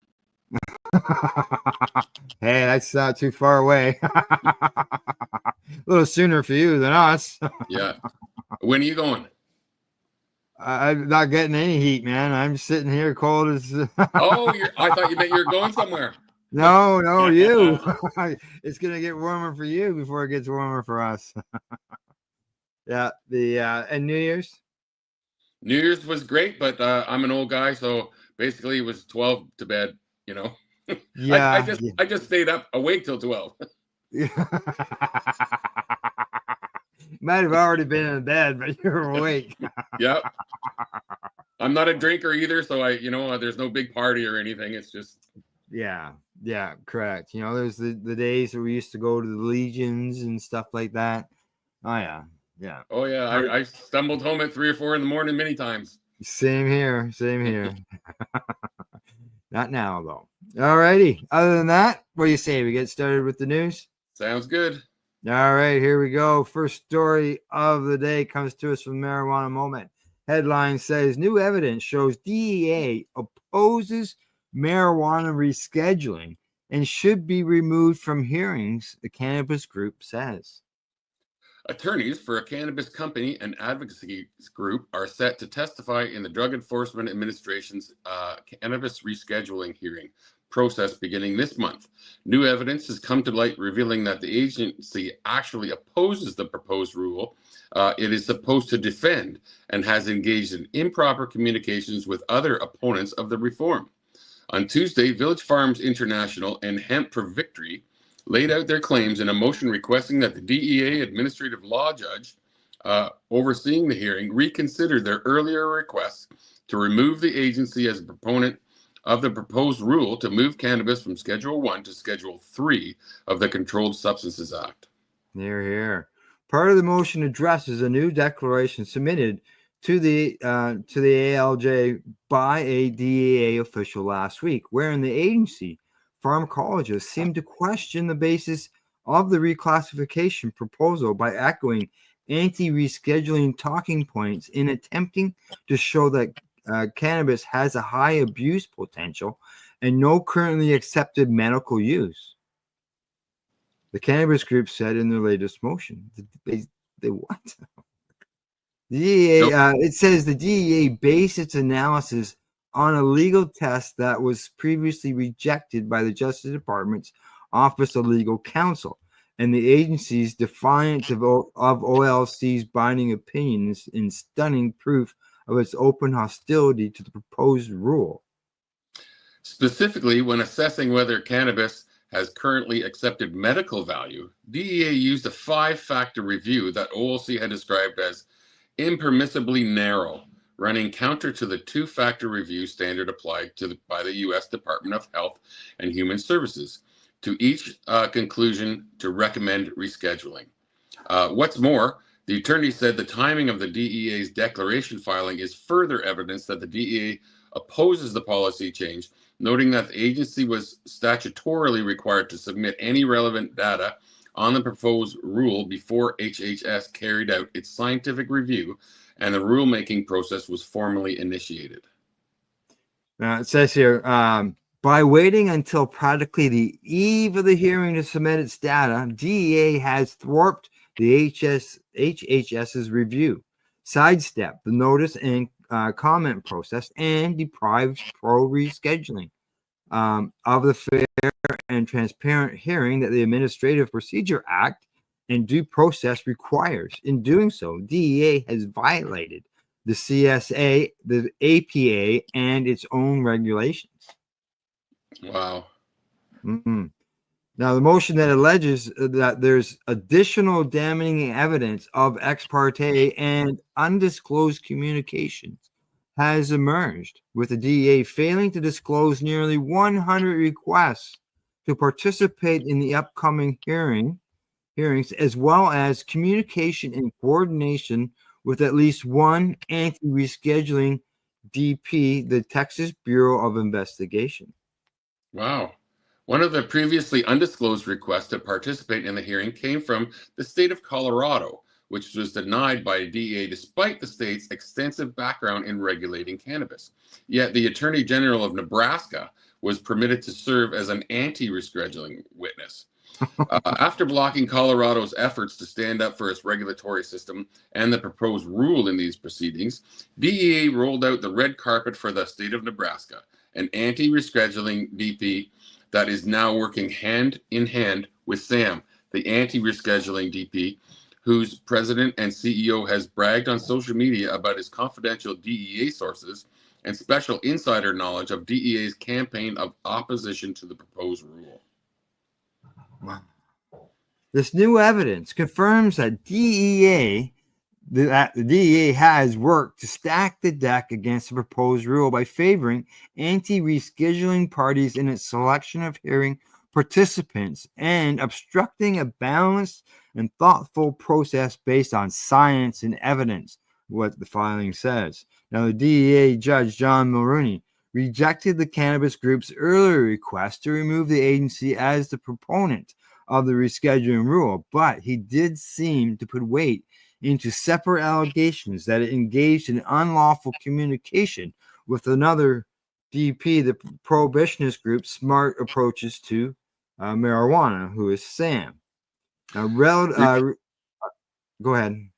Hey, that's not too far away. A little sooner for you than us. Yeah. When are you going? I'm not getting any heat, man. I'm sitting here cold as. Oh, I thought you meant you were going somewhere. No, you. It's gonna get warmer for you before it gets warmer for us. Yeah, and New Year's. New Year's was great, but I'm an old guy, so basically it was 12 to bed. You know, Yeah, I just stayed up awake till 12. Might have already been in bed, but you're awake. Yep. I'm not a drinker either, so there's no big party or anything. It's just. Yeah, correct. There's the days where we used to go to the legions and stuff like that. Oh yeah. Oh yeah, I stumbled home at 3 or 4 in the morning many times. Same here. Not now though. All righty. Other than that, what do you say? We get started with the news? Sounds good. All right, here we go. First story of the day comes to us from Marijuana Moment. Headline says, new evidence shows DEA opposes marijuana rescheduling and should be removed from hearings, the cannabis group says. Attorneys for a cannabis company and advocacy group are set to testify in the Drug Enforcement Administration's cannabis rescheduling hearing process beginning this month. New evidence has come to light revealing that the agency actually opposes the proposed rule it is supposed to defend and has engaged in improper communications with other opponents of the reform. On Tuesday, Village Farms International and Hemp for Victory laid out their claims in a motion requesting that the DEA administrative law judge overseeing the hearing reconsider their earlier request to remove the agency as a proponent of the proposed rule to move cannabis from Schedule 1 to Schedule 3 of the Controlled Substances Act. Here. Part of the motion addresses a new declaration submitted to the ALJ by a DEA official last week, wherein the agency pharmacologists seemed to question the basis of the reclassification proposal by echoing anti-rescheduling talking points in attempting to show that cannabis has a high abuse potential and no currently accepted medical use. The cannabis group said in their latest motion. They what? The DEA, it says the DEA based its analysis on a legal test that was previously rejected by the Justice Department's Office of Legal Counsel and the agency's defiance of OLC's binding opinions in stunning proof of its open hostility to the proposed rule. Specifically, when assessing whether cannabis has currently accepted medical value, DEA used a 5-factor review that OLC had described as impermissibly narrow, running counter to the 2-factor review standard applied by the U.S. Department of Health and Human Services, to each conclusion to recommend rescheduling. What's more, the attorney said the timing of the DEA's declaration filing is further evidence that the DEA opposes the policy change, noting that the agency was statutorily required to submit any relevant data on the proposed rule before HHS carried out its scientific review and the rulemaking process was formally initiated. Now it says here, by waiting until practically the eve of the hearing to submit its data, DEA has thwarted the HHS's review, sidestepped the notice and comment process, and deprives pro-rescheduling of the fair and transparent hearing that the Administrative Procedure Act and due process requires. In doing so, DEA has violated the CSA, the APA, and its own regulations. Wow. Mm-hmm. Now, the motion that alleges that there's additional damning evidence of ex parte and undisclosed communications has emerged, with the DEA failing to disclose nearly 100 requests to participate in the upcoming hearings, as well as communication and coordination with at least one anti-rescheduling DP, the Texas Bureau of Investigation. Wow. One of the previously undisclosed requests to participate in the hearing came from the state of Colorado, which was denied by DEA despite the state's extensive background in regulating cannabis. Yet the Attorney General of Nebraska was permitted to serve as an anti-rescheduling witness. After blocking Colorado's efforts to stand up for its regulatory system and the proposed rule in these proceedings, DEA rolled out the red carpet for the state of Nebraska, an anti-rescheduling DP that is now working hand in hand with SAM, the anti-rescheduling DP, whose president and CEO has bragged on social media about his confidential DEA sources and special insider knowledge of DEA's campaign of opposition to the proposed rule. Wow. This new evidence confirms that the DEA has worked to stack the deck against the proposed rule by favoring anti-rescheduling parties in its selection of hearing participants and obstructing a balanced and thoughtful process based on science and evidence, what the filing says. Now, the DEA judge, John Mulroney, rejected the cannabis group's earlier request to remove the agency as the proponent of the rescheduling rule, but he did seem to put weight into separate allegations that it engaged in unlawful communication with another DP, the prohibitionist group Smart Approaches to Marijuana, who is SAM. Now, go ahead.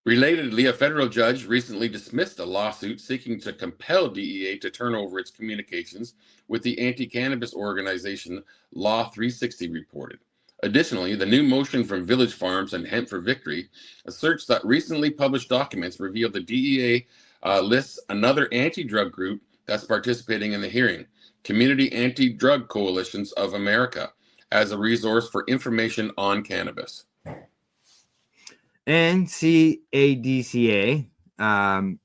Relatedly, a federal judge recently dismissed a lawsuit seeking to compel DEA to turn over its communications with the anti-cannabis organization Law 360 reported. Additionally, the new motion from Village Farms and Hemp for Victory asserts that recently published documents reveal the DEA lists another anti-drug group that's participating in the hearing, Community Anti-Drug Coalitions of America, as a resource for information on cannabis. And CADCA,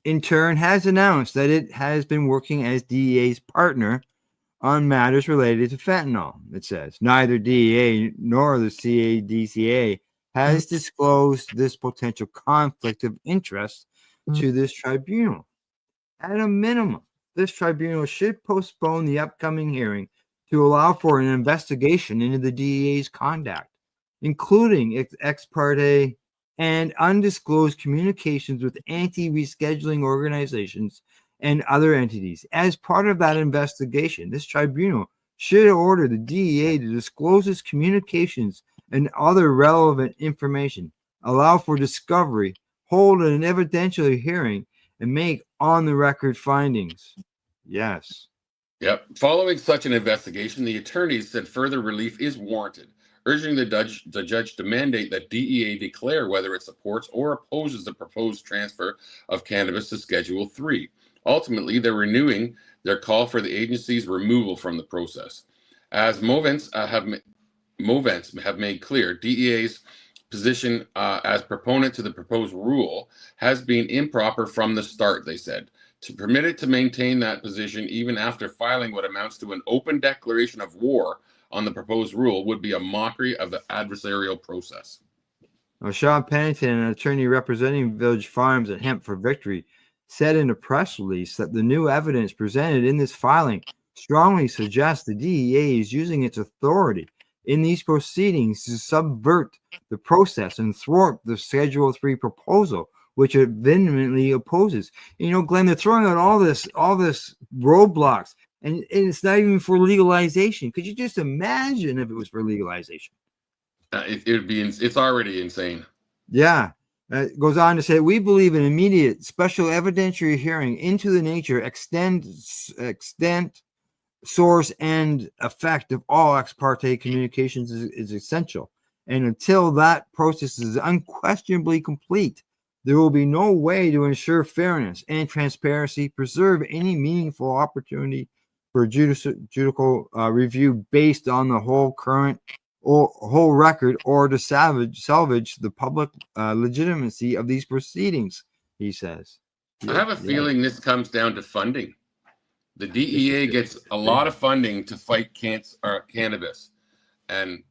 in turn, has announced that it has been working as DEA's partner on matters related to fentanyl. It says neither DEA nor the CADCA has disclosed this potential conflict of interest to this tribunal. At a minimum, this tribunal should postpone the upcoming hearing to allow for an investigation into the DEA's conduct, including ex parte and undisclosed communications with anti-rescheduling organizations and other entities. As part of that investigation, this tribunal should order the DEA to disclose its communications and other relevant information, allow for discovery, hold an evidentiary hearing, and make on-the-record findings. Yes. Yep. Following such an investigation, the attorneys said further relief is warranted, urging the judge to mandate that DEA declare whether it supports or opposes the proposed transfer of cannabis to Schedule 3. Ultimately, they're renewing their call for the agency's removal from the process. As Movents have made clear, DEA's position as proponent to the proposed rule has been improper from the start, they said. To permit it to maintain that position even after filing what amounts to an open declaration of war on the proposed rule would be a mockery of the adversarial process. Now, Sean Pennington, an attorney representing Village Farms and Hemp for Victory, said in a press release that the new evidence presented in this filing strongly suggests the DEA is using its authority in these proceedings to subvert the process and thwart the Schedule 3 proposal, which it vehemently opposes. You know, Glenn, they're throwing out all this roadblocks, and it's not even for legalization. Could you just imagine if it was for legalization? It's already insane. Yeah. It goes on to say, we believe an immediate special evidentiary hearing into the nature, extent, source, and effect of all ex parte communications is essential. And until that process is unquestionably complete, there will be no way to ensure fairness and transparency, preserve any meaningful opportunity for judicial review based on the whole record, or to salvage the public legitimacy of these proceedings, he says. I have a feeling this comes down to funding. The DEA gets a lot of funding to fight cannabis. And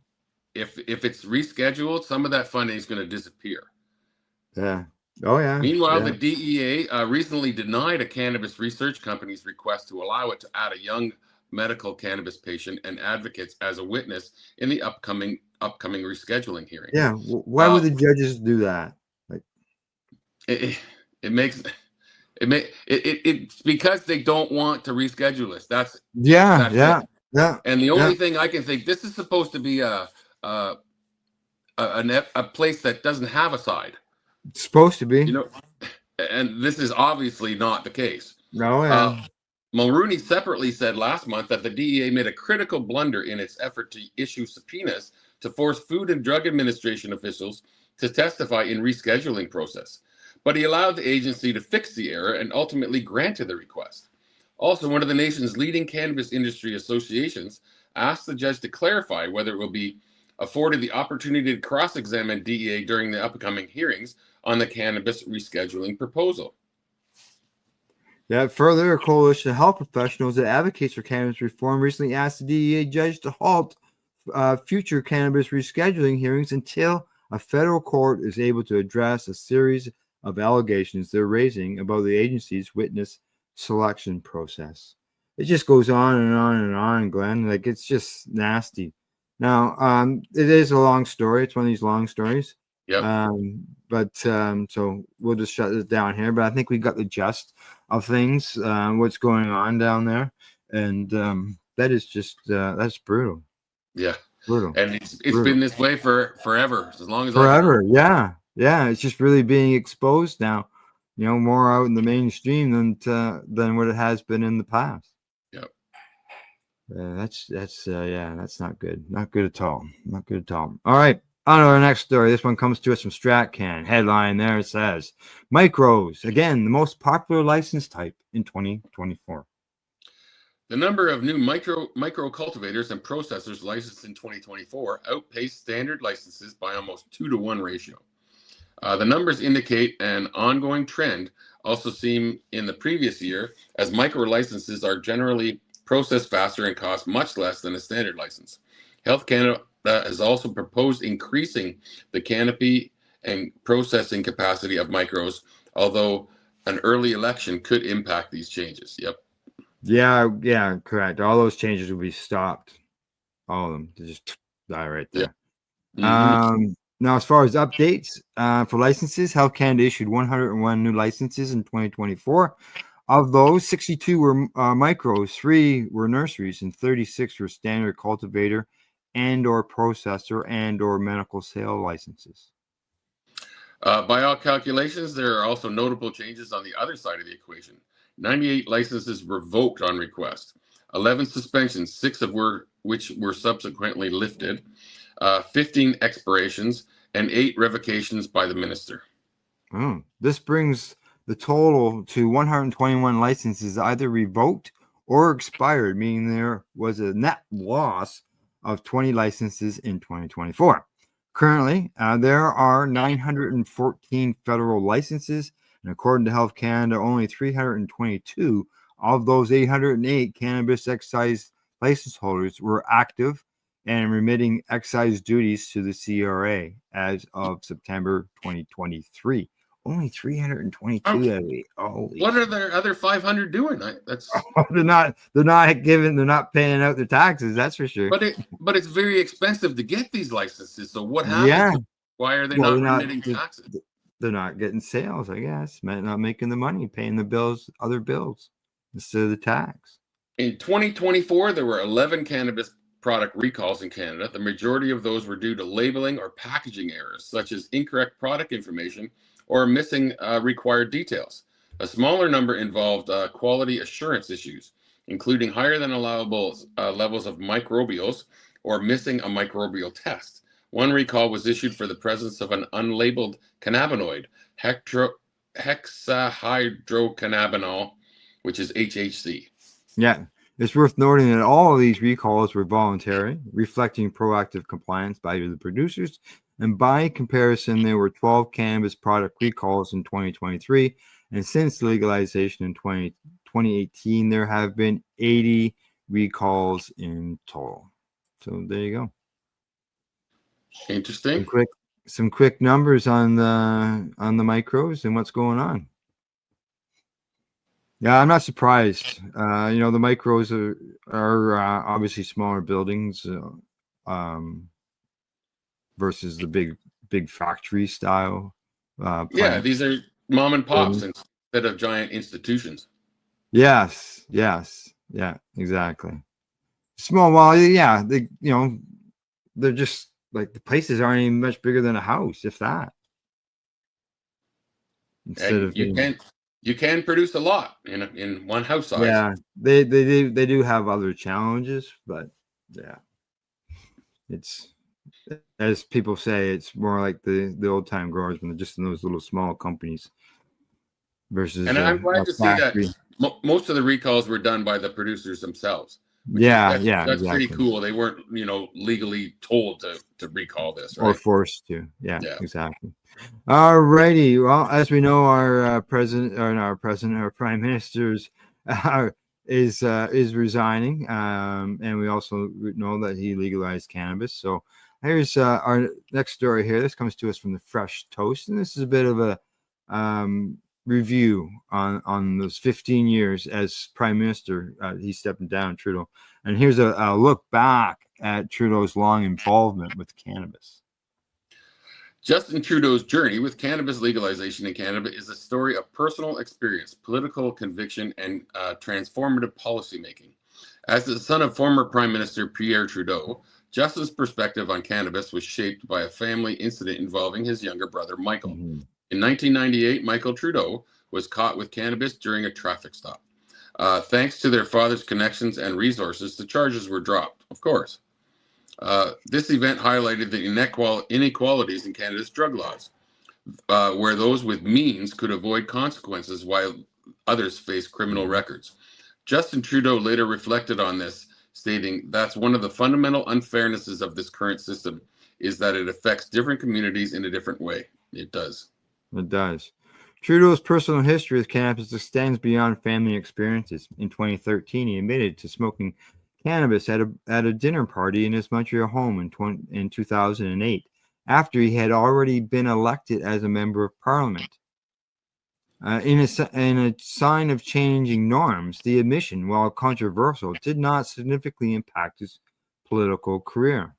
if it's rescheduled, some of that funding is going to disappear. Yeah. Oh, yeah. Meanwhile, the DEA recently denied a cannabis research company's request to allow it to add a young medical cannabis patient and advocates as a witness in the upcoming rescheduling hearing. Yeah. Why would the judges do that? Like, it makes it's because they don't want to reschedule us. That's Yeah. it. And the only thing I can think, this is supposed to be a place that doesn't have a side. It's supposed to be. You know, and this is obviously not the case. No, yeah. Mulrooney separately said last month that the DEA made a critical blunder in its effort to issue subpoenas to force Food and Drug Administration officials to testify in rescheduling process. But he allowed the agency to fix the error and ultimately granted the request. Also, one of the nation's leading cannabis industry associations asked the judge to clarify whether it will be afforded the opportunity to cross-examine DEA during the upcoming hearings on the cannabis rescheduling proposal. Yeah, further, a coalition of health professionals that advocates for cannabis reform recently asked the DEA judge to halt future cannabis rescheduling hearings until a federal court is able to address a series of allegations they're raising about the agency's witness selection process. It just goes on and on and on, Glenn. Like, it's just nasty. Now, it is a long story. It's one of these long stories. Yep. So we'll just shut this down here. But I think we got the gist of things, what's going on down there, and that is just that's brutal. Yeah, brutal. And it's brutal. been this way for forever, as long as forever. Yeah. It's just really being exposed now. More out in the mainstream than what it has been in the past. Yep. That's not good. Not good at all. Not good at all. All right. On to our next story. This one comes to us from StratCan. Headline there, it says, micros, again, the most popular license type in 2024. The number of new micro cultivators and processors licensed in 2024 outpaced standard licenses by almost 2-to-1 ratio. The numbers indicate an ongoing trend, also seen in the previous year, as micro licenses are generally processed faster and cost much less than a standard license. Health Canada has also proposed increasing the canopy and processing capacity of micros, although an early election could impact these changes. Yep. Yeah, correct. All those changes will be stopped. All of them. They just die right there. Yeah. Now, as far as updates for licenses, Health Canada issued 101 new licenses in 2024. Of those, 62 were micros, 3 were nurseries, and 36 were standard cultivator and or processor and or medical sale licenses. By all calculations, there are also notable changes on the other side of the equation. 98 licenses revoked on request, 11 suspensions, 6 of which were subsequently lifted, 15 expirations, and 8 revocations by the minister. This brings the total to 121 licenses either revoked or expired, meaning there was a net loss of 20 licenses in 2024. Currently, there are 914 federal licenses, and according to Health Canada, only 322 of those 808 cannabis excise license holders were active and remitting excise duties to the CRA as of September 2023. Only 322. What are the other 500 doing? They're not paying out their taxes. That's for sure. But it's very expensive to get these licenses. So what happens? Yeah. Why are they not remitting taxes? They're not getting sales, I guess. Not making the money, paying the bills, other bills instead of the tax. In 2024, there were 11 cannabis product recalls in Canada. The majority of those were due to labeling or packaging errors, such as incorrect product information or missing required details. A smaller number involved quality assurance issues, including higher than allowable levels of microbials or missing a microbial test. One recall was issued for the presence of an unlabeled cannabinoid, hexahydrocannabinol, which is HHC. Yeah. It's worth noting that all of these recalls were voluntary, reflecting proactive compliance by the producers. And by comparison, there were 12 cannabis product recalls in 2023. And since legalization in 2018, there have been 80 recalls in total. So there you go. Interesting. Some quick numbers on the micros and what's going on. Yeah, I'm not surprised. The micros are obviously smaller buildings versus the big factory style. Yeah, these are mom and pops instead of giant institutions. Yes, yes, yeah, exactly. Small, well, yeah, they're just like the places aren't even much bigger than a house, if that. Instead And of being, you can produce a lot in one house size. yeah, they do have other challenges, but yeah, it's, as people say, it's more like the old time growers when they're just in those little small companies versus And I'm glad a to see that factory. most of the recalls were done by the producers themselves. Yeah, That's pretty exactly. cool. They weren't, legally told to recall this, Or right? forced to. Yeah, Yeah. exactly. All righty. Well, as we know, our our prime minister's is resigning, and we also know that he legalized cannabis. So here's our next story here. This comes to us from the Fresh Toast, and this is a bit of a review on those 15 years as prime minister. He's stepping down, Trudeau, and here's a look back at Trudeau's long involvement with cannabis. Justin Trudeau's journey with cannabis legalization in Canada is a story of personal experience, political conviction, and transformative policymaking. As the son of former Prime Minister Pierre Trudeau, Justin's perspective on cannabis was shaped by a family incident involving his younger brother, Michael. In 1998, Michael Trudeau was caught with cannabis during a traffic stop. Thanks to their father's connections and resources, the charges were dropped, of course. This event highlighted the inequalities in Canada's drug laws, where those with means could avoid consequences while others face criminal records. Justin Trudeau later reflected on this, stating, "That's one of the fundamental unfairnesses of this current system, is that it affects different communities in a different way." It does. It does. Trudeau's personal history with cannabis extends beyond family experiences. In 2013, he admitted to smoking cannabis at a dinner party in his Montreal home in 2008, after he had already been elected as a member of parliament. In a sign of changing norms, the admission, while controversial, did not significantly impact his political career.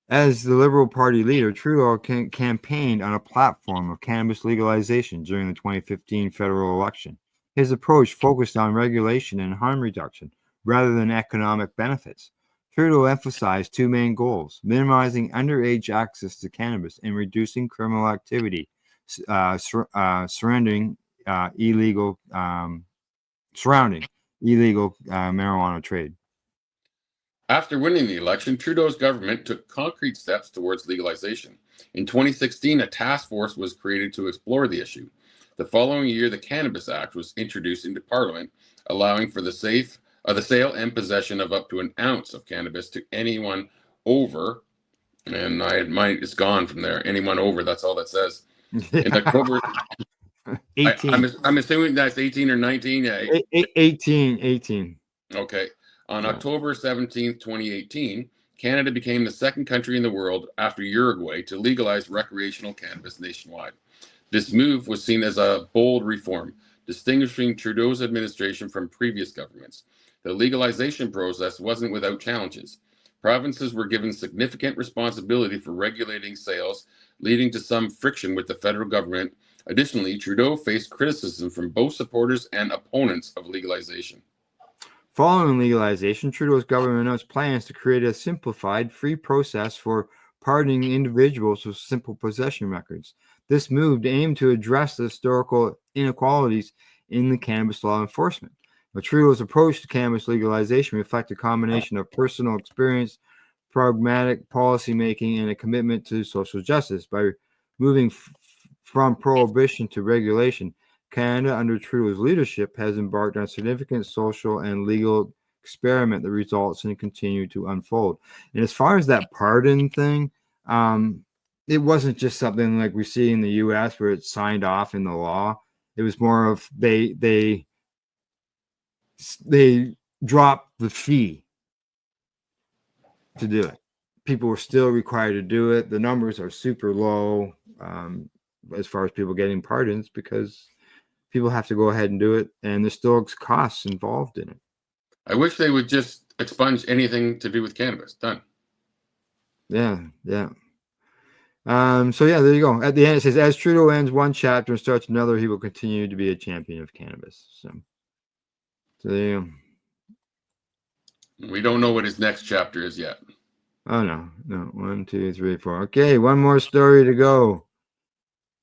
As the Liberal Party leader, Trudeau campaigned on a platform of cannabis legalization during the 2015 federal election. His approach focused on regulation and harm reduction rather than economic benefits. Trudeau emphasized two main goals: minimizing underage access to cannabis and reducing criminal activity surrounding illegal marijuana trade. After winning the election, Trudeau's government took concrete steps towards legalization. In 2016, a task force was created to explore the issue. The following year, the Cannabis Act was introduced into Parliament, allowing for the sale and possession of up to an ounce of cannabis to anyone over, and it's gone from there. Anyone over, that's all that says. In October, 18. I'm assuming that's 18 or 19. Yeah. 18. Okay. On October 17th, 2018, Canada became the second country in the world after Uruguay to legalize recreational cannabis nationwide. This move was seen as a bold reform, distinguishing Trudeau's administration from previous governments. The legalization process wasn't without challenges. Provinces were given significant responsibility for regulating sales, leading to some friction with the federal government. Additionally, Trudeau faced criticism from both supporters and opponents of legalization. Following legalization, Trudeau's government announced plans to create a simplified, free process for pardoning individuals with simple possession records. This move aimed to address the historical inequalities in the cannabis law enforcement. But Trudeau's approach to cannabis legalization reflected a combination of personal experience, pragmatic policymaking, and a commitment to social justice. By moving from prohibition to regulation, Canada, under Trudeau's leadership, has embarked on a significant social and legal experiment that results in continue to unfold. And as far as that pardon thing, it wasn't just something like we see in the U.S. where it's signed off in the law. It was more of they dropped the fee to do it. People were still required to do it. The numbers are super low as far as people getting pardons because people have to go ahead and do it, and there's still costs involved in it. I wish they would just expunge anything to do with cannabis. Done. Yeah. So yeah, there you go. At the end, it says, as Trudeau ends one chapter and starts another, he will continue to be a champion of cannabis. So there you go. We don't know what his next chapter is yet. Oh no. 1, 2, 3, 4. Okay, one more story to go.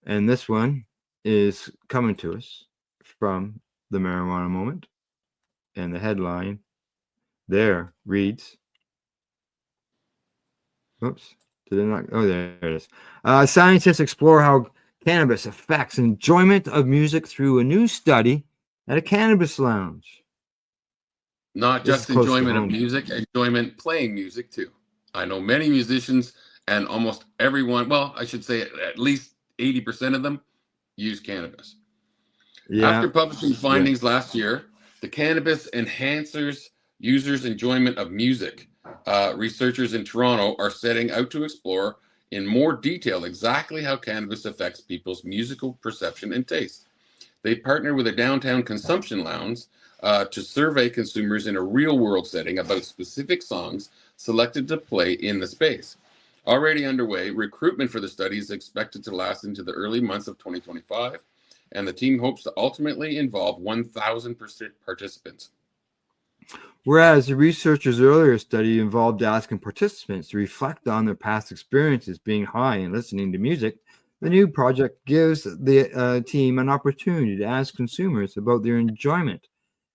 And this one is coming to us from the Marijuana Moment. And the headline there reads, oops, did it not? Oh, there it is. Scientists explore how cannabis affects enjoyment of music through a new study at a cannabis lounge. Not This just is close to enjoyment of home. music, enjoyment playing music too. I know many musicians and almost everyone, well, I should say at least 80% of them use cannabis. Yeah. After publishing findings last year, the cannabis enhancers users' enjoyment of music, researchers in Toronto are setting out to explore in more detail exactly how cannabis affects people's musical perception and taste. They partner with a downtown consumption lounge to survey consumers in a real-world setting about specific songs selected to play in the space. Already underway, recruitment for the study is expected to last into the early months of 2025, and the team hopes to ultimately involve 1,000 participants. Whereas the researchers' earlier study involved asking participants to reflect on their past experiences being high and listening to music, the new project gives the team an opportunity to ask consumers about their enjoyment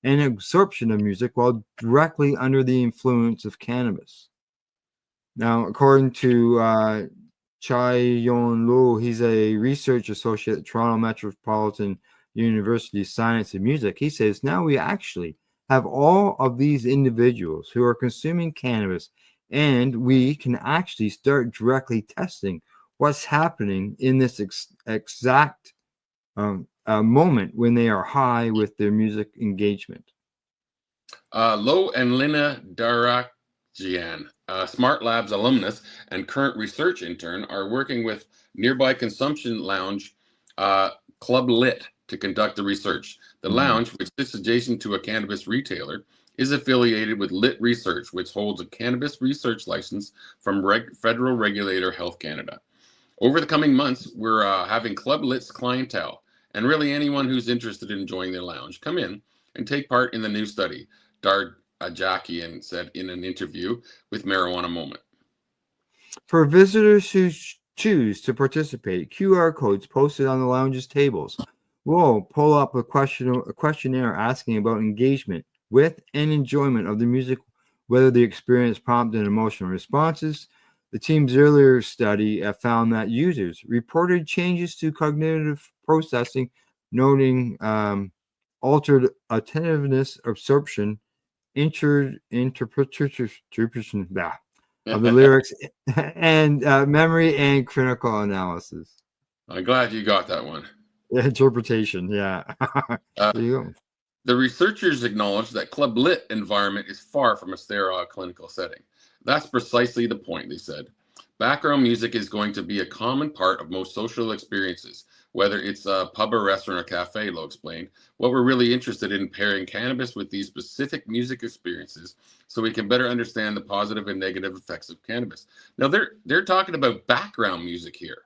and absorption of music while directly under the influence of cannabis. Now, according to Chai Yon Lo, he's a research associate at Toronto Metropolitan University Science and Music. He says, now we actually have all of these individuals who are consuming cannabis, and we can actually start directly testing what's happening in this exact moment when they are high with their music engagement. Lo and Lina Darakjian, Smart Labs alumnus and current research intern, are working with nearby consumption lounge Club Lit to conduct the research. The lounge, which sits adjacent to a cannabis retailer, is affiliated with Lit Research, which holds a cannabis research license from federal regulator Health Canada. Over the coming months, we're having Club Lit's clientele, and really anyone who's interested in joining their lounge, come in and take part in the new study, Darjakian said in an interview with Marijuana Moment. For visitors who choose to participate, QR codes posted on the lounge's tables will pull up a questionnaire asking about engagement with and enjoyment of the music, whether the experience prompted emotional responses. The team's earlier study found that users reported changes to cognitive processing, noting altered attentiveness, absorption, interpretation of the lyrics, and memory and critical analysis. I'm glad you got that one. Interpretation, yeah. There you go. The researchers acknowledge that Club Lit environment is far from a sterile clinical setting. That's precisely the point, they said. Background music is going to be a common part of most social experiences, whether it's a pub or restaurant or cafe, Lo explained. What we're really interested in pairing cannabis with these specific music experiences so we can better understand the positive and negative effects of cannabis. Now, they're talking about background music here.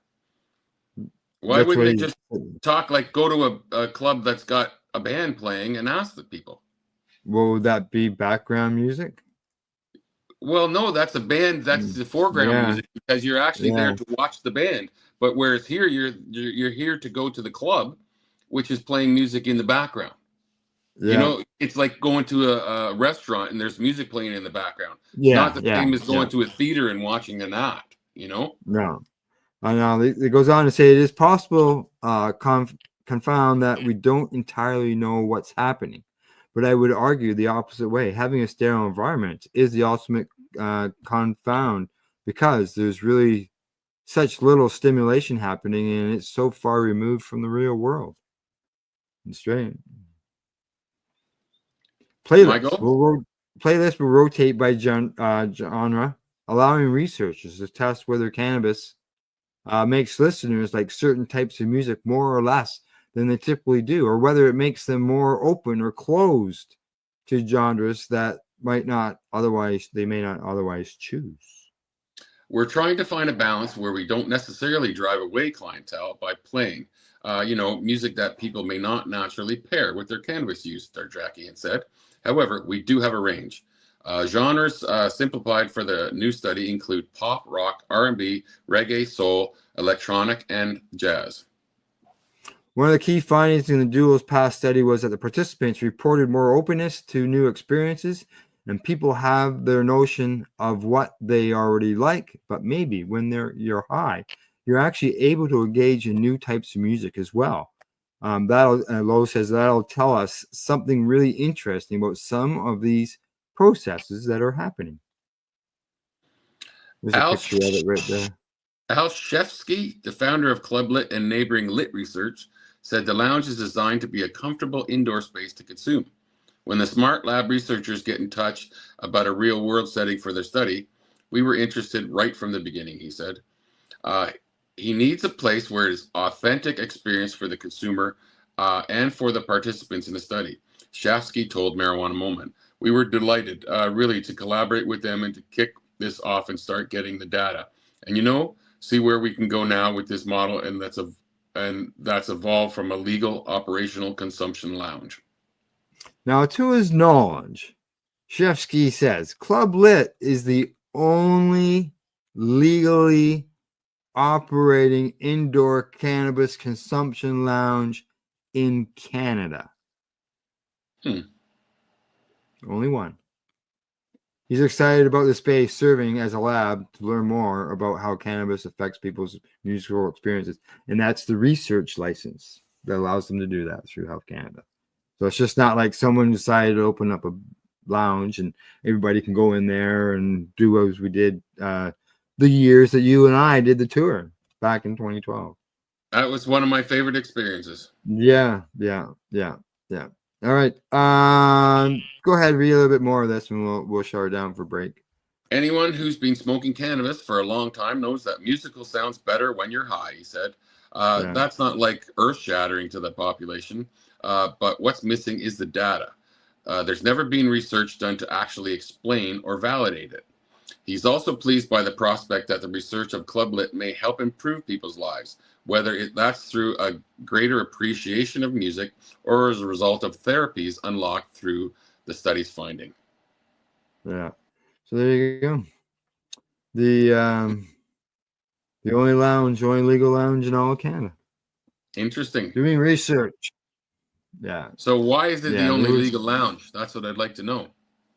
Why wouldn't they just talk like go to a club that's got a band playing and ask the people? Well, would that be background music? Well, no, that's a band. That's the foreground music because you're actually there to watch the band. But whereas here, you're here to go to the club, which is playing music in the background. You know, it's like going to a restaurant and there's music playing in the background. It's not the same as going to a theater and watching an act. You know? No. I know. It goes on to say it is possible, confound that we don't entirely know what's happening. But I would argue the opposite way. Having a sterile environment is the ultimate confound because there's really such little stimulation happening and it's so far removed from the real world. It's strange. Playlists will rotate by genre, allowing researchers to test whether cannabis makes listeners like certain types of music more or less than they typically do, or whether it makes them more open or closed to genres that they may not otherwise choose. We're trying to find a balance where we don't necessarily drive away clientele by playing, music that people may not naturally pair with their cannabis use, Darjakian said. However, we do have a range. Genres simplified for the new study include pop, rock, R&B, reggae, soul, electronic, and jazz. One of the key findings in the Duel's past study was that the participants reported more openness to new experiences, and people have their notion of what they already like, but maybe when you're high, you're actually able to engage in new types of music as well. Lowe says that'll tell us something really interesting about some of these processes that are happening. There's a picture of it right there. Al Shefsky, the founder of Club Lit and neighboring Lit Research, said the lounge is designed to be a comfortable indoor space to consume. When the Smart Lab researchers get in touch about a real-world setting for their study, we were interested right from the beginning, he said. He needs a place where it is authentic experience for the consumer and for the participants in the study. Shafsky told Marijuana Moment. We were delighted, really, to collaborate with them and to kick this off and start getting the data. And, see where we can go now with this model, and that's evolved from a legal operational consumption lounge. Now, to his knowledge, Shefsky says Club Lit is the only legally operating indoor cannabis consumption lounge in Canada. Only one. He's excited about the space serving as a lab to learn more about how cannabis affects people's musical experiences. And that's the research license that allows them to do that through Health Canada. So it's just not like someone decided to open up a lounge and everybody can go in there and do as we did the years that you and I did the tour back in 2012. That was one of my favorite experiences. Yeah. All right. Go ahead, read a little bit more of this and we'll shut her down for break. Anyone who's been smoking cannabis for a long time knows that musical sounds better when you're high, he said. That's not like earth-shattering to the population, but what's missing is the data. There's never been research done to actually explain or validate it. He's also pleased by the prospect that the research of Club Lit may help improve people's lives, whether that's through a greater appreciation of music or as a result of therapies unlocked through the study's finding. Yeah. So there you go. The only legal lounge in all of Canada. Interesting. Doing research. Yeah. So why is it the only legal lounge? That's what I'd like to know.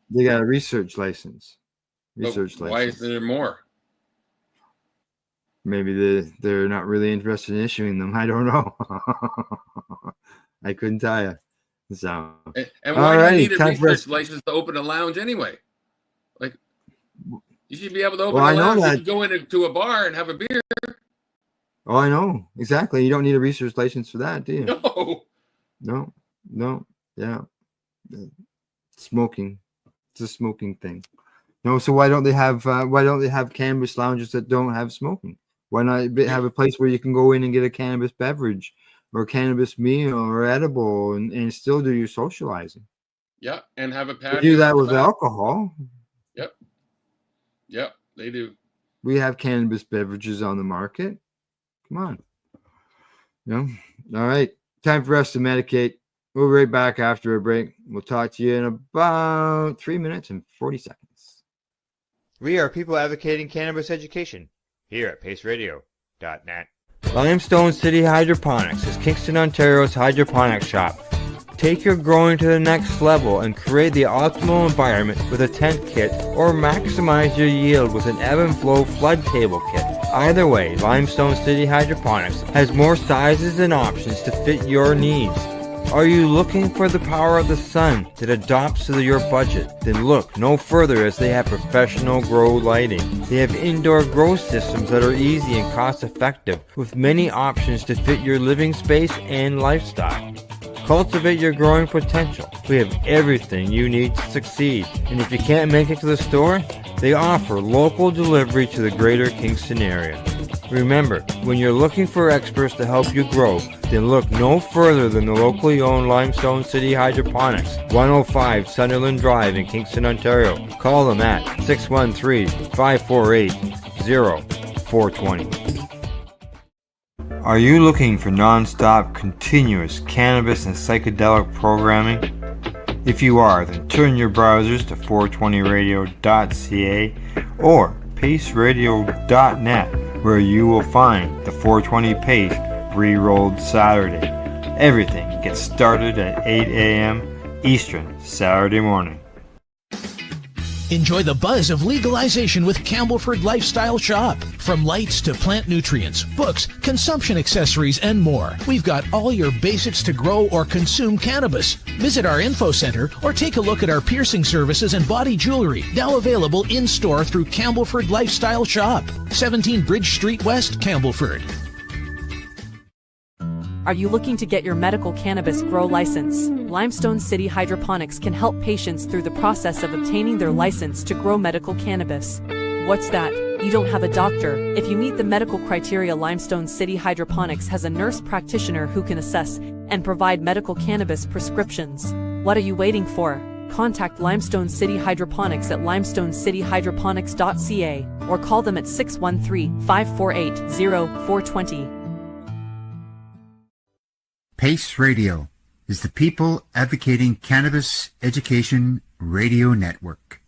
They got a research license. Why isn't there more? Maybe they're not really interested in issuing them. I don't know. I couldn't tell you. So, and why do you need a research license to open a lounge anyway? Like, you should be able to open a lounge. You can go into a bar and have a beer. Oh, I know. Exactly. You don't need a research license for that, do you? No. Yeah. Smoking. It's a smoking thing. No, so why don't they have cannabis lounges that don't have smoking? Why not have a place where you can go in and get a cannabis beverage or a cannabis meal or edible and still do your socializing? Yeah, and have a patio. They do that with alcohol. Yep, they do. We have cannabis beverages on the market. Come on. All right. Time for us to medicate. We'll be right back after a break. We'll talk to you in about 3 minutes and 40 seconds. We are people advocating cannabis education here at paceradio.net. Limestone City Hydroponics is Kingston, Ontario's hydroponics shop. Take your growing to the next level and create the optimal environment with a tent kit or maximize your yield with an ebb and flow flood table kit. Either way, Limestone City Hydroponics has more sizes and options to fit your needs. Are you looking for the power of the sun that adapts to your budget? Then look no further as they have professional grow lighting. They have indoor grow systems that are easy and cost effective with many options to fit your living space and lifestyle. Cultivate your growing potential. We have everything you need to succeed. And if you can't make it to the store, they offer local delivery to the greater Kingston area. Remember, when you're looking for experts to help you grow, then look no further than the locally owned Limestone City Hydroponics, 105 Sunderland Drive in Kingston, Ontario. Call them at 613-548 420. Are you looking for non-stop, continuous cannabis and psychedelic programming? If you are, then turn your browsers to 420radio.ca or paceradio.net, where you will find the 420 Pace Re-Rolled Saturday. Everything gets started at 8 a.m. Eastern Saturday morning. Enjoy the buzz of legalization with Campbellford Lifestyle Shop. From lights to plant nutrients, books, consumption accessories, and more, we've got all your basics to grow or consume cannabis. Visit our info center or take a look at our piercing services and body jewelry, now available in-store through Campbellford Lifestyle Shop, 17 Bridge Street West, Campbellford. Are you looking to get your medical cannabis grow license? Limestone City Hydroponics can help patients through the process of obtaining their license to grow medical cannabis. What's that? You don't have a doctor. If you meet the medical criteria, Limestone City Hydroponics has a nurse practitioner who can assess and provide medical cannabis prescriptions. What are you waiting for? Contact Limestone City Hydroponics at limestonecityhydroponics.ca or call them at 613-548-0420. Pace Radio is the People Advocating Cannabis Education Radio Network.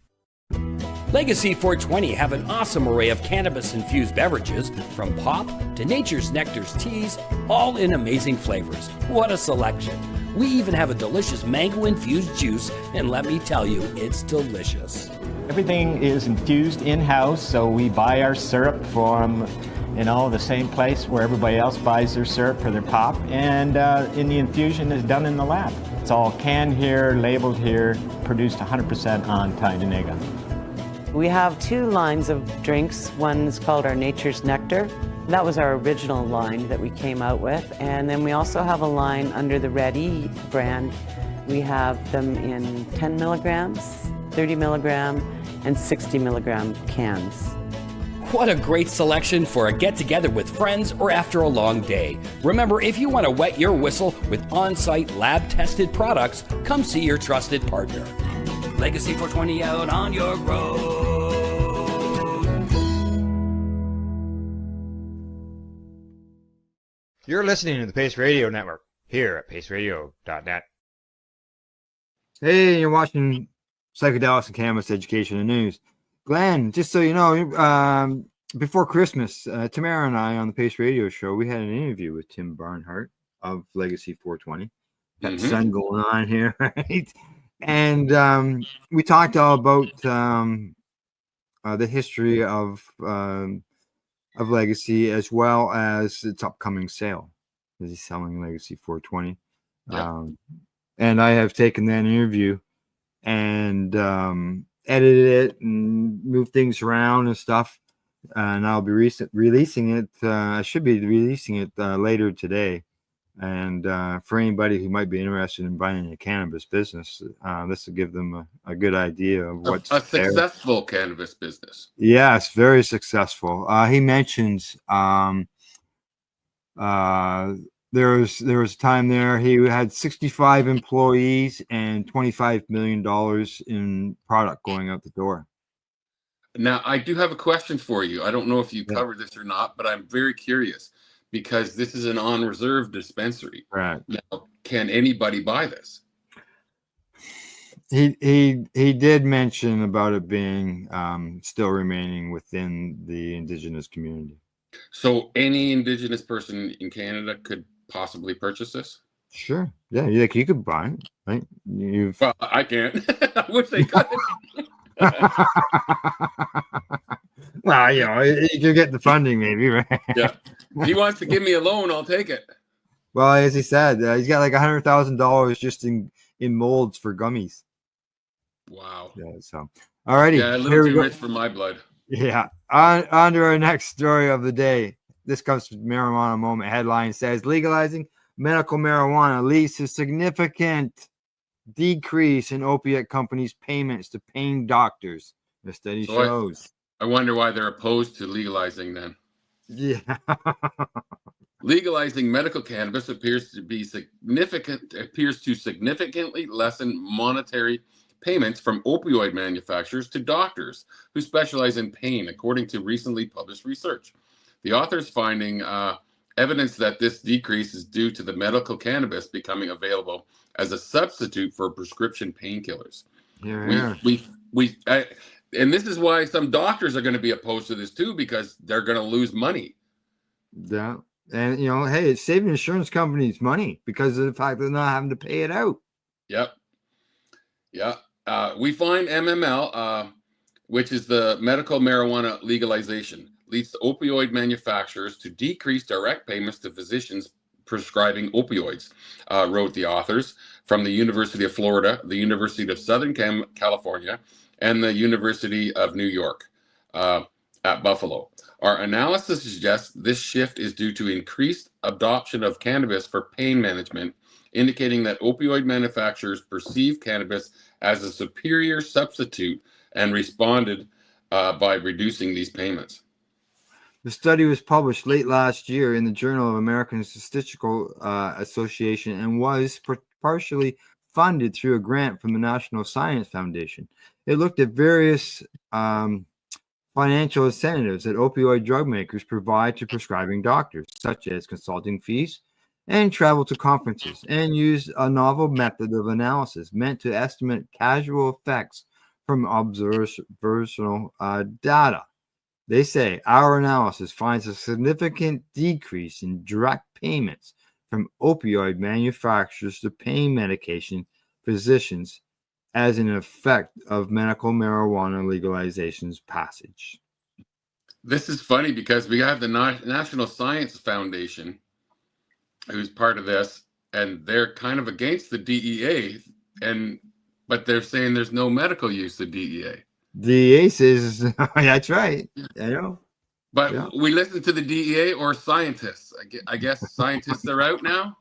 Legacy 420 have an awesome array of cannabis-infused beverages, from pop to Nature's Nectar's teas, all in amazing flavors. What a selection. We even have a delicious mango-infused juice, and let me tell you, it's delicious. Everything is infused in-house, so we buy our syrup from the same place where everybody else buys their syrup for their pop, and the infusion is done in the lab. It's all canned here, labeled here, produced 100% on Tyndonega. We have two lines of drinks. One's called our Nature's Nectar. That was our original line that we came out with, and then we also have a line under the Ready brand. We have them in 10 milligrams, 30 milligram, and 60 milligram cans. What a great selection for a get-together with friends or after a long day. Remember, if you want to wet your whistle with on-site lab-tested products, come see your trusted partner. Legacy 420 out on your road. You're listening to the Pace Radio Network here at paceradio.net. Hey, you're watching Psychedelics and Cannabis Education and News. Glenn, just so you know, before Christmas, Tamara and I on the Pace Radio Show, we had an interview with Tim Barnhart of Legacy 420. Got the sun going on here, right? And we talked all about the history of Legacy, as well as its upcoming sale. He's selling Legacy 420. Yeah. And I have taken that interview and edited it and moved things around and stuff, and I'll be releasing it. I should be releasing it later today. And for anybody who might be interested in buying a cannabis business, this will give them a good idea of what's a successful cannabis business. Yes, very successful. He mentions there was a time there he had 65 employees and $25 million in product going out the door. Now, I do have a question for you. I don't know if you covered this or not, but I'm very curious because this is an on-reserve dispensary. Right. Now, can anybody buy this? He did mention about it being still remaining within the Indigenous community. So any Indigenous person in Canada could possibly purchase this? Sure. Yeah, you could buy it, right? Well, I can't. I wish they could. Well, you could get the funding, maybe, right? Yeah. If he wants to give me a loan, I'll take it. Well, as he said, he's got like $100,000 just in molds for gummies. Wow. Yeah. So, alrighty. Yeah, a little too rich for my blood. Yeah. On to our next story of the day. This comes from Marijuana Moment. Headline says, legalizing medical marijuana leads to significant decrease in opiate companies' payments to paying doctors. The study shows. I wonder why they're opposed to legalizing then. Yeah. Legalizing medical cannabis appears to significantly lessen monetary payments from opioid manufacturers to doctors who specialize in pain, according to recently published research. The authors finding evidence that this decrease is due to the medical cannabis becoming available as a substitute for prescription painkillers. And this is why some doctors are going to be opposed to this too, because they're going to lose money. Yeah. And, you know, hey, it's saving insurance companies money because of the fact they're not having to pay it out. Yep. Yeah. We find MML, which is the medical marijuana legalization, leads to opioid manufacturers to decrease direct payments to physicians prescribing opioids, wrote the authors from the University of Florida, the University of Southern California, and the University of New York at Buffalo. Our analysis suggests this shift is due to increased adoption of cannabis for pain management, indicating that opioid manufacturers perceive cannabis as a superior substitute and responded by reducing these payments. The study was published late last year in the Journal of American Statistical Association and was partially funded through a grant from the National Science Foundation. It looked at various financial incentives that opioid drug makers provide to prescribing doctors, such as consulting fees and travel to conferences, and used a novel method of analysis meant to estimate causal effects from observational data. They say our analysis finds a significant decrease in direct payments from opioid manufacturers to pain medication physicians as an effect of medical marijuana legalization's passage. This is funny because we have the National Science Foundation, who's part of this, and they're kind of against the DEA, but they're saying there's no medical use of DEA. DEA says, that's right. I know. But we listen to the DEA or scientists. I guess scientists are out now.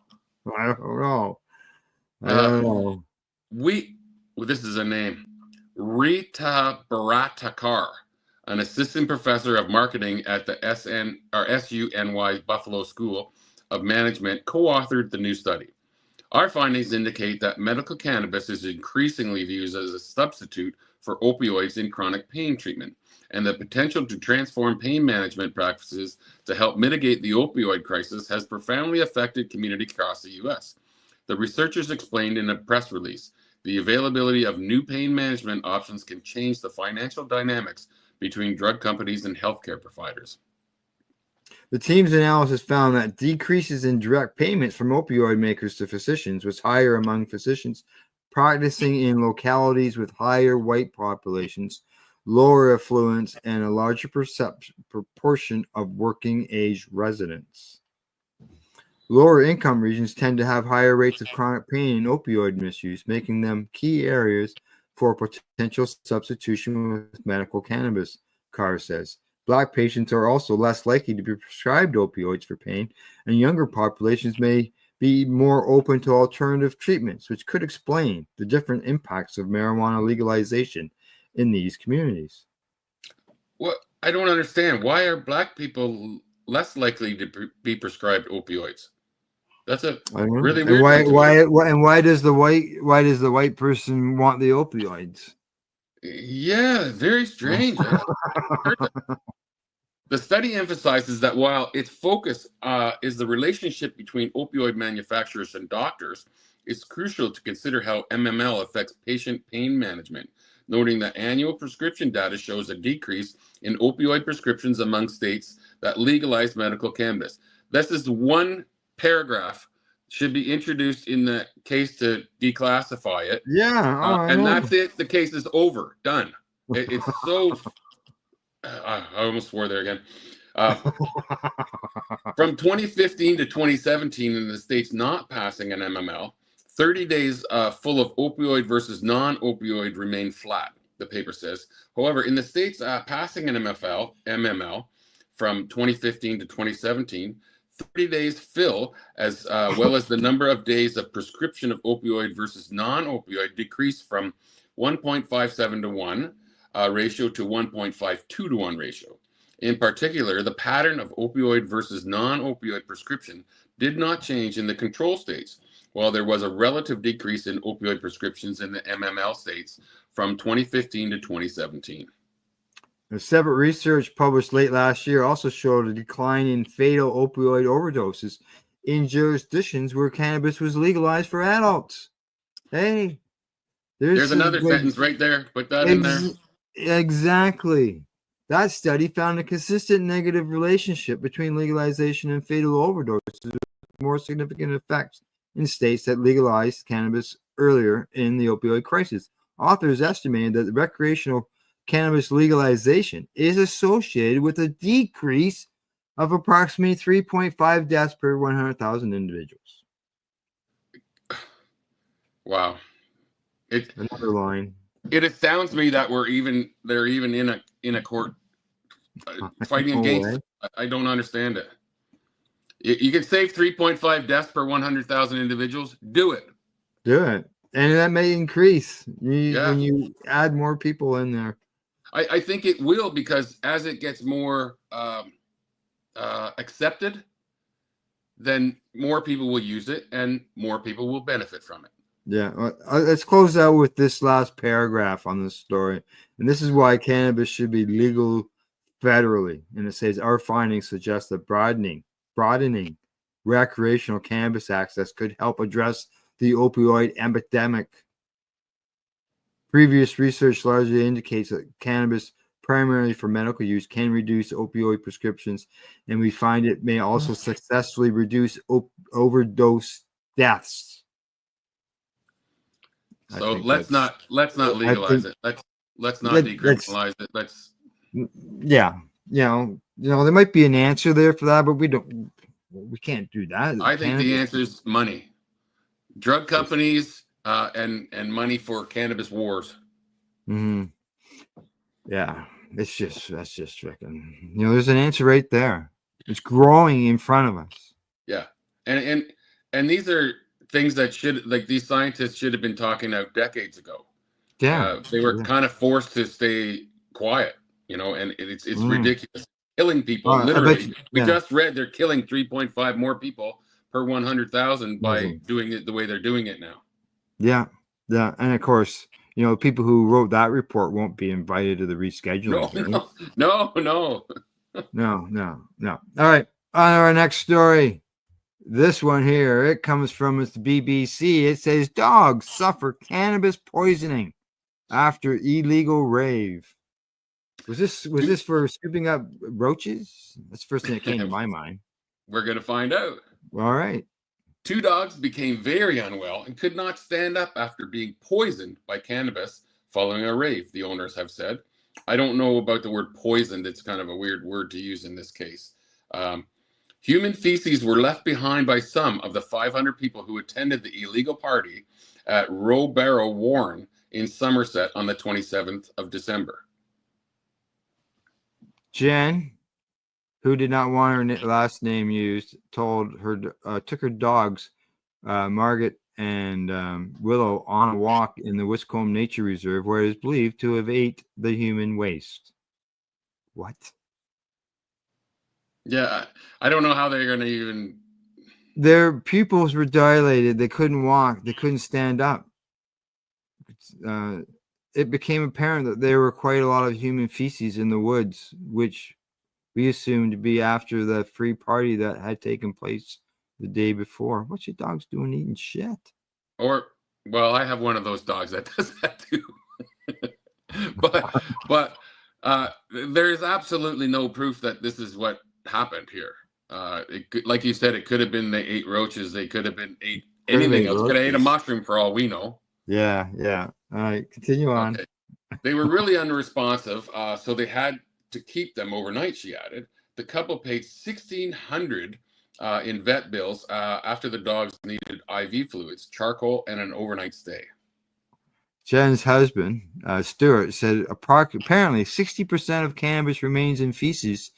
I don't know. I don't know. This is a name, Rita Baratakar, an assistant professor of marketing at the SUNY Buffalo School of Management, co-authored the new study. Our findings indicate that medical cannabis is increasingly viewed as a substitute for opioids in chronic pain treatment, and the potential to transform pain management practices to help mitigate the opioid crisis has profoundly affected communities across the U.S. The researchers explained in a press release, the availability of new pain management options can change the financial dynamics between drug companies and healthcare providers. The team's analysis found that decreases in direct payments from opioid makers to physicians was higher among physicians practicing in localities with higher white populations, lower affluence, and a larger proportion of working age residents. Lower income regions tend to have higher rates of chronic pain and opioid misuse, making them key areas for potential substitution with medical cannabis, Carr says. Black patients are also less likely to be prescribed opioids for pain, and younger populations may be more open to alternative treatments, which could explain the different impacts of marijuana legalization in these communities. Well, I don't understand. Why are Black people less likely to be prescribed opioids? That's a really weird. Why does the white person want the opioids? Yeah, very strange. The study emphasizes that while its focus is the relationship between opioid manufacturers and doctors, it's crucial to consider how MML affects patient pain management, noting that annual prescription data shows a decrease in opioid prescriptions among states that legalize medical cannabis. This is one paragraph should be introduced in the case to declassify it. Yeah. And that's it. The case is over. Done. It's so... I almost swore there again. From 2015 to 2017 in the states not passing an MML, 30 days full of opioid versus non-opioid remain flat, the paper says. However, in the states passing an MML from 2015 to 2017, 30 days fill as well as the number of days of prescription of opioid versus non-opioid decreased from 1.57 to 1 ratio to 1.52 to 1 ratio. In particular, the pattern of opioid versus non-opioid prescription did not change in the control states, while there was a relative decrease in opioid prescriptions in the MML states from 2015 to 2017. A separate research published late last year also showed a decline in fatal opioid overdoses in jurisdictions where cannabis was legalized for adults. Hey, There's another sentence right there. Put that in there. Exactly. That study found a consistent negative relationship between legalization and fatal overdoses, with more significant effects in states that legalized cannabis earlier in the opioid crisis. Authors estimated that the recreational cannabis legalization is associated with a decrease of approximately 3.5 deaths per 100,000 individuals. Wow. Another line. It astounds me that they're even in a court fighting against. I don't understand it. You can save 3.5 deaths per 100,000 individuals. Do it. Do it. And that may increase when you add more people in there. I think it will, because as it gets more accepted, then more people will use it and more people will benefit from it. Yeah. Let's close out with this last paragraph on this story. And this is why cannabis should be legal federally. And it says, our findings suggest that broadening recreational cannabis access could help address the opioid epidemic. Previous research largely indicates that cannabis, primarily for medical use, can reduce opioid prescriptions, and we find it may also successfully reduce overdose deaths. So let's not legalize it. Let's not decriminalize it. Let's. Yeah, there might be an answer there for that, but we can't do that. I think the answer is money, drug companies, and money for cannabis wars. Mm-hmm. Yeah, that's just freaking. There's an answer right there. It's growing in front of us. Yeah, and these are things that these scientists should have been talking out decades ago. Yeah, they were kind of forced to stay quiet, and it's ridiculous. Killing people, literally. We just read they're killing 3.5 more people per 100,000 by doing it the way they're doing it now. Yeah, and of course, people who wrote that report won't be invited to the rescheduling. No. All right, on our next story. This one here, it comes from the BBC. It says dogs suffer cannabis poisoning after illegal rave. Was this for scooping up roaches? That's the first thing that came to my mind. We're going to find out. All right. 2 dogs became very unwell and could not stand up after being poisoned by cannabis following a rave, the owners have said. I don't know about the word poisoned. It's kind of a weird word to use in this case. Human feces were left behind by some of the 500 people who attended the illegal party at Rowbarrow Warren in Somerset on the 27th of December. Jen, who did not want her last name used, took her dogs, Margaret and Willow, on a walk in the Wiscombe Nature Reserve, where it is believed to have ate the human waste. What? Yeah, I don't know how they're going to even. Their pupils were dilated. They couldn't walk. They couldn't stand up. It became apparent that there were quite a lot of human feces in the woods, which we assumed to be after the free party that had taken place the day before. What's your dogs doing eating shit? Well, I have one of those dogs that does that too. but there is absolutely no proof that this is what happened here. Like you said, it could have been they ate roaches. They could have been ate anything else. Could have ate a mushroom for all we know. Yeah. All right, continue on. Okay. They were really unresponsive, so they had to keep them overnight, she added. The couple paid $1,600 in vet bills after the dogs needed IV fluids, charcoal, and an overnight stay. Jen's husband, Stuart, said apparently 60% of cannabis remains in feces,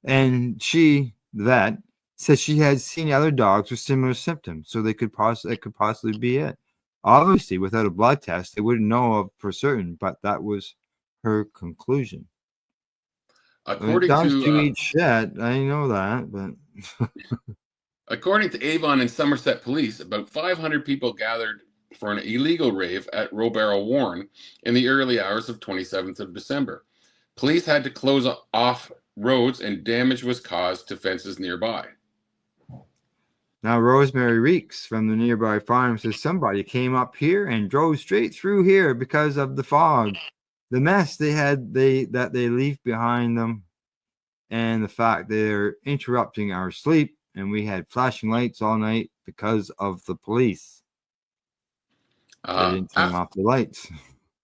and she, the vet, said she had seen other dogs with similar symptoms, so it could possibly be it. Obviously, without a blood test, they wouldn't know for certain, but that was her conclusion. According dogs to do eat shit, I know that, but According to Avon and Somerset Police, about 500 people gathered for an illegal rave at Robarrow Warren in the early hours of 27th of December. Police had to close off roads and damage was caused to fences nearby. Now, Rosemary Reeks from the nearby farm says somebody came up here and drove straight through here because of the fog, the mess that they leave behind them, and the fact they're interrupting our sleep. And we had flashing lights all night because of the police. They didn't turn off the lights.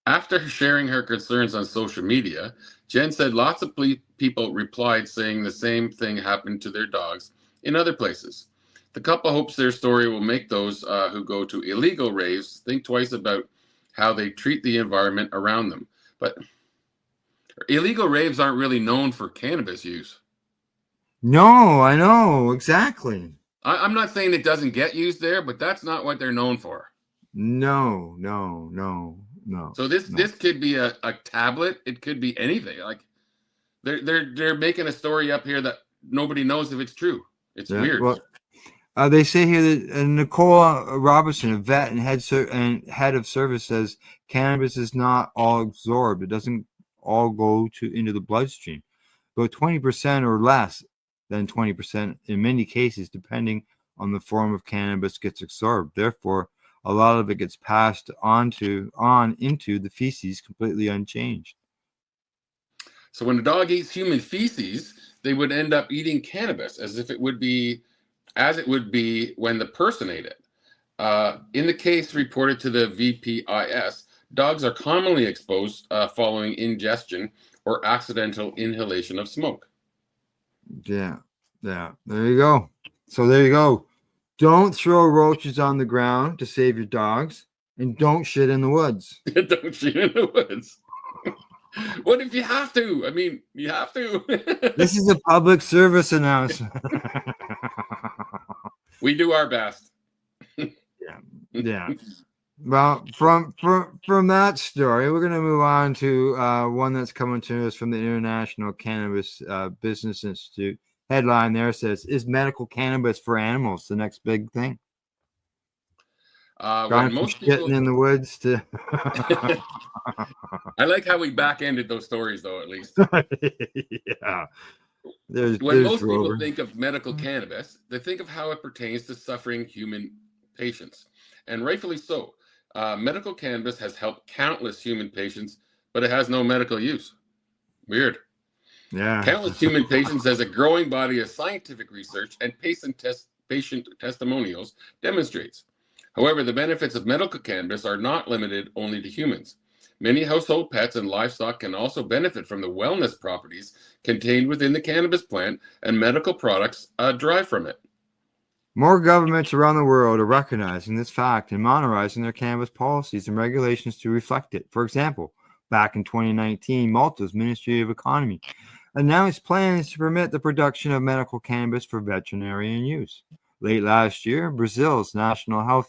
After sharing her concerns on social media, Jen said lots of people replied saying the same thing happened to their dogs in other places. The couple hopes their story will make those who go to illegal raves think twice about how they treat the environment around them. But illegal raves aren't really known for cannabis use. No, I know, exactly. I'm not saying it doesn't get used there, but that's not what they're known for. No. So this could be a tablet. It could be anything. Like they're making a story up here that nobody knows if it's true. It's weird. Well, they say here that Nicole Robertson, a vet and head of service, says cannabis is not all absorbed. It doesn't all go into the bloodstream, but 20% or less than 20% in many cases, depending on the form of cannabis, gets absorbed. Therefore, a lot of it gets passed on into the feces completely unchanged. So when a dog eats human feces, they would end up eating cannabis as it would be when the person ate it. In the case reported to the VPIS, dogs are commonly exposed following ingestion or accidental inhalation of smoke. Yeah. There you go. So there you go. Don't throw roaches on the ground to save your dogs, and don't shit in the woods. Don't shit in the woods. What if you have to? I mean, you have to. This is a public service announcement. We do our best. Yeah. Well, from that story, we're going to move on to one that's coming to us from the International Cannabis Business Institute. Headline there says, "Is medical cannabis for animals the next big thing?" When most people getting in the woods to. I like how we back-ended those stories, though. At least. Yeah. When most people think of medical cannabis, they think of how it pertains to suffering human patients, and rightfully so. Medical cannabis has helped countless human patients, but it has no medical use. Weird. Yeah. Countless human patients as a growing body of scientific research and patient testimonials demonstrates. However, the benefits of medical cannabis are not limited only to humans. Many household pets and livestock can also benefit from the wellness properties contained within the cannabis plant, and medical products derived from it. More governments around the world are recognizing this fact and modernizing their cannabis policies and regulations to reflect it. For example, back in 2019, Malta's Ministry of Economy announced plans to permit the production of medical cannabis for veterinarian use. Late last year, Brazil's National Health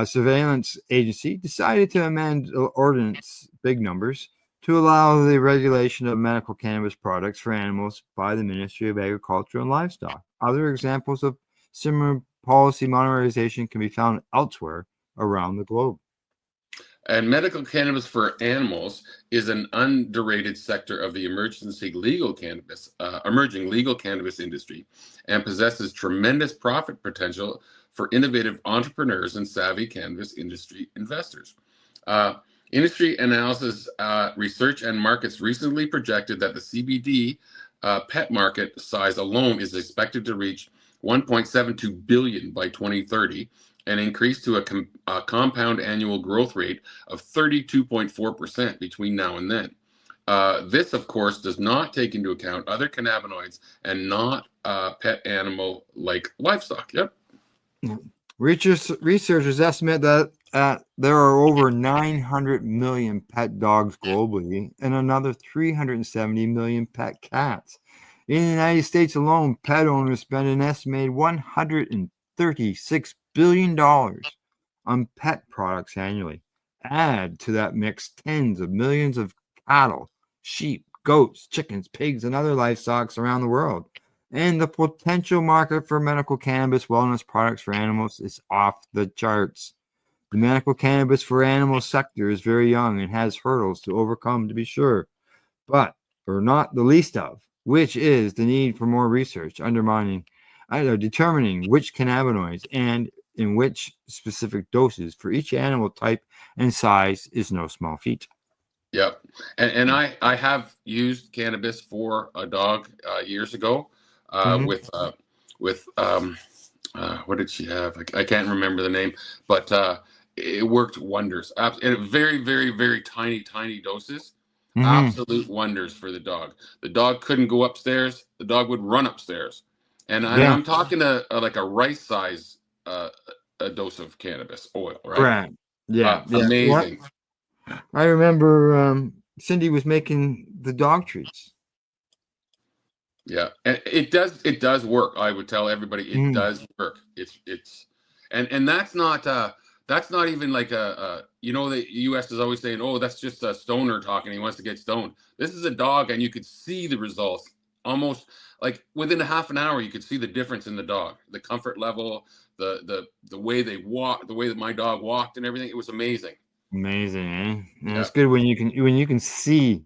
Surveillance Agency decided to amend ordinance, big numbers, to allow the regulation of medical cannabis products for animals by the Ministry of Agriculture and Livestock. Other examples of similar policy modernization can be found elsewhere around the globe. And medical cannabis for animals is an underrated sector of the emerging legal cannabis industry, and possesses tremendous profit potential for innovative entrepreneurs and savvy cannabis industry investors. Industry analysis, research, and markets recently projected that the CBD pet market size alone is expected to reach $1.72 billion by 2030, and increase to a compound annual growth rate of 32.4% between now and then. This, of course, does not take into account other cannabinoids and not pet animal like livestock. Yep. Researchers estimate that there are over 900 million pet dogs globally and another 370 million pet cats. In the United States alone, pet owners spend an estimated $136 billion on pet products annually. Add to that mix tens of millions of cattle, sheep, goats, chickens, pigs, and other livestock around the world. and the potential market for medical cannabis wellness products for animals is off the charts. The medical cannabis for animal sector is very young and has hurdles to overcome, to be sure, but or not the least of which is the need for more research determining which cannabinoids and in which specific doses for each animal type and size is no small feat. Yep. And I have used cannabis for a dog years ago with what did she have? I can't remember the name, but it worked wonders. In very, very, very tiny doses. Absolute wonders for the dog. The dog couldn't go upstairs. The dog would run upstairs. And I'm talking like a rice size a dose of cannabis oil, right? Correct. Yeah. Amazing. I remember Cindy was making the dog treats. Yeah, and it does work. I would tell everybody it does work. And that's not even like the U.S. is always saying, oh, that's just a stoner talking. He wants to get stoned. This is a dog, and you could see the results almost like within a half an hour. You could see the difference in the dog, the comfort level, the way they walk, the way that my dog walked, and everything. It was amazing. Amazing, eh? And it's good when you can see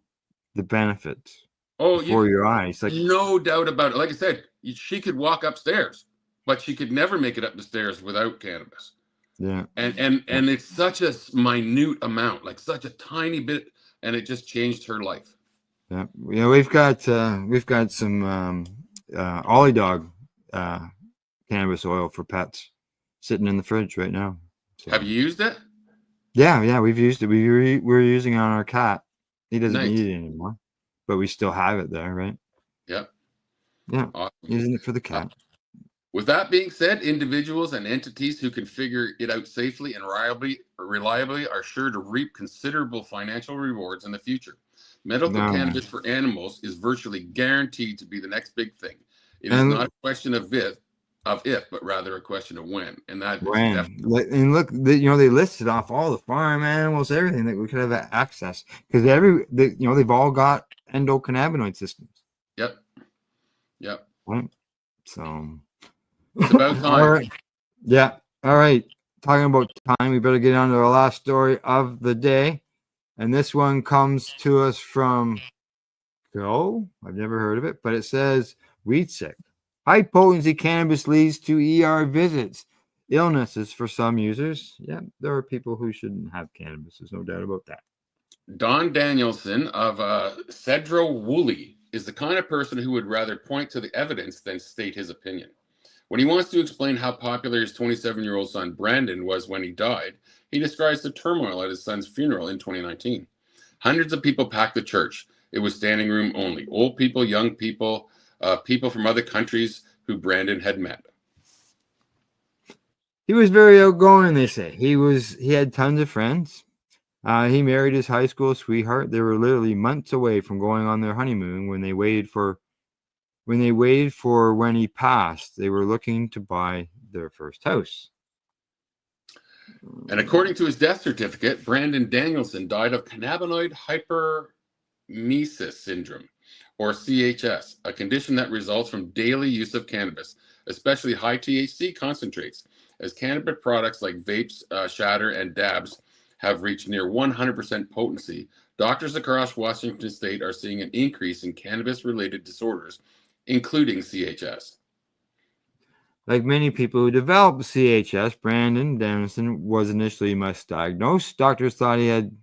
the benefits before your eyes. Like no doubt about it. Like I said, she could walk upstairs, but she could never make it up the stairs without cannabis. Yeah. And it's such a minute amount, like such a tiny bit, and it just changed her life. Yeah. We've got some Ollie Dog cannabis oil for pets sitting in the fridge right now. So. Have you used it? Yeah, we've used it. We're using it on our cat. He doesn't Nice. need it anymore, but we still have it there, right? Yep. Yeah, awesome. Using it for the cat. With that being said, individuals and entities who can figure it out safely and reliably are sure to reap considerable financial rewards in the future. Medical cannabis for animals is virtually guaranteed to be the next big thing. It is not a question of if, but rather a question of when. And that when. And look, they listed off all the farm animals, everything that we could have access because they've all got endocannabinoid systems. Yep. Right. So it's about time. All right. Yeah. All right. Talking about time, we better get on to our last story of the day. And this one comes to us from I've never heard of it, but it says weed sick. High potency cannabis leads to ER visits, illnesses for some users. Yeah, there are people who shouldn't have cannabis. There's no doubt about that. Don Danielson of Cedro Woolley is the kind of person who would rather point to the evidence than state his opinion. When he wants to explain how popular his 27-year-old son Brandon was when he died, he describes the turmoil at his son's funeral in 2019. Hundreds of people packed the church. It was standing room only. Old people, young people, people from other countries who Brandon had met. He was very outgoing, they say. He had tons of friends. He married his high school sweetheart. They were literally months away from going on their honeymoon when they waited for when he passed. They were looking to buy their first house. And according to his death certificate, Brandon Danielson died of cannabinoid hyperemesis syndrome, or CHS, a condition that results from daily use of cannabis, especially high THC concentrates, as cannabis products like vapes, shatter, and dabs have reached near 100% potency. Doctors across Washington state are seeing an increase in cannabis-related disorders, including CHS. Like many people who develop CHS, Brandon Danielson was initially misdiagnosed. Doctors thought he had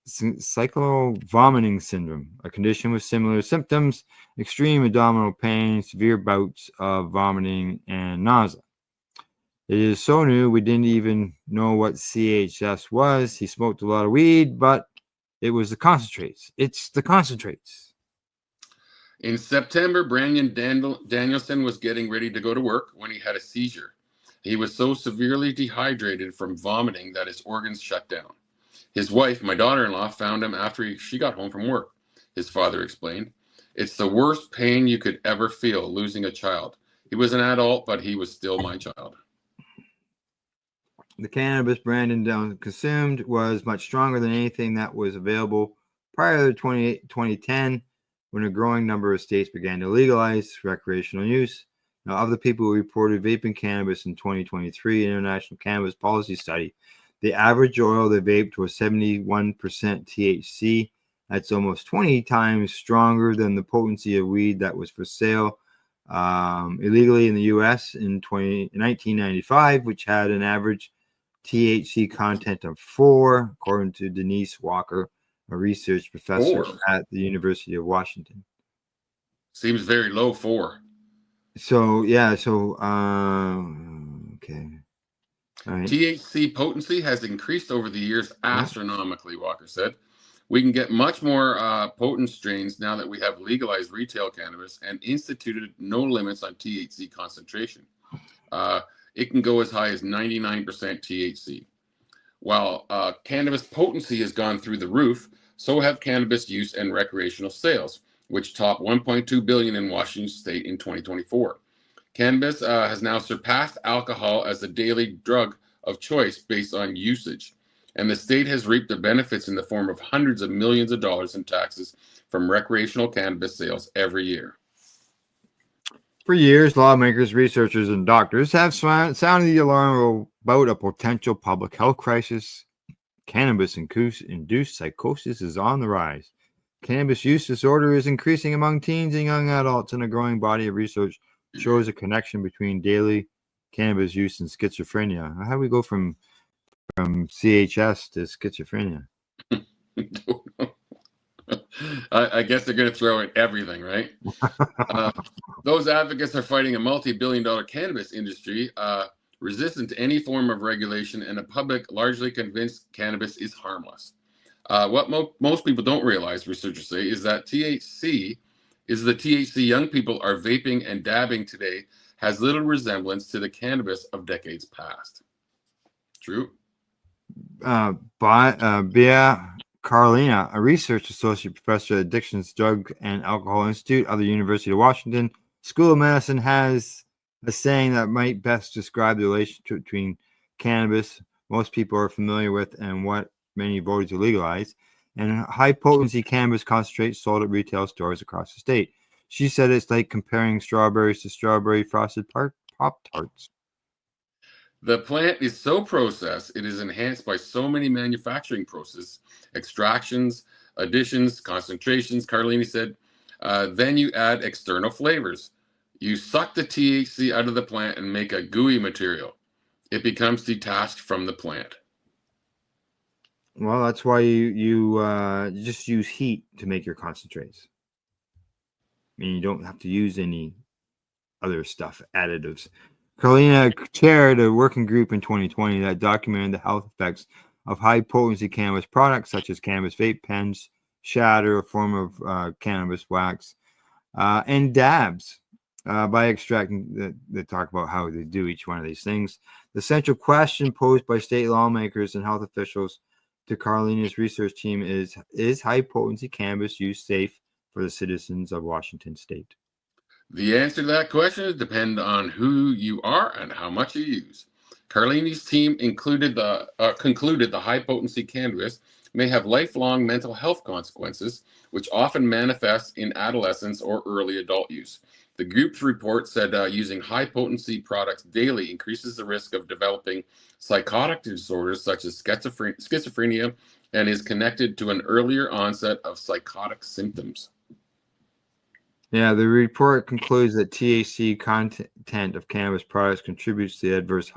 cyclo-vomiting syndrome, a condition with similar symptoms, extreme abdominal pain, severe bouts of vomiting, and nausea. It is so new, we didn't even know what CHS was. He smoked a lot of weed, but it was the concentrates. It's the concentrates. In September, Brandon Danielson was getting ready to go to work when he had a seizure. He was so severely dehydrated from vomiting that his organs shut down. His wife, my daughter-in-law, found him after she got home from work. His father explained, "It's the worst pain you could ever feel, losing a child. He was an adult, but he was still my child." The cannabis Brandon consumed was much stronger than anything that was available prior to 2010 when a growing number of states began to legalize recreational use. Now, of the people who reported vaping cannabis in 2023 International Cannabis Policy Study, the average oil they vaped was 71% THC. That's almost 20 times stronger than the potency of weed that was for sale illegally in the U.S. in 1995, which had an average THC content of 4, according to Denise Walker, a research professor 4? at the University of Washington. Seems very low, 4. So, yeah, okay. All right. THC potency has increased over the years astronomically, Walker said. We can get much more potent strains now that we have legalized retail cannabis and instituted no limits on THC concentration. It can go as high as 99% THC. While cannabis potency has gone through the roof, so have cannabis use and recreational sales, which topped $1.2 billion in Washington state in 2024. Cannabis has now surpassed alcohol as the daily drug of choice based on usage, and the state has reaped the benefits in the form of hundreds of millions of dollars in taxes from recreational cannabis sales every year. For years, lawmakers, researchers, and doctors have sounded the alarm about a potential public health crisis. Cannabis-induced psychosis is on the rise. Cannabis use disorder is increasing among teens and young adults, and a growing body of research shows a connection between daily cannabis use and schizophrenia. How do we go from CHS to schizophrenia? I guess they're going to throw in everything, right? Those advocates are fighting a multi-billion-dollar cannabis industry resistant to any form of regulation, and a public largely convinced cannabis is harmless. What most people don't realize, researchers say, is that the THC young people are vaping and dabbing today has little resemblance to the cannabis of decades past. True? Bea Carolina, a research associate professor at Addictions, Drug, and Alcohol Institute of the University of Washington School of Medicine, has a saying that might best describe the relationship between cannabis most people are familiar with and what many voted to legalize, and high-potency cannabis concentrates sold at retail stores across the state. She said it's like comparing strawberries to strawberry frosted Pop-Tarts. The plant is so processed, it is enhanced by so many manufacturing processes, extractions, additions, concentrations, Carlini said. Then you add external flavors. You suck the THC out of the plant and make a gooey material. It becomes detached from the plant. Well, that's why you just use heat to make your concentrates. I mean, you don't have to use any other stuff, additives. Carolina chaired a working group in 2020 that documented the health effects of high-potency cannabis products such as cannabis vape pens, shatter, a form of cannabis wax, and dabs by extracting. They talk about how they do each one of these things. The central question posed by state lawmakers and health officials to Carolina's research team is high-potency cannabis use safe for the citizens of Washington state? The answer to that question depends on who you are and how much you use. Carlini's team concluded the high-potency cannabis may have lifelong mental health consequences, which often manifest in adolescence or early adult use. The group's report said using high-potency products daily increases the risk of developing psychotic disorders such as schizophrenia and is connected to an earlier onset of psychotic symptoms. Yeah, the report concludes that THC content of cannabis products contributes to the adverse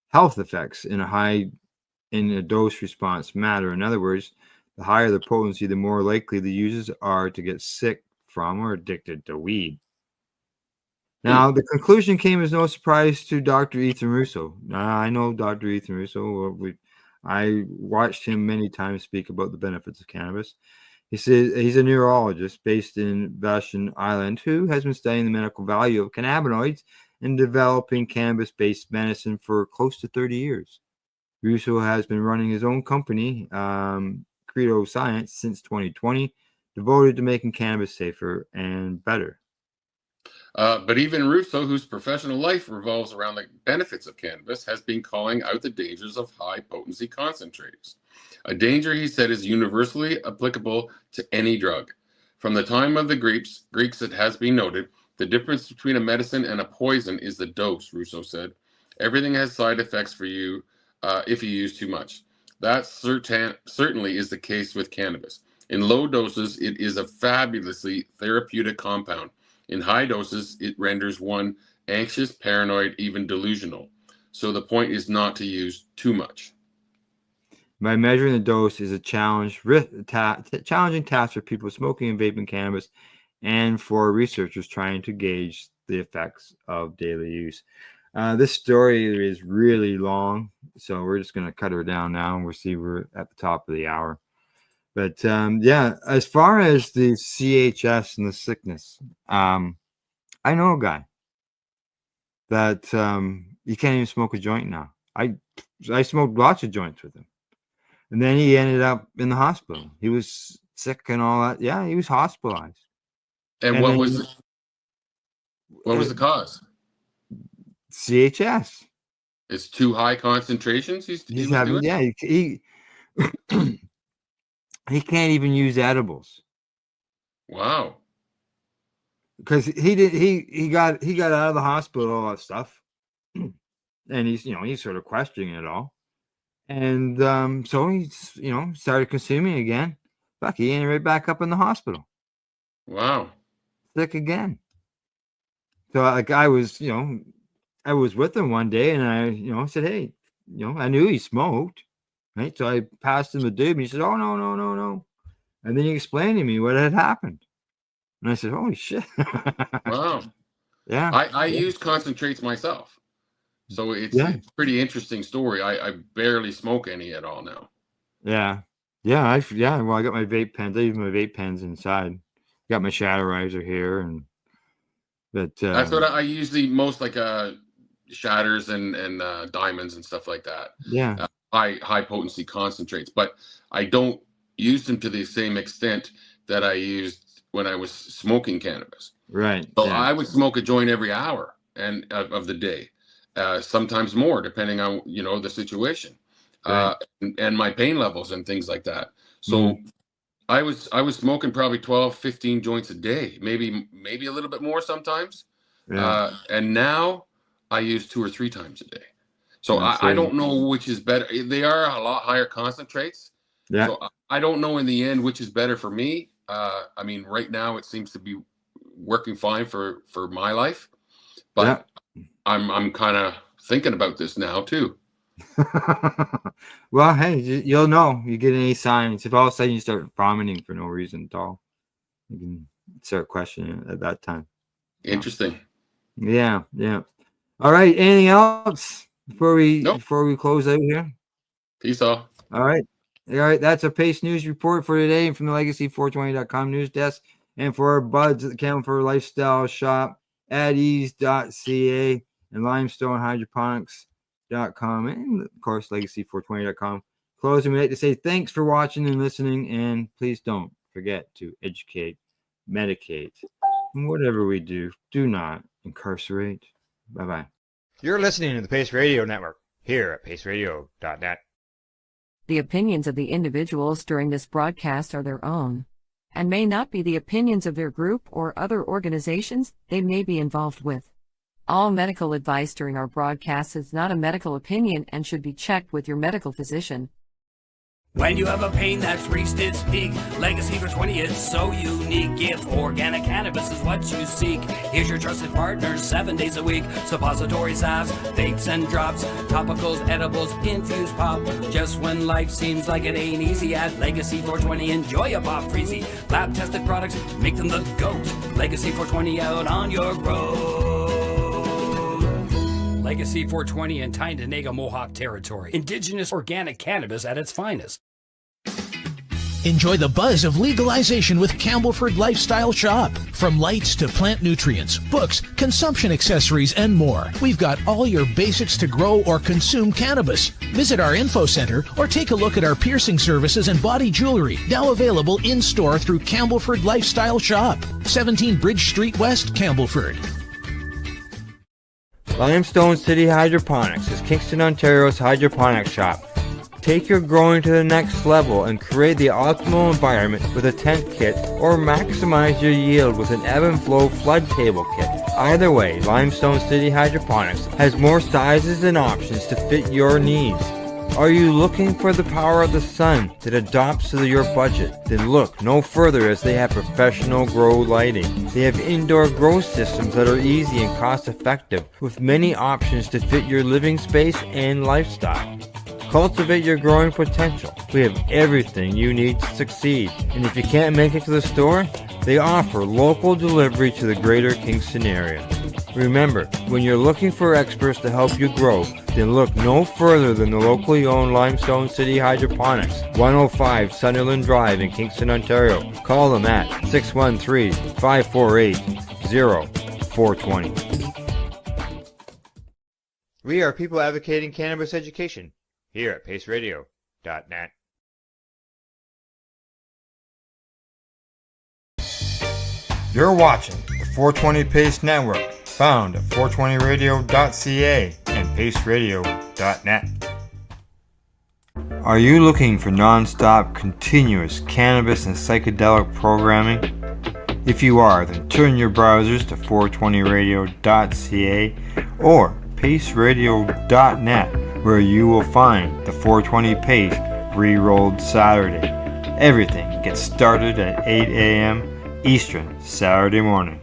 health effects in a dose response matter. In other words, the higher the potency, the more likely the users are to get sick from or addicted to weed. Now, the conclusion came as no surprise to Dr. Ethan Russo. I know Dr. Ethan Russo. I watched him many times speak about the benefits of cannabis. He says he's a neurologist based in Vashon Island who has been studying the medical value of cannabinoids and developing cannabis-based medicine for close to 30 years. Russo has been running his own company, Credo Science, since 2020, devoted to making cannabis safer and better. But even Russo, whose professional life revolves around the benefits of cannabis, has been calling out the dangers of high-potency concentrators. A danger, he said, is universally applicable to any drug. From the time of the Greeks, it has been noted, the difference between a medicine and a poison is the dose, Rousseau said. Everything has side effects for you if you use too much. That certainly is the case with cannabis. In low doses, it is a fabulously therapeutic compound. In high doses, it renders one anxious, paranoid, even delusional. So the point is not to use too much. By measuring the dose is a challenging task for people smoking and vaping cannabis and for researchers trying to gauge the effects of daily use. This story is really long, so we're just going to cut her down now, and we'll see we're at the top of the hour. But yeah, as far as the CHS and the sickness, I know a guy that he can't even smoke a joint now. I smoked lots of joints with him. And then he ended up in the hospital. He was sick and all that. Yeah, he was hospitalized. And what was the cause? CHS. It's too high concentrations. He's having doing? Yeah, he he can't even use edibles. Wow. Because he got out of the hospital, all that stuff, and he's sort of questioning it all. And so he's, started consuming again. Fuck, he ended right back up in the hospital. Wow. Sick again. So I was with him one day, and I, said, hey, I knew he smoked, right? So I passed him the dib, and he said, oh, no. And then he explained to me what had happened. And I said, holy shit. Wow. Yeah. I use concentrates myself. So it's a pretty interesting story. I barely smoke any at all now. Yeah. Yeah. Well, I got my vape pens. I use my vape pens inside. Got my shadow riser here, but that's what I use the most, like shatters and diamonds and stuff like that. Yeah. High potency concentrates, but I don't use them to the same extent that I used when I was smoking cannabis. Right. So I would smoke a joint every hour of the day. Sometimes more, depending on the situation, right. and my pain levels and things like that. So I was smoking probably 12, 15 joints a day, maybe a little bit more sometimes. Yeah. And now I use 2 or 3 times a day. So I don't know which is better. They are a lot higher concentrates. Yeah. So I don't know in the end which is better for me. I mean, right now it seems to be working fine for my life, but I'm kind of thinking about this now too. Well, hey, you'll know. You get any signs. If all of a sudden you start vomiting for no reason at all, you can start questioning it at that time. Interesting. Yeah. All right. Anything else before we close out here? Peace out. All right. That's a Pace News report for today, and from the Legacy420.com news desk, and for our buds at the Campbell Lifestyle Shop at ease.ca and limestonehydroponics.com, and of course Legacy420.com. Closing, we'd like to say thanks for watching and listening, and please don't forget to educate, medicate, and whatever we do, do not incarcerate. Bye-bye. You're listening to the Pace Radio Network here at paceradio.net. The opinions of the individuals during this broadcast are their own, and may not be the opinions of their group or other organizations they may be involved with. All medical advice during our broadcast is not a medical opinion and should be checked with your medical physician. When you have a pain that's reached its peak, Legacy for 20, it's so unique. If organic cannabis is what you seek, here's your trusted partners 7 days a week. Suppository salves, vapes and drops, topicals, edibles, infused pop. Just when life seems like it ain't easy, at Legacy 420, enjoy a pop freezy. Lab tested products, make them the GOAT. Legacy 420 out on your road. Legacy 420 in Tyndonega Mohawk territory. Indigenous organic cannabis at its finest. Enjoy the buzz of legalization with Campbellford Lifestyle Shop. From lights to plant nutrients, books, consumption accessories, and more, we've got all your basics to grow or consume cannabis. Visit our info center or take a look at our piercing services and body jewelry, now available in-store through Campbellford Lifestyle Shop, 17 Bridge Street West, Campbellford. Limestone City Hydroponics is Kingston, Ontario's hydroponics shop. Take your growing to the next level and create the optimal environment with a tent kit, or maximize your yield with an ebb and flow flood table kit. Either way, Limestone City Hydroponics has more sizes and options to fit your needs. Are you looking for the power of the sun that adapts to your budget? Then look no further, as they have professional grow lighting. They have indoor grow systems that are easy and cost effective, with many options to fit your living space and lifestyle. Cultivate your growing potential. We have everything you need to succeed. And if you can't make it to the store, they offer local delivery to the greater Kingston area. Remember, when you're looking for experts to help you grow, then look no further than the locally owned Limestone City Hydroponics, 105 Sunderland Drive in Kingston, Ontario. Call them at 613-548-0420. We are people advocating cannabis education here at paceradio.net. You're watching the 420 Pace Network, found at 420radio.ca and paceradio.net. Are you looking for non-stop, continuous cannabis and psychedelic programming? If you are, then turn your browsers to 420radio.ca or paceradio.net, where you will find the 420 Pace Re-Rolled Saturday. Everything gets started at 8 a.m. Eastern Saturday morning.